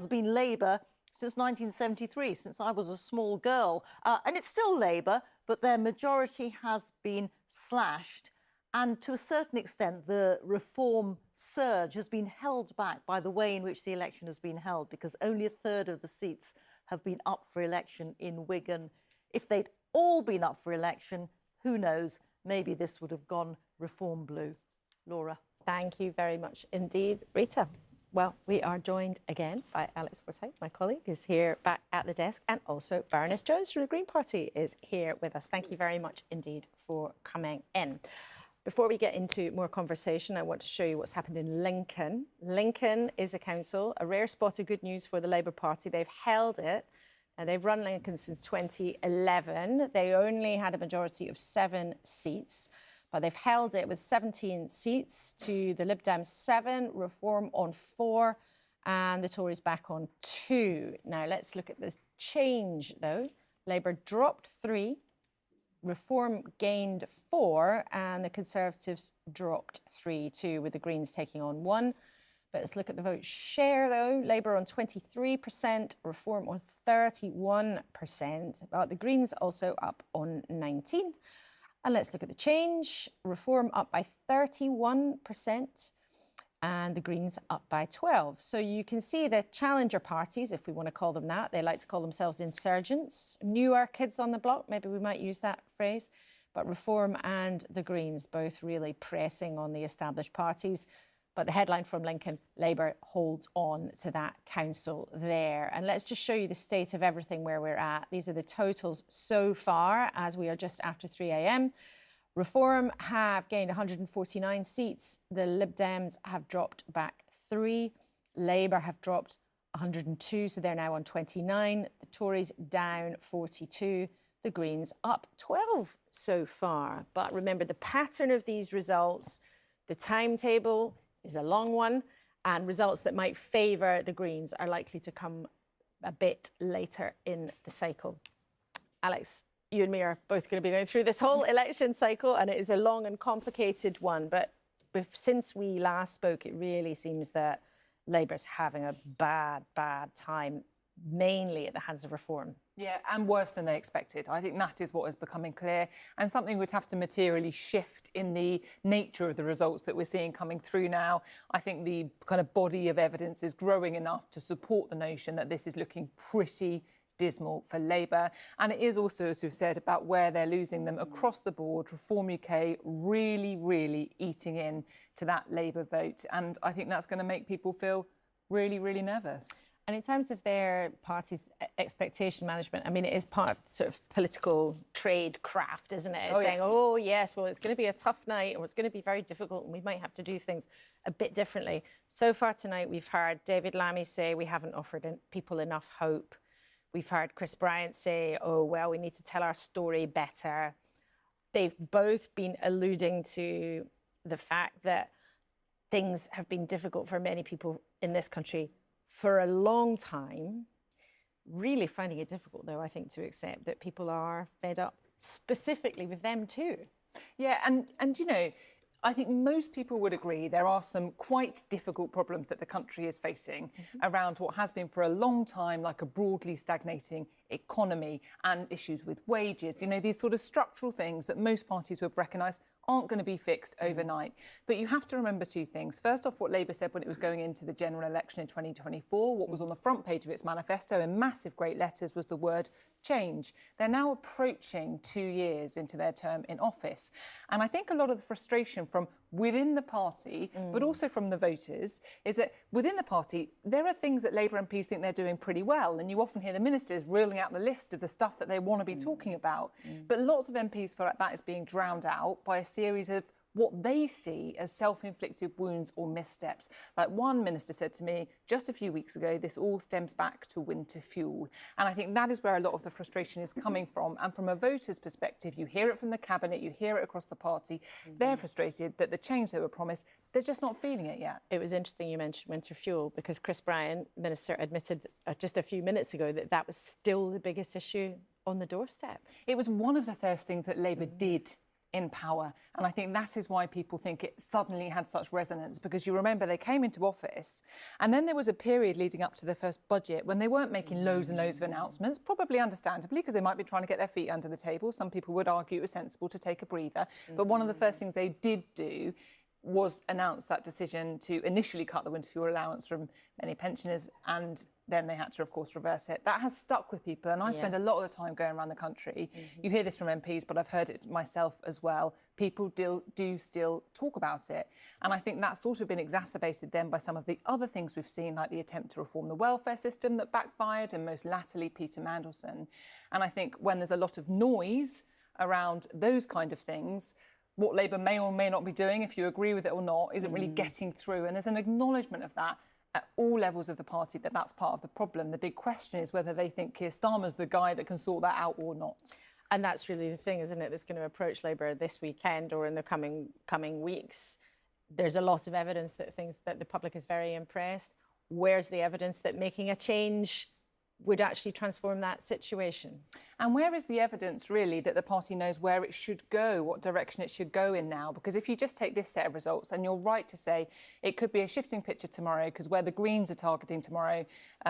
been Labour since 1973, since I was a small girl. And it's still Labour, but their majority has been slashed. And to a certain extent, the Reform surge has been held back by the way in which the election has been held, because only a third of the seats have been up for election in Wigan. If they'd all been up for election, who knows, maybe this would have gone Reform blue. Laura. Thank you very much indeed, Rita. Well, we are joined again by Alex Forsyth, my colleague, who's here back at the desk, and also Baroness Jones from the Green Party is here with us. Thank you very much indeed for coming in. Before we get into more conversation, I want to show you what's happened in Lincoln. Lincoln is a council, a rare spot of good news for the Labour Party. They've held it, and they've run Lincoln since 2011. They only had a majority of 7 seats, but they've held it with 17 seats to the Lib Dems 7, Reform on 4, and the Tories back on 2. Now, let's look at the change, though. Labour dropped 3, Reform gained 4, and the Conservatives dropped 3 too, with the Greens taking on 1. But let's look at the vote share, though. Labour on 23%, Reform on 31%, but the Greens also up on 19%. And let's look at the change. Reform up by 31%, and the Greens up by 12. So you can see the challenger parties, if we want to call them that, they like to call themselves insurgents, newer kids on the block, maybe we might use that phrase, but Reform and the Greens both really pressing on the established parties. But the headline from Lincoln, Labour holds on to that council there. And let's just show you the state of everything where we're at. These are the totals so far as we are just after 3 a.m. Reform have gained 149 seats. The Lib Dems have dropped back 3. Labour have dropped 102, so they're now on 29. The Tories down 42. The Greens up 12 so far. But remember, the pattern of these results, the timetable is a long one, and results that might favour the Greens are likely to come a bit later in the cycle. Alex, you and me are both going to be going through this whole election cycle, and it is a long and complicated one. But since we last spoke, it really seems that Labour's having a bad time, mainly at the hands of Reform. Yeah, and worse than they expected. I think that is what is becoming clear, and something would have to materially shift in the nature of the results that we're seeing coming through now. I think the kind of body of evidence is growing enough to support the notion that this is looking pretty dismal for Labour. And it is also, as we've said, about where they're losing them across the board. Reform UK really eating in to that Labour vote. And I think that's going to make people feel really nervous. And in terms of their party's expectation management, I mean, it is part of sort of political trade craft, isn't it? It's saying, oh, yes, well, it's going to be a tough night, or it's going to be very difficult, and we might have to do things a bit differently. So far tonight, we've heard David Lammy say we haven't offered people enough hope. We've heard Chris Bryant say, oh, well, we need to tell our story better. They've both been alluding to the fact that things have been difficult for many people in this country for a long time. Really finding it difficult, though, I think, to accept that people are fed up, specifically with them too. Yeah, and you know, I think most people would agree there are some quite difficult problems that the country is facing around what has been for a long time like a broadly stagnating economy and issues with wages. You know, these sort of structural things that most parties would recognise aren't going to be fixed overnight. But you have to remember two things. First off, what Labour said when it was going into the general election in 2024, what was on the front page of its manifesto in massive great letters was the word change. They're now approaching 2 years into their term in office. And I think a lot of the frustration from within the party, but also from the voters, is that within the party, there are things that Labour MPs think they're doing pretty well. And you often hear the ministers reeling out the list of the stuff that they want to be talking about. But lots of MPs feel like that is being drowned out by a series of what they see as self-inflicted wounds or missteps. Like one minister said to me just a few weeks ago, this all stems back to winter fuel. And I think that is where a lot of the frustration is coming from. And from a voter's perspective, you hear it from the cabinet, you hear it across the party. They're frustrated that the change they were promised, they're just not feeling it yet. It was interesting you mentioned winter fuel, because Chris Bryant, Minister, admitted just a few minutes ago that that was still the biggest issue on the doorstep. It was one of the first things that Labour did in power. And I think that is why people think it suddenly had such resonance, because you remember they came into office and then there was a period leading up to their first budget when they weren't making loads and loads of announcements, probably understandably, because they might be trying to get their feet under the table. Some people would argue it was sensible to take a breather. But one of the first things they did do was announce that decision to initially cut the winter fuel allowance from many pensioners, and then they had to, of course, reverse it. That has stuck with people, and I spend a lot of the time going around the country. You hear this from MPs, but I've heard it myself as well. People do still talk about it. And I think that's sort of been exacerbated then by some of the other things we've seen, like the attempt to reform the welfare system that backfired, and most latterly Peter Mandelson. And I think when there's a lot of noise around those kind of things, what Labour may or may not be doing, if you agree with it or not, isn't really getting through. And there's an acknowledgement of that at all levels of the party, that that's part of the problem. The big question is whether they think Keir Starmer's the guy that can sort that out or not. And that's really the thing, isn't it, that's going to approach Labour this weekend or in the coming weeks. There's a lot of evidence that the public is very impressed. Where's the evidence that making a change would actually transform that situation? And where is the evidence, really, that the party knows where it should go, what direction it should go in now? Because if you just take this set of results, and you're right to say it could be a shifting picture tomorrow, because where the Greens are targeting tomorrow,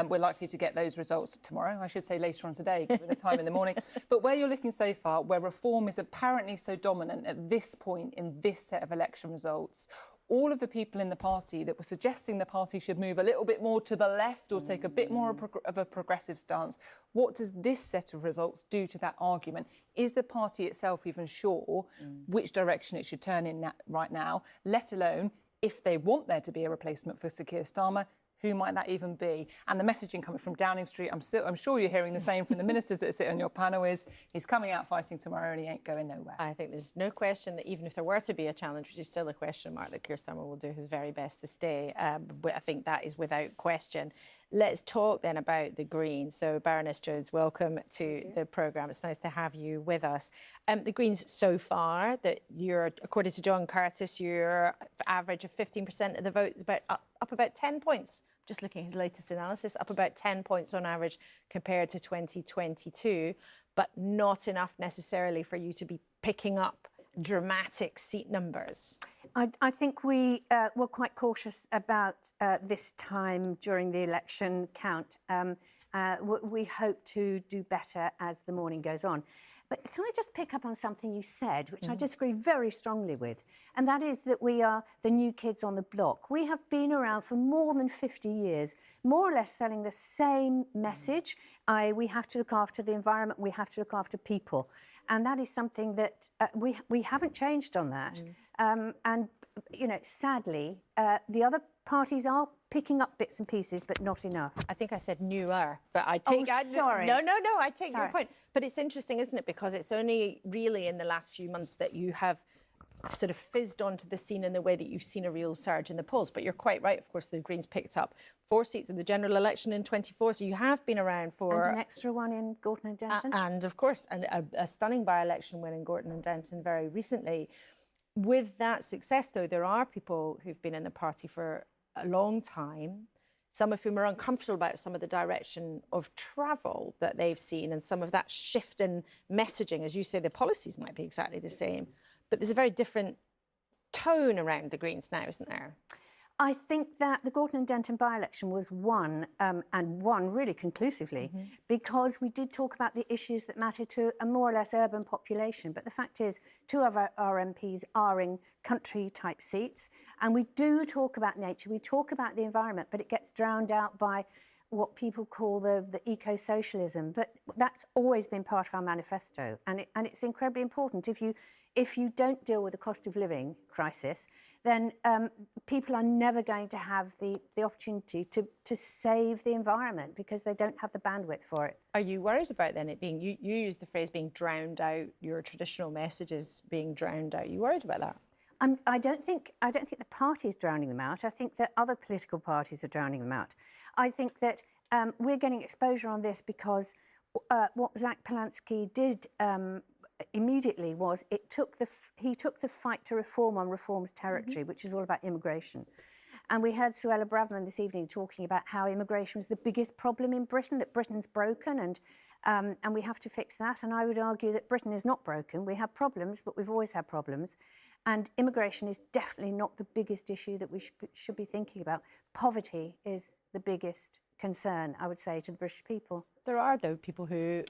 we're likely to get those results tomorrow. I should say later on today, given the time in the morning. But where you're looking so far, where Reform is apparently so dominant at this point in this set of election results, all of the people in the party that were suggesting the party should move a little bit more to the left or take a bit more of a progressive stance, what does this set of results do to that argument? Is the party itself even sure which direction it should turn in right now, let alone if they want there to be a replacement for Sir Keir Starmer? Who might that even be? And the messaging coming from Downing Street, I'm sure you're hearing the same from the ministers that sit on your panel, is he's coming out fighting tomorrow and he ain't going nowhere. I think there's no question that even if there were to be a challenge, which is still a question mark, that Keir Starmer will do his very best to stay. But I think that is without question. Let's talk then about the Greens. So Baroness Jones, welcome to the programme. It's nice to have you with us. The Greens so far, that you're, according to John Curtis, your average of 15% of the vote is up about 10 points. Just looking at his latest analysis, up about 10 points on average compared to 2022, but not enough necessarily for you to be picking up dramatic seat numbers. I think we were quite cautious about this time during the election count. We hope to do better as the morning goes on. But can I just pick up on something you said, which I disagree very strongly with, and that is that we are the new kids on the block. We have been around for more than 50 years, more or less selling the same message. We have to look after the environment, we have to look after people. And that is something that we haven't changed on that. And, you know, sadly, the other parties are picking up bits and pieces, but not enough. I think I said newer, but I take... sorry. No, I take your point. But it's interesting, isn't it? Because it's only really in the last few months that you have sort of fizzed onto the scene in the way that you've seen a real surge in the polls. But you're quite right, of course, the Greens picked up 4 seats in the general election in 24, so you have been around for... And an extra one in Gorton and Denton. And, of course, a stunning by-election win in Gorton and Denton very recently. With that success, though, there are people who've been in the party for a long time, some of whom are uncomfortable about some of the direction of travel that they've seen and some of that shift in messaging. As you say, the policies might be exactly the same, but there's a very different tone around the Greens now, isn't there? I think that the Gorton and Denton by-election was won, and won really conclusively, because we did talk about the issues that matter to a more or less urban population. But the fact is, 2 of our MPs are in country-type seats, and we do talk about nature, we talk about the environment, but it gets drowned out by what people call the eco-socialism. But that's always been part of our manifesto, and it's incredibly important. If you don't deal with the cost of living crisis, then people are never going to have the opportunity to save the environment because they don't have the bandwidth for it. Are you worried about then it being, you use the phrase being drowned out, your traditional messages being drowned out? Are you worried about that? I don't think the party is drowning them out. I think that other political parties are drowning them out. I think that we're getting exposure on this because what Zach Polansky did immediately was he took the fight to reform on reform's territory, which is all about immigration. And we heard Suella Braverman this evening talking about how immigration was the biggest problem in Britain, that Britain's broken and we have to fix that. And I would argue that Britain is not broken. We have problems, but we've always had problems. And immigration is definitely not the biggest issue that we should be thinking about. Poverty is the biggest concern, I would say, to the British people. There are, though, people who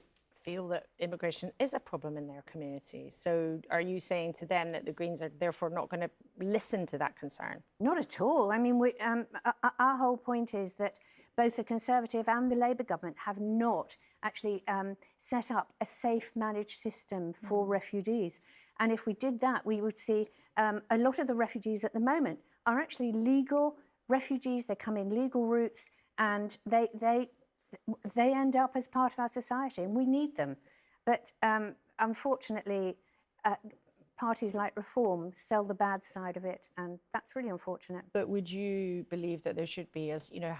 feel that immigration is a problem in their community. So are you saying to them that the Greens are therefore not going to listen to that concern? Not at all. I mean, our whole point is that both the Conservative and the Labour government have not actually set up a safe managed system for refugees. And if we did that, we would see a lot of the refugees at the moment are actually legal refugees. They come in legal routes and they end up as part of our society, and we need them. But unfortunately, parties like Reform sell the bad side of it, and that's really unfortunate. But would you believe that there should be, as you know,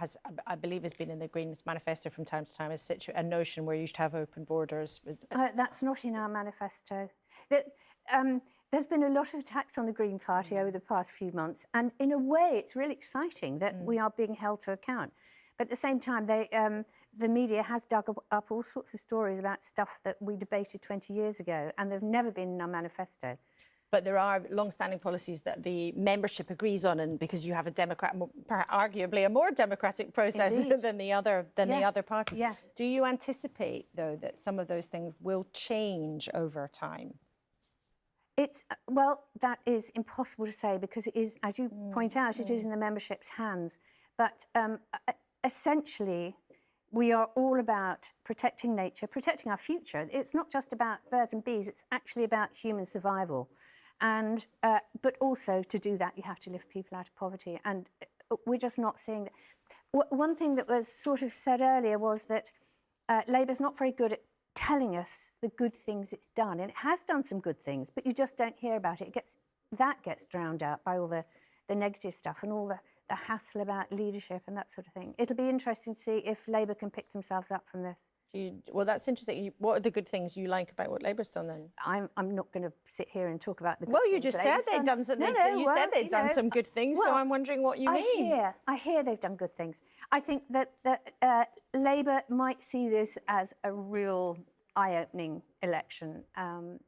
I believe has been in the Greens manifesto from time to time, a notion where you should have open borders? That's not in our manifesto. There's been a lot of attacks on the Green Party over the past few months, and in a way, it's really exciting that we are being held to account. But at the same time, the media has dug up all sorts of stories about stuff that we debated 20 years ago, and they've never been in our manifesto. But there are long-standing policies that the membership agrees on, and because you have arguably a more democratic process than the other parties. Yes. Do you anticipate, though, that some of those things will change over time? Well, that is impossible to say because it is, as you point out, it is in the membership's hands. But essentially, we are all about protecting nature, protecting our future. It's not just about birds and bees, it's actually about human survival. And, but also to do that, you have to lift people out of poverty. And we're just not seeing that. One thing that was sort of said earlier was that Labour's not very good at telling us the good things it's done. And it has done some good things, but you just don't hear about it. That gets drowned out by all the negative stuff and all the hassle about leadership and that sort of thing. It'll be interesting to see if Labour can pick themselves up from this. Well, that's interesting. What are the good things you like about what Labour's done then? I'm not going to sit here and talk about the good Well, you things just said they've done some. You said they've done some good things, so I'm wondering what you mean. I hear they've done good things. I think that Labour might see this as a real eye-opening election.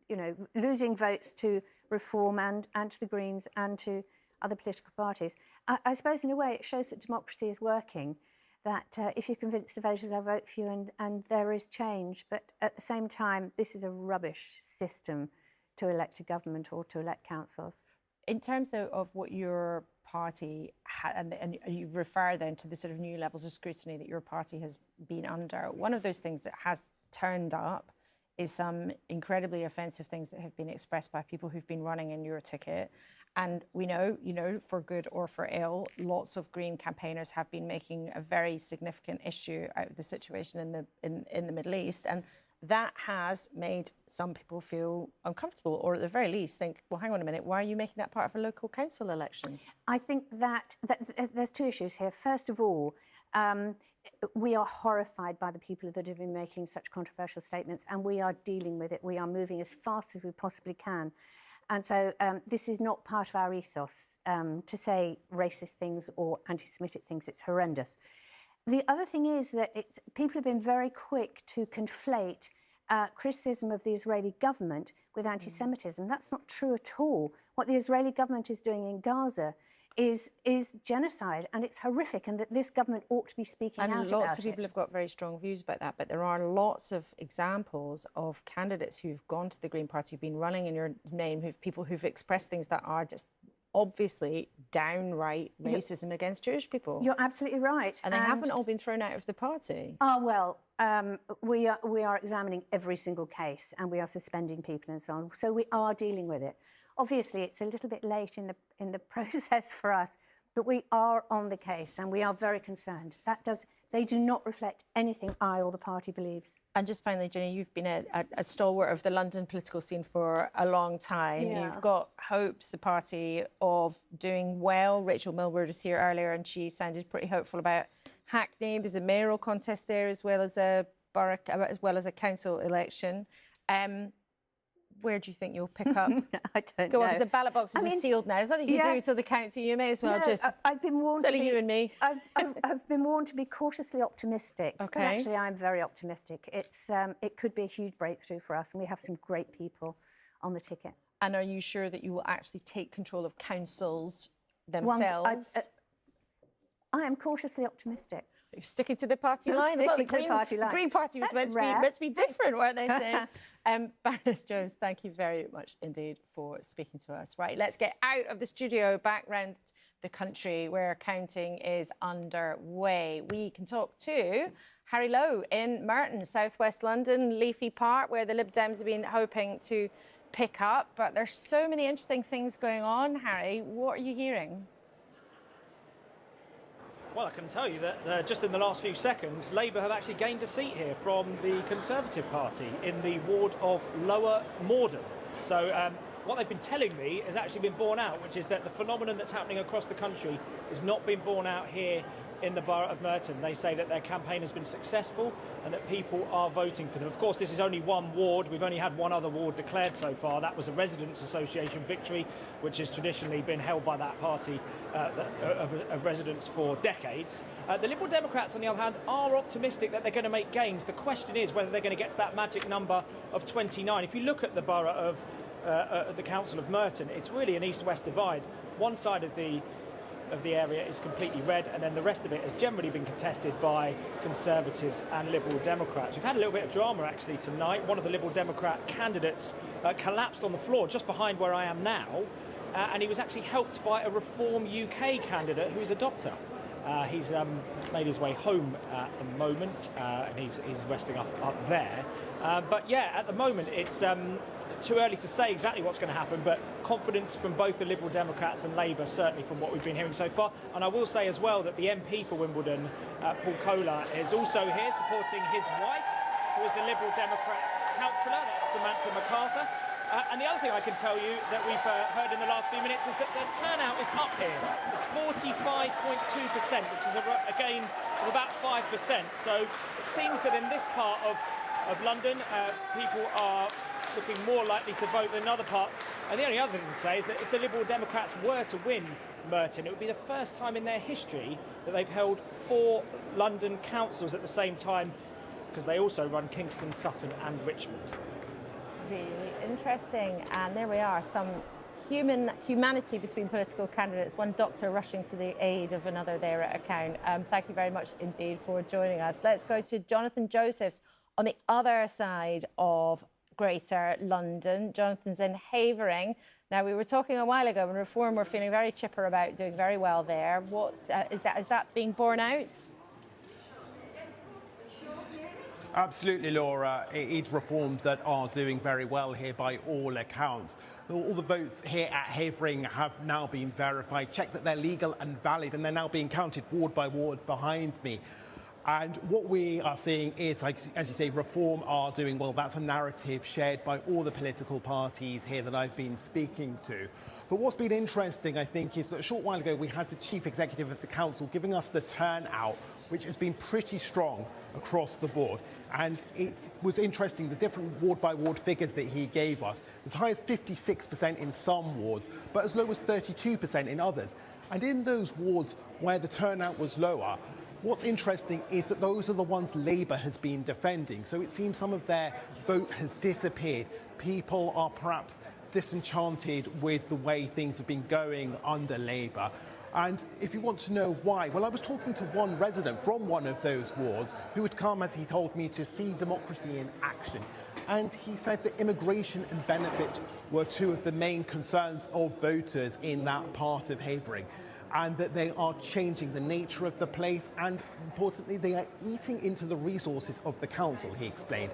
You know, losing votes to Reform and to the Greens and to other political parties. I suppose in a way it shows that democracy is working, that if you convince the voters they'll vote for you and there is change, but at the same time this is a rubbish system to elect a government or to elect councils. In terms of what your party and you refer then to the sort of new levels of scrutiny that your party has been under, one of those things that has turned up is some incredibly offensive things that have been expressed by people who've been running in your ticket. And we know, you know, for good or for ill, lots of Green campaigners have been making a very significant issue out of the situation in the Middle East. And that has made some people feel uncomfortable, or at the very least think, well, hang on a minute, why are you making that part of a local council election? I think that there's two issues here. First of all, we are horrified by the people that have been making such controversial statements, and we are dealing with it. We are moving as fast as we possibly can. And so this is not part of our ethos to say racist things or anti-Semitic things. It's horrendous. The other thing is that people have been very quick to conflate criticism of the Israeli government with anti-Semitism. That's not true at all. What the Israeli government is doing in Gaza is genocide, and it's horrific, and that this government ought to be speaking out about it. And lots of people have got very strong views about that, but there are lots of examples of candidates who've gone to the Green Party, been running in your name, people who've expressed things that are just obviously downright racism against Jewish people. You're absolutely right. And they haven't all been thrown out of the party. Oh, well, we are examining every single case, and we are suspending people and so on. So we are dealing with it. Obviously, it's a little bit late in the process for us, but we are on the case and we are very concerned. They do not reflect anything I or the party believes. And just finally, Ginny, you've been a stalwart of the London political scene for a long time. Yeah. You've got hopes, the party, of doing well. Rachel Millward was here earlier and she sounded pretty hopeful about Hackney. There's a mayoral contest there as well as a borough, as well as a council election. Where do you think you'll pick up? I don't know. Go on, because the ballot boxes are sealed now. There's nothing you can do till the council. You may as well I've been warned to be, you and me. I've been warned to be cautiously optimistic. Okay. But actually, I'm very optimistic. It could be a huge breakthrough for us, and we have some great people on the ticket. And are you sure that you will actually take control of councils themselves? I am cautiously optimistic. You're sticking to the party line. Well, the Green Party was meant to be different, weren't they saying? Baroness Jones, thank you very much indeed for speaking to us. Right, let's get out of the studio, back round the country where counting is underway. We can talk to Harry Lowe in Merton, southwest London, Leafy Park, where the Lib Dems have been hoping to pick up. But there's so many interesting things going on, Harry. What are you hearing? Well, I can tell you that just in the last few seconds, Labour have actually gained a seat here from the Conservative Party in the ward of Lower Morden. So what they've been telling me has actually been borne out, which is that the phenomenon that's happening across the country has not been borne out here in the borough of Merton. They say that their campaign has been successful and that people are voting for them. Of course, this is only one ward. We've only had one other ward declared so far. That was a Residents' Association victory, which has traditionally been held by that party of residents for decades. The Liberal Democrats, on the other hand, are optimistic that they're going to make gains. The question is whether they're going to get to that magic number of 29. If you look at the borough of the Council of Merton, it's really an east-west divide. One side of the of the area is completely red, and then the rest of it has generally been contested by Conservatives and Liberal Democrats. We've had a little bit of drama actually tonight. One of the Liberal Democrat candidates collapsed on the floor just behind where I am now, and he was actually helped by a Reform UK candidate who's a doctor. He's made his way home at the moment, and he's resting up there. But yeah, at the moment it's too early to say exactly what's going to happen, but confidence from both the Liberal Democrats and Labour, certainly from what we've been hearing so far. And I will say as well that the MP for Wimbledon, Paul Kohler, is also here supporting his wife, who is a Liberal Democrat councillor, that's Samantha MacArthur. And the other thing I can tell you that we've heard in the last few minutes is that the turnout is up here. It's 45.2%, which is a gain of about 5%. So it seems that in this part of London, people are looking more likely to vote than other parts. And the only other thing to say is that if the Liberal Democrats were to win Merton, it would be the first time in their history that they've held 4 London councils at the same time, because they also run Kingston, Sutton and Richmond. Really interesting. And there we are, some humanity between political candidates, one doctor rushing to the aid of another there at account. Thank you very much indeed for joining us. Let's go to Jonathan Josephs on the other side of Greater London. Jonathan's in Havering. Now, we were talking a while ago when Reform were feeling very chipper about doing very well there. Is that being borne out? Absolutely, Laura. It is Reform that are doing very well here by all accounts. All the votes here at Havering have now been verified, checked that they're legal and valid, and they're now being counted ward by ward behind me. And what we are seeing is, like, as you say, Reform are doing well. That's a narrative shared by all the political parties here that I've been speaking to. But what's been interesting, I think, is that a short while ago we had the chief executive of the council giving us the turnout, which has been pretty strong across the board. And it was interesting, the different ward by ward figures that he gave us, as high as 56% in some wards, but as low as 32% in others. And in those wards where the turnout was lower, what's interesting is that those are the ones Labour has been defending. So it seems some of their vote has disappeared. People are perhaps disenchanted with the way things have been going under Labour. And if you want to know why, well, I was talking to one resident from one of those wards who had come, as he told me, to see democracy in action. And he said that immigration and benefits were 2 of the main concerns of voters in that part of Havering, and that they are changing the nature of the place, and importantly, they are eating into the resources of the council, he explained.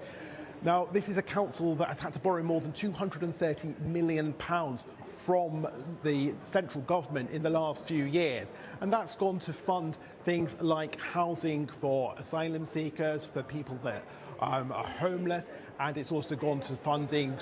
Now, this is a council that has had to borrow more than £230 million from the central government in the last few years, and that's gone to fund things like housing for asylum seekers, for people that are homeless, and it's also gone to funding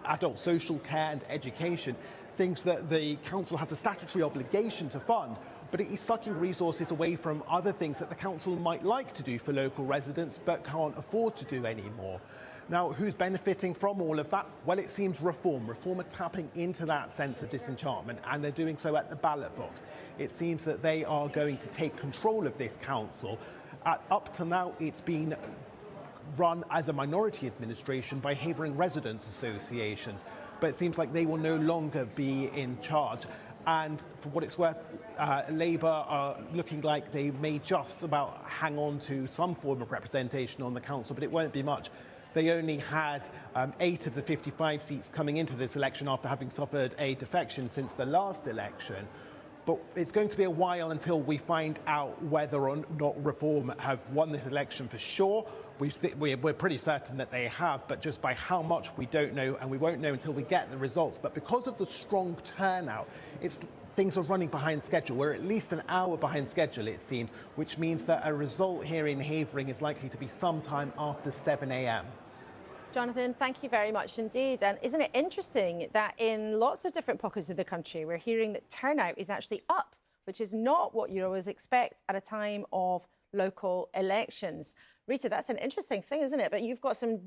adult social care and education, things that the council has a statutory obligation to fund, but it is sucking resources away from other things that the council might like to do for local residents but can't afford to do anymore. Now, who's benefiting from all of that? Well, it seems Reform. Reform are tapping into that sense of disenchantment, and they're doing so at the ballot box. It seems that they are going to take control of this council. Up to now, it's been run as a minority administration by Havering residents associations, but it seems like they will no longer be in charge. And for what it's worth, Labour are looking like they may just about hang on to some form of representation on the council, but it won't be much. They only had 8 of the 55 seats coming into this election after having suffered a defection since the last election. But it's going to be a while until we find out whether or not Reform have won this election for sure. We're pretty certain that they have, but just by how much we don't know, and we won't know until we get the results. But because of the strong turnout, things are running behind schedule. We're at least an hour behind schedule, it seems, which means that a result here in Havering is likely to be sometime after 7 a.m. Jonathan, thank you very much indeed. And isn't it interesting that in lots of different pockets of the country, we're hearing that turnout is actually up, which is not what you always expect at a time of local elections. Rita, that's an interesting thing, isn't it? But you've got some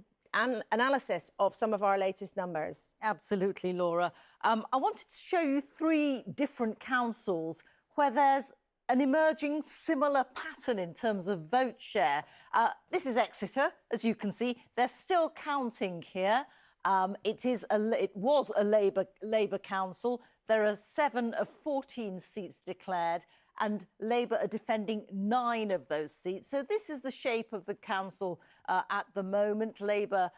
analysis of some of our latest numbers. Absolutely, Laura. I wanted to show you 3 different councils where there's an emerging similar pattern in terms of vote share. This is Exeter, as you can see. They're still counting here. It was a Labour council. There are 7 of 14 seats declared, and Labour are defending 9 of those seats. So this is the shape of the council at the moment. Labour,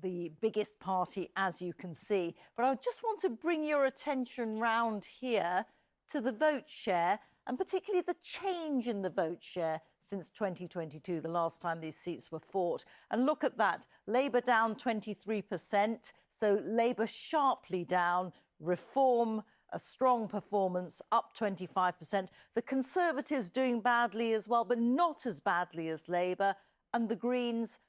the biggest party, as you can see. But I just want to bring your attention round here to the vote share, and particularly the change in the vote share since 2022, the last time these seats were fought. And look at that. Labour down 23%, so Labour sharply down. Reform, a strong performance, up 25%. The Conservatives doing badly as well, but not as badly as Labour. And the Greens,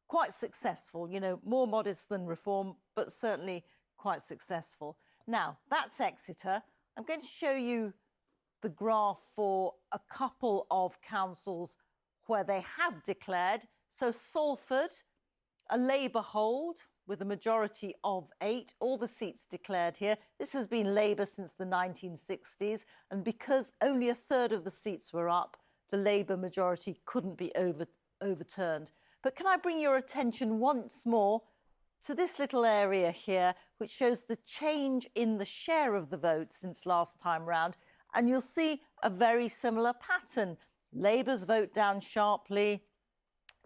quite successful, you know, more modest than Reform, but certainly quite successful. Now, that's Exeter. I'm going to show you the graph for a couple of councils where they have declared. So Salford, a Labour hold with a majority of 8, all the seats declared here. This has been Labour since the 1960s, and because only a third of the seats were up, the Labour majority couldn't be overturned. But can I bring your attention once more to this little area here, which shows the change in the share of the vote since last time round, and you'll see a very similar pattern. Labour's vote down sharply,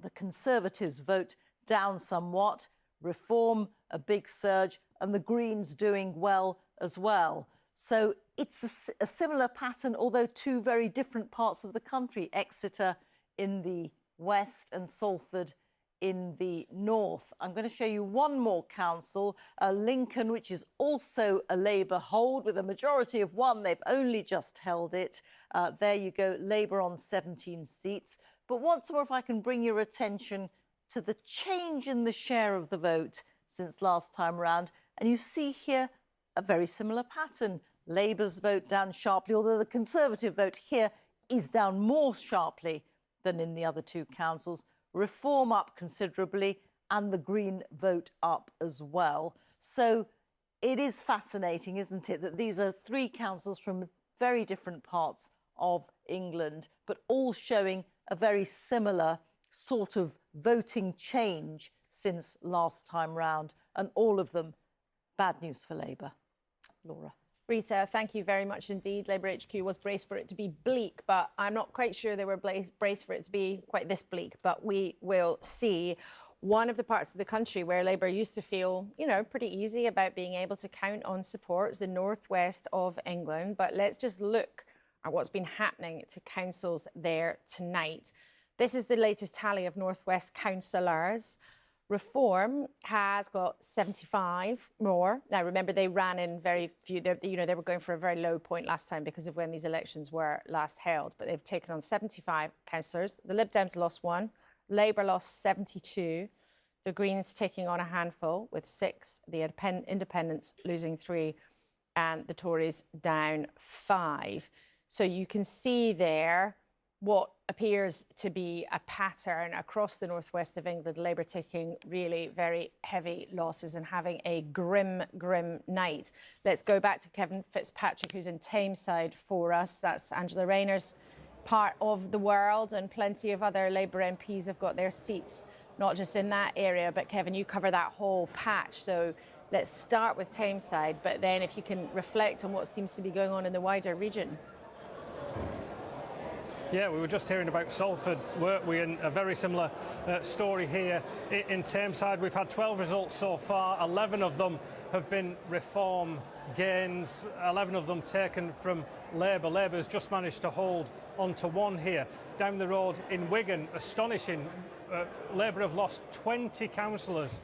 the Conservatives vote down somewhat, Reform a big surge, and the Greens doing well as well. So it's a similar pattern, although 2 very different parts of the country, Exeter in the west and Salford in the north. I'm going to show you one more council, Lincoln, which is also a Labour hold with a majority of 1. They've only just held it. There you go, Labour on 17 seats. But once more, if I can bring your attention to the change in the share of the vote since last time round. And you see here a very similar pattern. Labour's vote down sharply, although the Conservative vote here is down more sharply than in the other 2 councils. Reform up considerably, and the Green vote up as well. So it is fascinating, isn't it, that these are 3 councils from very different parts of England, but all showing a very similar sort of voting change since last time round, and all of them bad news for Labour. Laura. Rita, thank you very much indeed. Labour HQ was braced for it to be bleak, but I'm not quite sure they were braced for it to be quite this bleak, but we will see. One of the parts of the country where Labour used to feel, you know, pretty easy about being able to count on support is the northwest of England. But let's just look at what's been happening to councils there tonight. This is the latest tally of Northwest councillors. Reform has got 75 more. Now, remember, they ran in very few. They were going for a very low point last time because of when these elections were last held. But they've taken on 75 councillors. The Lib Dems lost 1. Labour lost 72. The Greens taking on a handful with 6. The Independents losing 3. And the Tories down 5. So you can see there what appears to be a pattern across the northwest of England, Labour taking really very heavy losses and having a grim, grim night. Let's go back to Kevin Fitzpatrick, who's in Tameside for us. That's Angela Rayner's part of the world, and plenty of other Labour MPs have got their seats, not just in that area, but Kevin, you cover that whole patch. So let's start with Tameside, but then if you can reflect on what seems to be going on in the wider region. Yeah, we were just hearing about Salford, weren't we? And a very similar story here in Tameside. We've had 12 results so far. 11 of them have been Reform gains, 11 of them taken from Labour. Labour has just managed to hold onto 1 here. Down the road in Wigan, astonishing. Labour have lost 20 councillors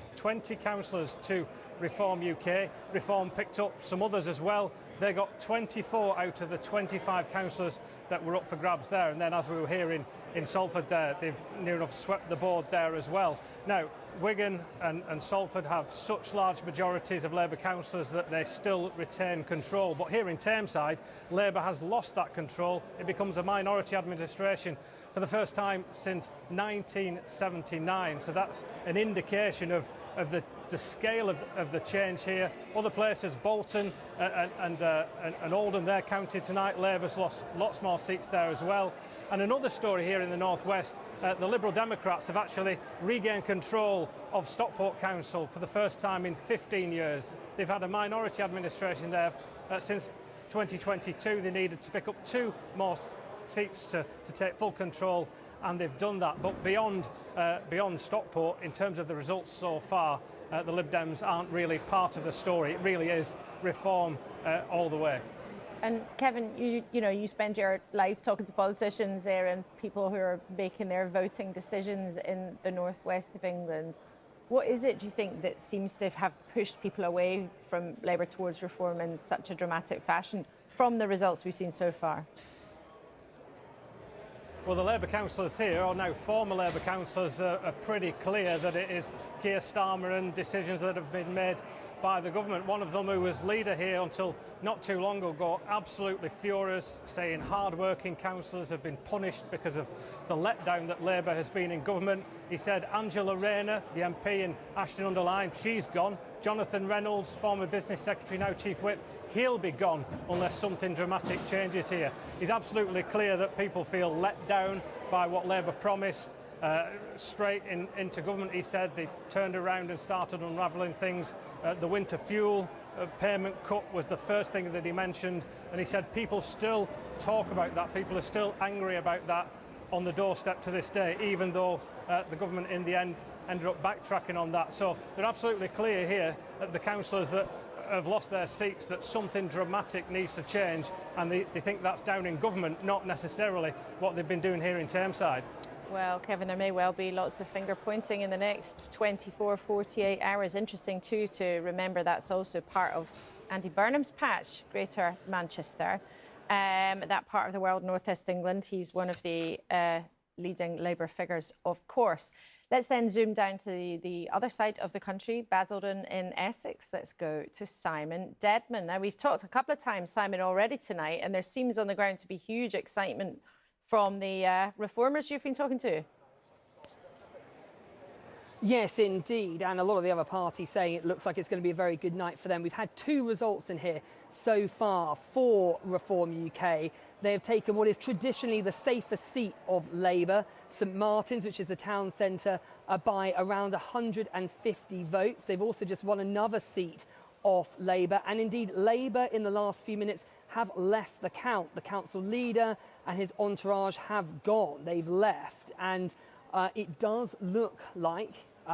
to Reform UK. Reform picked up some others as well. They got 24 out of the 25 councillors that were up for grabs there. And then, as we were hearing in Salford there, they've near enough swept the board there as well. Now, Wigan and Salford have such large majorities of Labour councillors that they still retain control. But here in Tameside, Labour has lost that control. It becomes a minority administration for the first time since 1979. So that's an indication of the the scale of the change here. Other places, Bolton and Oldham, they're counted tonight. Labour's lost lots more seats there as well. And another story here in the northwest, the Liberal Democrats have actually regained control of Stockport Council for the first time in 15 years. They've had a minority administration there since 2022. They needed to pick up 2 more seats to take full control, and they've done that. But beyond Stockport, in terms of the results so far, the Lib Dems aren't really part of the story. It really is reform all the way. And Kevin, you spend your life talking to politicians there and people who are making their voting decisions in the northwest of England. What is it, do you think, that seems to have pushed people away from Labour towards reform in such a dramatic fashion from the results we've seen so far? Well, the Labour councillors here, or now former Labour councillors, are pretty clear that it is Keir Starmer and decisions that have been made by the government. One of them, who was leader here until not too long ago, absolutely furious, saying hard-working councillors have been punished because of the letdown that Labour has been in government. He said Angela Rayner, the MP in Ashton-under-Lyne, she's gone. Jonathan Reynolds, former business secretary, now chief whip, he'll be gone unless something dramatic changes here. He's absolutely clear that people feel let down by what Labour promised. Straight into government, he said, they turned around and started unravelling things. The winter fuel payment cut was the first thing that he mentioned, and he said people still talk about that. People are still angry about that on the doorstep to this day, even though the government in the end ended up backtracking on that. So they're absolutely clear here that the councillors that have lost their seats, that something dramatic needs to change, and they think that's down in government, not necessarily what they've been doing here in Tameside. Well, Kevin, there may well be lots of finger pointing in the next 24, 48 hours. Interesting too to remember that's also part of Andy Burnham's patch, Greater Manchester, that part of the world, northwest England. He's one of the leading Labour figures, of course. Let's then zoom down to the other side of the country, Basildon in Essex. Let's go to Simon Deadman. Now, we've talked a couple of times, Simon, already tonight, and there seems on the ground to be huge excitement from the reformers you've been talking to. Yes, indeed. And a lot of the other parties saying it looks like it's going to be a very good night for them. We've had 2 results in here so far for Reform UK. They have taken what is traditionally the safest seat of Labour, St Martin's, which is the town centre, by around 150 votes. They've also just won another seat off Labour. And indeed, Labour in the last few minutes have left the count. The council leader and his entourage have gone. They've left. And it does look like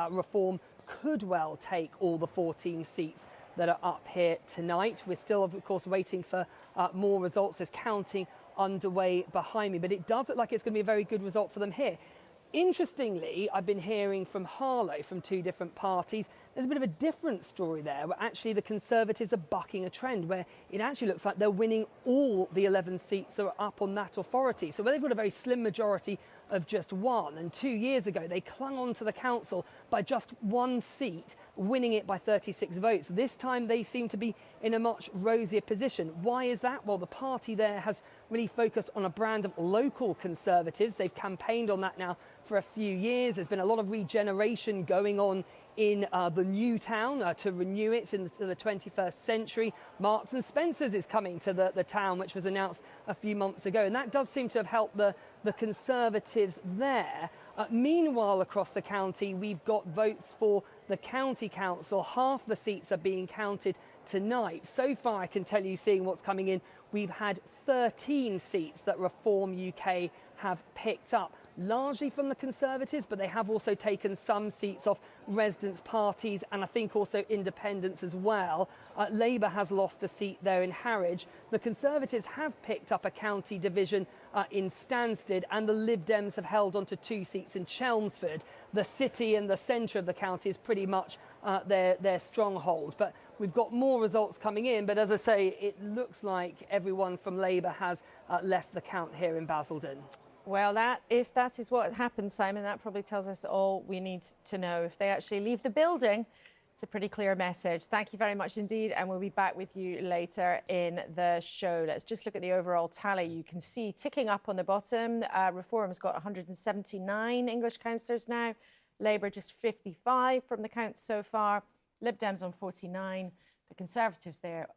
Reform could well take all the 14 seats that are up here tonight. We're still, of course, waiting for more results. There's counting underway behind me, but it does look like it's going to be a very good result for them here. Interestingly, I've been hearing from Harlow, from 2 different parties, there's a bit of a different story there, where actually the Conservatives are bucking a trend, where it actually looks like they're winning all the 11 seats that are up on that authority. So where they've got a very slim majority of just 1, and 2 years ago they clung on to the council by just 1 seat, winning it by 36 votes. This time they seem to be in a much rosier position. Why is that? Well, the party there has really focused on a brand of local Conservatives. They've campaigned on that now for a few years. There's been a lot of regeneration going on in the new town to renew it into the 21st century. Marks and Spencer's is coming to the town, which was announced a few months ago, and that does seem to have helped the Conservatives there. Meanwhile, across the county, we've got votes for the county council. Half the seats are being counted tonight. So far, I can tell you, seeing what's coming in, we've had 13 seats that Reform UK have picked up, largely from the Conservatives, but they have also taken some seats off residents' parties and I think also independents as well. Labour has lost a seat there in Harwich. The Conservatives have picked up a county division in Stansted, and the Lib Dems have held on to 2 seats in Chelmsford. The city and the centre of the county is pretty much their stronghold. But we've got more results coming in, but as I say, it looks like everyone from Labour has left the count here in Basildon. Well, if that is what happens, Simon, that probably tells us all we need to know. If they actually leave the building, it's a pretty clear message. Thank you very much indeed, and we'll be back with you later in the show. Let's just look at the overall tally. You can see ticking up on the bottom, Reform's got 179 English councillors now. Labour just 55 from the count so far. Lib Dems on 49, the Conservatives there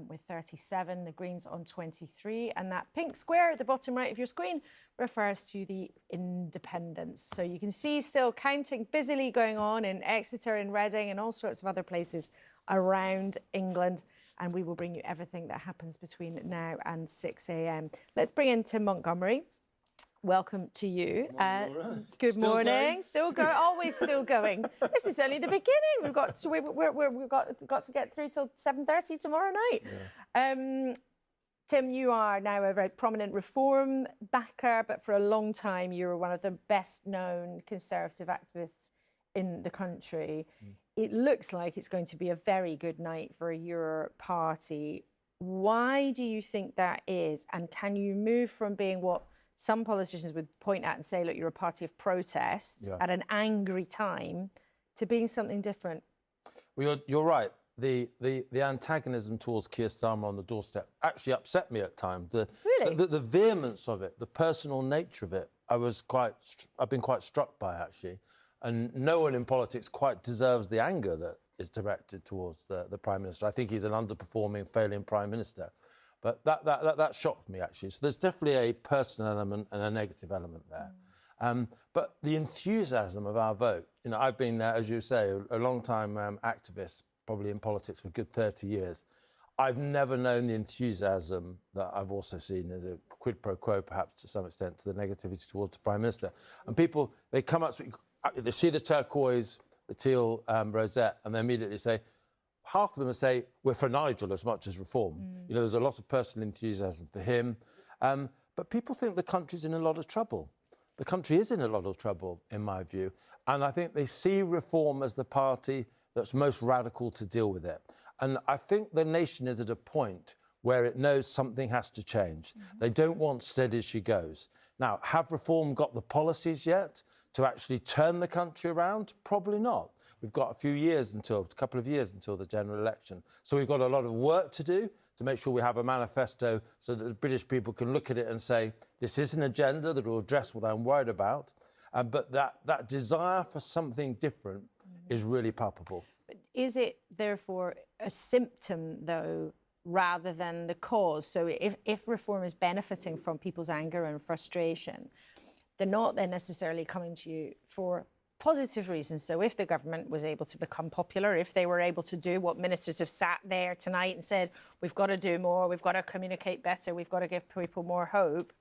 with 37, the Greens on 23, and that pink square at the bottom right of your screen refers to the independents. So you can see still counting busily going on in Exeter and Reading and all sorts of other places around England. And we will bring you everything that happens between now and 6 a.m. Let's bring in Tim Montgomery. Welcome to you. Good morning. Still going. Always still going. This is only the beginning. We've got to get through till 7:30 tomorrow night. Yeah. Tim, you are now a very prominent Reform backer, but for a long time you were one of the best-known Conservative activists in the country. It looks like it's going to be a very good night for your party. Why do you think that is? And can you move from being what some politicians would point at and say, look, you're a party of protest at an angry time, to being something different? Well, you're right. The antagonism towards Keir Starmer on the doorstep actually upset me at times. The vehemence of it, the personal nature of it, I've been quite struck by, actually. And no one in politics quite deserves the anger that is directed towards the Prime Minister. I think he's an underperforming, failing Prime Minister. But that shocked me, actually. So there's definitely a personal element and a negative element there. But the enthusiasm of our vote, I've been, as you say, a long-time activist, probably in politics for a good 30 years. I've never known the enthusiasm that I've also seen as a quid pro quo, perhaps to some extent, to the negativity towards the Prime Minister. And people, they come up, they see the turquoise, the teal rosette, and they immediately say, half of them say, we're for Nigel as much as Reform. There's a lot of personal enthusiasm for him. But people think the country's in a lot of trouble. The country is in a lot of trouble, in my view. And I think they see Reform as the party that's most radical to deal with it. And I think the nation is at a point where it knows something has to change. They don't want steady as she goes. Now, have Reform got the policies yet to actually turn the country around? Probably not. We've got a couple of years until the general election. So we've got a lot of work to do to make sure we have a manifesto so that the British people can look at it and say, this is an agenda that will address what I'm worried about. But that desire for something different is really palpable. But is it, therefore, a symptom, though, rather than the cause? So if Reform is benefiting from people's anger and frustration, they're not then necessarily coming to you for positive reasons. So if the government was able to become popular, if they were able to do what ministers have sat there tonight and said, we've got to do more, we've got to communicate better, we've got to give people more hope,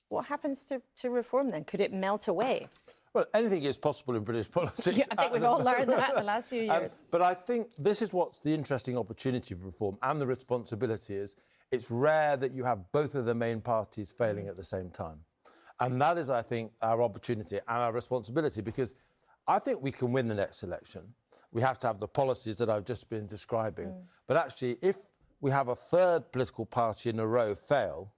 what happens to Reform then? Could it melt away? Well, anything is possible in British politics. Yeah, I think we've all learned that in the last few years. But I think this is what's the interesting opportunity of Reform and the responsibility is. It's rare that you have both of the main parties failing at the same time. And that is, I think, our opportunity and our responsibility, because I think we can win the next election. We have to have the policies that I've just been describing. But actually, if we have a third political party in a row fail,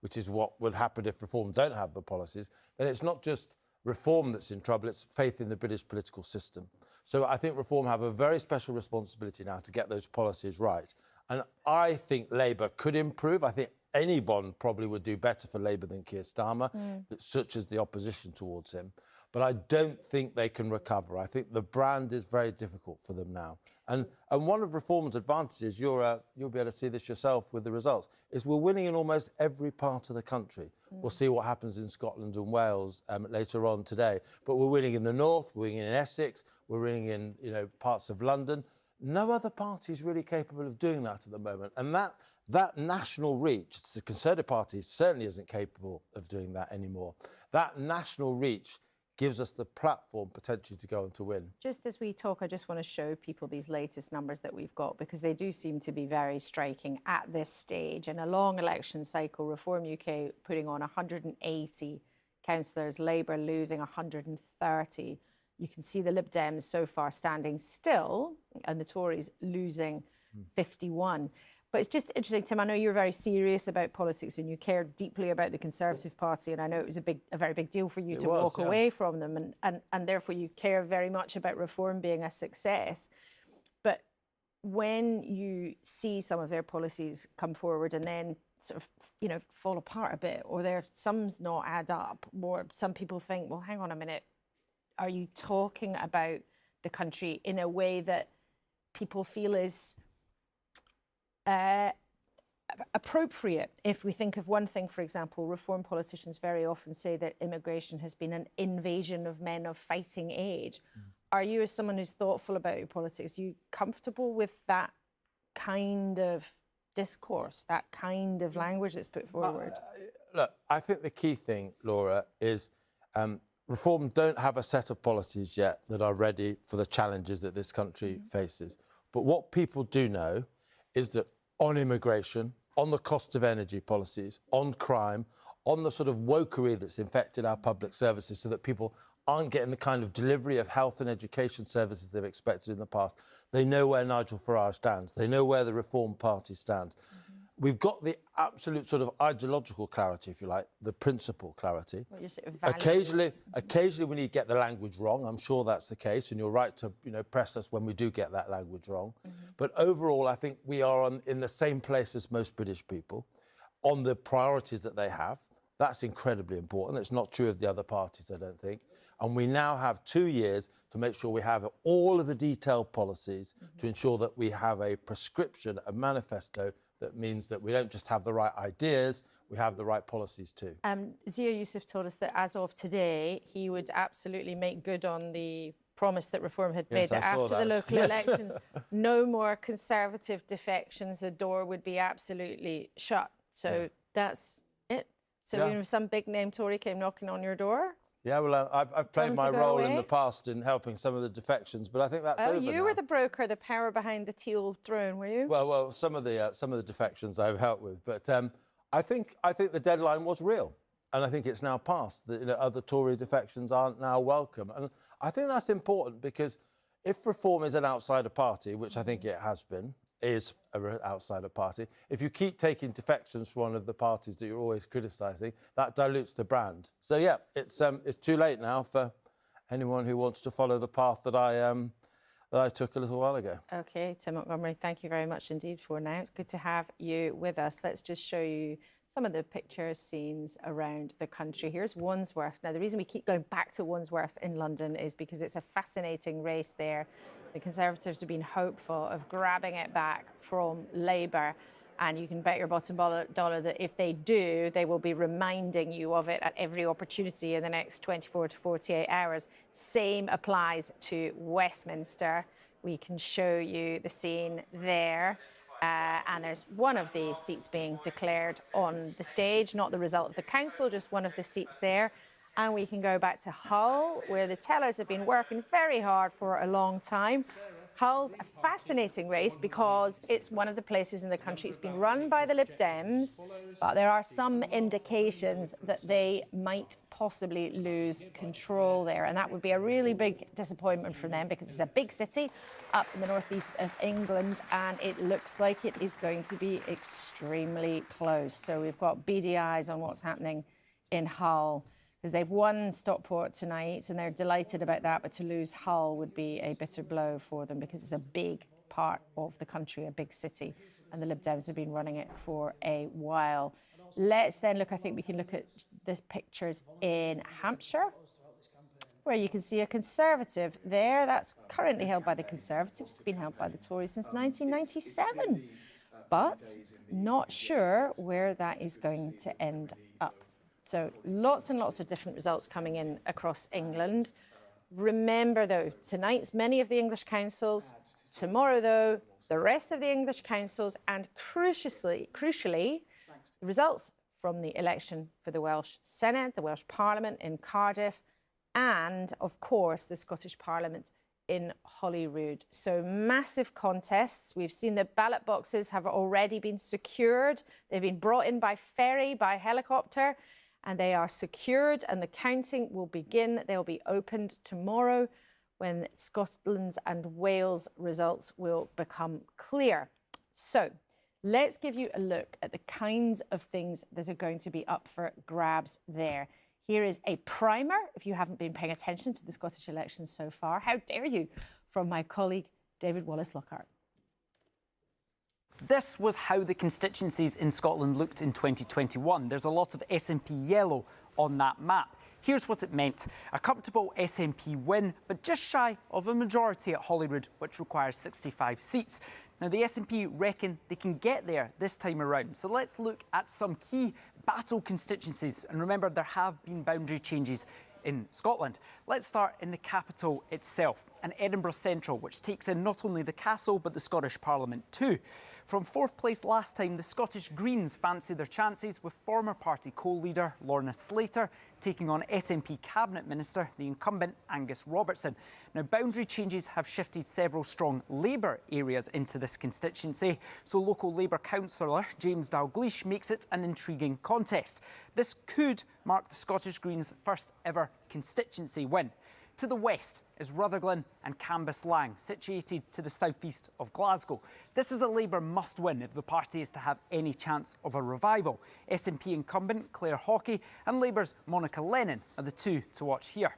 which is what would happen if Reform don't have the policies, then it's not just Reform that's in trouble, it's faith in the British political system. So I think Reform have a very special responsibility now to get those policies right. And I think Labour could improve. I think anyone probably would do better for Labour than Keir Starmer, such as the opposition towards him. But I don't think they can recover. I think the brand is very difficult for them now. And one of Reform's advantages, you'll be able to see this yourself with the results, is we're winning in almost every part of the country. We'll see what happens in Scotland and Wales later on today. But we're winning in the north, we're winning in Essex, we're winning in parts of London. No other party is really capable of doing that at the moment. And that national reach, the Conservative Party certainly isn't capable of doing that anymore. That national reach gives us the platform potentially to go on to win. Just as we talk, I just want to show people these latest numbers that we've got, because they do seem to be very striking at this stage. In a long election cycle, Reform UK putting on 180 councillors, Labour losing 130. You can see the Lib Dems so far standing still, and the Tories losing 51. But it's just interesting, Tim, I know you're very serious about politics and you care deeply about the Conservative Party, and I know it was a very big deal for you to walk away from them, and therefore you care very much about Reform being a success. But when you see some of their policies come forward and then sort of, fall apart a bit, or their sums not add up, or some people think, well, hang on a minute, are you talking about the country in a way that people feel is appropriate. If we think of one thing, for example, Reform politicians very often say that immigration has been an invasion of men of fighting age. Are you, as someone who's thoughtful about your politics, are you comfortable with that kind of discourse, that kind of language that's put forward? Look, I think the key thing, Laura, is Reform don't have a set of policies yet that are ready for the challenges that this country faces. But what people do know is that on immigration, on the cost of energy policies, on crime, on the sort of wokery that's infected our public services so that people aren't getting the kind of delivery of health and education services they've expected in the past. They know where Nigel Farage stands. They know where the Reform Party stands. We've got the absolute sort of ideological clarity, if you like, the principle clarity. What you're sort of Occasionally when you get the language wrong, I'm sure that's the case, and you're right to press us when we do get that language wrong. But overall, I think we are in the same place as most British people on the priorities that they have. That's incredibly important. It's not true of the other parties, I don't think. And we now have 2 years to make sure we have all of the detailed policies to ensure that we have a prescription, a manifesto that means that we don't just have the right ideas, we have the right policies too. Zia Youssef told us that as of today, he would absolutely make good on the promise that Reform had made, that after the local elections, no more Conservative defections, the door would be absolutely shut. So that's it. So even if some big name Tory came knocking on your door? Yeah, well, I've played my role in the past in helping some of the defections, but I think that's over you now. were the broker, the power behind the teal drone, were you? Well, some of the defections I've helped with, but I think the deadline was real, and I think it's now passed. That other Tory defections aren't now welcome, and I think that's important because if Reform is an outsider party, which I think it has been, is an outsider party. If you keep taking defections from one of the parties that you're always criticising, that dilutes the brand. So yeah, it's too late now for anyone who wants to follow the path that I took a little while ago. OK, Tim Montgomery, thank you very much indeed for now. It's good to have you with us. Let's just show you some of the pictures, scenes around the country. Here's Wandsworth. Now, the reason we keep going back to Wandsworth in London is because it's a fascinating race there. The Conservatives have been hopeful of grabbing it back from Labour. And you can bet your bottom dollar that if they do, they will be reminding you of it at every opportunity in the next 24 to 48 hours. Same applies to Westminster. We can show you the scene there. And there's one of the seats being declared on the stage, not the result of the council, just one of the seats there. And we can go back to Hull, where the tellers have been working very hard for a long time. Hull's a fascinating race because it's one of the places in the country. It's been run by the Lib Dems, but there are some indications that they might possibly lose control there. And that would be a really big disappointment for them because it's a big city up in the northeast of England, and it looks like it is going to be extremely close. So we've got beady eyes on what's happening in Hull, because they've won Stockport tonight and they're delighted about that, but to lose Hull would be a bitter blow for them because it's a big part of the country, a big city, and the Lib Dems have been running it for a while. Let's then look, I think we can look at the pictures in Hampshire, where you can see a Conservative there. That's currently held by the Conservatives. It's been held by the Tories since 1997, but not sure where that is going to end up. So lots and lots of different results coming in across England. Remember, though, tonight's many of the English councils. Tomorrow, though, the rest of the English councils. And crucially, the results from the election for the Welsh Senate, the Welsh Parliament in Cardiff, and, of course, the Scottish Parliament in Holyrood. So massive contests. We've seen the ballot boxes have already been secured. They've been brought in by ferry, by helicopter, and they are secured, and the counting will begin. They'll be opened tomorrow when Scotland's and Wales results will become clear. So let's give you a look at the kinds of things that are going to be up for grabs there. Here is a primer, if you haven't been paying attention to the Scottish elections so far. How dare you, from my colleague, David Wallace-Lockhart. This was how the constituencies in Scotland looked in 2021. There's a lot of SNP yellow on that map. Here's what it meant. A comfortable SNP win, but just shy of a majority at Holyrood, which requires 65 seats. Now, the SNP reckon they can get there this time around. So let's look at some key battle constituencies. And remember, there have been boundary changes in Scotland. Let's start in the capital itself, and Edinburgh Central, which takes in not only the Castle but the Scottish Parliament too. From fourth place last time, the Scottish Greens fancy their chances, with former party co-leader Lorna Slater taking on SNP Cabinet Minister, the incumbent Angus Robertson. Now, boundary changes have shifted several strong Labour areas into this constituency, so local Labour councillor James Dalgleish makes it an intriguing contest. This could mark the Scottish Greens' first ever constituency win. To the west is Rutherglen and Cambuslang, situated to the southeast of Glasgow. This is a Labour must-win if the party is to have any chance of a revival. SNP incumbent Claire Hawkey and Labour's Monica Lennon are the two to watch here.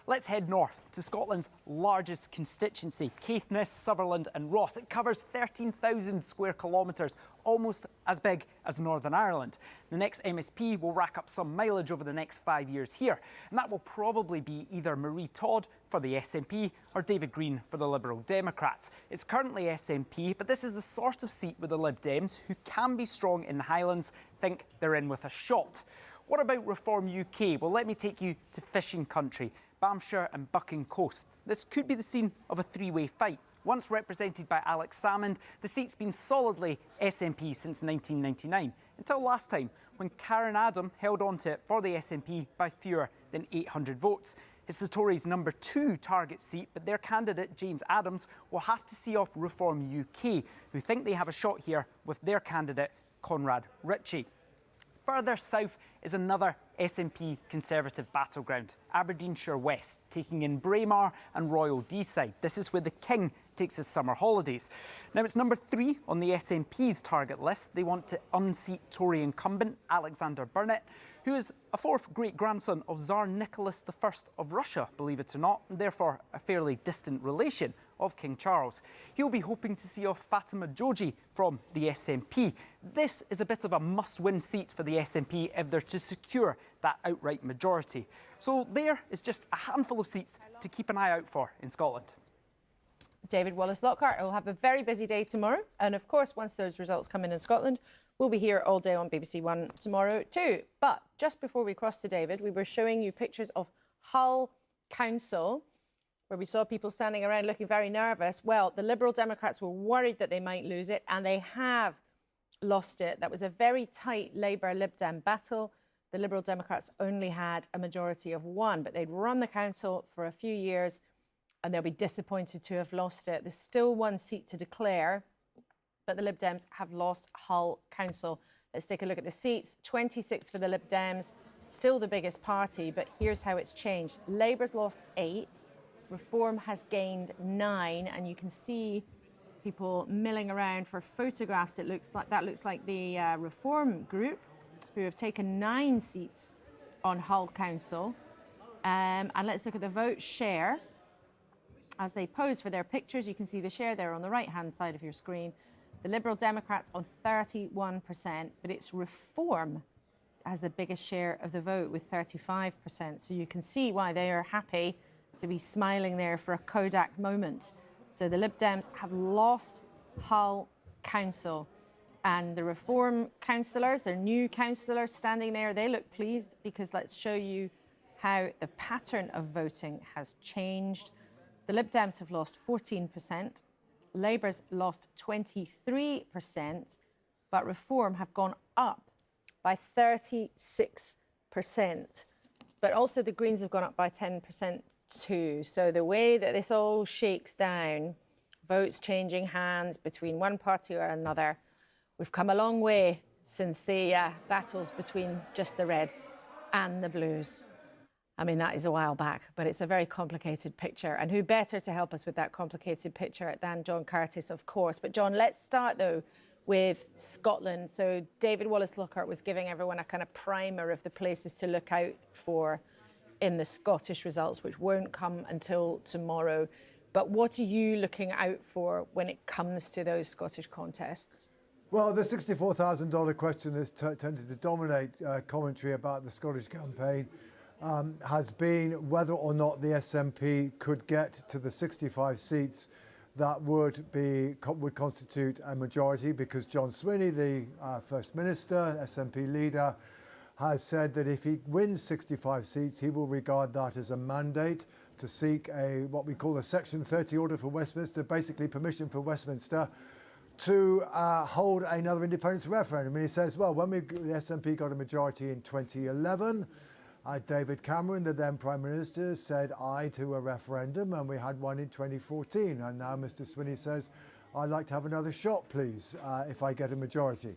Let's head north to Scotland's largest constituency, Caithness, Sutherland and Ross. It covers 13,000 square kilometres, almost as big as Northern Ireland. The next MSP will rack up some mileage over the next 5 years here, and that will probably be either Marie Todd for the SNP or David Green for the Liberal Democrats. It's currently SNP, but this is the sort of seat where the Lib Dems, who can be strong in the Highlands, think they're in with a shot. What about Reform UK? Well, let me take you to fishing country, Banffshire and Bucking Coast. This could be the scene of a three-way fight. Once represented by Alex Salmond, the seat's been solidly SNP since 1999, until last time, when Karen Adam held on to it for the SNP by fewer than 800 votes. It's the Tories' number 2 target seat, but their candidate, James Adams, will have to see off Reform UK, who think they have a shot here with their candidate, Conrad Ritchie. Further south is another SNP Conservative battleground, Aberdeenshire West, taking in Braemar and Royal Deeside. This is where the King takes his summer holidays. Now, it's number 3 on the SNP's target list. They want to unseat Tory incumbent Alexander Burnett, who is a fourth great-grandson of Tsar Nicholas I of Russia, believe it or not, and therefore a fairly distant relation of King Charles. He'll be hoping to see off Fatima Joji from the SNP. This is a bit of a must-win seat for the SNP if they're to secure that outright majority. So there is just a handful of seats to keep an eye out for in Scotland. David Wallace-Lockhart will have a very busy day tomorrow. And of course, once those results come in Scotland, we'll be here all day on BBC One tomorrow too. But just before we cross to David, we were showing you pictures of Hull Council, where we saw people standing around looking very nervous. Well, the Liberal Democrats were worried that they might lose it, and they have lost it. That was a very tight Labour-Lib Dem battle. The Liberal Democrats only had a majority of 1, but they'd run the council for a few years, and they'll be disappointed to have lost it. There's still 1 seat to declare, but the Lib Dems have lost Hull Council. Let's take a look at the seats. 26 for the Lib Dems, still the biggest party, but here's how it's changed. Labour's lost 8. Reform has gained 9, and you can see people milling around for photographs. That looks like the Reform group, who have taken 9 seats on Hull Council. And let's look at the vote share. As they pose for their pictures, you can see the share there on the right-hand side of your screen. The Liberal Democrats on 31%, but it's Reform has the biggest share of the vote with 35%. So you can see why they are happy to be smiling there for a Kodak moment. So the Lib Dems have lost Hull Council, and the Reform councillors, their new councillors standing there, they look pleased, because let's show you how the pattern of voting has changed. The Lib Dems have lost 14%, Labour's lost 23%, but Reform have gone up by 36%. But also the Greens have gone up by 10% too. So the way that this all shakes down, votes changing hands between one party or another, we've come a long way since the battles between just the Reds and the Blues. I mean, that is a while back, but it's a very complicated picture. And who better to help us with that complicated picture than John Curtis, of course. But John, let's start, though, with Scotland. So David Wallace-Lockhart was giving everyone a kind of primer of the places to look out for in the Scottish results, which won't come until tomorrow. But what are you looking out for when it comes to those Scottish contests? Well, the $64,000 question has tended to dominate commentary about the Scottish campaign. has been whether or not the SNP could get to the 65 seats that would constitute a majority, because John Swinney, the First Minister, SNP leader, has said that if he wins 65 seats, he will regard that as a mandate to seek what we call a Section 30 order for Westminster, basically permission for Westminster to hold another independence referendum. And he says, well, when the SNP got a majority in 2011, David Cameron, the then Prime Minister, said aye to a referendum, and we had one in 2014. And now Mr. Swinney says, I'd like to have another shot, please, if I get a majority.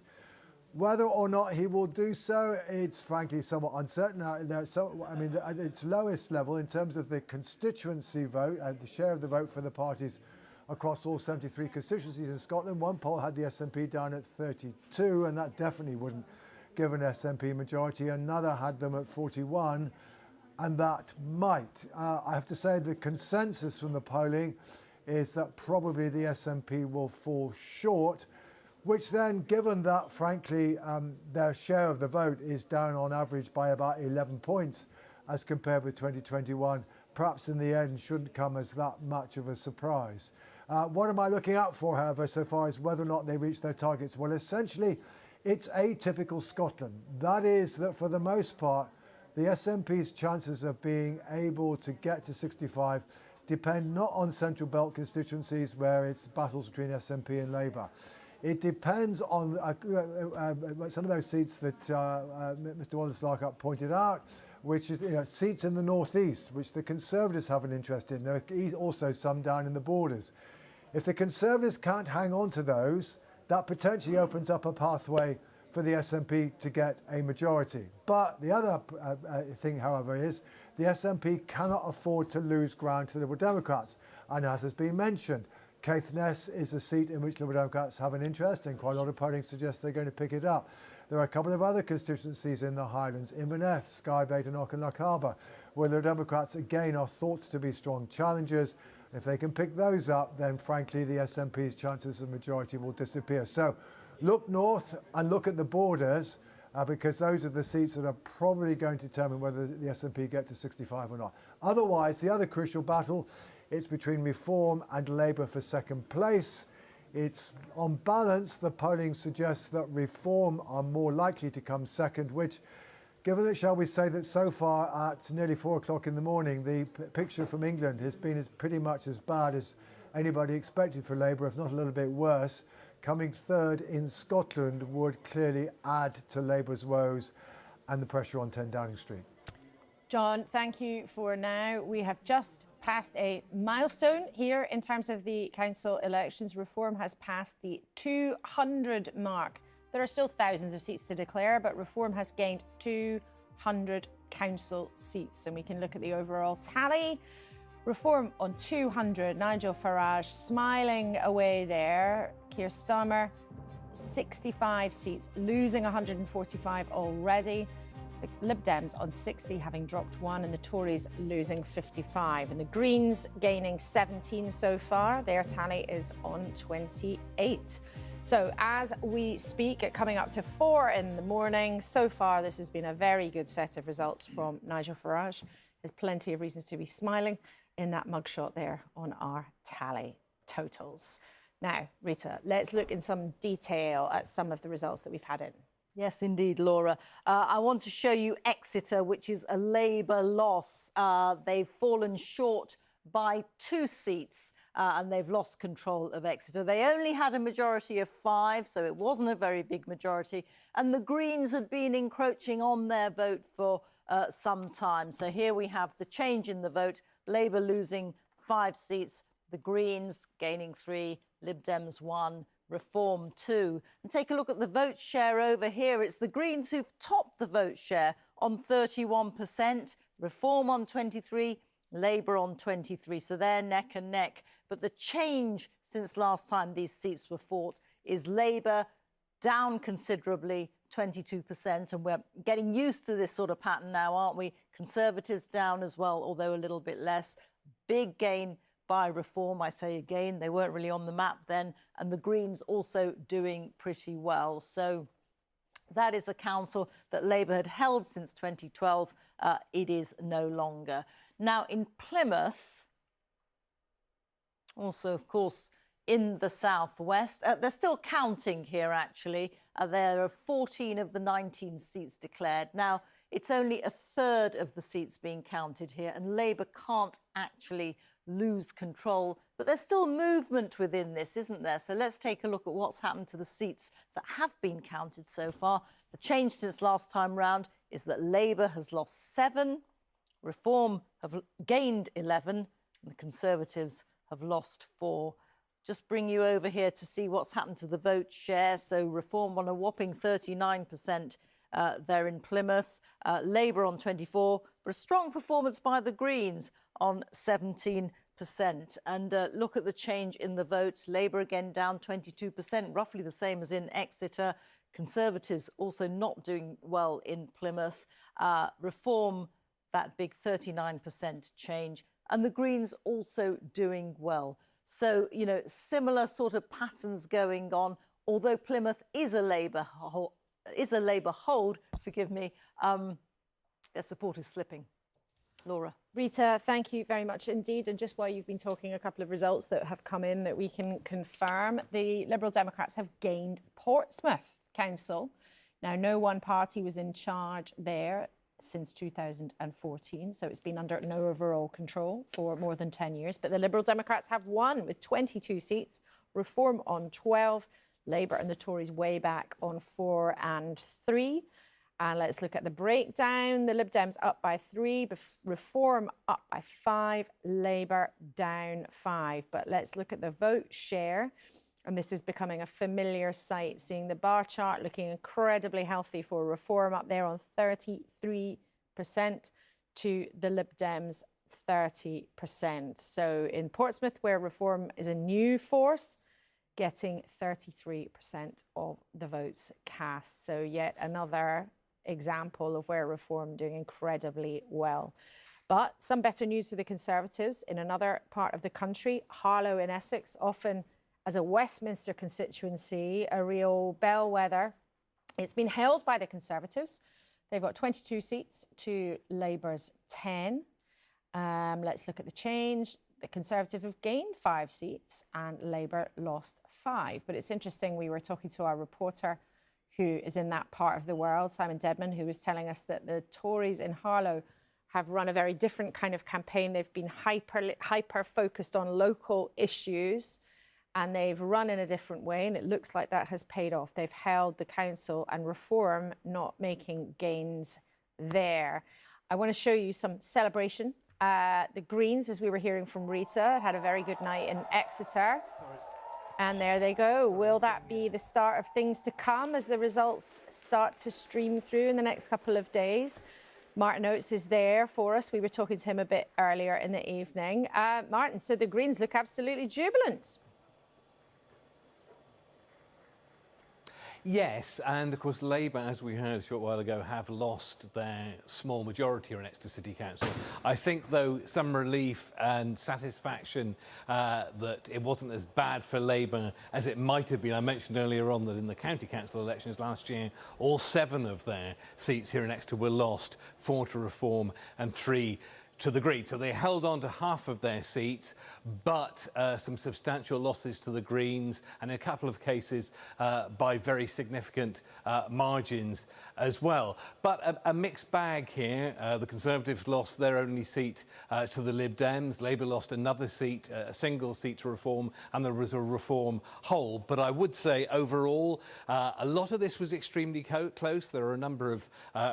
Whether or not he will do so, it's frankly somewhat uncertain. At its lowest level, in terms of the constituency vote, the share of the vote for the parties across all 73 constituencies in Scotland, one poll had the SNP down at 32, and that definitely wouldn't give an SNP majority. Another had them at 41, and that might. I have to say the consensus from the polling is that probably the SNP will fall short, which then, given that, frankly, their share of the vote is down on average by about 11 points as compared with 2021, perhaps in the end shouldn't come as that much of a surprise. What am I looking out for, however, so far as whether or not they reach their targets? Well, essentially, it's atypical Scotland. That is that for the most part, the SNP's chances of being able to get to 65 depend not on central belt constituencies where it's battles between SNP and Labour. It depends on some of those seats that Mr. Wallace-Larkart pointed out, which is seats in the northeast, which the Conservatives have an interest in. There are also some down in the borders. If the Conservatives can't hang on to those, that potentially opens up a pathway for the SNP to get a majority. But the other thing, however, is the SNP cannot afford to lose ground to the Liberal Democrats. And as has been mentioned, Caithness is a seat in which Liberal Democrats have an interest, and quite a lot of polling suggests they're going to pick it up. There are a couple of other constituencies in the Highlands, Inverness, Skye, Badenoch and Loch Harbour, where the Democrats again are thought to be strong challengers. If they can pick those up, then frankly the SNP's chances of majority will disappear. So look north and look at the borders, because those are the seats that are probably going to determine whether the SNP get to 65 or not. Otherwise, the other crucial battle is between Reform and Labour for second place. It's on balance, the polling suggests that Reform are more likely to come second, which, given that, shall we say, that so far at nearly 4 o'clock in the morning, the picture from England has been pretty much as bad as anybody expected for Labour, if not a little bit worse. Coming third in Scotland would clearly add to Labour's woes and the pressure on 10 Downing Street. John, thank you for now. We have just passed a milestone here in terms of the council elections. Reform has passed the 200 mark. There are still thousands of seats to declare, but Reform has gained 200 council seats. And we can look at the overall tally. Reform on 200, Nigel Farage smiling away there. Keir Starmer, 65 seats, losing 145 already. The Lib Dems on 60, having dropped one, and the Tories losing 55. And the Greens gaining 17 so far. Their tally is on 28. So as we speak, coming up to 4 in the morning, so far this has been a very good set of results from Nigel Farage. There's plenty of reasons to be smiling in that mugshot there on our tally totals. Now, Rita, let's look in some detail at some of the results that we've had in. Yes, indeed, Laura. I want to show you Exeter, which is a Labour loss. They've fallen short by 2 seats and they've lost control of Exeter. They only had a majority of 5, so it wasn't a very big majority. And the Greens had been encroaching on their vote for some time. So here we have the change in the vote. Labour losing 5 seats, the Greens gaining 3, Lib Dems 1, Reform 2. And take a look at the vote share over here. It's the Greens who've topped the vote share on 31%, Reform on 23%, Labour on 23%. So they're neck and neck. But the change since last time these seats were fought is Labour down considerably, 22%. And we're getting used to this sort of pattern now, aren't we? Conservatives down as well, although a little bit less. Big gain by Reform, I say again, they weren't really on the map then, and the Greens also doing pretty well. So That is a council that Labour had held since 2012. It is no longer. Now, in Plymouth, also, of course, in the southwest, they're still counting here, actually. There are 14 of the 19 seats declared. Now, it's only a third of the seats being counted here, and Labour can't actually lose control. But there's still movement within this, isn't there? So let's take a look at what's happened to the seats that have been counted so far. The change since last time round is that Labour has lost 7, Reform have gained 11, and the Conservatives have lost 4. Just bring you over here to see what's happened to the vote share. So Reform on a whopping 39% there in Plymouth, Labour on 24%, but a strong performance by the Greens on 17%. And look at the change in the votes. Labour again down 22%, roughly the same as in Exeter. Conservatives also not doing well in Plymouth. Reform, that big 39% change. And the Greens also doing well. So, you know, similar sort of patterns going on, although Plymouth is a Labour hold, forgive me, their support is slipping. Laura. Rita, thank you very much indeed. And just while you've been talking, a couple of results that have come in that we can confirm. The Liberal Democrats have gained Portsmouth Council. Now, no one party was in charge there since 2014, so it's been under no overall control for more than 10 years. But the Liberal Democrats have won with 22 seats, Reform on 12, Labour and the Tories way back on 4 and 3. And let's look at the breakdown. The Lib Dems up by 3, Reform up by 5, Labour down 5. But let's look at the vote share. And this is becoming a familiar sight, seeing the bar chart looking incredibly healthy for Reform up there on 33% to the Lib Dems 30%. So in Portsmouth, where Reform is a new force, getting 33% of the votes cast. So yet another example of where Reform doing incredibly well. But some better news for the Conservatives in another part of the country, Harlow in Essex, often as a Westminster constituency, a real bellwether. It's been held by the Conservatives. They've got 22 seats to Labour's 10. Let's look at the change. The Conservative have gained 5 seats and Labour lost 5. But it's interesting, we were talking to our reporter who is in that part of the world, Simon Dedman, who was telling us that the Tories in Harlow have run a very different kind of campaign. They've been hyper focused on local issues, and they've run in a different way, and it looks like that has paid off. They've held the council, and Reform not making gains there. I want to show you some celebration. The Greens, as we were hearing from Rita, had a very good night in Exeter. And there they go. Will that be the start of things to come as the results start to stream through in the next couple of days? Martin Oates is there for us. We were talking to him a bit earlier in the evening. Martin, so the Greens look absolutely jubilant. Yes, and of course Labour, as we heard a short while ago, have lost their small majority in Exeter City Council. I think, though, some relief and satisfaction that it wasn't as bad for Labour as it might have been. I mentioned earlier on that in the county council elections last year, all 7 of their seats here in Exeter were lost, 4 to Reform and 3 to the Greens. So they held on to half of their seats, but some substantial losses to the Greens, and in a couple of cases by very significant margins as well. But a mixed bag here. The Conservatives lost their only seat to the Lib Dems. Labour lost another seat, a single seat to Reform, and there was a Reform hold. But I would say overall, a lot of this was extremely close. There are a number of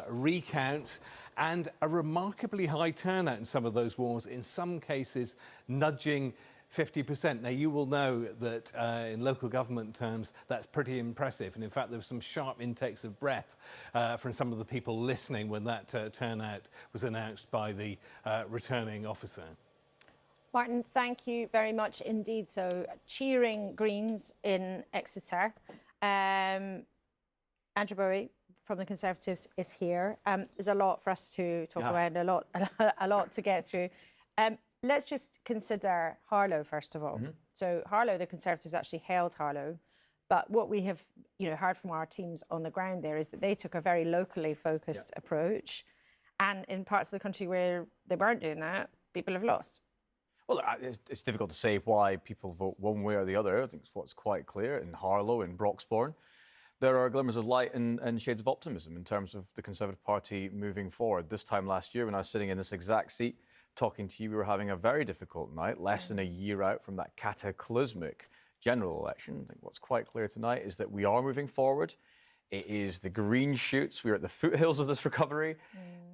recounts and a remarkably high turnout in some of those wards, in some cases nudging 50%. Now, you will know that in local government terms, that's pretty impressive. And in fact, there were some sharp intakes of breath from some of the people listening when that turnout was announced by the returning officer. Martin, thank you very much indeed. So, cheering Greens in Exeter. Andrew Bowie from the Conservatives is here. There's a lot for us to talk about, a lot to get through. Let's just consider Harlow, first of all. So Harlow, the Conservatives actually held Harlow But what we have, heard from our teams on the ground there is that they took a very locally focused approach, and in parts of the country where they weren't doing that, people have lost. Well, it's difficult to say why people vote one way or the other. I think it's what's quite clear in Harlow, in Broxbourne. There are glimmers of light and shades of optimism in terms of the Conservative Party moving forward. This time last year, when I was sitting in this exact seat talking to you, we were having a very difficult night, less than a year out from that cataclysmic general election. I think what's quite clear tonight is that we are moving forward. It is the green shoots. We're at the foothills of this recovery,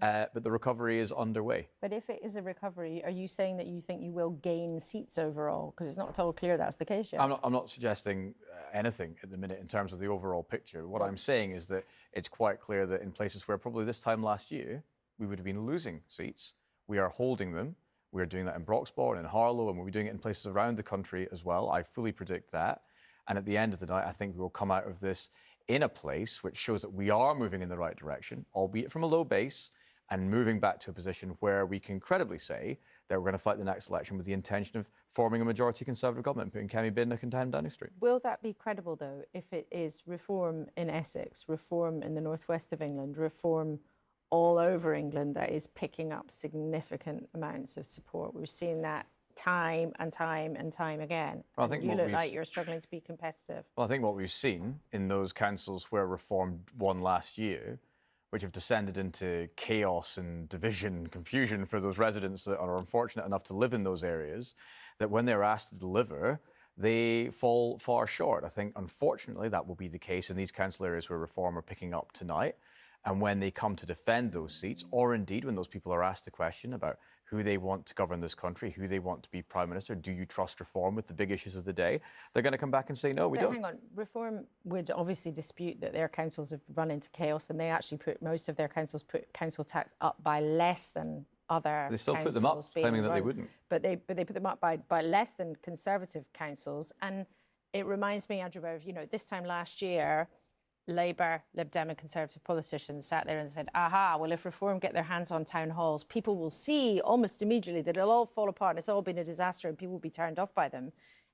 but the recovery is underway. But if it is a recovery, are you saying that you think you will gain seats overall? Because it's not at all clear that's the case yet. I'm not suggesting anything at the minute in terms of the overall picture. What I'm saying is that it's quite clear that in places where probably this time last year we would have been losing seats, we are holding them. We are doing that in Broxbourne, in Harlow, and we'll be doing it in places around the country as well. I fully predict that. And at the end of the night, I think we will come out of this in a place which shows that we are moving in the right direction, albeit from a low base, and moving back to a position where we can credibly say that we're going to fight the next election with the intention of forming a majority Conservative government, putting Kemi Badenoch and Tam Downing Street. Will that be credible, though, if it is reform in Essex, reform in the northwest of England, reform all over England that is picking up significant amounts of support? We've seen that time and time and time again. Well, I think you look like you're struggling to be competitive. Well, I think what we've seen in those councils where Reform won last year, which have descended into chaos and division and confusion for those residents that are unfortunate enough to live in those areas, that when they're asked to deliver, they fall far short. I think, unfortunately, that will be the case in these council areas where Reform are picking up tonight. And when they come to defend those seats, or indeed when those people are asked a question about who they want to govern this country, who they want to be Prime Minister, do you trust Reform with the big issues of the day, they're going to come back and say, no, we don't. Hang on, Reform would obviously dispute that their councils have run into chaos, and they actually most of their councils put council tax up by less than other They still put them councils up, being claiming that they run. wouldn't. But they put them up by less than Conservative councils. And it reminds me, Andrew, of, this time last year, Labour, Lib Dem and Conservative politicians sat there and said, aha, well, if Reform get their hands on town halls, people will see almost immediately that it'll all fall apart and it's all been a disaster and people will be turned off by them.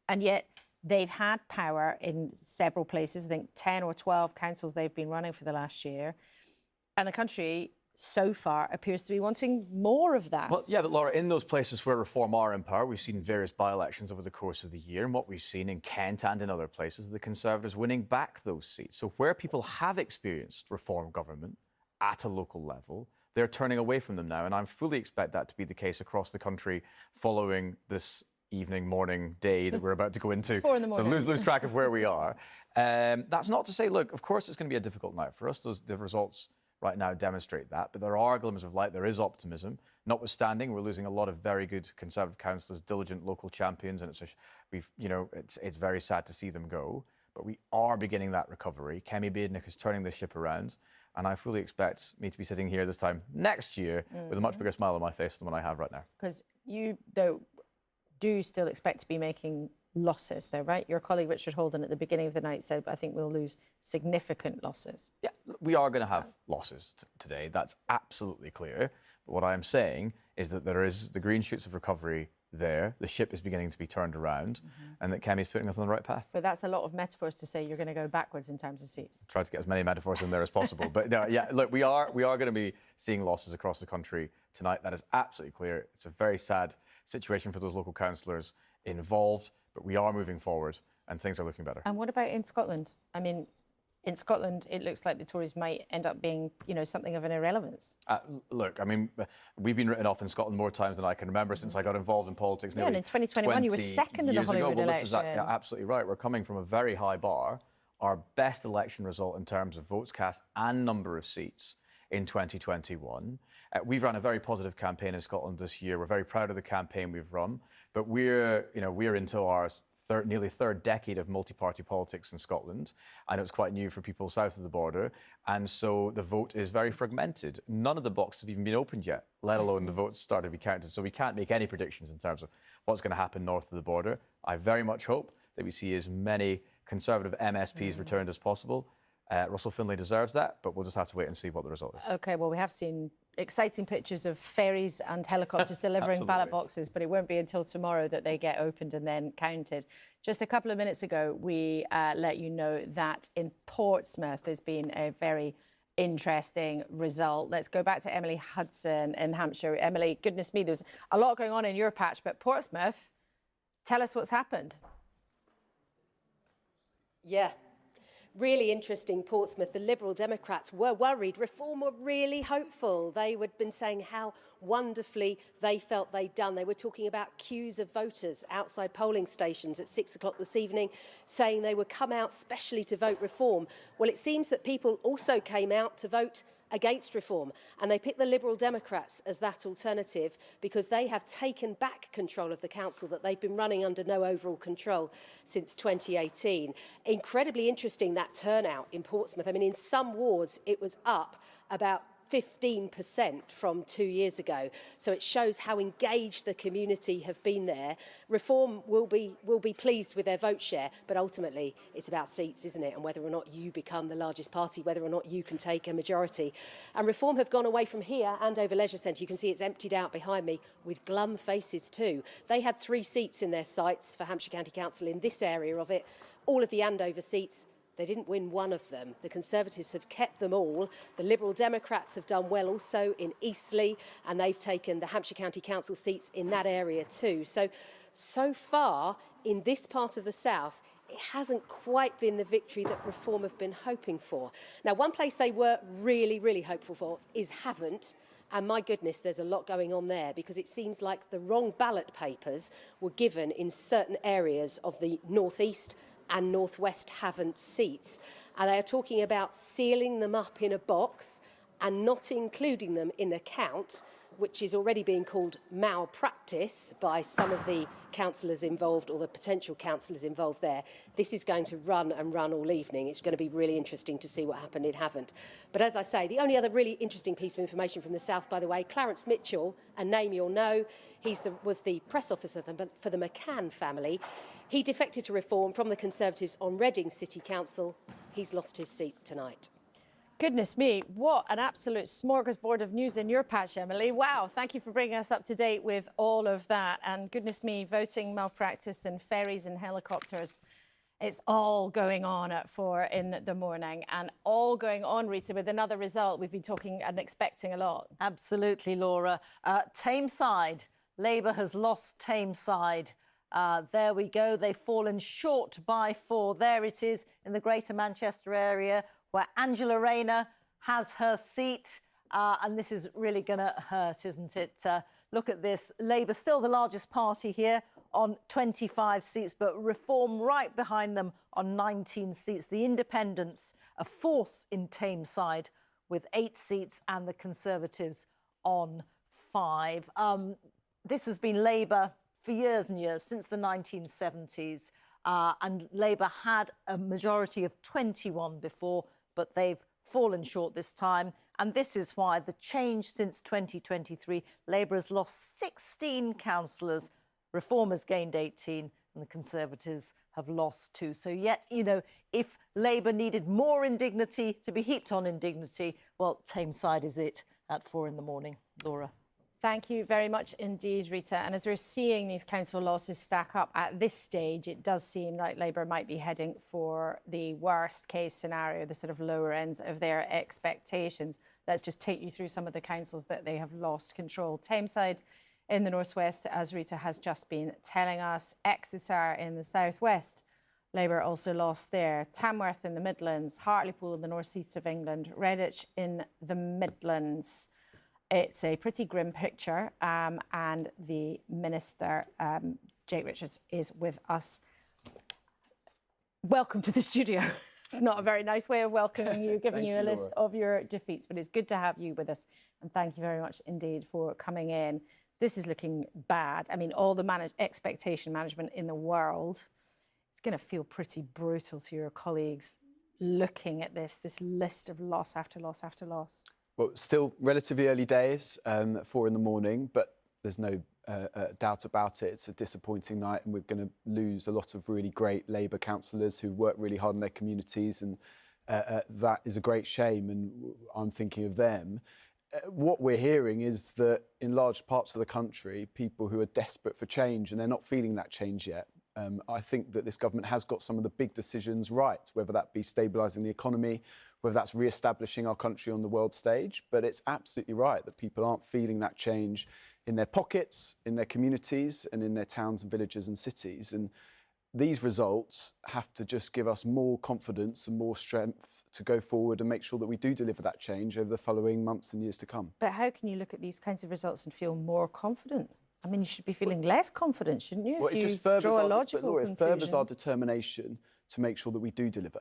And yet they've had power in several places. I think 10 or 12 councils they've been running for the last year. And the country so far appears to be wanting more of that. Well, yeah, but Laura, in those places where Reform are in power, we've seen various by-elections over the course of the year, and what we've seen in Kent and in other places, the Conservatives winning back those seats. So where people have experienced Reform government at a local level, they're turning away from them now, and I fully expect that to be the case across the country following this evening, morning, day that we're about to go into. 4 in the morning. So lose track of where we are. That's not to say, look, of course it's going to be a difficult night for us. The results right now demonstrate that, but there are glimmers of light. There is optimism. Notwithstanding, we're losing a lot of very good Conservative councillors, diligent local champions, and it's very sad to see them go. But we are beginning that recovery. Kemi Badenoch is turning the ship around, and I fully expect me to be sitting here this time next year with a much bigger smile on my face than what I have right now. Because you, though, do still expect to be making losses, though, right? Your colleague Richard Holden at the beginning of the night said, I think we'll lose significant losses. Yeah, we are going to have losses today. That's absolutely clear. But what I'm saying is that there is the green shoots of recovery there. The ship is beginning to be turned around, and that Kemi's putting us on the right path. But that's a lot of metaphors to say you're going to go backwards in terms of seats. Try to get as many metaphors in there as possible. But no, yeah, look, we are going to be seeing losses across the country tonight. That is absolutely clear. It's a very sad situation for those local councillors involved, but we are moving forward and things are looking better. And what about in Scotland? I mean, in Scotland, it looks like the Tories might end up being, something of an irrelevance. Look, I mean, we've been written off in Scotland more times than I can remember since I got involved in politics. Yeah, and in 2021, you were second in the Holyrood election. Yeah, absolutely right. We're coming from a very high bar. Our best election result in terms of votes cast and number of seats in 2021. We've run a very positive campaign in Scotland this year. We're very proud of the campaign we've run, but we're into our nearly third decade of multi-party politics in Scotland. I know it's quite new for people south of the border, and so the vote is very fragmented. None of the boxes have even been opened yet, let alone the votes started to be counted. So we can't make any predictions in terms of what's going to happen north of the border. I very much hope that we see as many Conservative MSPs returned as possible. Russell Finlay deserves that, but we'll just have to wait and see what the result is. OK, well, we have seen exciting pictures of ferries and helicopters delivering ballot boxes, but it won't be until tomorrow that they get opened and then counted. Just a couple of minutes ago, we let you know that in Portsmouth there's been a very interesting result. Let's go back to Emily Hudson in Hampshire. Emily, goodness me, there's a lot going on in your patch, but Portsmouth, tell us what's happened. Yeah. Really interesting, Portsmouth. The Liberal Democrats were worried. Reform were really hopeful. They had been saying how wonderfully they felt they'd done. They were talking about queues of voters outside polling stations at 6 o'clock this evening, saying they would come out specially to vote Reform. Well, it seems that people also came out to vote against Reform, and they picked the Liberal Democrats as that alternative because they have taken back control of the council that they've been running under no overall control since 2018. Incredibly interesting, that turnout in Portsmouth. I mean, in some wards it was up about 15% from 2 years ago. So it shows how engaged the community have been there. Reform will be pleased with their vote share, but ultimately it's about seats, isn't it? And whether or not you become the largest party, whether or not you can take a majority. And Reform have gone away from here Andover Leisure Centre. You can see it's emptied out behind me with glum faces too. They had 3 seats in their sights for Hampshire County Council in this area of it. All of the Andover seats, they didn't win one of them. The Conservatives have kept them all. The Liberal Democrats have done well also in Eastleigh, and they've taken the Hampshire County Council seats in that area too. So far, in this part of the south, it hasn't quite been the victory that Reform have been hoping for. Now, one place they were really, really hopeful for is Havant. And my goodness, there's a lot going on there because it seems like the wrong ballot papers were given in certain areas of the northeast and northwest Havant seats. And they are talking about sealing them up in a box and not including them in a count, which is already being called malpractice by some of the councillors involved or the potential councillors involved there. This is going to run and run all evening. It's going to be really interesting to see what happened in Havant. But as I say, the only other really interesting piece of information from the south, by the way, Clarence Mitchell, a name you'll know, was the press officer for the McCann family. He defected to Reform from the Conservatives on Reading City Council. He's lost his seat tonight. Goodness me, what an absolute smorgasbord of news in your patch, Emily. Wow, thank you for bringing us up to date with all of that. And goodness me, voting malpractice and ferries and helicopters. It's all going on at 4 in the morning and all going on, Rita, with another result we've been talking and expecting a lot. Absolutely, Laura. Tameside. Labour has lost Tameside. There we go. They've fallen short by 4. There it is in the Greater Manchester area, where Angela Rayner has her seat. And this is really going to hurt, isn't it? Look at this. Labour still the largest party here on 25 seats, but Reform right behind them on 19 seats. The Independents, a force in Tameside with 8 seats, and the Conservatives on 5. This has been Labour for years and years, since the 1970s. And Labour had a majority of 21 before, but they've fallen short this time. And this is why the change since 2023, Labour has lost 16 councillors, Reform has gained 18, and the Conservatives have lost 2. So yet, you know, if Labour needed more indignity to be heaped on indignity, well, Tameside is it at 4 in the morning. Laura. Thank you very much indeed, Rita. And as we're seeing these council losses stack up at this stage, it does seem like Labour might be heading for the worst case scenario, the sort of lower ends of their expectations. Let's just take you through some of the councils that they have lost control. Tameside in the northwest, as Rita has just been telling us. Exeter in the southwest, Labour also lost there. Tamworth in the Midlands, Hartlepool in the north east of England, Redditch in the Midlands. It's a pretty grim picture, and the Minister, Jake Richards, is with us. Welcome to the studio. It's not a very nice way of welcoming you, giving you a list of your defeats, but it's good to have you with us. And thank you very much indeed for coming in. This is looking bad. I mean, all the expectation management in the world. It's going to feel pretty brutal to your colleagues looking at this list of loss after loss after loss. Well, still relatively early days, 4 in the morning, but there's no doubt about it. It's a disappointing night, and we're going to lose a lot of really great Labour councillors who work really hard in their communities and that is a great shame, and I'm thinking of them. What we're hearing is that in large parts of the country, people who are desperate for change, and they're not feeling that change yet. I think that this government has got some of the big decisions right, whether that be stabilising the economy, whether that's re-establishing our country on the world stage. But it's absolutely right that people aren't feeling that change in their pockets, in their communities, and in their towns and villages and cities. And these results have to just give us more confidence and more strength to go forward and make sure that we do deliver that change over the following months and years to come. But how can you look at these kinds of results and feel more confident? I mean, you should be feeling less confident, shouldn't you? Well, if it you just furthers draw a our, logical Laura, it conclusion. furthers our determination to make sure that we do deliver.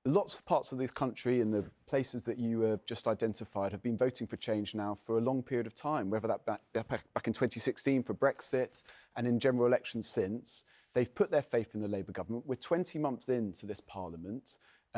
Lots of parts of this country and the places that you have just identified have been voting for change now for a long period of time, whether that back in 2016 for Brexit and in general elections since. They've put their faith in the Labour government. We're 20 months into this parliament.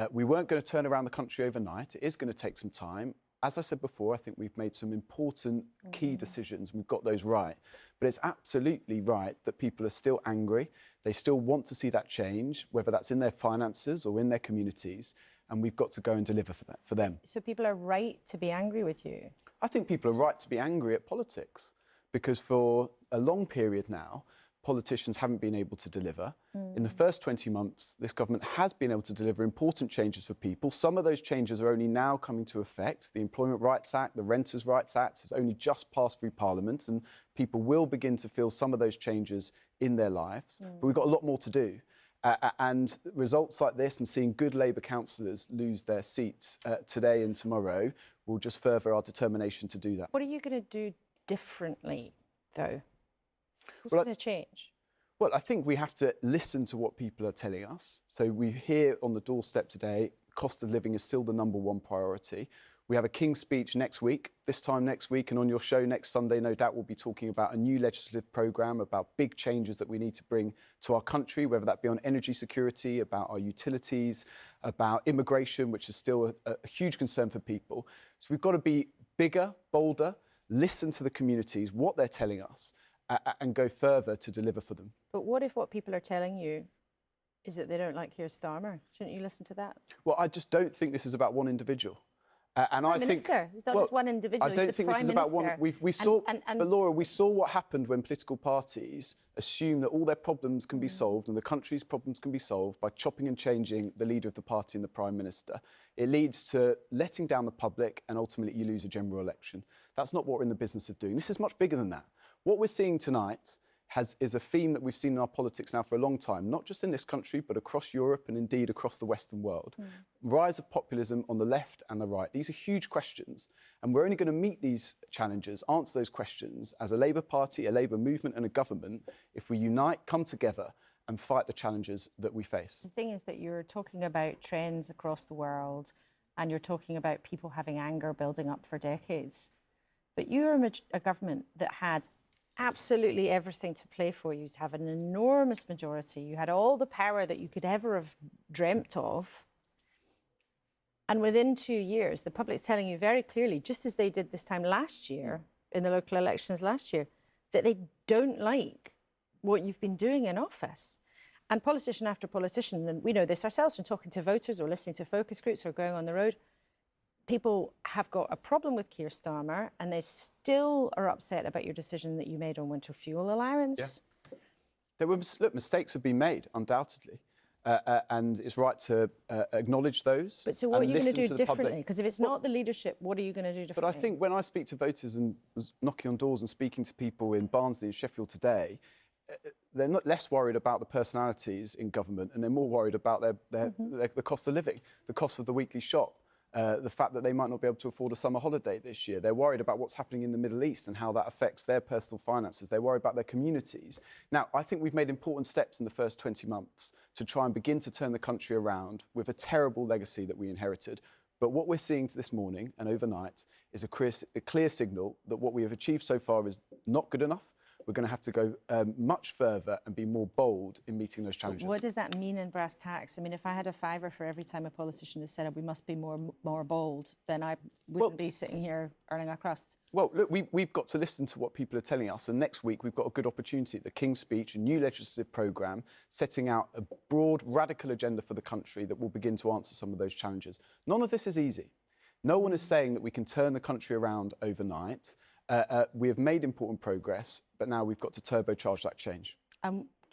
We weren't going to turn around the country overnight. It is going to take some time. As I said before, I think we've made some important key decisions. We've got those right. But it's absolutely right that people are still angry. They still want to see that change, whether that's in their finances or in their communities. And we've got to go and deliver for them. So people are right to be angry with you? I think people are right to be angry at politics because for a long period now, politicians haven't been able to deliver. In the first 20 months, this government has been able to deliver important changes for people. Some of those changes are only now coming to effect. The Employment Rights Act, the Renters' Rights Act has only just passed through Parliament, and people will begin to feel some of those changes in their lives. But we've got a lot more to do. And results like this and seeing good Labour councillors lose their seats today and tomorrow will just further our determination to do that. What are you going to do differently, though? What's Well, going to change? Well, I think we have to listen to what people are telling us. So we hear on the doorstep today, cost of living is still the #1 priority. We have a King's Speech next week, this time next week, and on your show next Sunday, no doubt we'll be talking about a new legislative programme, about big changes that we need to bring to our country, whether that be on energy security, about our utilities, about immigration, which is still a huge concern for people. So we've got to be bigger, bolder, listen to the communities, what they're telling us, and go further to deliver for them. But what if what people are telling you is that they don't like Keir Starmer? Shouldn't you listen to that? Well, I just don't think this is about one individual. And I Minister. think It's not just one individual. I don't he's the think this Prime is about Minister. one. We saw, and but Laura, we saw what happened when political parties assume that all their problems can be solved and the country's problems can be solved by chopping and changing the leader of the party and the Prime Minister. It leads to letting down the public, and ultimately you lose a general election. That's not what we're in the business of doing. This is much bigger than that. What we're seeing tonight is a theme that we've seen in our politics now for a long time, not just in this country, but across Europe and indeed across the Western world. Rise of populism on the left and the right. These are huge questions, and we're only going to meet these challenges, answer those questions as a Labour Party, a Labour movement and a government if we unite, come together and fight the challenges that we face. The thing is that you're talking about trends across the world and you're talking about people having anger building up for decades. But you're a government that had absolutely everything to play for. You have an enormous majority. You had all the power that you could ever have dreamt of. And within 2 years, the public's telling you very clearly, just as they did this time last year, in the local elections last year, that they don't like what you've been doing in office. And politician after politician, and we know this ourselves from talking to voters or listening to focus groups or going on the road, people have got a problem with Keir Starmer and they still are upset about your decision that you made on winter fuel allowance. Yeah. There were, look, mistakes have been made, undoubtedly. And it's right to acknowledge those. But so what are you going to do differently? Because if it's not the leadership, what are you going to do differently? But I think when I speak to voters and was knocking on doors and speaking to people in Barnsley and Sheffield today, they're not less worried about the personalities in government and they're more worried about the cost of living, the cost of the weekly shop. The fact that they might not be able to afford a summer holiday this year. They're worried about what's happening in the Middle East and how that affects their personal finances. They're worried about their communities. Now, I think we've made important steps in the first 20 months to try and begin to turn the country around with a terrible legacy that we inherited. But what we're seeing this morning and overnight is a clear signal that what we have achieved so far is not good enough. we're going to have to go much further and be more bold in meeting those challenges. What does that mean in brass tacks? I mean, if I had a fiver for every time a politician has said we must be more bold, then I wouldn't be sitting here earning a crust. Well, look, we've got to listen to what people are telling us, and next week we've got a good opportunity at the King's Speech, a new legislative programme, setting out a broad, radical agenda for the country that will begin to answer some of those challenges. None of this is easy. No one is saying that we can turn the country around overnight. We have made important progress, but now we've got to turbocharge that change.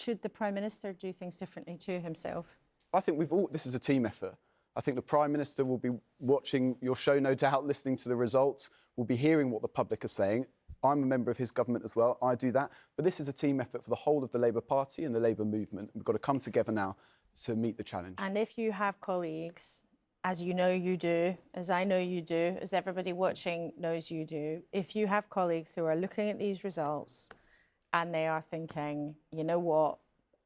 Should the Prime Minister do things differently to himself? I think this is a team effort. I think the Prime Minister will be watching your show, no doubt, listening to the results, will be hearing what the public are saying. I'm a member of his government as well. I do that. But this is a team effort for the whole of the Labour Party and the Labour movement. We've got to come together now to meet the challenge. And if you have colleagues, as you know you do, as I know you do, as everybody watching knows you do, if you have colleagues who are looking at these results and they are thinking, you know what,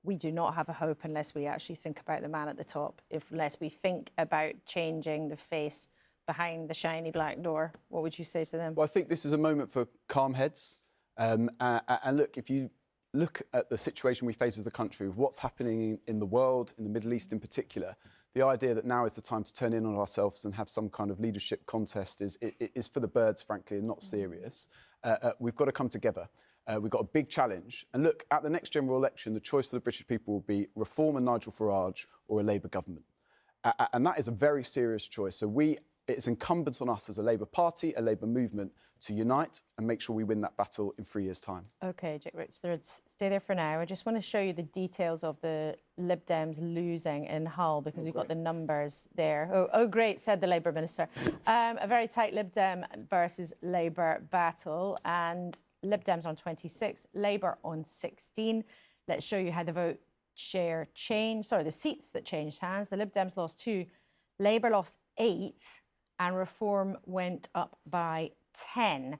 we do not have a hope unless we actually think about the man at the top, unless we think about changing the face behind the shiny black door, what would you say to them? Well, I think this is a moment for calm heads. And look, if you look at the situation we face as a country, what's happening in the world, in the Middle East in particular, the idea that now is the time to turn in on ourselves and have some kind of leadership contest is for the birds, frankly, and not serious. We've got to come together. We've got a big challenge. And look, at the next general election, the choice for the British people will be Reform and Nigel Farage or a Labour government. And that is a very serious choice. So it's incumbent on us as a Labour Party, a Labour movement, to unite and make sure we win that battle in 3 years' time. OK, Jake Richards, stay there for now. I just want to show you the details of the Lib Dems losing in Hull, because we've got the numbers there. Oh, great, said the Labour Minister. A very tight Lib Dem versus Labour battle, and Lib Dems on 26, Labour on 16. Let's show you how the vote share changed. Sorry, the seats that changed hands. The Lib Dems lost 2, Labour lost 8, and Reform went up by 10.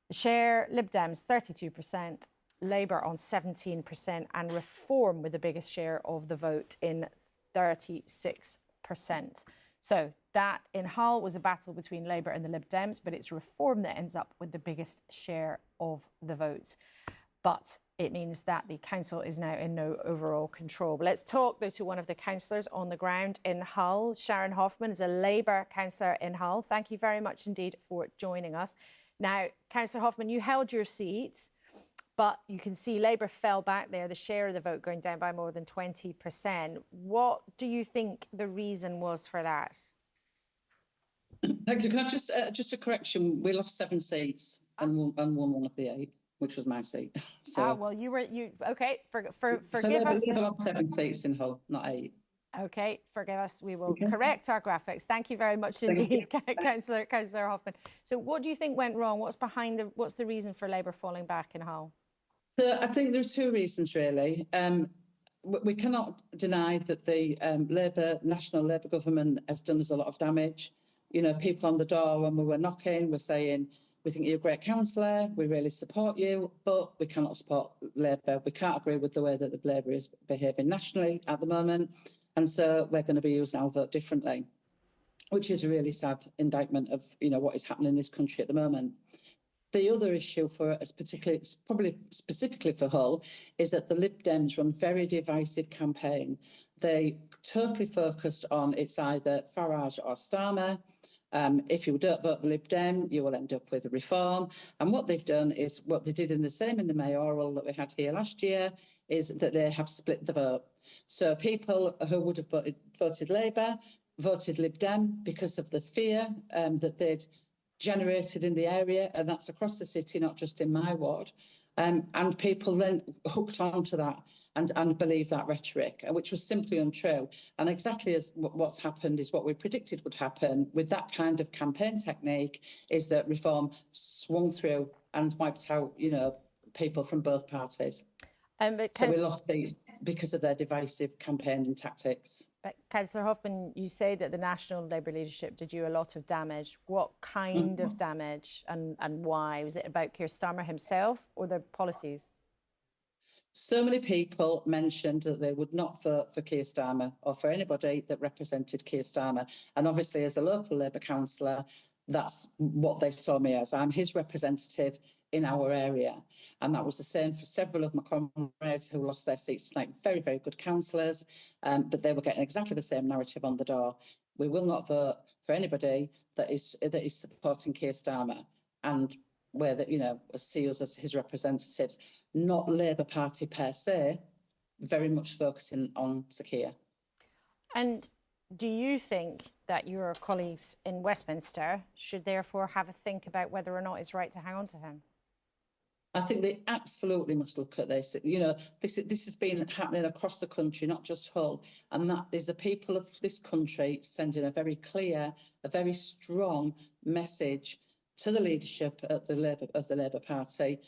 The share, Lib Dems 32%, Labour on 17%, and Reform with the biggest share of the vote in 36%. So that in Hull was a battle between Labour and the Lib Dems, but it's Reform that ends up with the biggest share of the vote. But it means that the council is now in no overall control. But let's talk, though, to one of the councillors on the ground in Hull. Sharon Hoffman is a Labour councillor in Hull. Thank you very much indeed for joining us. Now, Councillor Hoffman, you held your seat, but you can see Labour fell back there, the share of the vote going down by more than 20%. What do you think the reason was for that? Thank you. Can I just a correction? We lost 7 seats and won one of the 8. Which was my seat. So, well, okay. Forgive us. Labour lost 7 seats in Hull, not 8. Okay, forgive us. We will correct our graphics. Thank you very much indeed, Councillor Hoffman. So, what do you think went wrong? What's the reason for Labour falling back in Hull? So, I think there's 2 reasons really. We cannot deny that the National Labour government has done us a lot of damage. You know, people on the door when we were knocking were saying, we think you're a great councillor, we really support you, but we cannot support Labour. We can't agree with the way that the Labour is behaving nationally at the moment, and so we're going to be using our vote differently, which is a really sad indictment of, you know, what is happening in this country at the moment. The other issue for us, probably specifically for Hull, is that the Lib Dems run a very divisive campaign. They totally focused on it's either Farage or Starmer. If you don't vote for Lib Dem, you will end up with a Reform. And what they've done is what they did in the mayoral that we had here last year, is that they have split the vote. So people who would have voted Labour voted Lib Dem because of the fear that they'd generated in the area, and that's across the city, not just in my ward. And people then hooked onto that and believe that rhetoric, which was simply untrue. And exactly as what's happened is what we predicted would happen with that kind of campaign technique, is that Reform swung through and wiped out, you know, people from both parties. So we lost these because of their divisive campaign tactics. But Councillor Hoffman, you say that the National Labour leadership did you a lot of damage. What kind of damage and why? Was it about Keir Starmer himself or the policies? So many people mentioned that they would not vote for Keir Starmer or for anybody that represented Keir Starmer. And obviously, as a local Labour councillor, that's what they saw me as. I'm his representative in our area. And that was the same for several of my comrades who lost their seats tonight. Very, very good councillors, but they were getting exactly the same narrative on the door. We will not vote for anybody that is supporting Keir Starmer, and where that, you know, see us as his representatives, not Labour Party per se, very much focusing on Sir Keir. And do you think that your colleagues in Westminster should therefore have a think about whether or not it's right to hang on to him? I think they absolutely must look at this. You know, this has been happening across the country, not just Hull, and that is the people of this country sending a very clear, a very strong message to the leadership of the Labour Party.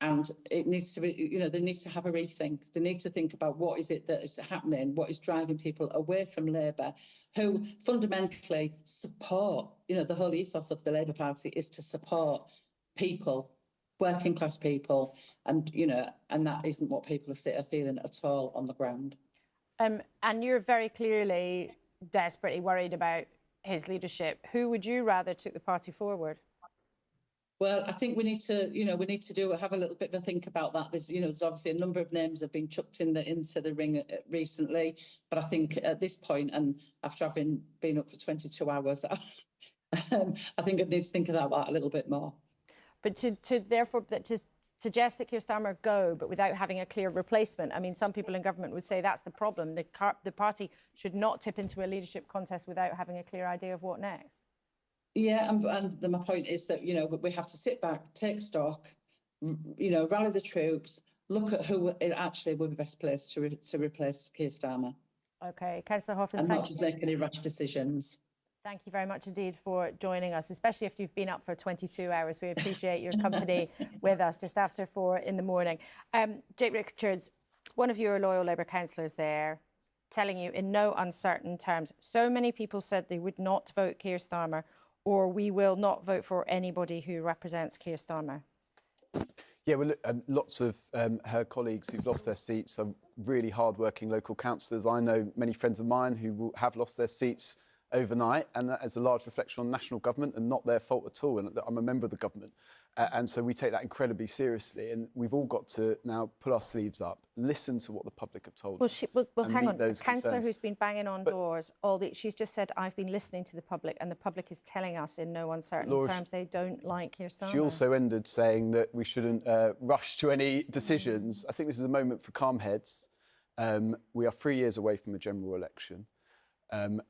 And it needs to be, you know, they need to have a rethink. They need to think about what is it that is happening, what is driving people away from Labour, who fundamentally support, you know, the whole ethos of the Labour Party is to support people, working class people, and, you know, and that isn't what people are feeling at all on the ground. And you're very clearly desperately worried about his leadership. Who would you rather took the party forward? Well, I think we need to, you know, have a little bit of a think about that. There's, you know, there's obviously a number of names have been chucked into the ring recently, but I think at this point, and after having been up for 22 hours, I think I need to think about that a little bit more. But to suggest that Keir Starmer go, but without having a clear replacement, I mean, some people in government would say that's the problem. The party should not tip into a leadership contest without having a clear idea of what next. Yeah, and my point is that, you know, we have to sit back, take stock, you know, rally the troops, look at who actually would be best placed to replace Keir Starmer. OK, Councillor Houghlin, and not just make any rash decisions. Thank you very much indeed for joining us, especially if you've been up for 22 hours. We appreciate your company with us just after 4 in the morning. Jake Richards, one of your loyal Labour councillors there, telling you in no uncertain terms, so many people said they would not vote Keir Starmer, or we will not vote for anybody who represents Keir Starmer. Yeah, well, lots of her colleagues who've lost their seats are really hard-working local councillors. I know many friends of mine who have lost their seats overnight, and that is a large reflection on national government and not their fault at all. And I'm a member of the government. And so we take that incredibly seriously. And we've all got to now pull our sleeves up, listen to what the public have told us. Well, hang on. A councillor who's been banging on doors, she's just said, I've been listening to the public, and the public is telling us in no uncertain terms they don't like Keir Starmer. She also ended saying that we shouldn't rush to any decisions. I think this is a moment for calm heads. We are 3 years away from a general election.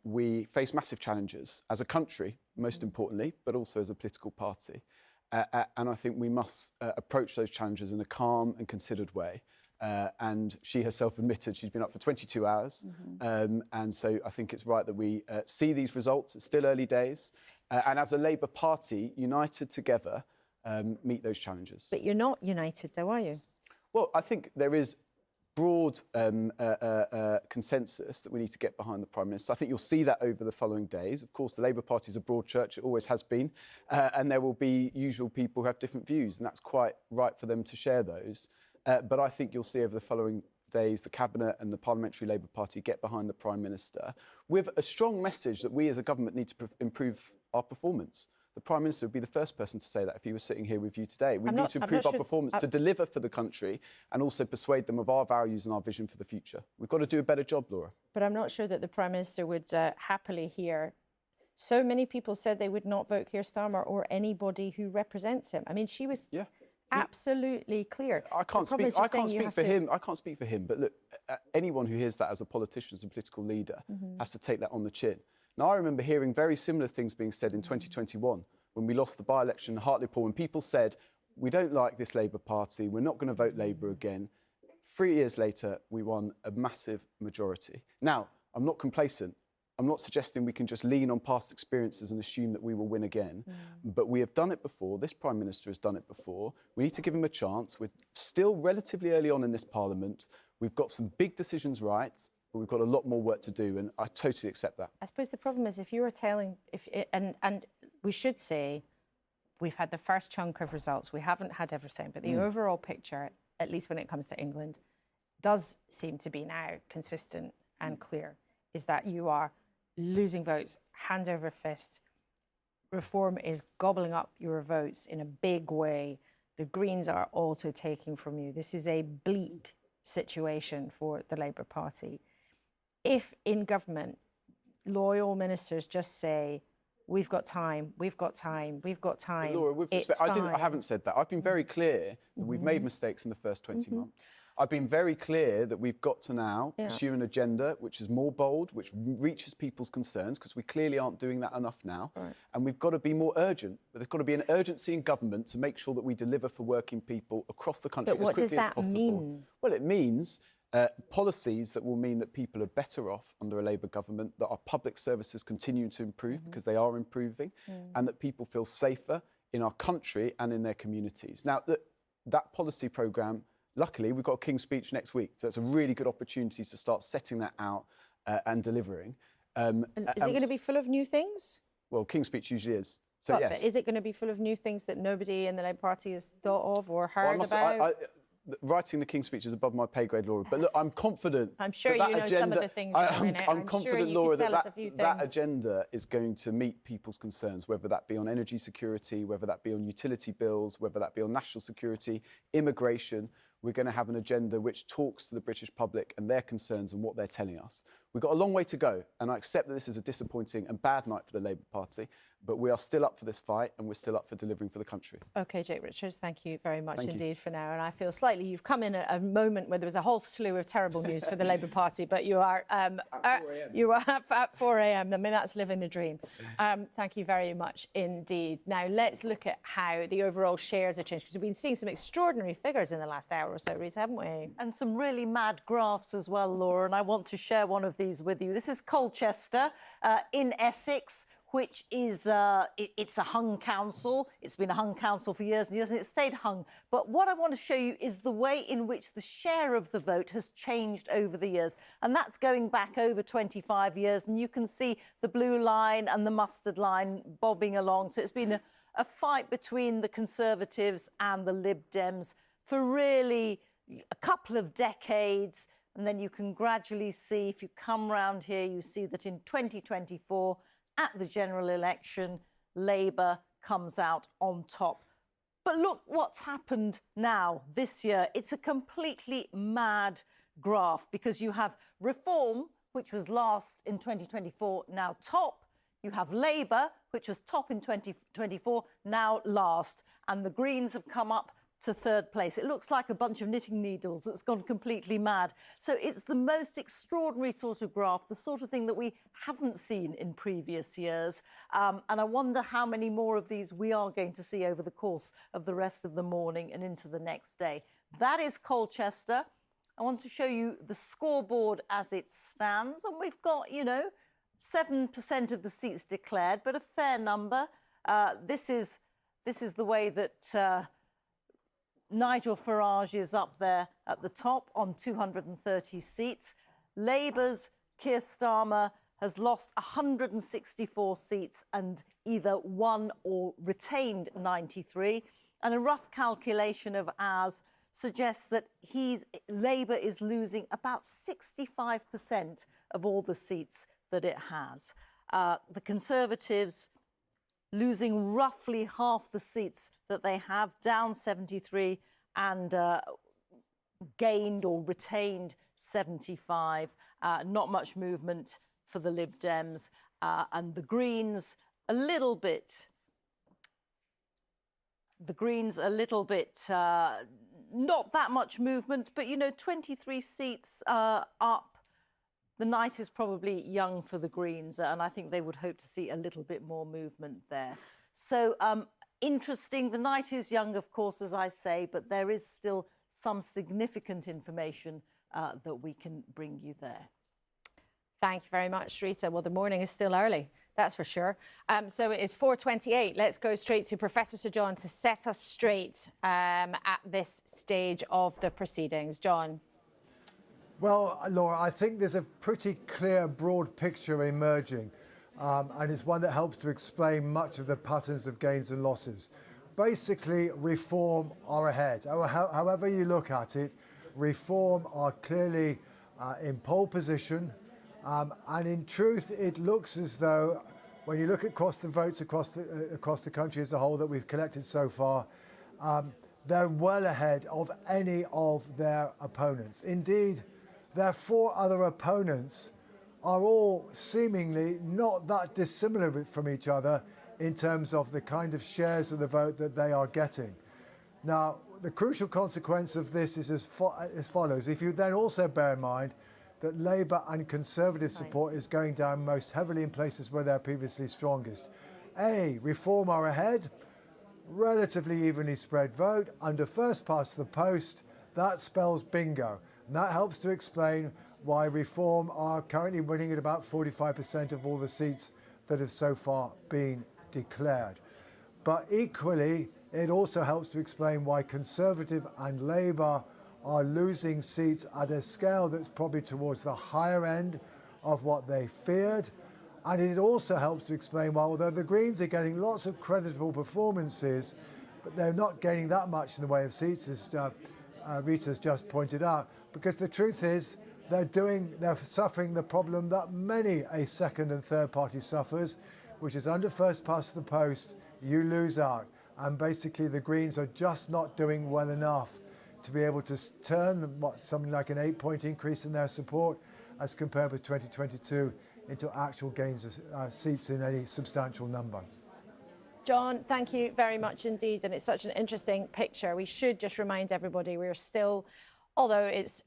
We face massive challenges as a country, most importantly, but also as a political party. And I think we must approach those challenges in a calm and considered way. And she herself admitted she's been up for 22 hours. And so I think it's right that we see these results. It's still early days. And as a Labour Party, united together, meet those challenges. But you're not united, though, are you? Well, I think there is broad consensus that we need to get behind the Prime Minister. I think you'll see that over the following days. Of course, the Labour Party is a broad church, it always has been, and there will be usual people who have different views, and that's quite right for them to share those. But I think you'll see over the following days the Cabinet and the Parliamentary Labour Party get behind the Prime Minister with a strong message that we as a government need to improve our performance. The Prime Minister would be the first person to say that if he was sitting here with you today. We need to improve our performance to deliver for the country and also persuade them of our values and our vision for the future. We've got to do a better job, Laura. But I'm not sure that the Prime Minister would happily hear. So many people said they would not vote Keir Starmer or anybody who represents him. I mean, she was absolutely clear. I can't speak for him. I can't speak for him. But look, anyone who hears that as a politician, as a political leader, has to take that on the chin. Now, I remember hearing very similar things being said in 2021 when we lost the by-election in Hartlepool, and people said, we don't like this Labour Party, we're not going to vote Labour again. 3 years later, we won a massive majority. Now, I'm not complacent. I'm not suggesting we can just lean on past experiences and assume that we will win again. But we have done it before. This Prime Minister has done it before. We need to give him a chance. We're still relatively early on in this Parliament. We've got some big decisions right. But we've got a lot more work to do, and I totally accept that. I suppose the problem is if you were telling, and we should say, we've had the first chunk of results. We haven't had everything, but the overall picture, at least when it comes to England, does seem to be now consistent and clear, is that you are losing votes hand over fist. Reform is gobbling up your votes in a big way. The Greens are also taking from you. This is a bleak situation for the Labour Party. If in government, loyal ministers just say, we've got time, we've got time, we've got time, Laura, with respect, I haven't said that. I've been very clear that we've made mistakes in the first 20 months. I've been very clear that we've got to now pursue an agenda which is more bold, which reaches people's concerns, because we clearly aren't doing that enough now. And we've got to be more urgent. There's got to be an urgency in government to make sure that we deliver for working people across the country as quickly as possible. But what does that mean? Well, it means policies that will mean that people are better off under a Labour government, that our public services continue to improve because they are improving, and that people feel safer in our country and in their communities. Now, that policy programme, luckily, we've got a King's Speech next week, so it's a really good opportunity to start setting that out and delivering. And is it going to be full of new things? Well, King's Speech usually is. So, yes. But is it going to be full of new things that nobody in the Labour Party has thought of or heard about? Writing the King's Speech is above my pay grade, Laura. But look, I'm confident. I'm sure that you know agenda, some of the things. I'm confident, sure Laura, that agenda is going to meet people's concerns, whether that be on energy security, whether that be on utility bills, whether that be on national security, immigration. We're going to have an agenda which talks to the British public and their concerns and what they're telling us. We've got a long way to go, and I accept that this is a disappointing and bad night for the Labour Party, but we are still up for this fight and we're still up for delivering for the country. OK, Jake Richards, thank you very much indeed for now. And I feel slightly you've come in at a moment where there was a whole slew of terrible news for the Labour Party, but you are you are at 4 a.m. I mean, that's living the dream. Thank you very much indeed. Now, let's look at how the overall shares have changed, because we've been seeing some extraordinary figures in the last hour or so, Reece, haven't we? And some really mad graphs as well, Laura, and I want to share one of these with you. This is Colchester in Essex, which is, it's a hung council. It's been a hung council for years and years, and it stayed hung. But what I want to show you is the way in which the share of the vote has changed over the years. And that's going back over 25 years. And you can see the blue line and the mustard line bobbing along. So it's been a fight between the Conservatives and the Lib Dems for really a couple of decades. And then you can gradually see, if you come round here, you see that in 2024, at the general election, Labour comes out on top. But look what's happened now, this year. It's a completely mad graph, because you have Reform, which was last in 2024, now top. You have Labour, which was top in 2024, now last. And the Greens have come up to third place. It looks like a bunch of knitting needles that's gone completely mad. So it's the most extraordinary sort of graph, the sort of thing that we haven't seen in previous years. And I wonder how many more of these we are going to see over the course of the rest of the morning and into the next day. That is Colchester. I want to show you the scoreboard as it stands. And we've got, 7% of the seats declared, but a fair number. This is the way that Nigel Farage is up there at the top on 230 seats. Labour's Keir Starmer has lost 164 seats and either won or retained 93. And a rough calculation of ours suggests that Labour is losing about 65% of all the seats that it has. The Conservatives losing roughly half the seats that they have, down 73, and gained or retained 75. Not much movement for the Lib Dems. And the Greens, a little bit. Not that much movement, but, 23 seats up. The night is probably young for the Greens, and I think they would hope to see a little bit more movement there. So interesting. The night is young, of course, as I say, but there is still some significant information that we can bring you there. Thank you very much, Rita. Well, the morning is still early, that's for sure. So it is 4:28. Let's go straight to Professor Sir John to set us straight at this stage of the proceedings. John. Well, Laura, I think there's a pretty clear, broad picture emerging, and it's one that helps to explain much of the patterns of gains and losses. Basically, Reform are ahead. However you look at it, Reform are clearly in pole position, and in truth, it looks as though when you look across the votes across the country as a whole that we've collected so far, they're well ahead of any of their opponents. Indeed, their 4 other opponents are all seemingly not that dissimilar from each other in terms of the kind of shares of the vote that they are getting. Now, the crucial consequence of this is as follows. If you then also bear in mind that Labour and Conservative support is going down most heavily in places where they're previously strongest. Reform are ahead, relatively evenly spread vote, under first past the post, that spells bingo. And that helps to explain why Reform are currently winning at about 45% of all the seats that have so far been declared. But equally, it also helps to explain why Conservative and Labour are losing seats at a scale that's probably towards the higher end of what they feared. And it also helps to explain why, although the Greens are getting lots of creditable performances, but they're not gaining that much in the way of seats, as Rita's just pointed out, because the truth is they're suffering the problem that many a second and third party suffers, which is under first past the post, you lose out. And basically the Greens are just not doing well enough to be able to turn something like an 8-point increase in their support as compared with 2022 into actual gains of seats in any substantial number. John, thank you very much indeed. And it's such an interesting picture. We should just remind everybody we're still, although it's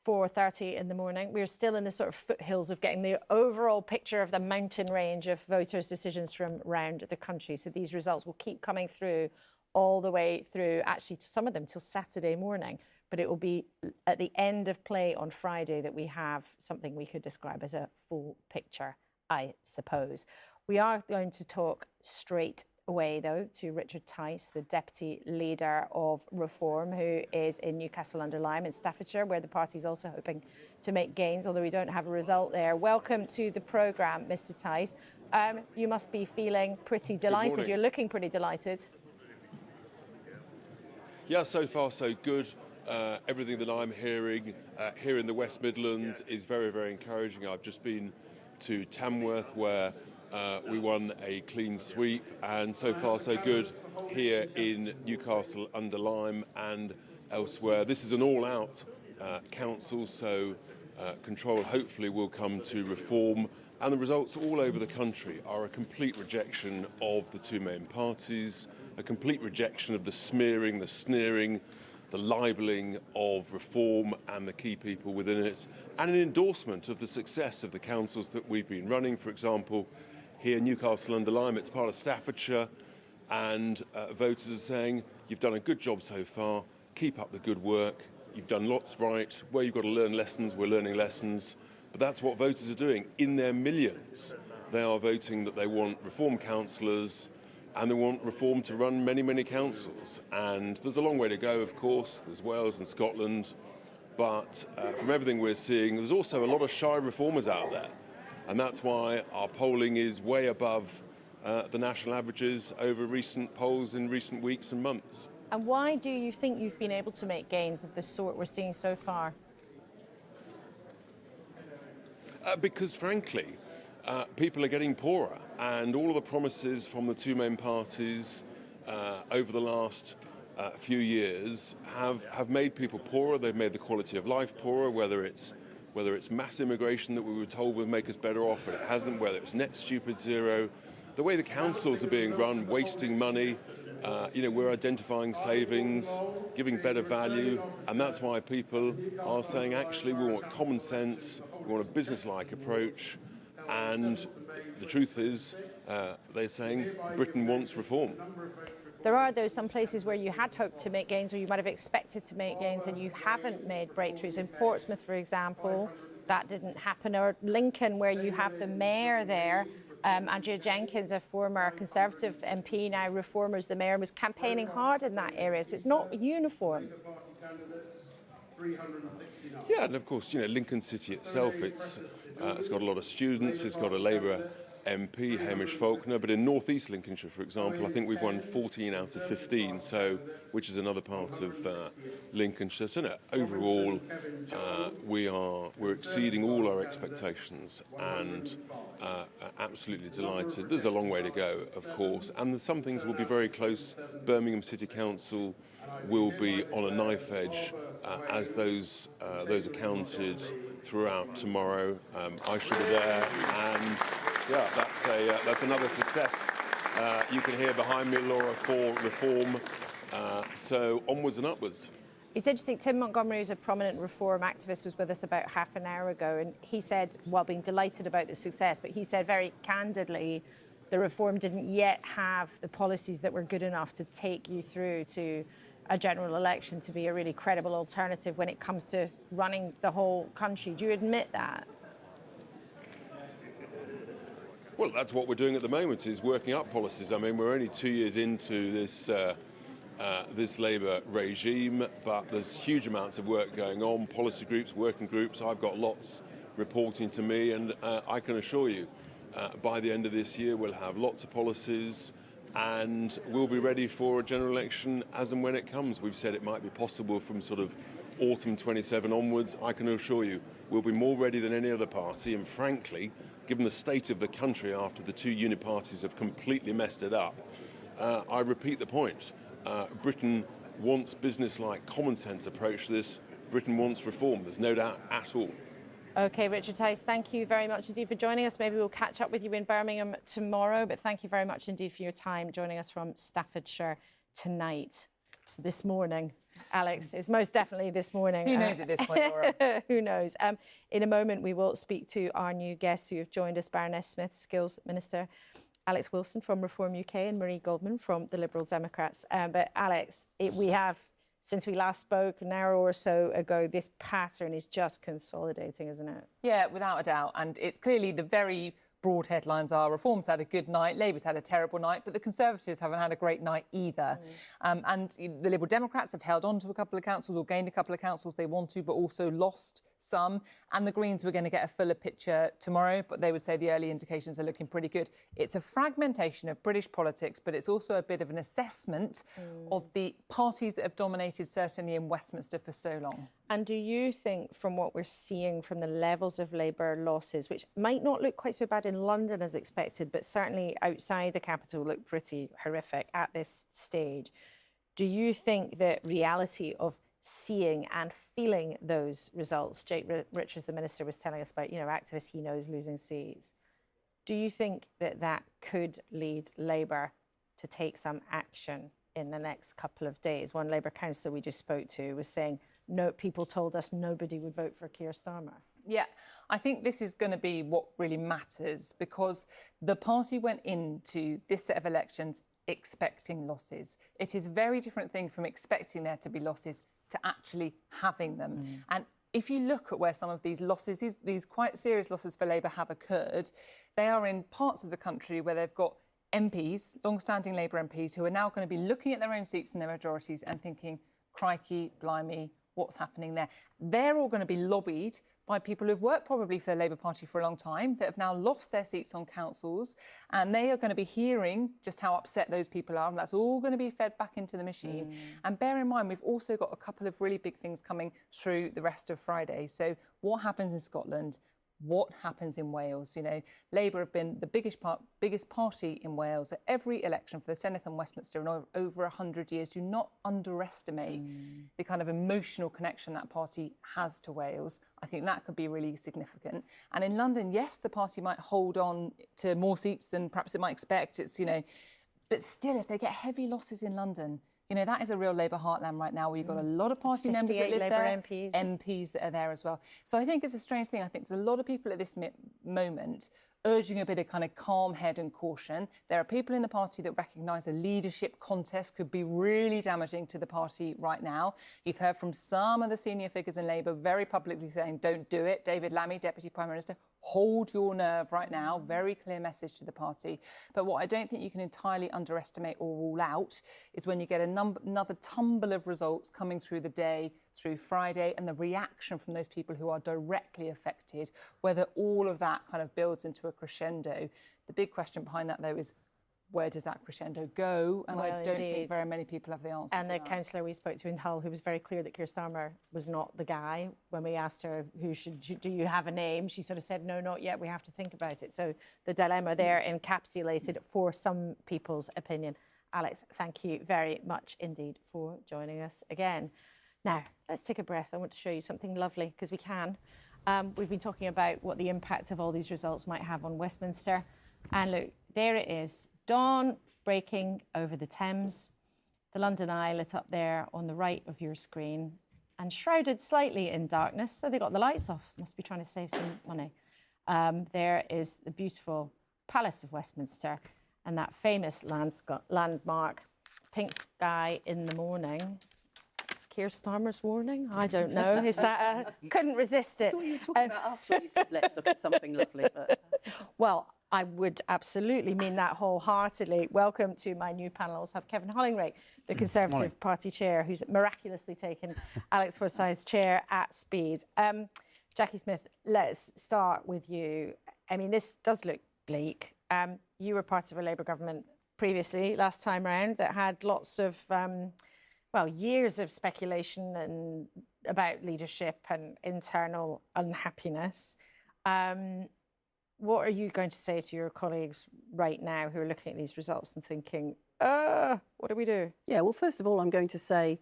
4:30 in the morning, we're still in the sort of foothills of getting the overall picture of the mountain range of voters' decisions from around the country. So these results will keep coming through all the way through, actually, to some of them till Saturday morning. But it will be at the end of play on Friday that we have something we could describe as a full picture, I suppose. We are going to talk straight away, though, to Richard Tice, the Deputy Leader of Reform, who is in Newcastle under Lyme in Staffordshire, where the party is also hoping to make gains, although we don't have a result there. Welcome to the programme, Mr Tice. You must be feeling pretty delighted. You're looking pretty delighted. Yeah, so far so good. Everything that I'm hearing here in the West Midlands is very, very encouraging. I've just been to Tamworth, where we won a clean sweep, and so far so good here in Newcastle under Lyme and elsewhere. This is an all-out council, so control hopefully will come to Reform, and the results all over the country are a complete rejection of the two main parties, a complete rejection of the smearing, the sneering, the libelling of Reform and the key people within it, and an endorsement of the success of the councils that we've been running. For example, here in Newcastle under Lyme, it's part of Staffordshire, and voters are saying, you've done a good job so far, keep up the good work, you've done lots right, where you've got to learn lessons, we're learning lessons. But that's what voters are doing. In their millions, they are voting that they want Reform councillors, and they want Reform to run many, many councils. And there's a long way to go, of course. There's Wales and Scotland. But from everything we're seeing, there's also a lot of shy reformers out there. And that's why our polling is way above the national averages over recent polls in recent weeks and months. And why do you think you've been able to make gains of the sort we're seeing so far? Because, frankly, people are getting poorer, and all of the promises from the two main parties over the last few years have made people poorer. They've made the quality of life poorer, whether it's mass immigration that we were told would make us better off, but it hasn't, whether it's net stupid zero, the way the councils are being run, wasting money. We're identifying savings, giving better value, and that's why people are saying, actually, we want common sense, we want a business-like approach, and the truth is, they're saying Britain wants reform. There are, though, some places where you had hoped to make gains, or you might have expected to make gains, and you haven't made breakthroughs. In Portsmouth, for example, that didn't happen. Or Lincoln, where you have the mayor there, Andrea Jenkins, a former Conservative MP, now Reformers, the mayor, was campaigning hard in that area, so it's not uniform. Yeah, and of course, Lincoln City itself, it's got a lot of students, it's got a Labour MP, Hamish Faulkner, but in North East Lincolnshire, for example, I think we've won 14 out of 15, which is another part of Lincolnshire. So no, overall, we're exceeding all our expectations and absolutely delighted. There's a long way to go, of course, and some things will be very close. Birmingham City Council will be on a knife edge as those are counted throughout tomorrow. I should be there, and yeah, that's another success. You can hear behind me, Laura, for reform. So onwards and upwards. It's interesting, Tim Montgomery, who's a prominent reform activist, was with us about half an hour ago, and he said, while being delighted about the success, but he said very candidly, the reform didn't yet have the policies that were good enough to take you through to a general election to be a really credible alternative when it comes to running the whole country. Do you admit that? Well, that's what we're doing at the moment, is working up policies. I mean, we're only 2 years into this Labour regime, but there's huge amounts of work going on, policy groups, working groups. I've got lots reporting to me, and I can assure you, by the end of this year, we'll have lots of policies, and we'll be ready for a general election as and when it comes. We've said it might be possible from sort of autumn 27 onwards. I can assure you, we'll be more ready than any other party, and frankly, given the state of the country after the two unit parties have completely messed it up, I repeat the point. Britain wants business-like, common-sense approach to this. Britain wants reform. There's no doubt at all. OK, Richard Tice, thank you very much indeed for joining us. Maybe we'll catch up with you in Birmingham tomorrow, but thank you very much indeed for your time joining us from Staffordshire tonight. This morning, Alex. It's most definitely this morning. Who knows at this point, Laura? Who knows? In a moment, we will speak to our new guests who have joined us, Baroness Smith, Skills Minister, Alex Wilson from Reform UK, and Marie Goldman from the Liberal Democrats. But Alex, we have, since we last spoke an hour or so ago, this pattern is just consolidating, isn't it? Yeah, without a doubt. And it's clearly the very broad headlines are Reform's had a good night, Labour's had a terrible night, but the Conservatives haven't had a great night either. And the Liberal Democrats have held on to a couple of councils or gained a couple of councils they want to, but also lost some. And the Greens were going to get a fuller picture tomorrow, but they would say the early indications are looking pretty good. It's a fragmentation of British politics, but it's also a bit of an assessment of the parties that have dominated, certainly in Westminster, for so long. And do you think, from what we're seeing from the levels of Labour losses, which might not look quite so bad in London as expected, but certainly outside the capital look pretty horrific at this stage, do you think the reality of seeing and feeling those results, Jake Richards, the Minister, was telling us about, activists he knows losing seats, do you think that that could lead Labour to take some action in the next couple of days? One Labour councillor we just spoke to was saying, no, people told us nobody would vote for Keir Starmer. Yeah, I think this is going to be what really matters, because the party went into this set of elections expecting losses. It is a very different thing from expecting there to be losses to actually having them. And if you look at where some of these losses, these quite serious losses for Labour have occurred, they are in parts of the country where they've got MPs, long-standing Labour MPs, who are now going to be looking at their own seats and their majorities and thinking, crikey, blimey, what's happening there? They're all going to be lobbied by people who've worked probably for the Labour Party for a long time, that have now lost their seats on councils, and they are going to be hearing just how upset those people are, and that's all going to be fed back into the machine. And bear in mind, we've also got a couple of really big things coming through the rest of Friday. So what happens in Scotland? What happens in Wales? Labour have been the biggest party in Wales at every election for the Senedd and Westminster in over 100 years. Do not underestimate the kind of emotional connection that party has to Wales. I think that could be really significant. And in London, yes, the party might hold on to more seats than perhaps it might expect. But still, if they get heavy losses in London, that is a real Labour heartland right now, where you've got a lot of party members that live there, MPs that are there as well. So I think it's a strange thing. I think there's a lot of people at this moment urging a bit of kind of calm head and caution. There are people in the party that recognise a leadership contest could be really damaging to the party right now. You've heard from some of the senior figures in Labour very publicly saying, don't do it. David Lammy, Deputy Prime Minister, hold your nerve right now. Very clear message to the party. But what I don't think you can entirely underestimate or rule out is when you get another tumble of results coming through the day, through Friday, and the reaction from those people who are directly affected, whether all of that kind of builds into a crescendo. The big question behind that, though, is where does that crescendo go? And I don't think very many people have the answer and to the that. councillor we spoke to in Hull, who was very clear that Keir Starmer was not the guy. When we asked her, do you have a name? She sort of said, no, not yet. We have to think about it. So the dilemma there encapsulated for some people's opinion. Alex, thank you very much indeed for joining us again. Now, let's take a breath. I want to show you something lovely, because we can. We've been talking about what the impact of all these results might have on Westminster. And look, there it is. Dawn breaking over the Thames, the London Eye lit up there on the right of your screen and shrouded slightly in darkness, so they got the lights off. Must be trying to save some money. There is the beautiful Palace of Westminster and that famous landmark, pink sky in the morning. Keir Starmer's warning? I don't know. Is that couldn't resist it. I thought you were talking about us when you said let's look at something lovely. But well, I would absolutely mean that wholeheartedly. Welcome to my new panel. I also have Kevin Hollingray, the Conservative Party chair, who's miraculously taken Alex Forsyth's chair at speed. Jackie Smith, let's start with you. I mean, this does look bleak. You were part of a Labour government previously, last time round, that had lots of, well, years of speculation and about leadership and internal unhappiness. What are you going to say to your colleagues right now who are looking at these results and thinking, what do we do? Yeah, well, first of all, I'm going to say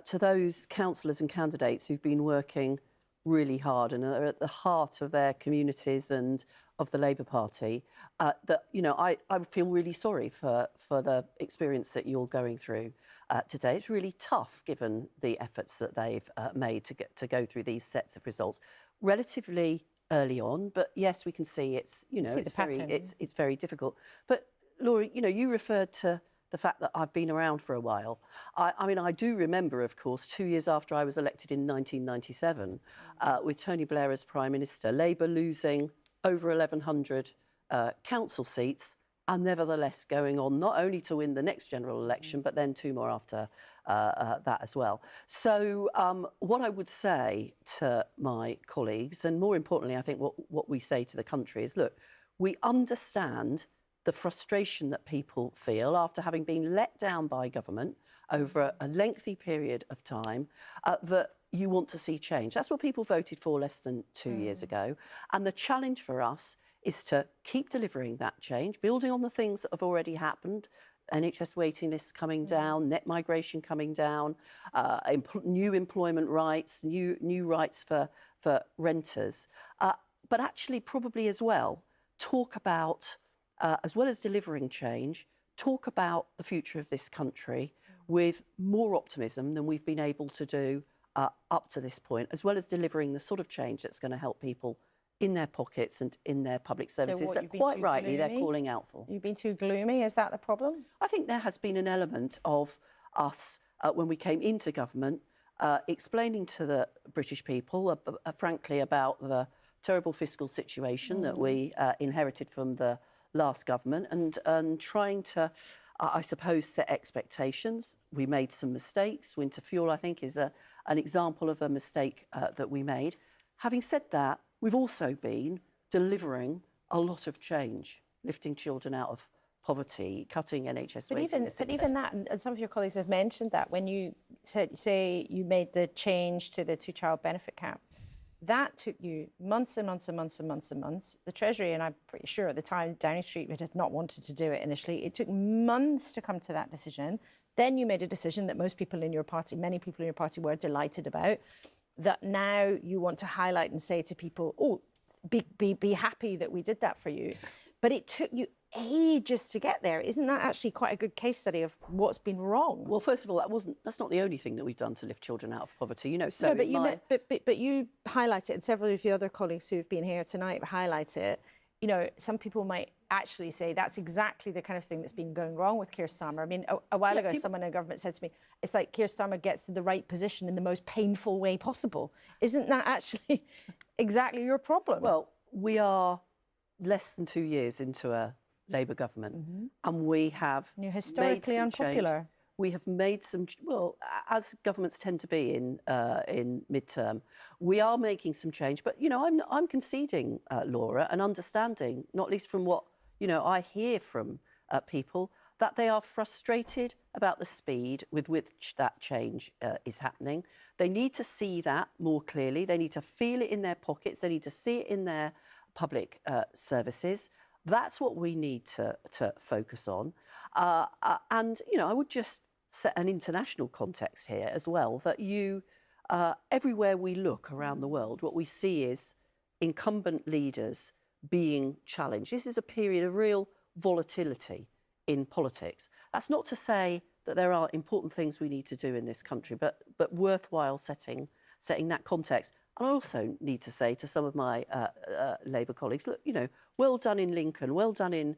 to those councillors and candidates who've been working really hard and are at the heart of their communities and of the Labour Party, that, you know, I feel really sorry for the experience that you're going through today. It's really tough given the efforts that they've made to go through these sets of results relatively early on. But yes, we can see it's, you know, it's very difficult. But Laura, you know, you referred to the fact that I've been around for a while. I mean, I do remember, of course, 2 years after I was elected in 1997, with Tony Blair as Prime Minister, Labour losing over 1,100 council seats, and nevertheless going on not only to win the next general election, but then 2 more after that as well. So what I would say to my colleagues, and more importantly, I think what we say to the country is, look, we understand the frustration that people feel after having been let down by government over a lengthy period of time, that you want to see change. That's what people voted for less than 2 years ago. And the challenge for us is to keep delivering that change, building on the things that have already happened, NHS waiting lists coming down, net migration coming down, new employment rights, new rights for renters. But actually probably as well, talk about, as well as delivering change, talk about the future of this country with more optimism than we've been able to do up to this point, as well as delivering the sort of change that's going to help people in their pockets and in their public services that quite rightly they're calling out for. You've been too gloomy, is that the problem? I think there has been an element of us, when we came into government, explaining to the British people, frankly, about the terrible fiscal situation that we inherited from the last government, and trying to, I suppose, set expectations. We made some mistakes. Winter fuel, I think, is an example of a mistake that we made. Having said that, we've also been delivering a lot of change, lifting children out of poverty, cutting NHS waiting lists. But even that, and some of your colleagues have mentioned that, when you say you made the change to the two-child benefit cap, that took you months and months and months and months and months. The Treasury, and I'm pretty sure at the time, Downing Street had not wanted to do it initially. It took months to come to that decision. Then you made a decision that most people in your party, many people in your party, were delighted about, that now you want to highlight and say to people, oh, be happy that we did that for you. But it took you ages to get there. Isn't that actually quite a good case study of what's been wrong? Well, first of all, that's not the only thing that we've done to lift children out of poverty. You know, so no, but you highlight it, and several of your other colleagues who've been here tonight highlight it. You know, some people might actually say that's exactly the kind of thing that's been going wrong with Keir Starmer. I mean, a while ago, someone in government said to me, it's like Keir Starmer gets to the right position in the most painful way possible. Isn't that actually exactly your problem? Well, we are less than 2 years into a Labour government, and we have You're historically unpopular. We have made some, well, as governments tend to be in midterm, we are making some change. But, you know, I'm conceding, Laura, and understanding, not least from what, you know, I hear from people, that they are frustrated about the speed with which that change is happening. They need to see that more clearly. They need to feel it in their pockets. They need to see it in their public services. That's what we need to focus on. And, you know, I would just set an international context here as well, that everywhere we look around the world, what we see is incumbent leaders being challenged. This is a period of real volatility in politics. That's not to say that there are important things we need to do in this country, but worthwhile setting that context. And I also need to say to some of my Labour colleagues, look, you know, well done in Lincoln, well done in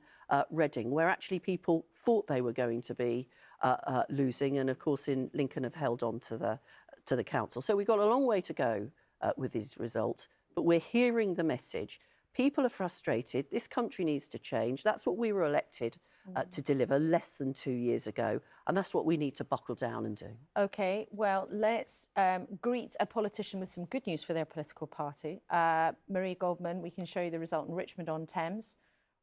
Reading, where actually people thought they were going to be losing, and of course in Lincoln have held on to the council. So we've got a long way to go with these results, but we're hearing the message. People are frustrated. This country needs to change. That's what we were elected to deliver less than 2 years ago, and that's what we need to buckle down and do. OK, well, let's greet a politician with some good news for their political party. Marie Goldman, we can show you the result in Richmond-on-Thames,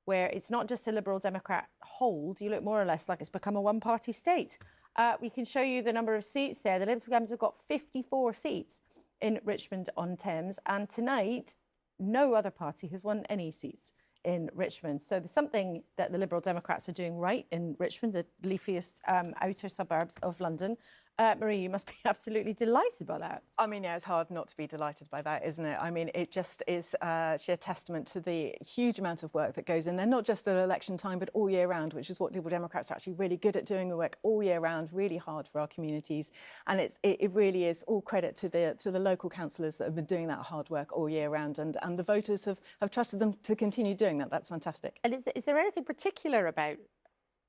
where it's not just a Liberal Democrat hold. You look more or less like it's become a one-party state. We can show you the number of seats there. The Liberal Dems have got 54 seats in Richmond-on-Thames, and tonight, no other party has won any seats in Richmond. So there's something that the Liberal Democrats are doing right in Richmond, the leafiest outer suburbs of London. Marie, you must be absolutely delighted by that. I mean, yeah, it's hard not to be delighted by that, isn't it? I mean, it just is sheer testament to the huge amount of work that goes in there, not just at election time, but all year round, which is what Liberal Democrats are actually really good at doing, the work all year round, really hard for our communities. And it really is all credit to the local councillors that have been doing that hard work all year round, and the voters have trusted them to continue doing that. That's fantastic. And is there anything particular about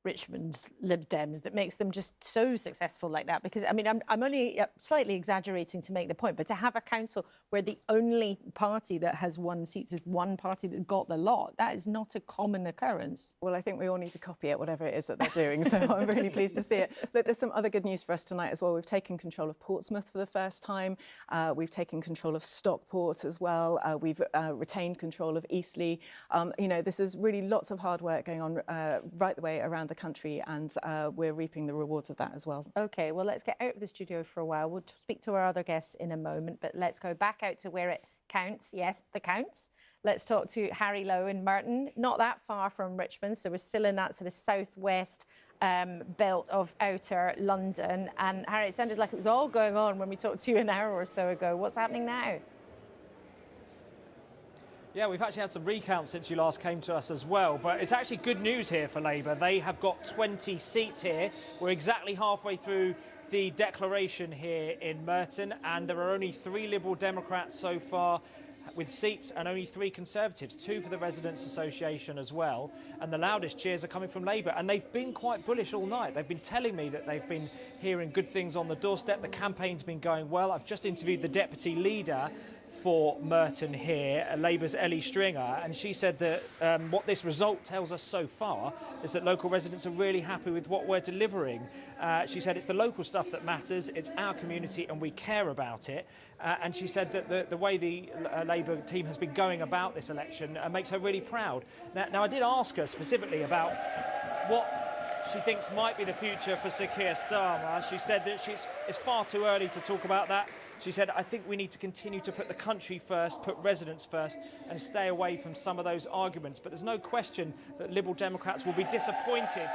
Richmond's Lib Dems that makes them just so successful like that? Because, I mean, I'm only slightly exaggerating to make the point, but to have a council where the only party that has won seats is one party that got the lot, that is not a common occurrence. Well, I think we all need to copy it, whatever it is that they're doing, so I'm really pleased to see it. Look, there's some other good news for us tonight as well. We've taken control of Portsmouth for the first time. We've taken control of Stockport as well. We've retained control of Eastleigh. You know, this is really lots of hard work going on right the way around the country, and we're reaping the rewards of that as well. OK, well, let's get out of the studio for a while. We'll speak to our other guests in a moment, but let's go back out to where it counts. Yes, the counts. Let's talk to Harry Lowe in Merton, not that far from Richmond, so we're still in that sort of southwest belt of outer London. And Harry, it sounded like it was all going on when we talked to you an hour or so ago. What's happening now? Yeah, we've actually had some recounts since you last came to us as well, but it's actually good news here for Labour. They have got 20 seats here. We're exactly halfway through the declaration here in Merton, and there are only 3 Liberal Democrats so far with seats and only 3 Conservatives, 2 for the Residents' Association as well. And the loudest cheers are coming from Labour, and they've been quite bullish all night. They've been telling me that they've been hearing good things on the doorstep. The campaign's been going well. I've just interviewed the Deputy Leader for Merton here, Labour's Ellie Stringer, and she said that what this result tells us so far is that local residents are really happy with what we're delivering. She said it's the local stuff that matters, it's our community and we care about it. And she said that the way the Labour team has been going about this election makes her really proud. Now, I did ask her specifically about what she thinks might be the future for Sir Keir Starmer. She said that it's far too early to talk about that. She said, I think we need to continue to put the country first, put residents first, and stay away from some of those arguments. But there's no question that Liberal Democrats will be disappointed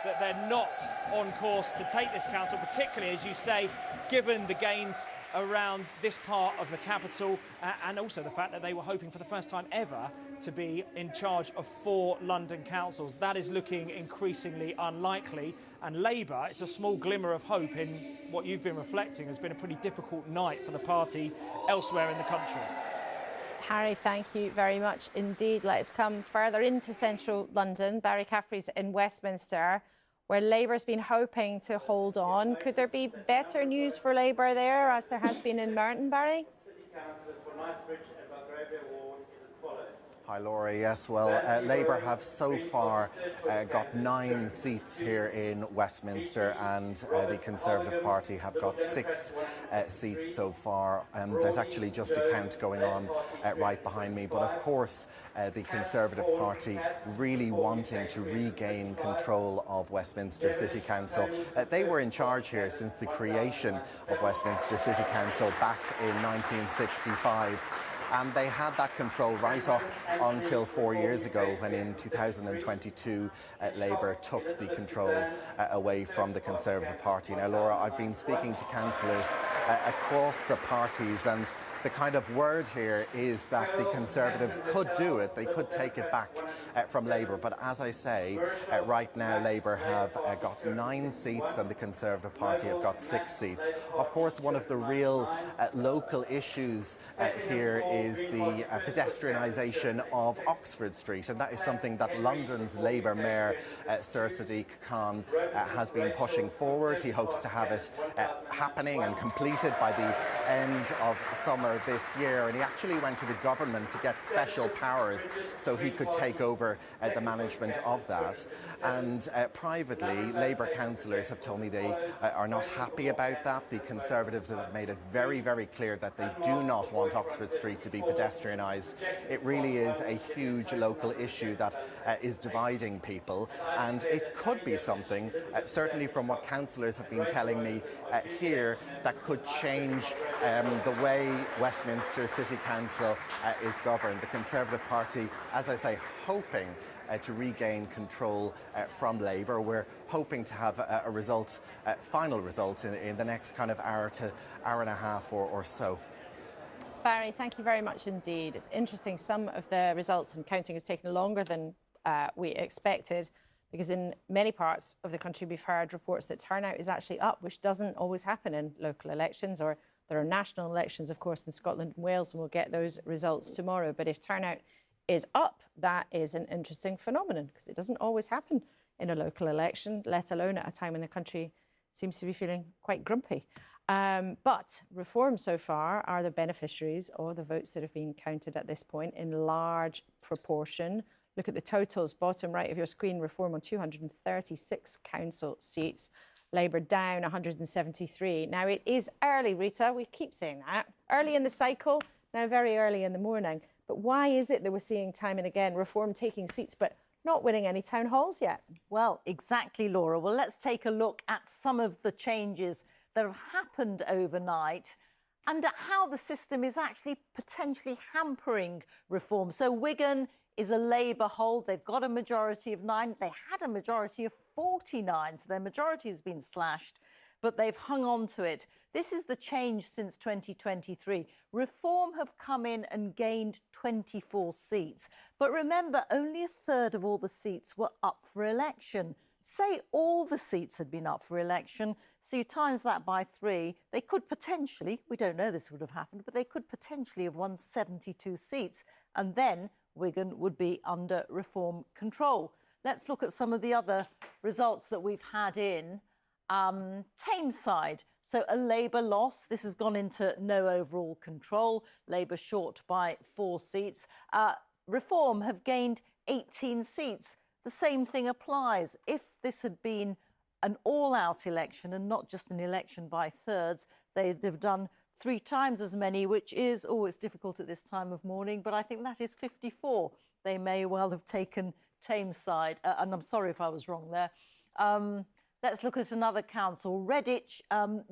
that they're not on course to take this council, particularly, as you say, given the gains around this part of the capital and also the fact that they were hoping for the first time ever to be in charge of 4 London councils. That is looking increasingly unlikely, and Labour, it's a small glimmer of hope in what you've been reflecting has been a pretty difficult night for the party elsewhere in the country. Harry, thank you very much indeed. Let's come further into central London. Barry Caffrey's in Westminster, where Labour's been hoping to hold on. Could there be better news for Labour there, as there has been in Merton, Barry? Hi, Laura. Yes, well, Labour have so far got 9 seats here in Westminster, and the Conservative Party have got 6 seats so far. There's actually just a count going on right behind me, but of course the Conservative Party really wanting to regain control of Westminster City Council. They were in charge here since the creation of Westminster City Council back in 1965. And they had that control right up until 4 years ago, when in 2022 Labour took the control away from the Conservative Party. Now, Laura, I've been speaking to councillors across the parties, and the kind of word here is that the Conservatives could do it, they could take it back from Labour. But as I say, right now Labour have got 9 seats and the Conservative Party have got 6 seats. Of course, one of the real local issues here is the pedestrianisation of Oxford Street, and that is something that London's Labour Mayor Sir Sadiq Khan has been pushing forward. He hopes to have it happening and completed by the end of summer this year, and he actually went to the government to get special powers so he could take over the management of that. And privately, Labour councillors have told me they are not happy about that. The Conservatives have made it very, very clear that they do not want Oxford Street to be pedestrianised. It really is a huge local issue that is dividing people, and it could be something, certainly from what councillors have been telling me here, that could change the way Westminster City Council is governed. The Conservative Party, as I say, hoping to regain control from Labour. We're hoping to have a result, final result in the next kind of hour to hour and a half or so. Barry, thank you very much indeed. It's interesting, some of the results and counting has taken longer than we expected, because in many parts of the country we've heard reports that turnout is actually up, which doesn't always happen in local elections, or there are national elections, of course, in Scotland and Wales, and we'll get those results tomorrow. But if turnout is up, that is an interesting phenomenon, because it doesn't always happen in a local election, let alone at a time when the country seems to be feeling quite grumpy. But Reform so far are the beneficiaries of the votes that have been counted at this point in large proportion. Look at the totals, bottom right of your screen. Reform on 236 council seats. Labour down 173. Now, it is early, Rita. We keep saying that. Early in the cycle, now very early in the morning. But why is it that we're seeing time and again Reform taking seats but not winning any town halls yet? Well, exactly, Laura. Well, let's take a look at some of the changes that have happened overnight and at how the system is actually potentially hampering Reform. So Wigan is a Labour hold. They've got a majority of 9. They had a majority of 49, so their majority has been slashed, but they've hung on to it. This is the change since 2023. Reform have come in and gained 24 seats. But remember, only a third of all the seats were up for election. Say all the seats had been up for election, so you times that by 3, they could potentially, we don't know this would have happened, but they could potentially have won 72 seats. And then Wigan would be under Reform control. Let's look at some of the other results that we've had in. Tameside, so a Labour loss. This has gone into no overall control. Labour short by 4 seats. Reform have gained 18 seats. The same thing applies. If this had been an all-out election and not just an election by thirds, they've done 3 times as many, which is, it's difficult at this time of morning, but I think that is 54. They may well have taken Tameside, and I'm sorry if I was wrong there. Let's look at another council, Redditch,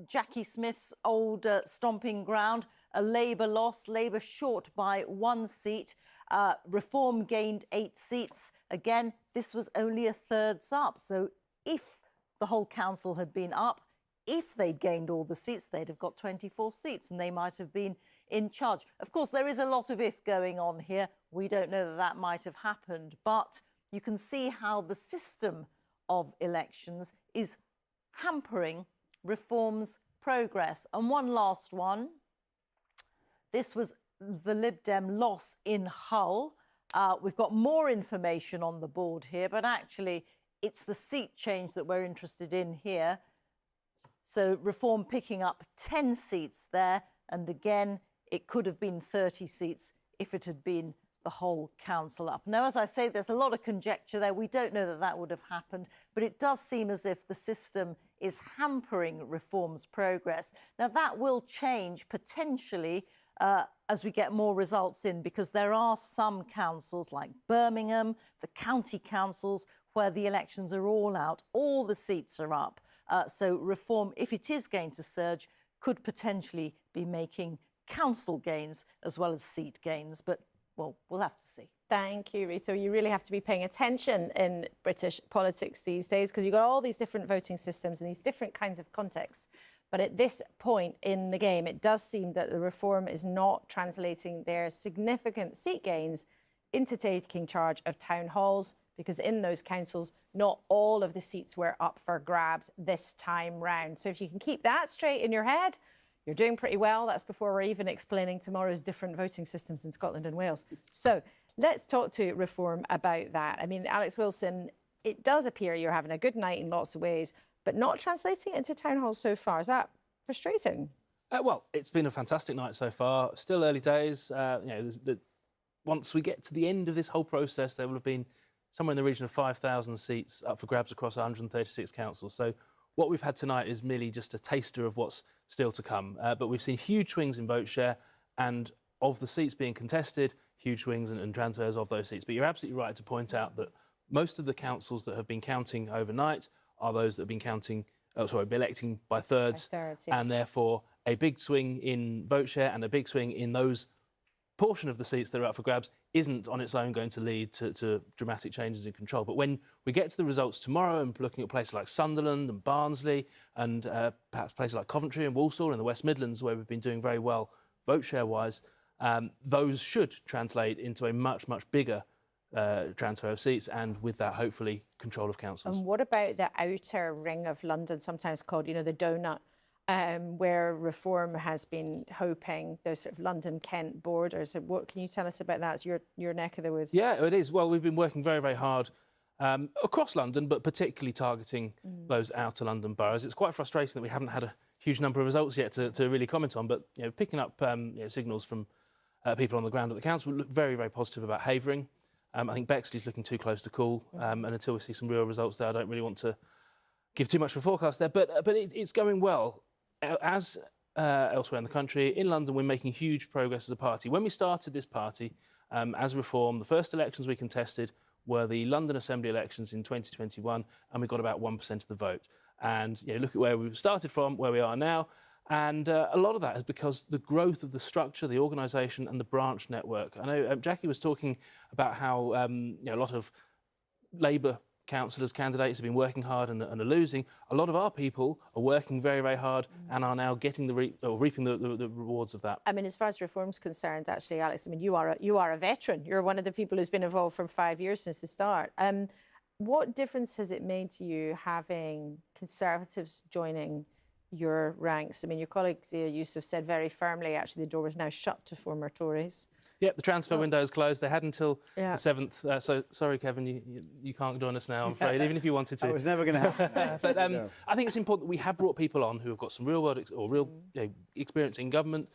Jackie Smith's old stomping ground, a Labour loss, Labour short by 1 seat. Reform gained 8 seats. Again, this was only a thirds up, so if the whole council had been up, if they'd gained all the seats, they'd have got 24 seats and they might have been in charge. Of course, there is a lot of if going on here. We don't know that that might have happened, but you can see how the system of elections is hampering Reform's progress. And one last one. This was the Lib Dem loss in Hull. We've got more information on the board here, but actually it's the seat change that we're interested in here. So Reform picking up 10 seats there. And again, it could have been 30 seats if it had been the whole council up. Now, as I say, there's a lot of conjecture there. We don't know that that would have happened, but it does seem as if the system is hampering reform's progress. Now, that will change potentially as we get more results in, because there are some councils like Birmingham, the county councils, where the elections are all out, all the seats are up. So reform, if it is going to surge, could potentially be making council gains as well as seat gains. But, well, we'll have to see. Thank you, Rita. You really have to be paying attention in British politics these days, because you've got all these different voting systems and these different kinds of contexts. But at this point in the game, it does seem that the reform is not translating their significant seat gains into taking charge of town halls, because in those councils, not all of the seats were up for grabs this time round. So if you can keep that straight in your head, you're doing pretty well. That's before we're even explaining tomorrow's different voting systems in Scotland and Wales. So let's talk to Reform about that. I mean, Alex Wilson, it does appear you're having a good night in lots of ways, but not translating it into town halls so far. Is that frustrating? Well, it's been a fantastic night so far. Still early days. Once we get to the end of this whole process, there will have been somewhere in the region of 5,000 seats up for grabs across 136 councils. So what we've had tonight is merely just a taster of what's still to come. But we've seen huge swings in vote share, and of the seats being contested, huge swings and transfers of those seats. But you're absolutely right to point out that most of the councils that have been counting overnight are those that have been counting, electing by thirds, and therefore a big swing in vote share and a big swing in those portion of the seats that are up for grabs isn't on its own going to lead to dramatic changes in control. But when we get to the results tomorrow and looking at places like Sunderland and Barnsley and perhaps places like Coventry and Walsall in the West Midlands, where we've been doing very well vote share-wise, those should translate into a much, much bigger transfer of seats, and with that, hopefully, control of councils. And what about the outer ring of London, sometimes called, the donut, where Reform has been hoping those sort of London-Kent borders? What can you tell us about that? It's your neck of the woods. Yeah, it is. Well, we've been working very, very hard across London, but particularly targeting those outer London boroughs. It's quite frustrating that we haven't had a huge number of results yet to really comment on, but picking up signals from people on the ground at the council look very, very positive about Havering. I think Bexley's looking too close to call, and until we see some real results there, I don't really want to give too much of a forecast there. But it's going well. As elsewhere in the country, in London, we're making huge progress as a party. When we started this party as Reform, the first elections we contested were the London Assembly elections in 2021, and we got about 1% of the vote. And look at where we started from, where we are now. And a lot of that is because the growth of the structure, the organisation and the branch network. I know Jackie was talking about how a lot of Labour councillors, candidates have been working hard and are losing. A lot of our people are working very, very hard and are now getting reaping the rewards of that. I mean, as far as Reform's concerned, actually, Alex, I mean, you are a veteran. You're one of the people who's been involved from 5 years since the start. What difference has it made to you having Conservatives joining your ranks? I mean, your colleague Zia Youssef said very firmly, actually, the door was now shut to former Tories. Yep, the transfer window is closed. They had until the 7th. So, sorry, Kevin, you can't join us now, I'm afraid, even if you wanted to. That was never going to happen. But I think it's important that we have brought people on who have got some real-world experience in government,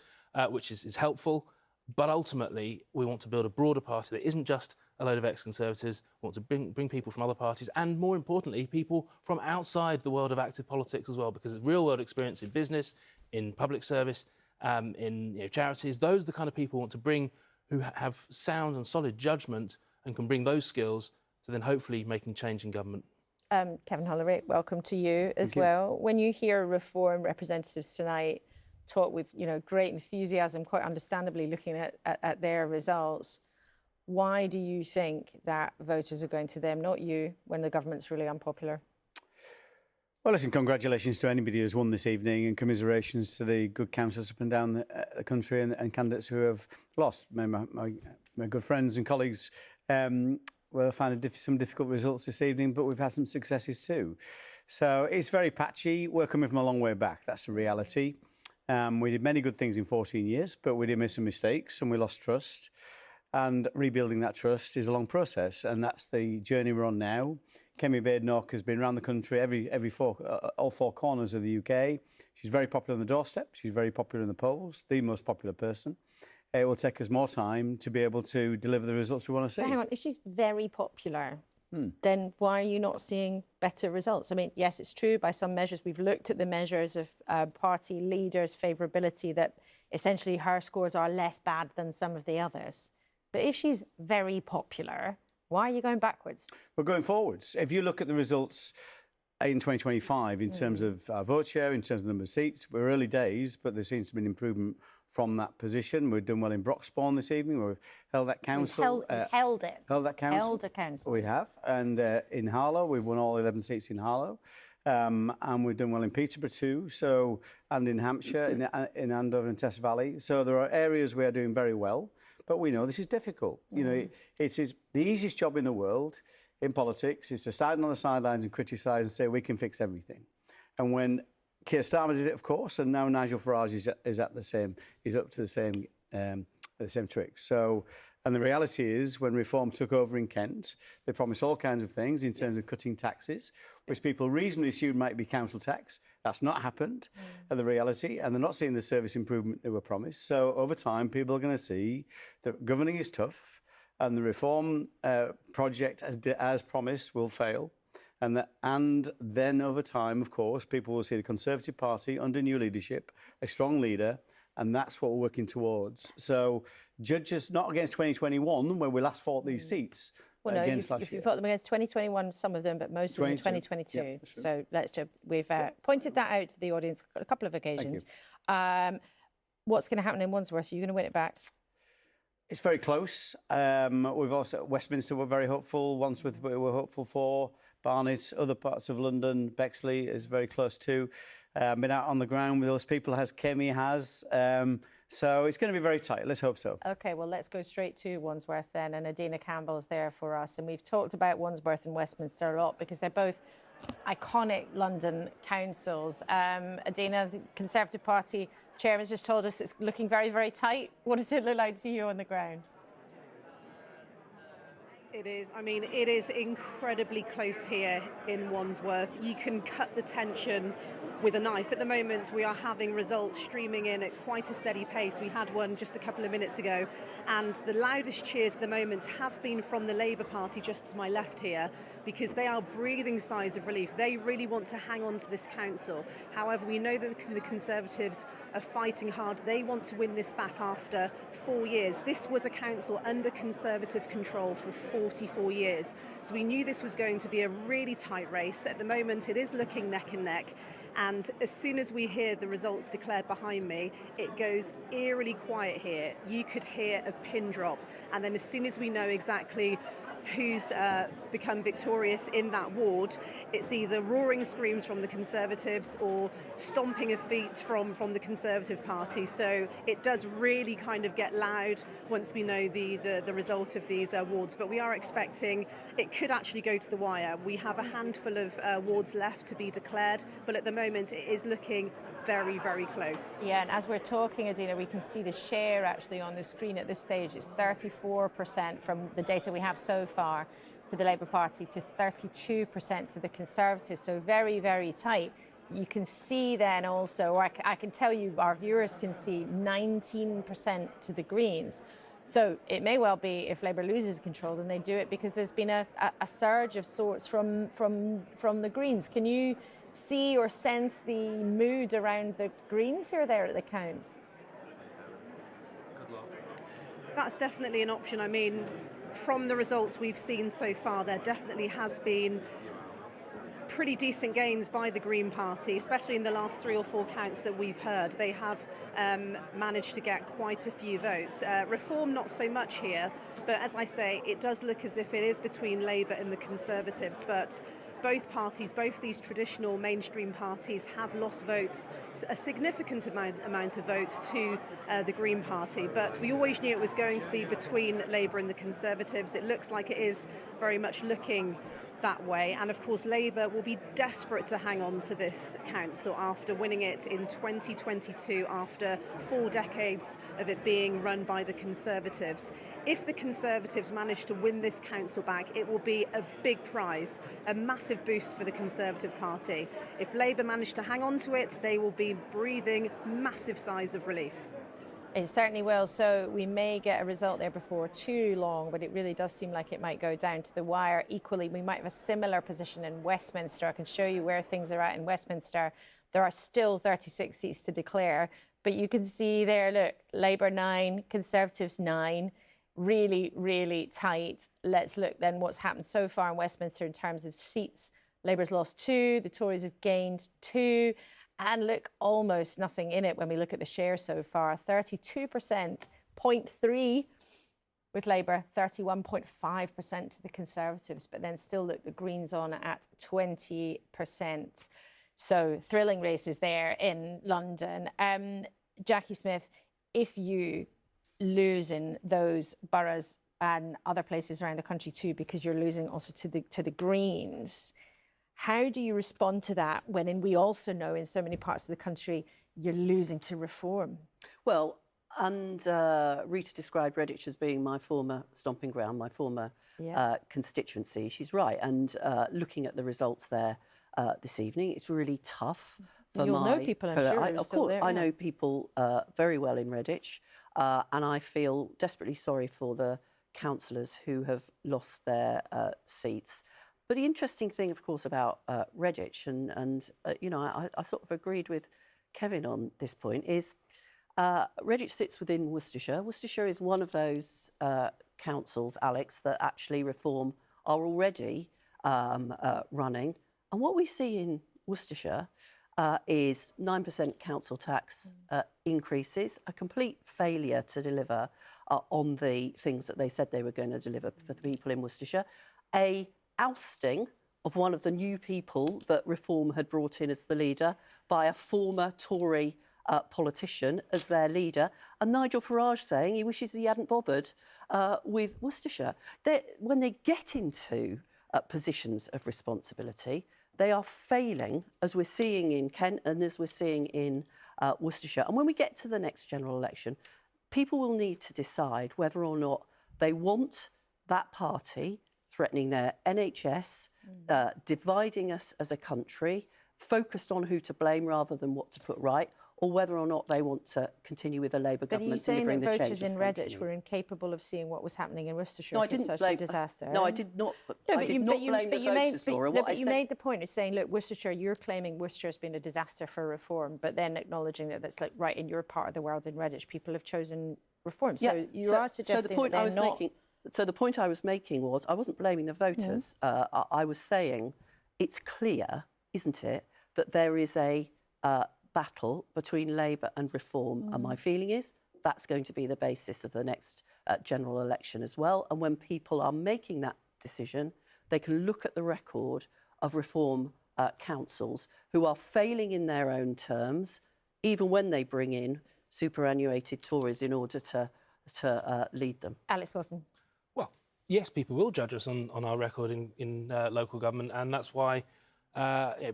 which is helpful. But ultimately, we want to build a broader party that isn't just a load of ex-Conservatives. We want to bring people from other parties and, more importantly, people from outside the world of active politics as well, because it's real-world experience in business, in public service, in charities. Those are the kind of people we want to bring who have sound and solid judgment and can bring those skills to then hopefully making change in government. Kevin Holleray, welcome to you as well. When you hear Reform representatives tonight talk with great enthusiasm, quite understandably looking at their results, why do you think that voters are going to them, not you, when the government's really unpopular? Well, listen, congratulations to anybody who's won this evening, and commiserations to the good councillors up and down the country and candidates who have lost. My good friends and colleagues will find some difficult results this evening, but we've had some successes too. So it's very patchy. We're coming from a long way back. That's the reality. We did many good things in 14 years, but we did make some mistakes and we lost trust. And rebuilding that trust is a long process, and that's the journey we're on now. Kemi Badenoch has been around the country, all four corners of the UK. She's very popular on the doorstep. She's very popular in the polls, the most popular person. it will take us more time to be able to deliver the results we want to see. But hang on, if she's very popular, then why are you not seeing better results? I mean, yes, it's true by some measures. We've looked at the measures of party leaders' favourability, that essentially her scores are less bad than some of the others. But if she's very popular, why are you going backwards? We're going forwards. If you look at the results in 2025 in terms of our vote share, in terms of the number of seats, we're early days, but there seems to be an improvement from that position. We've done well in Broxbourne this evening. We've held that council. We've held it. Held that council. Held a council. We have. And in Harlow, we've won all 11 seats in Harlow. And we've done well in Peterborough too, and in Hampshire, in Andover and Test Valley. So there are areas we are doing very well, but we know this is difficult. You know, it is the easiest job in the world in politics is to stand on the sidelines and criticise and say we can fix everything. And when Keir Starmer did it, of course, and now Nigel Farage is up to the same tricks. So, and the reality is, when Reform took over in Kent, they promised all kinds of things in terms of cutting taxes, which people reasonably assumed might be council tax. That's not happened, and the reality, and they're not seeing the service improvement they were promised. So over time, people are going to see that governing is tough, and the Reform project, as promised, will fail. And then over time, of course, people will see the Conservative Party under new leadership, a strong leader, and that's what we're working towards. So judge us not against 2021, where we last fought these seats, well, no, against last year. You fought them against 2021, some of them, but most of them in 2022. Yeah, so we've pointed that out to the audience on a couple of occasions. What's going to happen in Wandsworth? Are you going to win it back? It's very close. We've also, Westminster we're very hopeful, Wandsworth we're hopeful for, Barnet, other parts of London, Bexley is very close too. Been out on the ground with those people, as Kemi has. So it's going to be very tight. Let's hope so. OK, well, let's go straight to Wandsworth then. And Adina Campbell's there for us. And we've talked about Wandsworth and Westminster a lot because they're both iconic London councils. Adina, the Conservative Party chairman's just told us it's looking very, very tight. What does it look like to you on the ground? It is. I mean, it is incredibly close here in Wandsworth. You can cut the tension with a knife. At the moment, we are having results streaming in at quite a steady pace. We had one just a couple of minutes ago, and the loudest cheers at the moment have been from the Labour Party just to my left here, because they are breathing sighs of relief. They really want to hang on to this council. However, we know that the Conservatives are fighting hard. They want to win this back after 4 years. This was a council under Conservative control for 44 years. So we knew this was going to be a really tight race. At the moment, it is looking neck and neck. And as soon as we hear the results declared behind me, it goes eerily quiet here. You could hear a pin drop. And then as soon as we know exactly who's become victorious in that ward, it's either roaring screams from the Conservatives or stomping of feet from the Conservative Party. So it does really kind of get loud once we know the result of these wards. But we are expecting it could actually go to the wire. We have a handful of wards left to be declared, but at the moment it is looking very, very close. Yeah, and as we're talking, Adina, we can see the share actually on the screen at this stage. It's 34% from the data we have so far to the Labour Party to 32% to the Conservatives. So very, very tight. You can see then also, or I can tell you, our viewers can see 19% to the Greens. So it may well be if Labour loses control, then they do it because there's been a surge of sorts from the Greens. Can you see or sense the mood around the Greens here there at the count? That's definitely an option. I mean, from the results we've seen so far, there definitely has been pretty decent gains by the Green Party, especially in the last 3 or 4 counts that we've heard. They have managed to get quite a few votes. Reform, not so much here, but as I say, it does look as if it is between Labour and the Conservatives, but both parties, both these traditional mainstream parties, have lost votes, a significant amount of votes to the Green Party. But we always knew it was going to be between Labour and the Conservatives. It looks like it is very much looking that way. And of course, Labour will be desperate to hang on to this council after winning it in 2022, after 4 decades of it being run by the Conservatives. If the Conservatives manage to win this council back, it will be a big prize, a massive boost for the Conservative Party. If Labour manage to hang on to it, they will be breathing massive sighs of relief. It certainly will. So we may get a result there before too long, but it really does seem like it might go down to the wire. Equally, we might have a similar position in Westminster. I can show you where things are at in Westminster. There are still 36 seats to declare, but you can see there, look, Labour 9, Conservatives 9, really, really tight. Let's look then what's happened so far in Westminster in terms of seats. Labour's lost 2, the Tories have gained 2. And look, almost nothing in it when we look at the share so far. 32%, 0.3 with Labour, 31.5% to the Conservatives. But then still look, the Greens on at 20%. So thrilling races there in London. Jackie Smith, if you lose in those boroughs and other places around the country too, because you're losing also to the Greens, how do you respond to that when we also know in so many parts of the country you're losing to Reform? Well, and Rita described Redditch as being my former stomping ground, my former constituency. She's right. And looking at the results there this evening, it's really tough. You'll know people, I'm sure, of course, I know people very well in Redditch, and I feel desperately sorry for the councillors who have lost their seats. But the interesting thing, of course, about Redditch, and you know, I sort of agreed with Kevin on this point, is Redditch sits within Worcestershire. Worcestershire is one of those councils, Alex, that actually Reform are already running. And what we see in Worcestershire is 9% council tax increases, a complete failure to deliver on the things that they said they were going to deliver for the people in Worcestershire, a ousting of one of the new people that Reform had brought in as the leader by a former Tory politician as their leader, and Nigel Farage saying he wishes he hadn't bothered with Worcestershire. When they get into positions of responsibility, they are failing, as we're seeing in Kent and as we're seeing in Worcestershire. And when we get to the next general election, people will need to decide whether or not they want that party threatening their NHS, dividing us as a country, focused on who to blame rather than what to put right, or whether or not they want to continue with a Labour government delivering the change. But are you saying that voters in Redditch were incapable of seeing what was happening in Worcestershire? No, I didn't such a disaster. No, I did not. I did not blame the voters, Laura. But you made the point of saying, look, Worcestershire, you're claiming Worcestershire has been a disaster for Reform, but then acknowledging that that's like right in your part of the world in Redditch, people have chosen Reform. So you are suggesting that they're not. So the point I was making was I wasn't blaming the voters. I was saying it's clear, isn't it, that there is a battle between Labour and Reform. And my feeling is that's going to be the basis of the next general election as well. And when people are making that decision, they can look at the record of Reform councils who are failing in their own terms, even when they bring in superannuated Tories in order to lead them. Alex Wilson. Yes, people will judge us on our record in local government, and that's why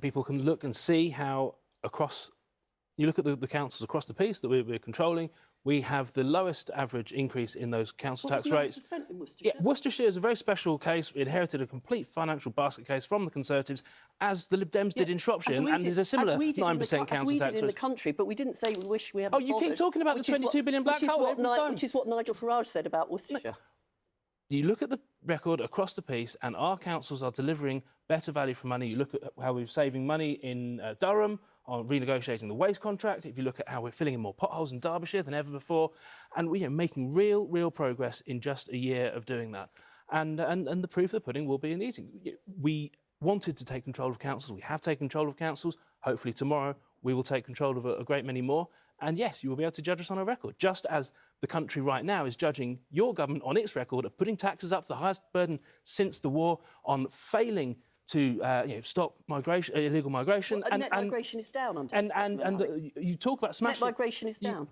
people can look and see how across, you look at the councils across the piece that we're controlling, we have the lowest average increase in those council tax rates. In Worcestershire? Yeah, Worcestershire is a very special case. We inherited a complete financial basket case from the Conservatives, as the Lib Dems did in Shropshire, and did a similar 9% council tax rate. in the country, but we didn't say we wish we hadn't bothered. You keep talking about the 22 billion black hole every time. Which is what Nigel Farage said about Worcestershire. You look at the record across the piece, and our councils are delivering better value for money. You look at how we're saving money in Durham on renegotiating the waste contract. If you look at how we're filling in more potholes in Derbyshire than ever before, and we are making real progress in just a year of doing that. And the proof of the pudding will be in the eating. We wanted to take control of councils. We have taken control of councils. Hopefully tomorrow we will take control of a great many more. And yes, you will be able to judge us on our record, just as the country right now is judging your government on its record of putting taxes up to the highest burden since the war, on failing to stop migration, illegal migration. Well, net migration is down under you talk about smashing. Net migration is down.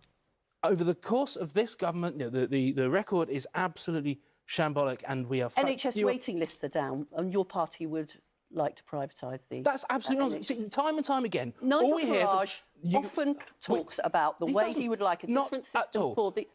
Over the course of this government, the record is absolutely shambolic, and we are... NHS waiting lists are down, and your party would like to privatise the... That's absolutely nonsense. See, time and time again... Nigel Farage often talks about the way he would like a different system for the...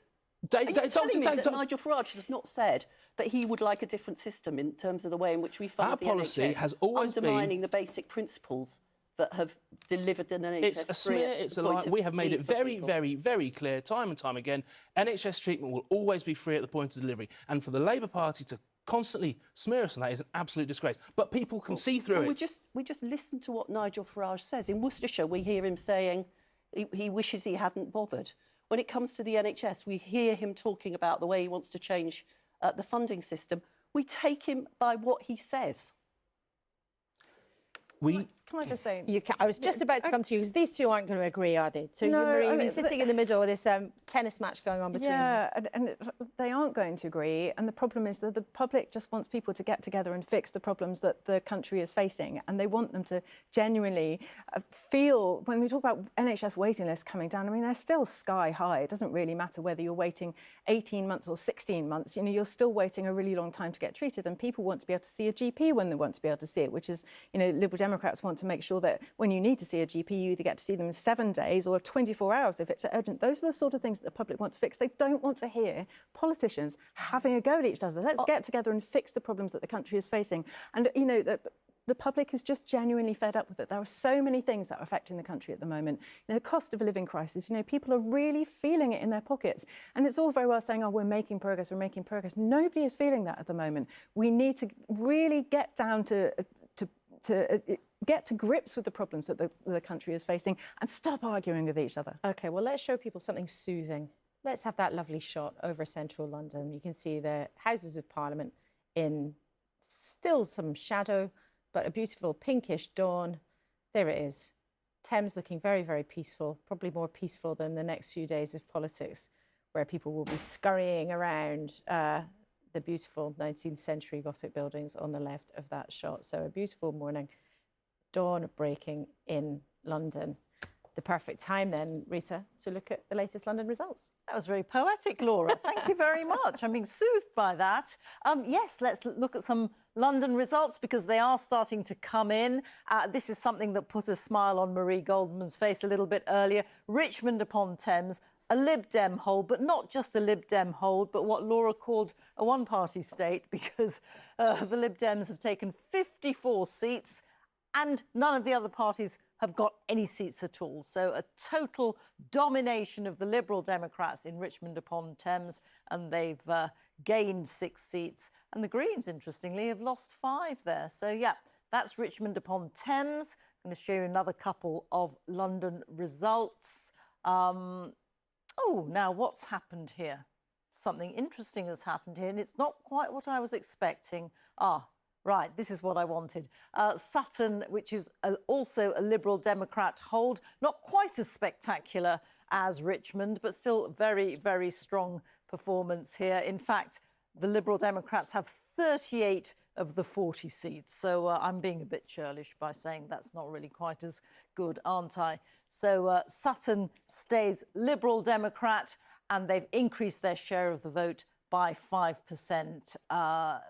Are you telling me that Nigel Farage has not said that he would like a different system in terms of the way in which we fund the NHS, policy has always undermining the basic principles but have delivered an NHS It's a smear, it's a lie. We have made it very, very, very clear time and time again, NHS treatment will always be free at the point of delivery. And for the Labour Party to constantly smear us on that is an absolute disgrace. But people can see through it. We just listen to what Nigel Farage says. In Worcestershire, we hear him saying he wishes he hadn't bothered. When it comes to the NHS, we hear him talking about the way he wants to change the funding system. We take him by what he says. Can I just say... I was just about to come to you, because these two aren't going to agree, are they? So No, you're I mean, sitting in the middle of this tennis match going on between them. Yeah, and they aren't going to agree. And the problem is that the public just wants people to get together and fix the problems that the country is facing. And they want them to genuinely feel, when we talk about NHS waiting lists coming down, I mean, they're still sky high. It doesn't really matter whether you're waiting 18 months or 16 months. You know, you're still waiting a really long time to get treated. And people want to be able to see a GP when they want to be able to see it, which is, you know, Liberal Democrats want to make sure that when you need to see a GP, you either get to see them in 7 days or 24 hours if it's urgent. Those are the sort of things that the public want to fix. They don't want to hear politicians having a go at each other. Let's get together and fix the problems that the country is facing. And, you know, the public is just genuinely fed up with it. There are so many things that are affecting the country at the moment. You know, the cost of a living crisis, you know, people are really feeling it in their pockets. And it's all very well saying, oh, we're making progress, we're making progress. Nobody is feeling that at the moment. We need to really get down to get to grips with the problems that the country is facing and stop arguing with each other. OK, well, let's show people something soothing. Let's have that lovely shot over central London. You can see the Houses of Parliament in still some shadow, but a beautiful pinkish dawn. There it is. Thames looking very, very peaceful, probably more peaceful than the next few days of politics, where people will be scurrying around the beautiful 19th century Gothic buildings on the left of that shot. So a beautiful morning, dawn breaking in London. The perfect time then, Rita, to look at the latest London results. That was very poetic, Laura. Thank you very much. I'm being soothed by that. Yes, let's look at some London results because they are starting to come in. This is something that put a smile on Marie Goldman's face a little bit earlier. Richmond upon Thames, a Lib Dem hold, but not just a Lib Dem hold, but what Laura called a one-party state, because the Lib Dems have taken 54 seats and none of the other parties have got any seats at all. So a total domination of the Liberal Democrats in Richmond upon Thames, and they've gained 6 seats. And the Greens, interestingly, have lost 5 there. So, yeah, that's Richmond upon Thames. I'm going to show you another couple of London results. Oh, now what's happened here? Something interesting has happened here, and it's not quite what I was expecting. Right, this is what I wanted. Sutton, which is also a Liberal Democrat hold, not quite as spectacular as Richmond, but still very, very strong performance here. In fact, the Liberal Democrats have 38 of the 40 seats. So I'm being a bit churlish by saying that's not really quite as good, aren't I? So Sutton stays Liberal Democrat, and they've increased their share of the vote by 5%.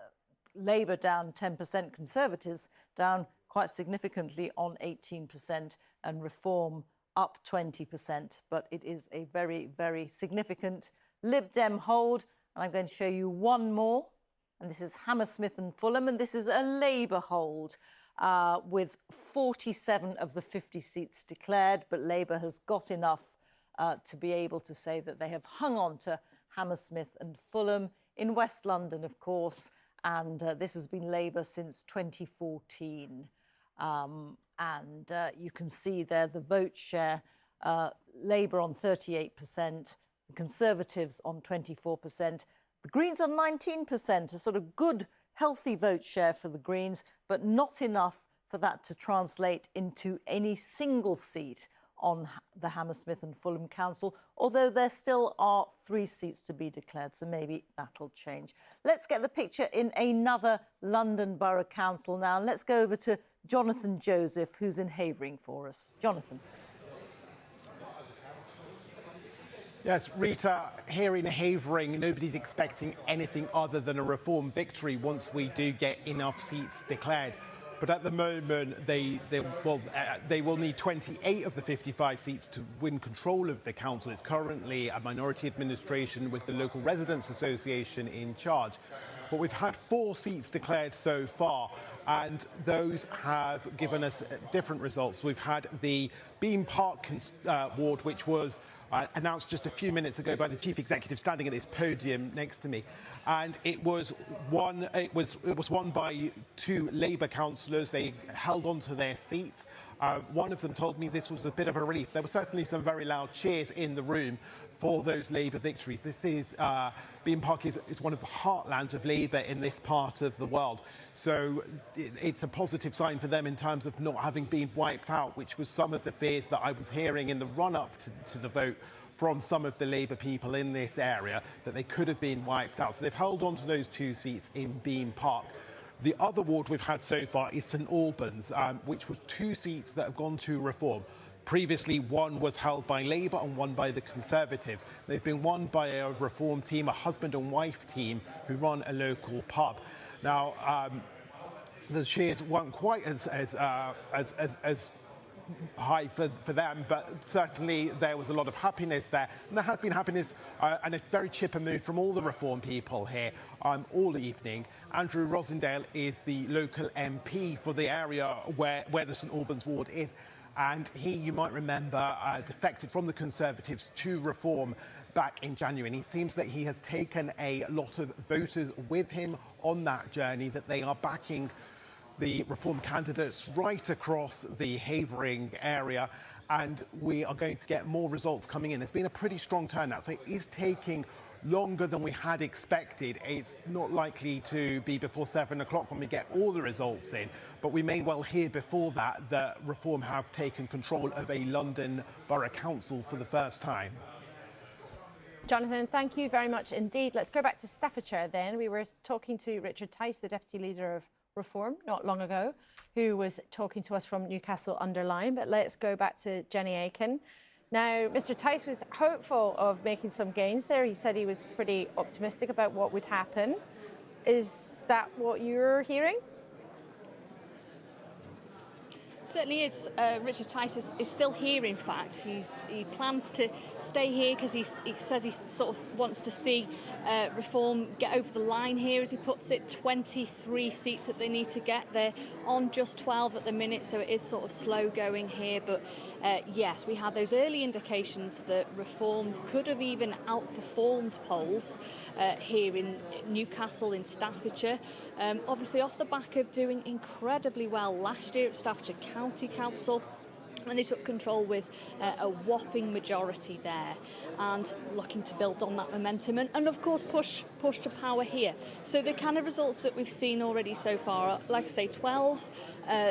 Labour down 10%, Conservatives down quite significantly on 18%, and Reform up 20%. But it is a very, very significant Lib Dem hold. And I'm going to show you one more. And this is Hammersmith and Fulham. And this is a Labour hold with 47 of the 50 seats declared. But Labour has got enough to be able to say that they have hung on to Hammersmith and Fulham in West London, of course. And this has been Labour since 2014. You can see there the vote share, Labour on 38%, the Conservatives on 24%, the Greens on 19%, a sort of good, healthy vote share for the Greens, but not enough for that to translate into any single seat on the Hammersmith and Fulham Council, although there still are 3 seats to be declared, so maybe that'll change. Let's get the picture in another London Borough Council now. And let's go over to Jonathan Joseph, who's in Havering for us. Jonathan. Yes, Rita, here in Havering, nobody's expecting anything other than a Reform victory once we do get enough seats declared. But at the moment, they will need 28 of the 55 seats to win control of the council. It's currently a minority administration with the local residents association in charge. but we've had 4 seats declared so far, and those have given us different results. We've had the Beam Park ward, which was announced just a few minutes ago by the chief executive standing at this podium next to me, and it was won by 2 Labour councillors. They held on to their seats. One of them told me this was a bit of a relief. There were certainly some very loud cheers in the room for those Labour victories. This is Beam Park is one of the heartlands of Labour in this part of the world, so it's a positive sign for them in terms of not having been wiped out, which was some of the fears that I was hearing in the run-up to the vote from some of the Labour people in this area, that they could have been wiped out. So they've held on to those 2 seats in Beam Park. The other ward we've had so far is St Albans, which was 2 seats that have gone to Reform. Previously, one was held by Labour and one by the Conservatives. They've been won by a Reform team, a husband and wife team, who run a local pub. Now, the cheers weren't quite as high for them, but certainly there was a lot of happiness there. And there has been happiness and a very chipper mood from all the Reform people here all evening. Andrew Rosendale is the local MP for the area where the St Albans ward is. And he, you might remember, defected from the Conservatives to Reform back in January. And it seems that he has taken a lot of voters with him on that journey, that they are backing the Reform candidates right across the Havering area, and we are going to get more results coming in. It's been a pretty strong turnout, so it is taking longer than we had expected. It's not likely to be before 7 o'clock when we get all the results in, but we may well hear before that Reform have taken control of a London Borough Council for the first time. Jonathan, thank you very much indeed. Let's go back to Staffordshire then. We were talking to Richard Tice, the Deputy Leader of Reform, not long ago, who was talking to us from Newcastle under Lyme. But let's go back to Jenny Aiken. Now, Mr Tice was hopeful of making some gains there. He said he was pretty optimistic about what would happen. Is that what you're hearing? Certainly is. Richard Tice is still here, in fact. He plans to stay here because he says he sort of wants to see Reform get over the line here, as he puts it. 23 seats that they need to get. They're on just 12 at the minute, so it is sort of slow going here. But yes, we had those early indications that Reform could have even outperformed polls here in Newcastle, in Staffordshire. Obviously off the back of doing incredibly well last year at Staffordshire County Council, when they took control with a whopping majority there, and looking to build on that momentum and of course push to power here. So the kind of results that we've seen already so far are, like I say, 12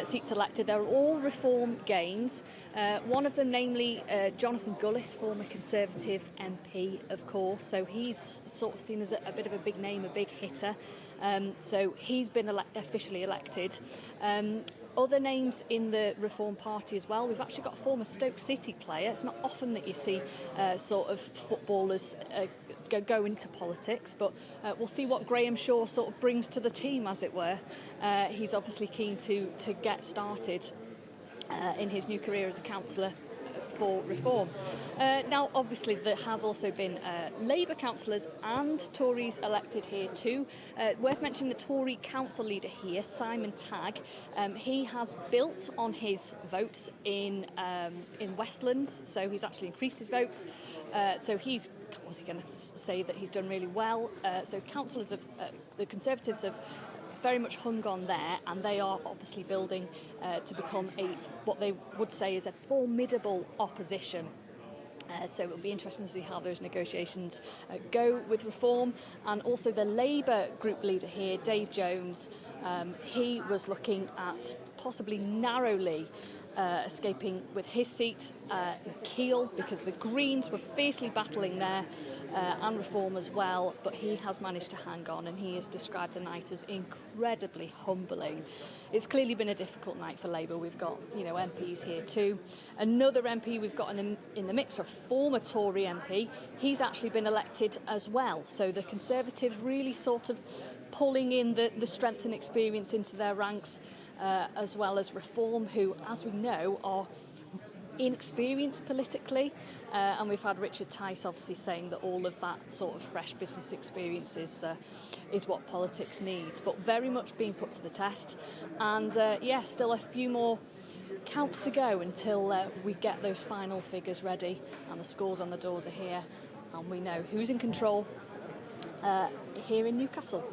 seats elected. They're all Reform gains. One of them, namely Jonathan Gullis, former Conservative MP, of course. So he's sort of seen as a bit of a big name, a big hitter. So he's been officially elected. Other names in the Reform Party as well. We've actually got a former Stoke City player. It's not often that you see sort of footballers go into politics, but we'll see what Graham Shaw sort of brings to the team, as it were. He's obviously keen to get started in his new career as a councillor for Reform. Now, obviously, there has also been Labour councillors and Tories elected here too. Worth mentioning the Tory council leader here, Simon Tagg. He has built on his votes in Westlands, so he's actually increased his votes. So he's obviously going to say that he's done really well. So councillors of the Conservatives have very much hung on there, and they are obviously building to become what they would say is a formidable opposition. So it'll be interesting to see how those negotiations go with Reform. And also the Labour group leader here, Dave Jones, he was looking at possibly narrowly escaping with his seat in Keele, because the Greens were fiercely battling there, and Reform as well, but he has managed to hang on, and he has described the night as incredibly humbling. It's clearly been a difficult night for Labour. We've got, MPs here too. Another MP we've got in the mix, a former Tory MP. He's actually been elected as well. So the Conservatives really sort of pulling in the strength and experience into their ranks, as well as Reform, who, as we know, are inexperienced politically, and we've had Richard Tice obviously saying that all of that sort of fresh business experience is what politics needs, but very much being put to the test. And yeah, still a few more counts to go until we get those final figures ready and the scores on the doors are here and we know who's in control here in Newcastle.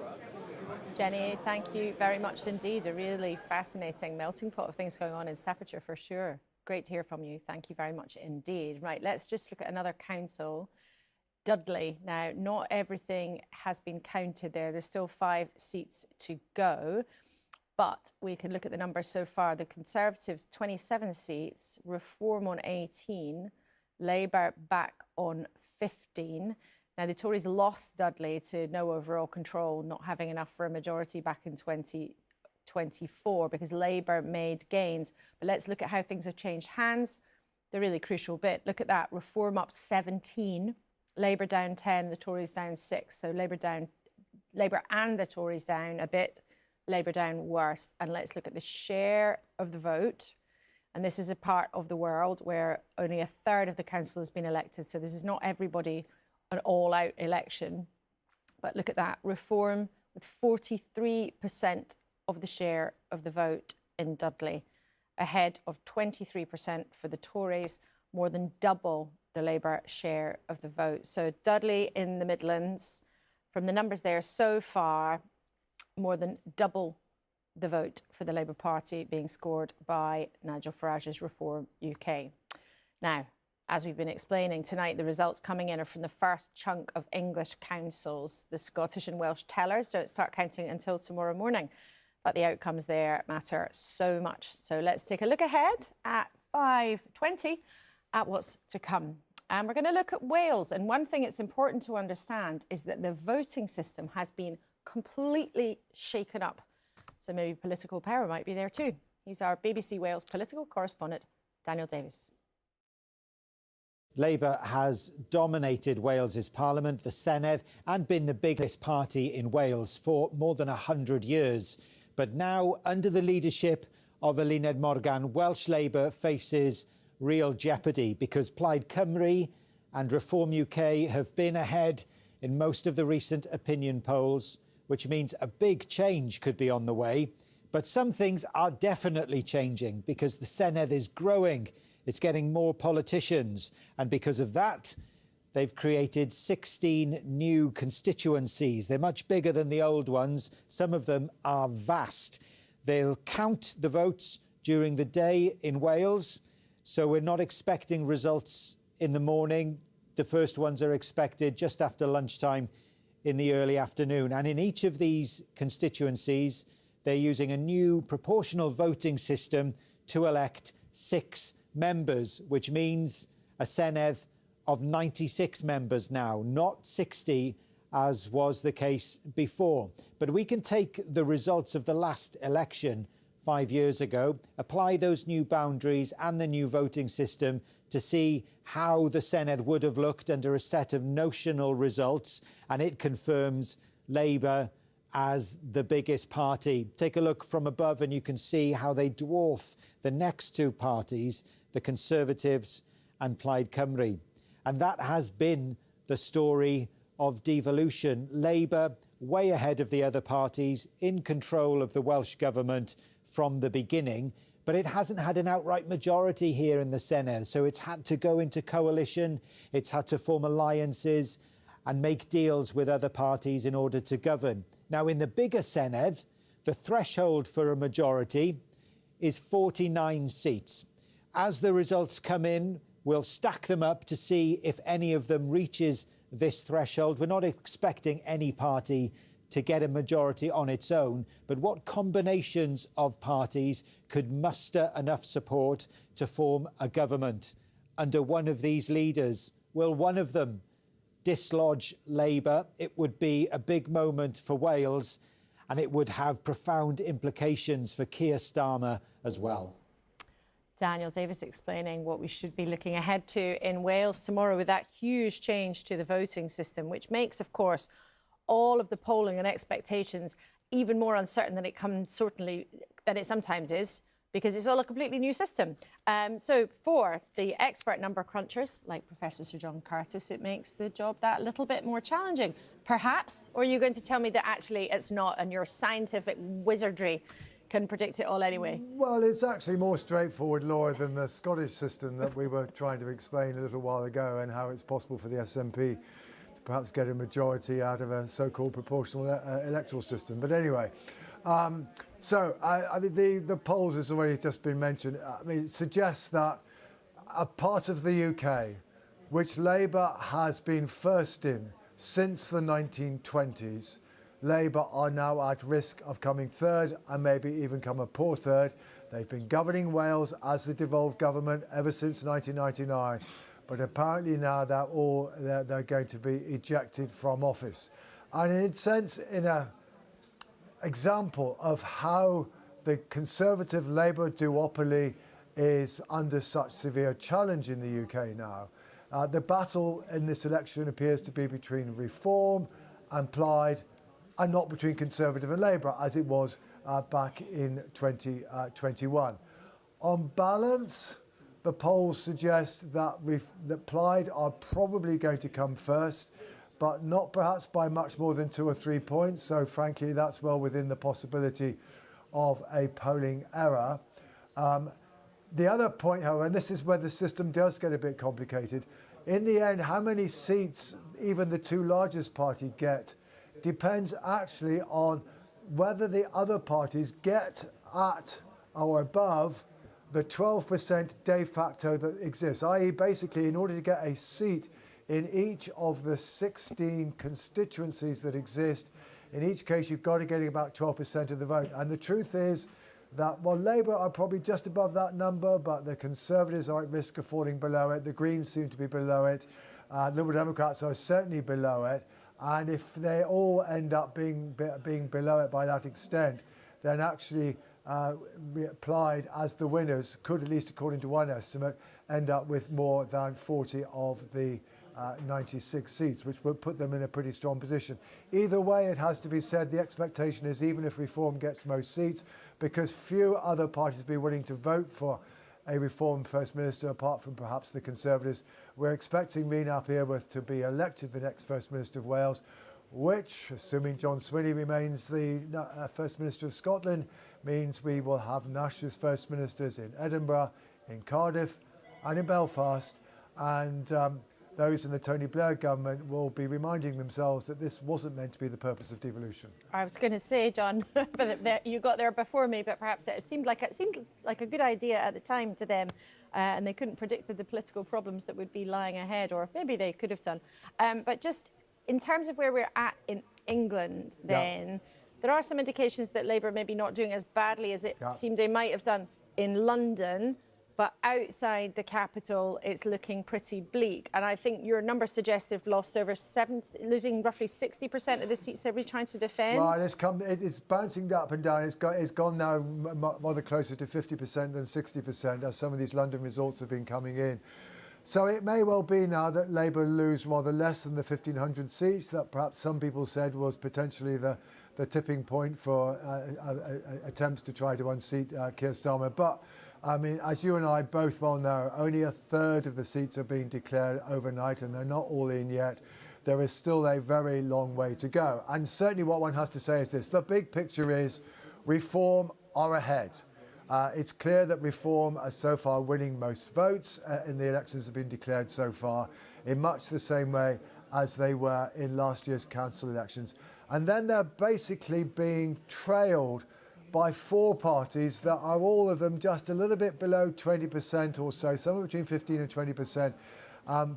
Jenny, thank you very much indeed. A really fascinating melting pot of things going on in Staffordshire for sure. Great to hear from you. Thank you very much indeed. Right, let's just look at another council. Dudley. Now, not everything has been counted there. There's still 5 seats to go, but we can look at the numbers so far. The Conservatives, 27 seats, Reform on 18, Labour back on 15. Now, the Tories lost Dudley to no overall control, not having enough for a majority back in 2024 because Labour made gains. But let's look at how things have changed hands. The really crucial bit. Look at that. Reform up 17, Labour down 10, the Tories down 6. So Labour and the Tories down a bit, Labour down worse. And let's look at the share of the vote. And this is a part of the world where only a third of the council has been elected. So this is not everybody an all-out election. But look at that. Reform with 43% of the share of the vote in Dudley, ahead of 23% for the Tories, more than double the Labour share of the vote. So Dudley in the Midlands, from the numbers there so far, more than double the vote for the Labour Party being scored by Nigel Farage's Reform UK. Now, as we've been explaining tonight, the results coming in are from the first chunk of English councils. The Scottish and Welsh tellers don't start counting until tomorrow morning, but the outcomes there matter so much. So let's take a look ahead at 5:20 at what's to come. And we're going to look at Wales. And one thing it's important to understand is that the voting system has been completely shaken up. So maybe political power might be there too. He's our BBC Wales political correspondent, Daniel Davis. Labour has dominated Wales's parliament, the Senedd, and been the biggest party in Wales for more than 100 years. But now, under the leadership of Eluned Morgan, Welsh Labour faces real jeopardy because Plaid Cymru and Reform UK have been ahead in most of the recent opinion polls, which means a big change could be on the way. But some things are definitely changing because the Senedd is growing. It's getting more politicians. And because of that, they've created 16 new constituencies. They're much bigger than the old ones. Some of them are vast. They'll count the votes during the day in Wales. So we're not expecting results in the morning. The first ones are expected just after lunchtime in the early afternoon. And in each of these constituencies, they're using a new proportional voting system to elect 6 members, which means a Senedd of 96 members now, not 60 as was the case before. But we can take the results of the last election 5 years ago, apply those new boundaries and the new voting system to see how the Senedd would have looked under a set of notional results, and it confirms Labour as the biggest party. Take a look from above and you can see how they dwarf the next 2 parties, the Conservatives and Plaid Cymru. And that has been the story of devolution. Labour way ahead of the other parties, in control of the Welsh Government from the beginning, but it hasn't had an outright majority here in the Senedd. So it's had to go into coalition, it's had to form alliances and make deals with other parties in order to govern. Now, in the bigger Senedd, the threshold for a majority is 49 seats. As the results come in, we'll stack them up to see if any of them reaches this threshold. We're not expecting any party to get a majority on its own, but what combinations of parties could muster enough support to form a government under one of these leaders? Will one of them dislodge Labour? It would be a big moment for Wales, and it would have profound implications for Keir Starmer as well. Daniel Davis explaining what we should be looking ahead to in Wales tomorrow with that huge change to the voting system, which makes, of course, all of the polling and expectations even more uncertain than it sometimes is. because it's all a completely new system. So for the expert number crunchers, like Professor Sir John Curtis, it makes the job that little bit more challenging, perhaps? Or are you going to tell me that actually it's not, and your scientific wizardry can predict it all anyway? Well, it's actually more straightforward, Laura, than the Scottish system that we were trying to explain a little while ago, and how it's possible for the SNP to perhaps get a majority out of a so-called proportional electoral system. But anyway, I mean, the polls, has already just been mentioned. I mean, it suggests that a part of the UK, which Labour has been first in since the 1920s, Labour are now at risk of coming third and maybe even come a poor third. They've been governing Wales as the devolved government ever since 1999, but apparently now they're going to be ejected from office. And in a sense, in an example of how the Conservative Labour duopoly is under such severe challenge in the UK now, the battle in this election appears to be between Reform and Plaid, and not between Conservative and Labour, as it was back in 2021. On balance, the polls suggest that Plaid are probably going to come first, but not perhaps by much more than 2 or 3 points. So frankly, that's well within the possibility of a polling error. The other point, however, and this is where the system does get a bit complicated, in the end, how many seats even the two largest parties get depends actually on whether the other parties get at or above the 12% de facto that exists, i.e. basically in order to get a seat in each of the 16 constituencies that exist, in each case you've got to get about 12% of the vote. And the truth is that while Labour are probably just above that number, but the Conservatives are at risk of falling below it, the Greens seem to be below it, Liberal Democrats are certainly below it. And if they all end up being below it by that extent, then actually Plaid as the winners could, at least according to one estimate, end up with more than 40 of the 96 seats, which would put them in a pretty strong position. Either way, it has to be said, the expectation is even if Reform gets most seats, because few other parties will be willing to vote for a Reform First Minister, apart from perhaps the Conservatives. We're expecting Rhys Aberworth to be elected the next First Minister of Wales, which, assuming John Swinney remains the First Minister of Scotland, means we will have nationalist First Ministers in Edinburgh, in Cardiff and in Belfast. And those in the Tony Blair government will be reminding themselves that this wasn't meant to be the purpose of devolution. I was going to say, John, but you got there before me, but perhaps it seemed like a good idea at the time to them, and they couldn't predict the political problems that would be lying ahead, or maybe they could have done. But just in terms of where we're at in England, then there are some indications that Labour may be not doing as badly as it seemed they might have done in London. But outside the capital, it's looking pretty bleak. And I think your numbers suggest they've lost losing roughly 60% of the seats they'll be trying to defend. Well, it's bouncing up and down. It's gone now rather closer to 50% than 60% as some of these London results have been coming in. So it may well be now that Labour lose rather less than the 1,500 seats that perhaps some people said was potentially the tipping point for attempts to try to unseat Keir Starmer. But I mean, as you and I both well know, only a third of the seats are being declared overnight, and they're not all in yet. There is still a very long way to go. And certainly what one has to say is this. The big picture is Reform are ahead. It's clear that Reform are so far winning most votes in the elections that have been declared so far, in much the same way as they were in last year's council elections. And then they're basically being trailed by four parties that are all of them just a little bit below 20% or so, somewhere between 15 and 20%,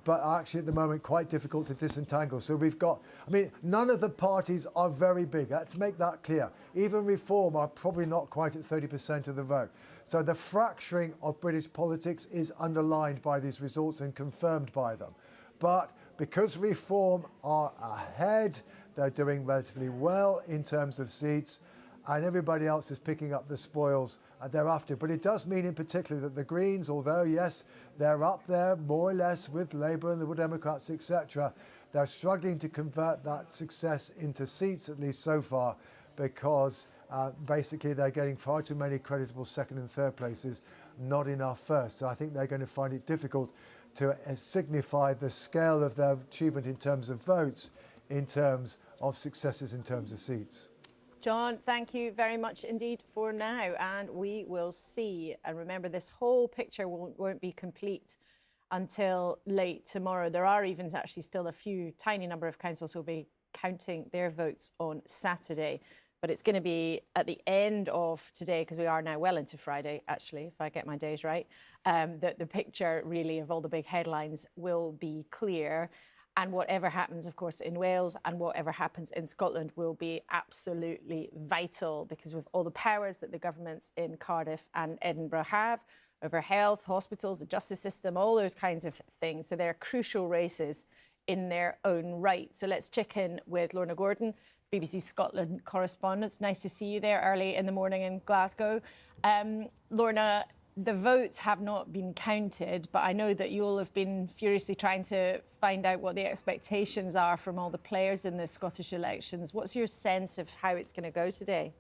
but are actually at the moment quite difficult to disentangle. So we've got, I mean, none of the parties are very big. Let's make that clear. Even Reform are probably not quite at 30% of the vote. So the fracturing of British politics is underlined by these results and confirmed by them. But because Reform are ahead, they're doing relatively well in terms of seats, and everybody else is picking up the spoils thereafter. But it does mean in particular that the Greens, although, yes, they're up there more or less with Labour and the Liberal Democrats, etc., they're struggling to convert that success into seats, at least so far, because Basically, they're getting far too many creditable second and third places, not enough first. So I think they're going to find it difficult to signify the scale of their achievement in terms of votes, in terms of successes, in terms of seats. John, thank you very much indeed for now, and we will see. And remember, this whole picture won't be complete until late tomorrow. There are even actually still a few tiny number of councils who will be counting their votes on Saturday. But it's going to be at the end of today, because we are now well into Friday, actually, if I get my days right, that the picture really of all the big headlines will be clear. And whatever happens, of course, in Wales and whatever happens in Scotland will be absolutely vital, because with all the powers that the governments in Cardiff and Edinburgh have over health, hospitals, the justice system, all those kinds of things. So they're crucial races in their own right. So let's check in with Lorna Gordon, BBC Scotland correspondent. It's nice to see you there early in the morning in Glasgow. Lorna, the votes have not been counted, but I know that you'll have been furiously trying to find out what the expectations are from all the players in the Scottish elections. What's your sense of how it's going to go today?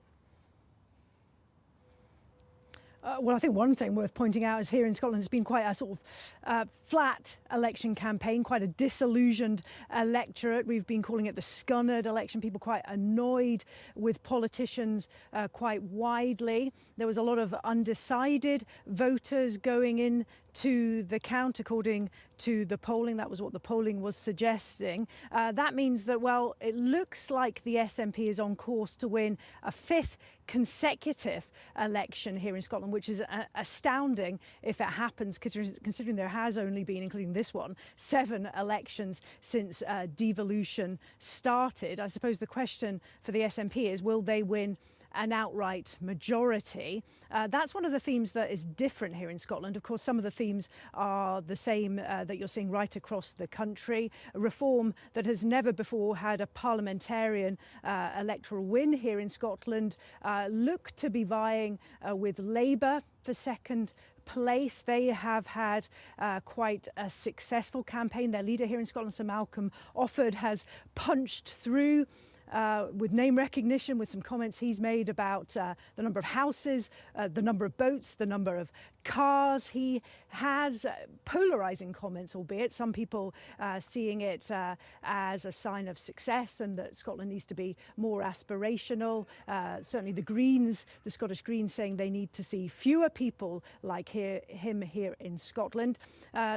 Well, I think one thing worth pointing out is here in Scotland, it's been quite a sort of flat election campaign, quite a disillusioned electorate. We've been calling it the scunnered election, people quite annoyed with politicians quite widely. There was a lot of undecided voters going in to the count, according to the polling. That was what the polling was suggesting. That means that, well, it looks like the SNP is on course to win a fifth consecutive election here in Scotland, which is astounding if it happens, considering there has only been, including this one, 7 elections since devolution started. I suppose the question for the SNP is, will they win an outright majority? That's one of the themes that is different here in Scotland. Of course, some of the themes are the same that you're seeing right across the country. A reform that has never before had a parliamentarian electoral win here in Scotland look to be vying with Labour for second place. They have had quite a successful campaign. Their leader here in Scotland, Sir Malcolm Offord, has punched through with name recognition, with some comments he's made about the number of houses, the number of boats, the number of cars. He has polarising comments, albeit some people seeing it as a sign of success and that Scotland needs to be more aspirational. Certainly the Greens, the Scottish Greens, saying they need to see fewer people like him here in Scotland.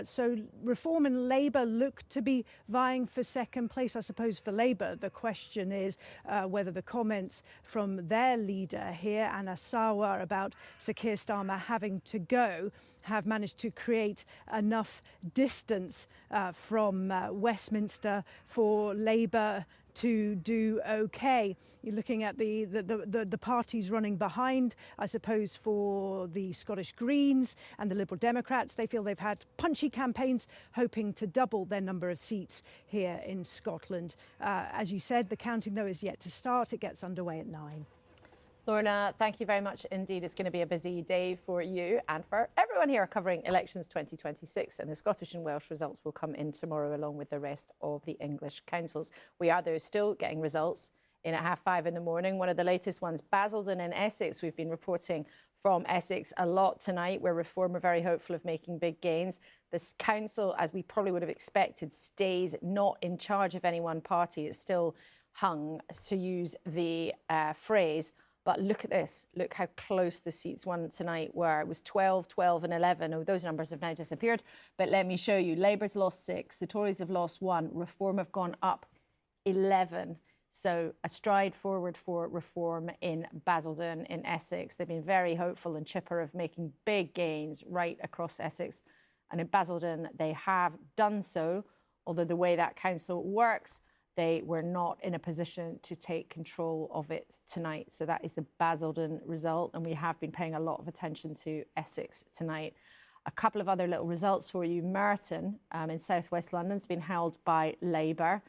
So Reform and Labour look to be vying for second place. I suppose for Labour, the question is whether the comments from their leader here, Anna Sawar, about Sir Keir Starmer having to go have managed to create enough distance from Westminster for Labour to do okay. You're looking at the parties running behind, I suppose, for the Scottish Greens and the Liberal Democrats. They feel they've had punchy campaigns, hoping to double their number of seats here in Scotland. As you said, the counting, though, is yet to start. It gets underway at 9. Lorna, thank you very much indeed. It's going to be a busy day for you and for everyone here covering elections 2026, and the Scottish and Welsh results will come in tomorrow along with the rest of the English councils. We are, though, still getting results in at 5:30 in the morning. One of the latest ones, Basildon in Essex. We've been reporting from Essex a lot tonight, where Reform are very hopeful of making big gains. This council, as we probably would have expected, stays not in charge of any one party. It's still hung, to use the phrase. But look at this. Look how close the seats won tonight were. It was 12, 12 and 11. Oh, those numbers have now disappeared. But let me show you. Labour's lost 6. The Tories have lost 1. Reform have gone up 11. So a stride forward for Reform in Basildon in Essex. They've been very hopeful and chipper of making big gains right across Essex. And in Basildon, they have done so, although the way that council works, they were not in a position to take control of it tonight. So that is the Basildon result. And we have been paying a lot of attention to Essex tonight. A couple of other little results for you. Merton in southwest London has been held by Labour.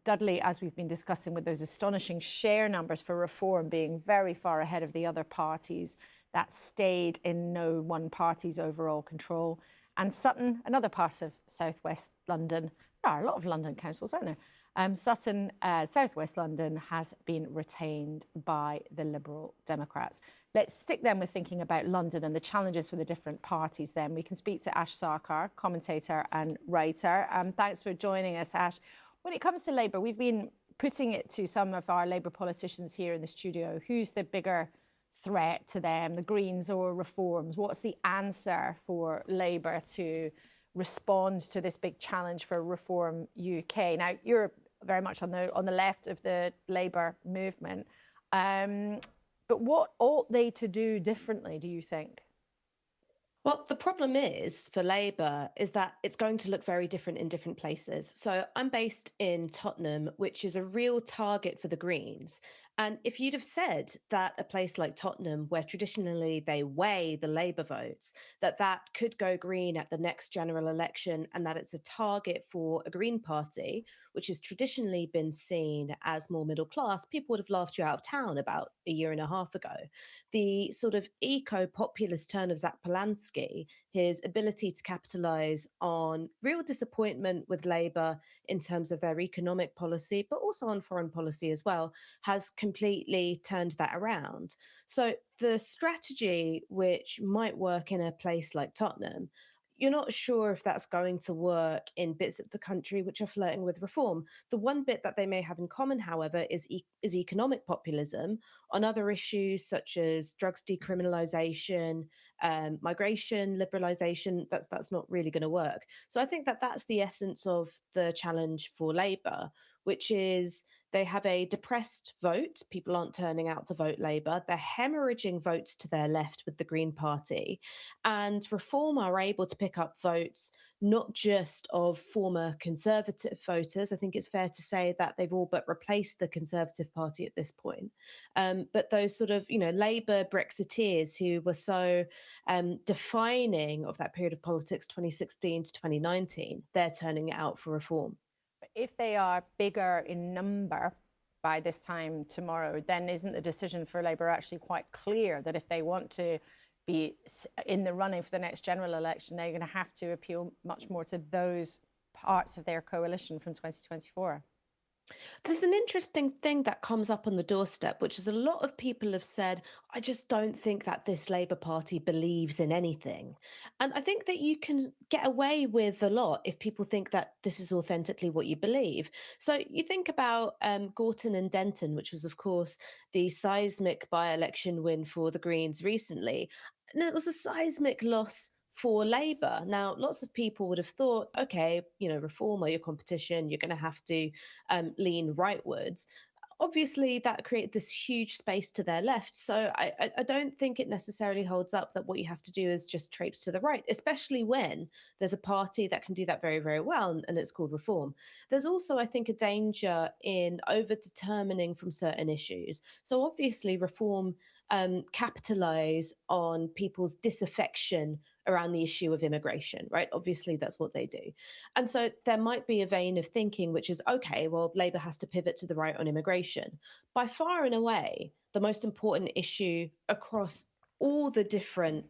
Dudley, as we've been discussing, with those astonishing share numbers for Reform being very far ahead of the other parties, that stayed in no one party's overall control. And Sutton, another part of southwest London, there are a lot of London councils, aren't there? Sutton, South West London, has been retained by the Liberal Democrats. Let's stick then with thinking about London and the challenges for the different parties then. We can speak to Ash Sarkar, commentator and writer. Thanks for joining us, Ash. When it comes to Labour, we've been putting it to some of our Labour politicians here in the studio. Who's the bigger threat to them, the Greens or reforms? What's the answer for Labour to respond to this big challenge for Reform UK? Now, you're very much on the left of the Labour movement. But what ought they to do differently, do you think? Well, the problem is for Labour is that it's going to look very different in different places. So I'm based in Tottenham, which is a real target for the Greens. And if you'd have said that a place like Tottenham, where traditionally they weigh the Labour votes, that could go Green at the next general election and that it's a target for a Green party, which has traditionally been seen as more middle class, people would have laughed you out of town about a year and a half ago. The sort of eco-populist turn of Zach Polanski, his ability to capitalise on real disappointment with Labour in terms of their economic policy, but also on foreign policy as well, has completely turned that around. So the strategy which might work in a place like Tottenham, you're not sure if that's going to work in bits of the country which are flirting with reform. The one bit that they may have in common, however, is economic populism on other issues such as drugs decriminalisation, migration liberalisation. That's not really going to work. So I think that that's the essence of the challenge for Labour, which is they have a depressed vote. People aren't turning out to vote Labour. They're hemorrhaging votes to their left with the Green Party. And Reform are able to pick up votes, not just of former Conservative voters. I think it's fair to say that they've all but replaced the Conservative Party at this point. But those sort of, Labour Brexiteers who were so defining of that period of politics, 2016 to 2019, they're turning out for Reform. If they are bigger in number by this time tomorrow, then isn't the decision for Labour actually quite clear that if they want to be in the running for the next general election, they're going to have to appeal much more to those parts of their coalition from 2024? There's an interesting thing that comes up on the doorstep, which is a lot of people have said, I just don't think that this Labour Party believes in anything. And I think that you can get away with a lot if people think that this is authentically what you believe. So you think about Gorton and Denton, which was, of course, the seismic by-election win for the Greens recently. And it was a seismic loss for Labour. Now, lots of people would have thought, okay, Reform are your competition, you're going to have to lean rightwards. Obviously, that created this huge space to their left. So I don't think it necessarily holds up that what you have to do is just traipse to the right, especially when there's a party that can do that very, very well, and it's called Reform. There's also, I think, a danger in over-determining from certain issues. So obviously, Reform capitalise on people's disaffection around the issue of immigration, right? Obviously, that's what they do. And so there might be a vein of thinking, which is, okay, well, Labour has to pivot to the right on immigration. By far and away, the most important issue across all the different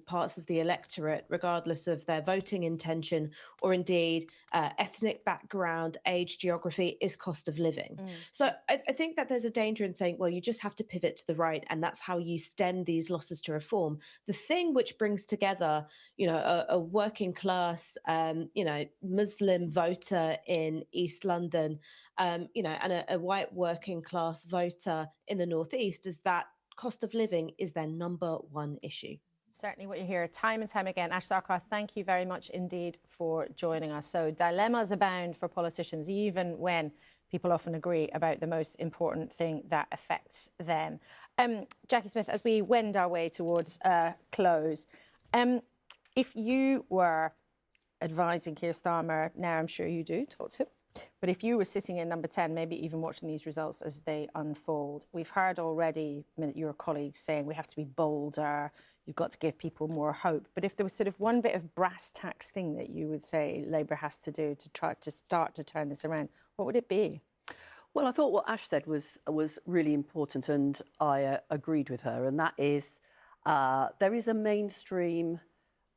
parts of the electorate, regardless of their voting intention or indeed ethnic background, age, geography, is cost of living. So I think that there's a danger in saying, well, you just have to pivot to the right and that's how you stem these losses to Reform. The thing which brings together, a working class, Muslim voter in East London, and a white working class voter in the Northeast is that cost of living is their number one issue. Certainly what you hear time and time again. Ash Sarkar, thank you very much indeed for joining us. So dilemmas abound for politicians, even when people often agree about the most important thing that affects them. Jackie Smith, as we wend our way towards close, if you were advising Keir Starmer, now I'm sure you do, talk to him, but if you were sitting in number 10, maybe even watching these results as they unfold, we've heard already your colleagues saying we have to be bolder, you've got to give people more hope. But if there was sort of one bit of brass tacks thing that you would say Labour has to do to try to start to turn this around, what would it be? Well, I thought what Ash said was really important, and I agreed with her, and that is there is a mainstream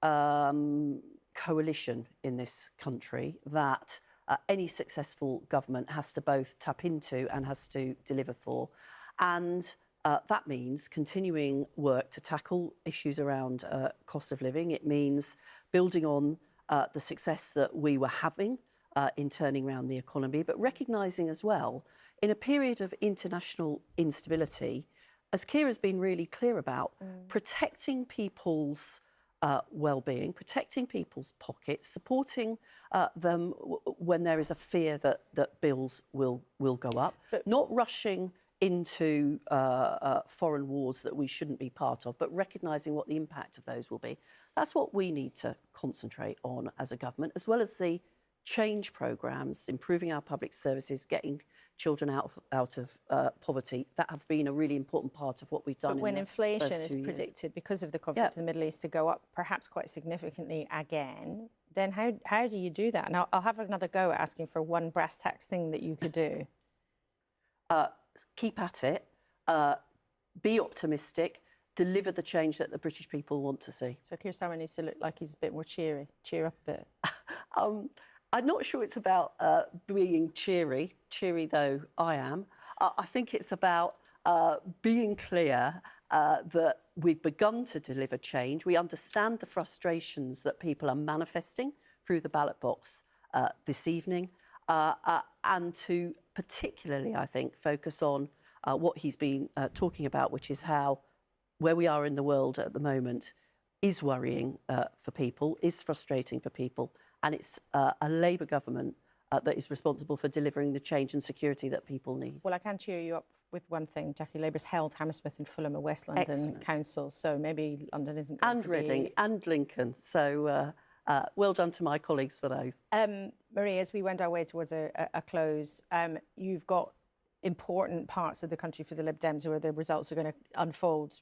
coalition in this country that any successful government has to both tap into and has to deliver for. And that means continuing work to tackle issues around cost of living. It means building on the success that we were having in turning around the economy, but recognising as well, in a period of international instability, as Keir has been really clear about, protecting people's well-being, protecting people's pockets, supporting them when there is a fear that bills will go up, but not rushing into foreign wars that we shouldn't be part of, but recognising what the impact of those will be. That's what we need to concentrate on as a government, as well as the change programmes, improving our public services, getting children out of poverty. That have been a really important part of what we've done. But when inflation is predicted because of the conflict in the Middle East to go up perhaps quite significantly again, then how do you do that? And I'll have another go at asking for one brass tacks thing that you could do. Keep at it, be optimistic, deliver the change that the British people want to see. So Keir Starmer needs to look like he's a bit more cheery, cheer up a bit. I'm not sure it's about being cheery though I am. I think it's about being clear that we've begun to deliver change. We understand the frustrations that people are manifesting through the ballot box this evening, and to particularly, I think, focus on what he's been talking about, which is how where we are in the world at the moment is worrying for people, is frustrating for people, and it's a Labour government that is responsible for delivering the change and security that people need. Well, I can cheer you up with one thing. Jackie, Labour's held Hammersmith and Fulham a West London council, so maybe London isn't going to be... And Reading and Lincoln, so well done to my colleagues for those. Marie, as we went our way towards a close, you've got important parts of the country for the Lib Dems where the results are going to unfold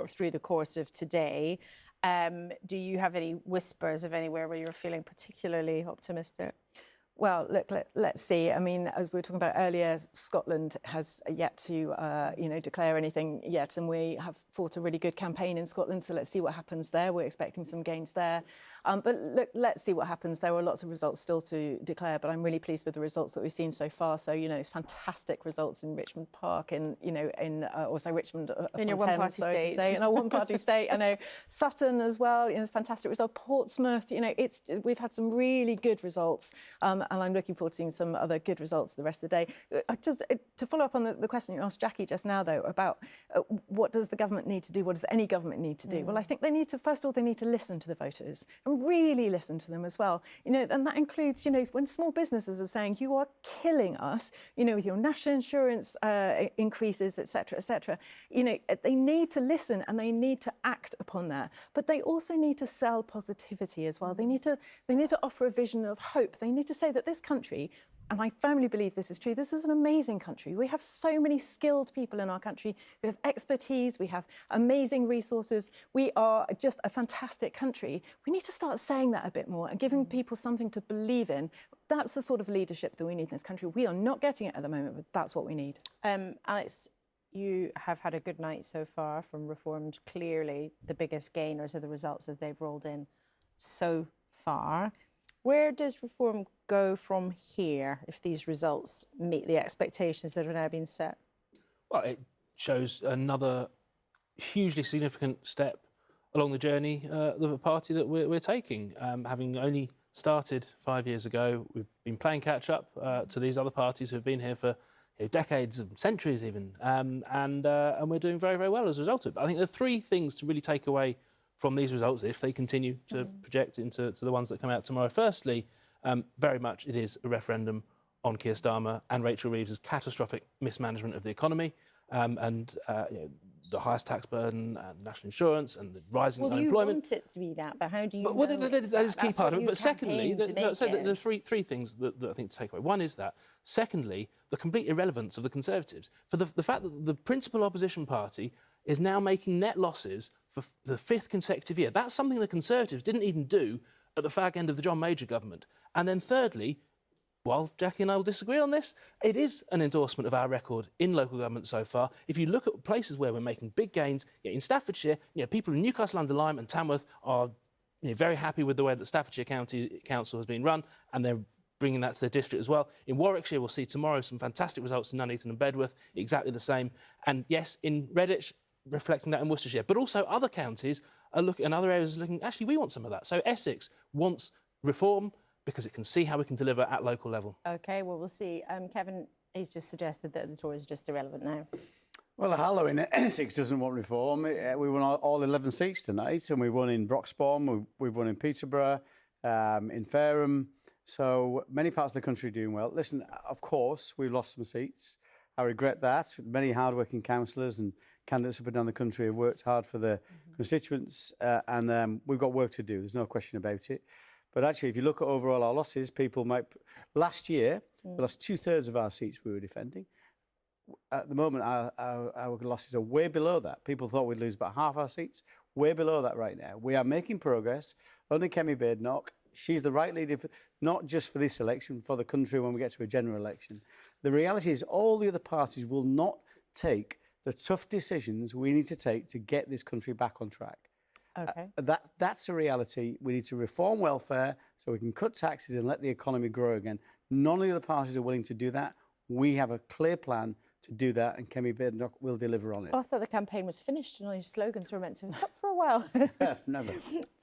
through the course of today. Do you have any whispers of anywhere where you're feeling particularly optimistic? Well, look, let's see. I mean, as we were talking about earlier, Scotland has yet to, declare anything yet, and we have fought a really good campaign in Scotland, so let's see what happens there. We're expecting some gains there. But look, let's see what happens. There are lots of results still to declare, but I'm really pleased with the results that we've seen so far. So, it's fantastic results in Richmond Park, Richmond in your one-party state. In our one-party state. I know Sutton as well, fantastic result. Portsmouth, we've had some really good results. And I'm looking forward to seeing some other good results the rest of the day. Just to follow up on the question you asked Jackie just now, though, about what does the government need to do? What does any government need to do? Well, I think they need to, first of all, they need to listen to the voters and really listen to them as well. And that includes, when small businesses are saying, you are killing us, with your national insurance increases, et cetera, they need to listen and they need to act upon that. But they also need to sell positivity as well. They need to offer a vision of hope. They need to say that this country, and I firmly believe this is true, this is an amazing country. We have so many skilled people in our country. We have expertise, we have amazing resources. We are just a fantastic country. We need to start saying that a bit more and giving people something to believe in. That's the sort of leadership that we need in this country. We are not getting it at the moment, but that's what we need. Alex, you have had a good night so far from Reformed. Clearly, the biggest gainers are the results that they've rolled in so far. Where does Reform go from here if these results meet the expectations that have now been set? Well, it shows another hugely significant step along the journey of a party that we're taking. Having only started 5 years ago, we've been playing catch-up to these other parties who have been here for decades and centuries even, and we're doing very, very well as a result of it. I think there are three things to really take away from these results, if they continue to project into the ones that come out tomorrow. Firstly, very much it is a referendum on Keir Starmer and Rachel Reeves' catastrophic mismanagement of the economy and the highest tax burden and national insurance and the rising unemployment. Well, you want it to be that, but how do you know that is a key part of it. But secondly, there are three things that I think to take away. One is that. Secondly, the complete irrelevance of the Conservatives. For the fact that the principal opposition party is now making net losses for the fifth consecutive year. That's something the Conservatives didn't even do at the fag end of the John Major government. And then thirdly, while Jackie and I will disagree on this, it is an endorsement of our record in local government so far. If you look at places where we're making big gains, in Staffordshire, people in Newcastle under Lyme and Tamworth are very happy with the way that Staffordshire County Council has been run, and they're bringing that to their district as well. In Warwickshire, we'll see tomorrow some fantastic results in Nuneaton and Bedworth, exactly the same. And yes, in Redditch, reflecting that in Worcestershire. But also other counties are looking, and other areas are looking, actually, we want some of that. So Essex wants reform because it can see how we can deliver at local level. OK, well, we'll see. Kevin, he's just suggested that the Tories are just irrelevant now. Well, Harlow in Essex doesn't want reform. We won all 11 seats tonight, and we won in Broxbourne, we've won in Peterborough, in Fareham. So many parts of the country are doing well. Listen, of course, we've lost some seats. I regret that. Many hard-working councillors and candidates up and down the country have worked hard for their constituents, and we've got work to do. There's no question about it. But actually, if you look at overall our losses, people might... Last year, we lost 2/3 of our seats we were defending. At the moment, our losses are way below that. People thought we'd lose about half our seats. Way below that right now. We are making progress. Under Kemi Badenoch, she's the right leader, not just for this election, for the country when we get to a general election. The reality is all the other parties will not take the tough decisions we need to take to get this country back on track. OK. That's a reality. We need to reform welfare so we can cut taxes and let the economy grow again. None of the other parties are willing to do that. We have a clear plan to do that, and Kemi Badenoch will deliver on it. I thought the campaign was finished and all your slogans were meant to have stopped for a while. Never.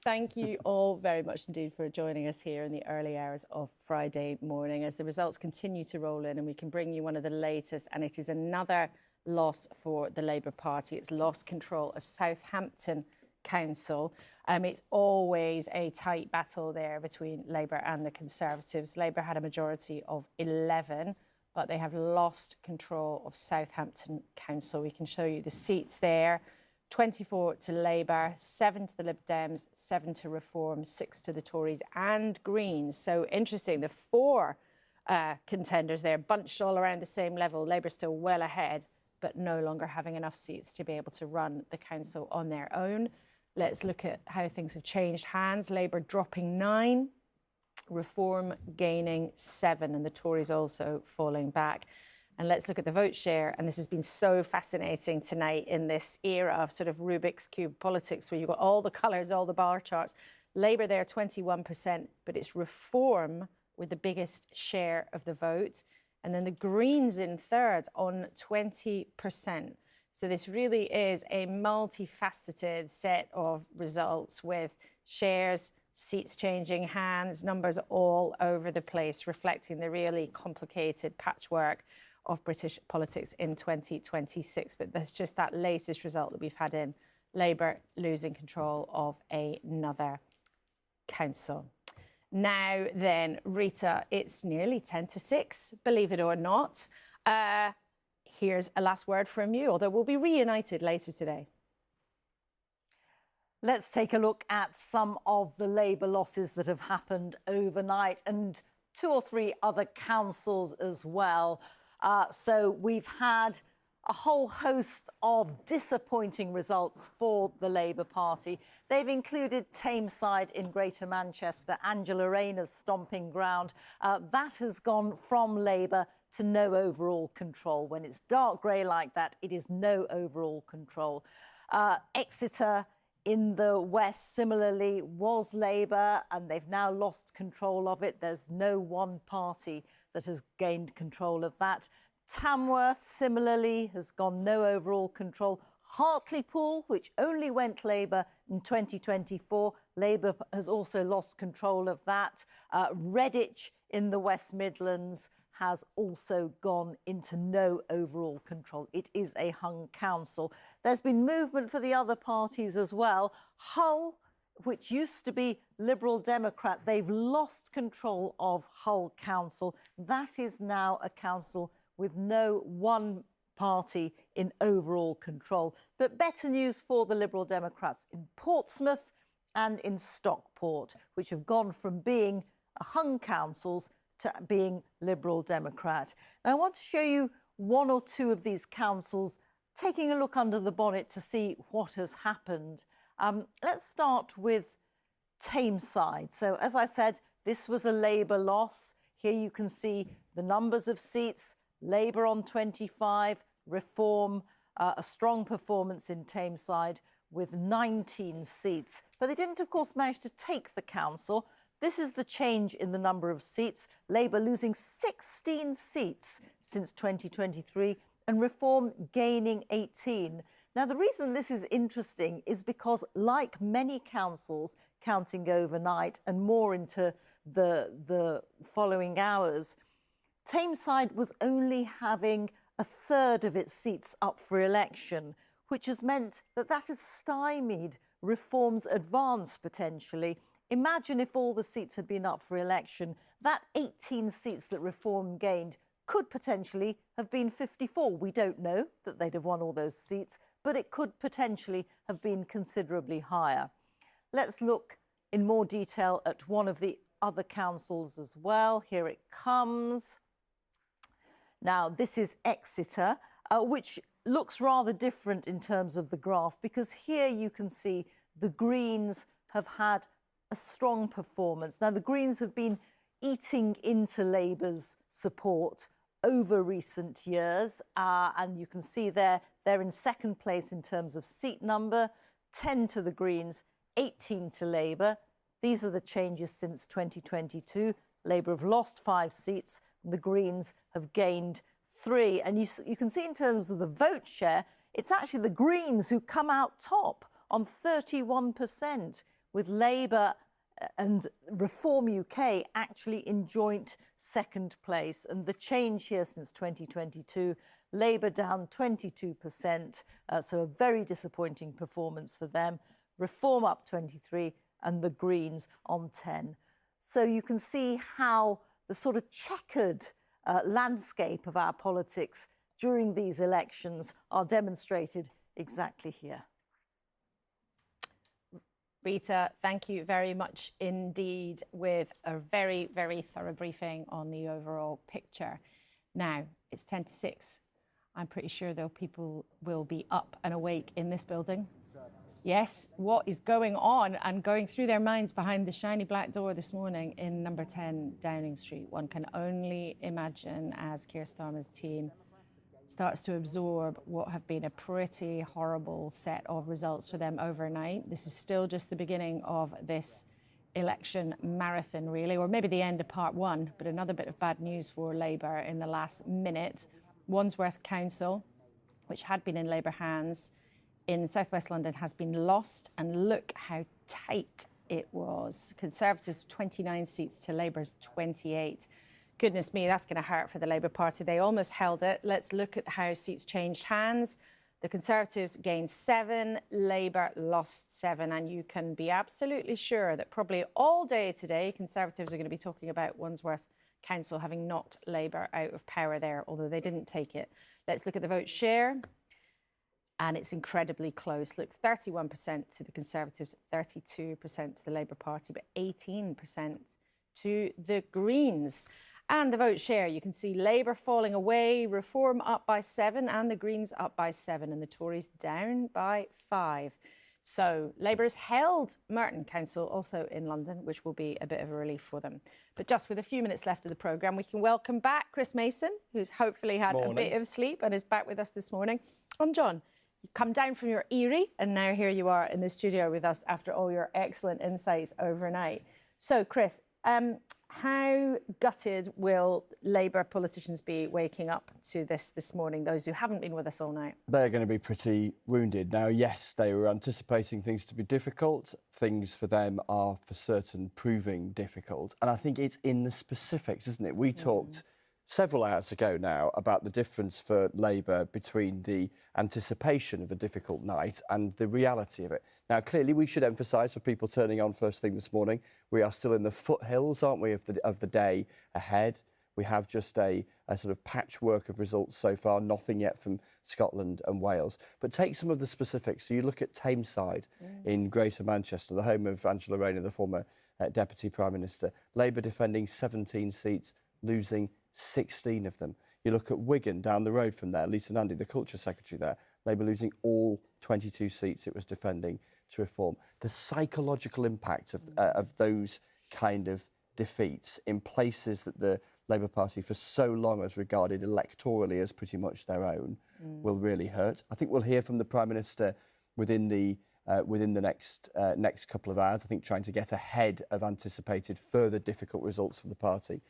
Thank you all very much indeed for joining us here in the early hours of Friday morning as the results continue to roll in, and we can bring you one of the latest, and it is another loss for the Labour Party. It's lost control of Southampton Council. It's always a tight battle there between Labour and the Conservatives. Labour had a majority of 11, but they have lost control of Southampton Council. We can show you the seats there. 24 to Labour, 7 to the Lib Dems, 7 to Reform, 6 to the Tories and Greens. So interesting, the 4 contenders there bunched all around the same level. Labour still well ahead, but no longer having enough seats to be able to run the council on their own. Let's look at how things have changed hands. Labour dropping 9, Reform gaining 7, and the Tories also falling back. And let's look at the vote share. And this has been so fascinating tonight in this era of sort of Rubik's Cube politics, where you've got all the colours, all the bar charts. Labour there, 21%, but it's Reform with the biggest share of the vote. And then the Greens in third on 20%. So this really is a multifaceted set of results with shares, seats changing hands, numbers all over the place, reflecting the really complicated patchwork of British politics in 2026. But there's just that latest result that we've had in Labour losing control of another council. Now then, Rita, it's nearly 10 to 6, believe it or not. Here's a last word from you, although we'll be reunited later today. Let's take a look at some of the Labour losses that have happened overnight, and 2 or 3 other councils as well. So we've had a whole host of disappointing results for the Labour Party. They've included Tameside in Greater Manchester, Angela Rayner's stomping ground. That has gone from Labour to no overall control. When it's dark grey like that, it is no overall control. Exeter in the west, similarly, was Labour, and they've now lost control of it. There's no one party that has gained control of that. Tamworth, similarly, has gone no overall control. Hartlepool, which only went Labour in 2024, Labour has also lost control of that. Redditch in the West Midlands has also gone into no overall control. It is a hung council. There's been movement for the other parties as well. Hull, which used to be Liberal Democrat, they've lost control of Hull Council. That is now a council with no one party in overall control. But better news for the Liberal Democrats in Portsmouth and in Stockport, which have gone from being hung councils to being Liberal Democrat. Now, I want to show you 1 or 2 of these councils, taking a look under the bonnet to see what has happened. Let's start with Tameside. So, as I said, this was a Labour loss. Here you can see the numbers of seats. Labour on 25, Reform, a strong performance in Tameside with 19 seats. But they didn't, of course, manage to take the council. This is the change in the number of seats. Labour losing 16 seats since 2023 and Reform gaining 18. Now, the reason this is interesting is because, like many councils counting overnight and more into the following hours, Tameside was only having a third of its seats up for election, which has meant that has stymied Reform's advance potentially. Imagine if all the seats had been up for election, that 18 seats that Reform gained could potentially have been 54. We don't know that they'd have won all those seats, but it could potentially have been considerably higher. Let's look in more detail at one of the other councils as well. Here it comes. Now, this is Exeter, which looks rather different in terms of the graph, because here you can see the Greens have had a strong performance. Now, the Greens have been eating into Labour's support over recent years, and you can see they're in second place in terms of seat number, 10 to the Greens, 18 to Labour. These are the changes since 2022. Labour have lost 5 seats, and the Greens have gained 3. And you can see in terms of the vote share, it's actually the Greens who come out top on 31%, with Labour and Reform UK actually in joint second place. And the change here since 2022, Labour down 22%, so a very disappointing performance for them. Reform up 23, and the Greens on 10. So you can see how the sort of checkered landscape of our politics during these elections are demonstrated exactly here. Rita, thank you very much indeed, with a very, very thorough briefing on the overall picture. Now, it's 10 to 6. I'm pretty sure though people will be up and awake in this building. Yes, what is going on and going through their minds behind the shiny black door this morning in number 10 Downing Street? One can only imagine as Keir Starmer's team starts to absorb what have been a pretty horrible set of results for them overnight. This is still just the beginning of this election marathon, really, or maybe the end of part 1, but another bit of bad news for Labour in the last minute. Wandsworth Council, which had been in Labour hands in southwest London, has been lost, and look how tight it was. Conservatives 29 seats to Labour's 28. Goodness me, that's going to hurt for the Labour Party. They almost held it. Let's look at how seats changed hands. The Conservatives gained 7, Labour lost 7, and you can be absolutely sure that probably all day today, Conservatives are going to be talking about Wandsworth Council having knocked Labour out of power there, although they didn't take it. Let's look at the vote share, and it's incredibly close. Look, 31% to the Conservatives, 32% to the Labour Party, but 18% to the Greens. And the vote share, you can see Labour falling away, Reform up by 7, and the Greens up by 7, and the Tories down by 5. So Labour's held Merton Council, also in London, which will be a bit of a relief for them. But just with a few minutes left of the programme, we can welcome back Chris Mason, who's hopefully had a bit of sleep and is back with us this morning. And John, you come down from your eyrie, and now here you are in the studio with us after all your excellent insights overnight. So, Chris, how gutted will Labour politicians be waking up to this morning, those who haven't been with us all night? They're going to be pretty wounded. Now, yes, they were anticipating things to be difficult. Things for them are for certain proving difficult. And I think it's in the specifics, isn't it? We talked several hours ago now about the difference for Labour between the anticipation of a difficult night and the reality of it. Now, clearly, we should emphasise for people turning on first thing this morning, we are still in the foothills, aren't we, of the day ahead. We have just a sort of patchwork of results so far, nothing yet from Scotland and Wales. But take some of the specifics. So you look at Tameside in Greater Manchester, the home of Angela Rayner, the former Deputy Prime Minister. Labour defending 17 seats, losing 16 of them. You look at Wigan down the road from there, Lisa Nandy, the Culture Secretary there, Labour losing all 22 seats it was defending to Reform. The psychological impact of those kind of defeats in places that the Labour Party for so long has regarded electorally as pretty much their own will really hurt. I think we'll hear from the Prime Minister within the within the next couple of hours. I think trying to get ahead of anticipated further difficult results for the party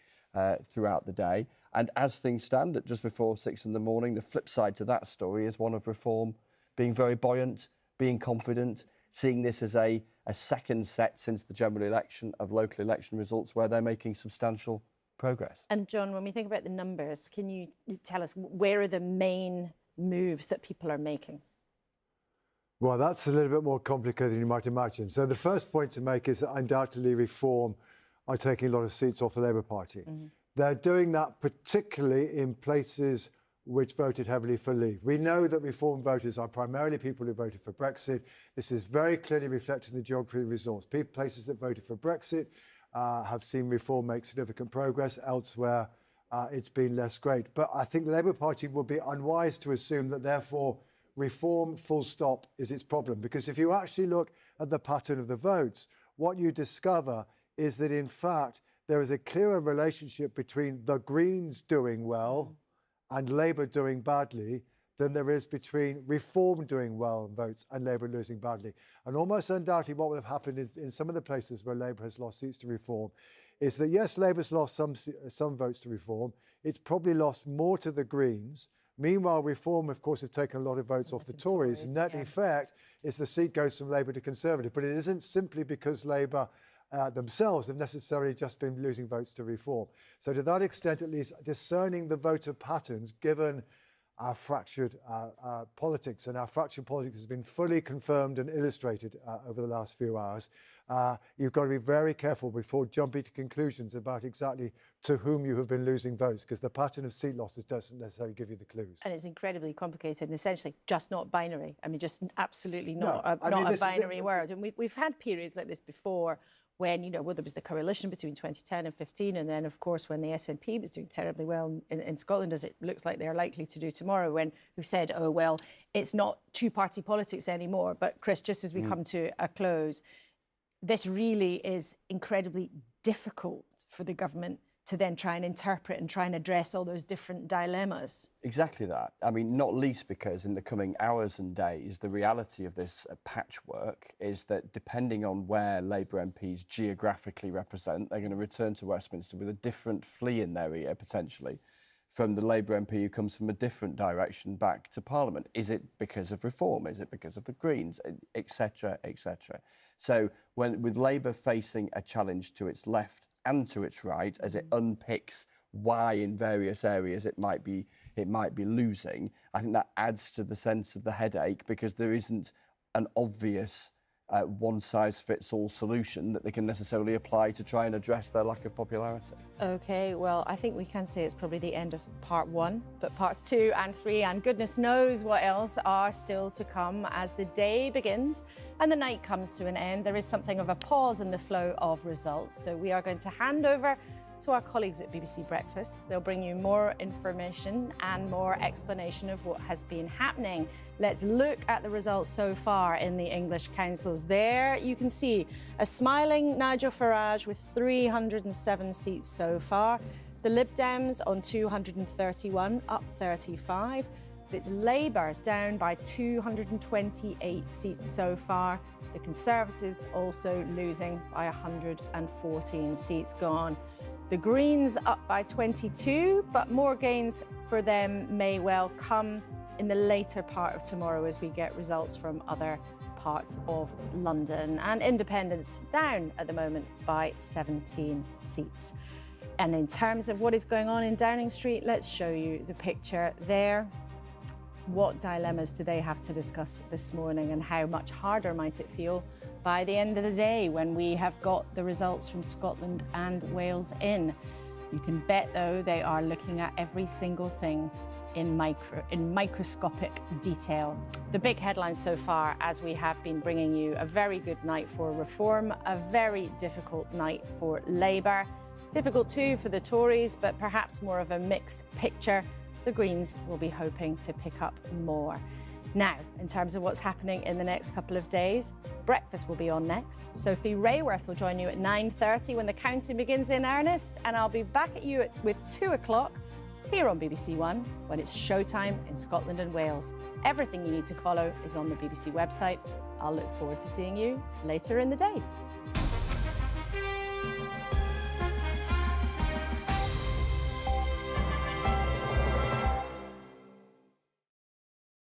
throughout the day. And as things stand at just before 6 in the morning, the flip side to that story is one of Reform being very buoyant, being confident, seeing this as a second set since the general election of local election results where they're making substantial progress. And John, when we think about the numbers, can you tell us where are the main moves that people are making? Well, that's a little bit more complicated than you might imagine. So the first point to make is that undoubtedly Reform are taking a lot of seats off the Labour Party. They're doing that particularly in places which voted heavily for Leave. We know that Reform voters are primarily people who voted for Brexit. This is very clearly reflected in the geography of results. Places that voted for Brexit have seen Reform make significant progress. Elsewhere, it's been less great. But I think the Labour Party would be unwise to assume that therefore Reform, full stop, is its problem. Because if you actually look at the pattern of the votes, what you discover is that, in fact, there is a clearer relationship between the Greens doing well and Labour doing badly than there is between Reform doing well in votes and Labour losing badly. And almost undoubtedly what would have happened in some of the places where Labour has lost seats to Reform is that, yes, Labour's lost some votes to Reform. It's probably lost more to the Greens. Meanwhile, Reform, of course, have taken a lot of votes off the Tories. And net effect is the seat goes from Labour to Conservative. But it isn't simply because Labour themselves have necessarily just been losing votes to Reform. So to that extent, at least, discerning the voter patterns, given our fractured politics, and our fractured politics has been fully confirmed and illustrated over the last few hours, you've got to be very careful before jumping to conclusions about exactly to whom you have been losing votes, because the pattern of seat losses doesn't necessarily give you the clues. And it's incredibly complicated and essentially just not binary. I mean, just absolutely not, No, a binary word. And we've had periods like this before when, you know, well, there was the coalition between 2010 and 15, and then, of course, when the SNP was doing terribly well in Scotland, as it looks like they're likely to do tomorrow, when we've said, oh, well, it's not two-party politics anymore. But, Chris, just as we come to a close, this really is incredibly difficult for the government to then try and interpret and try and address all those different dilemmas. Exactly that. I mean, not least because in the coming hours and days, the reality of this patchwork is that depending on where Labour MPs geographically represent, they're going to return to Westminster with a different flea in their ear, potentially, from the Labour MP who comes from a different direction back to Parliament. Is it because of Reform? Is it because of the Greens? Etc., etc. So with Labour facing a challenge to its left and to its right, as it unpicks why in various areas it might be losing, I think that adds to the sense of the headache, because there isn't an obvious one-size-fits-all solution that they can necessarily apply to try and address their lack of popularity. OK, well, I think we can say it's probably the end of part 1, but parts 2 and 3, and goodness knows what else, are still to come as the day begins and the night comes to an end. There is something of a pause in the flow of results, so we are going to hand over to our colleagues at BBC Breakfast. They'll bring you more information and more explanation of what has been happening. Let's look at the results so far in the English councils. There you can see a smiling Nigel Farage with 307 seats so far. The Lib Dems on 231, up 35. But it's Labour down by 228 seats so far. The Conservatives also losing by 114 seats gone. The Greens up by 22, but more gains for them may well come in the later part of tomorrow as we get results from other parts of London. And Independents down at the moment by 17 seats. And in terms of what is going on in Downing Street, let's show you the picture there. What dilemmas do they have to discuss this morning, and how much harder might it feel by the end of the day when we have got the results from Scotland and Wales in? You can bet, though, they are looking at every single thing in microscopic detail. The big headlines so far, as we have been bringing you, a very good night for Reform, a very difficult night for Labour. Difficult too for the Tories, but perhaps more of a mixed picture. The Greens will be hoping to pick up more. Now, in terms of what's happening in the next couple of days, Breakfast will be on next. Sophie Rayworth will join you at 9:30 when the counting begins in earnest, and I'll be back at you with 2 o'clock here on BBC One when it's showtime in Scotland and Wales. Everything you need to follow is on the BBC website. I'll look forward to seeing you later in the day.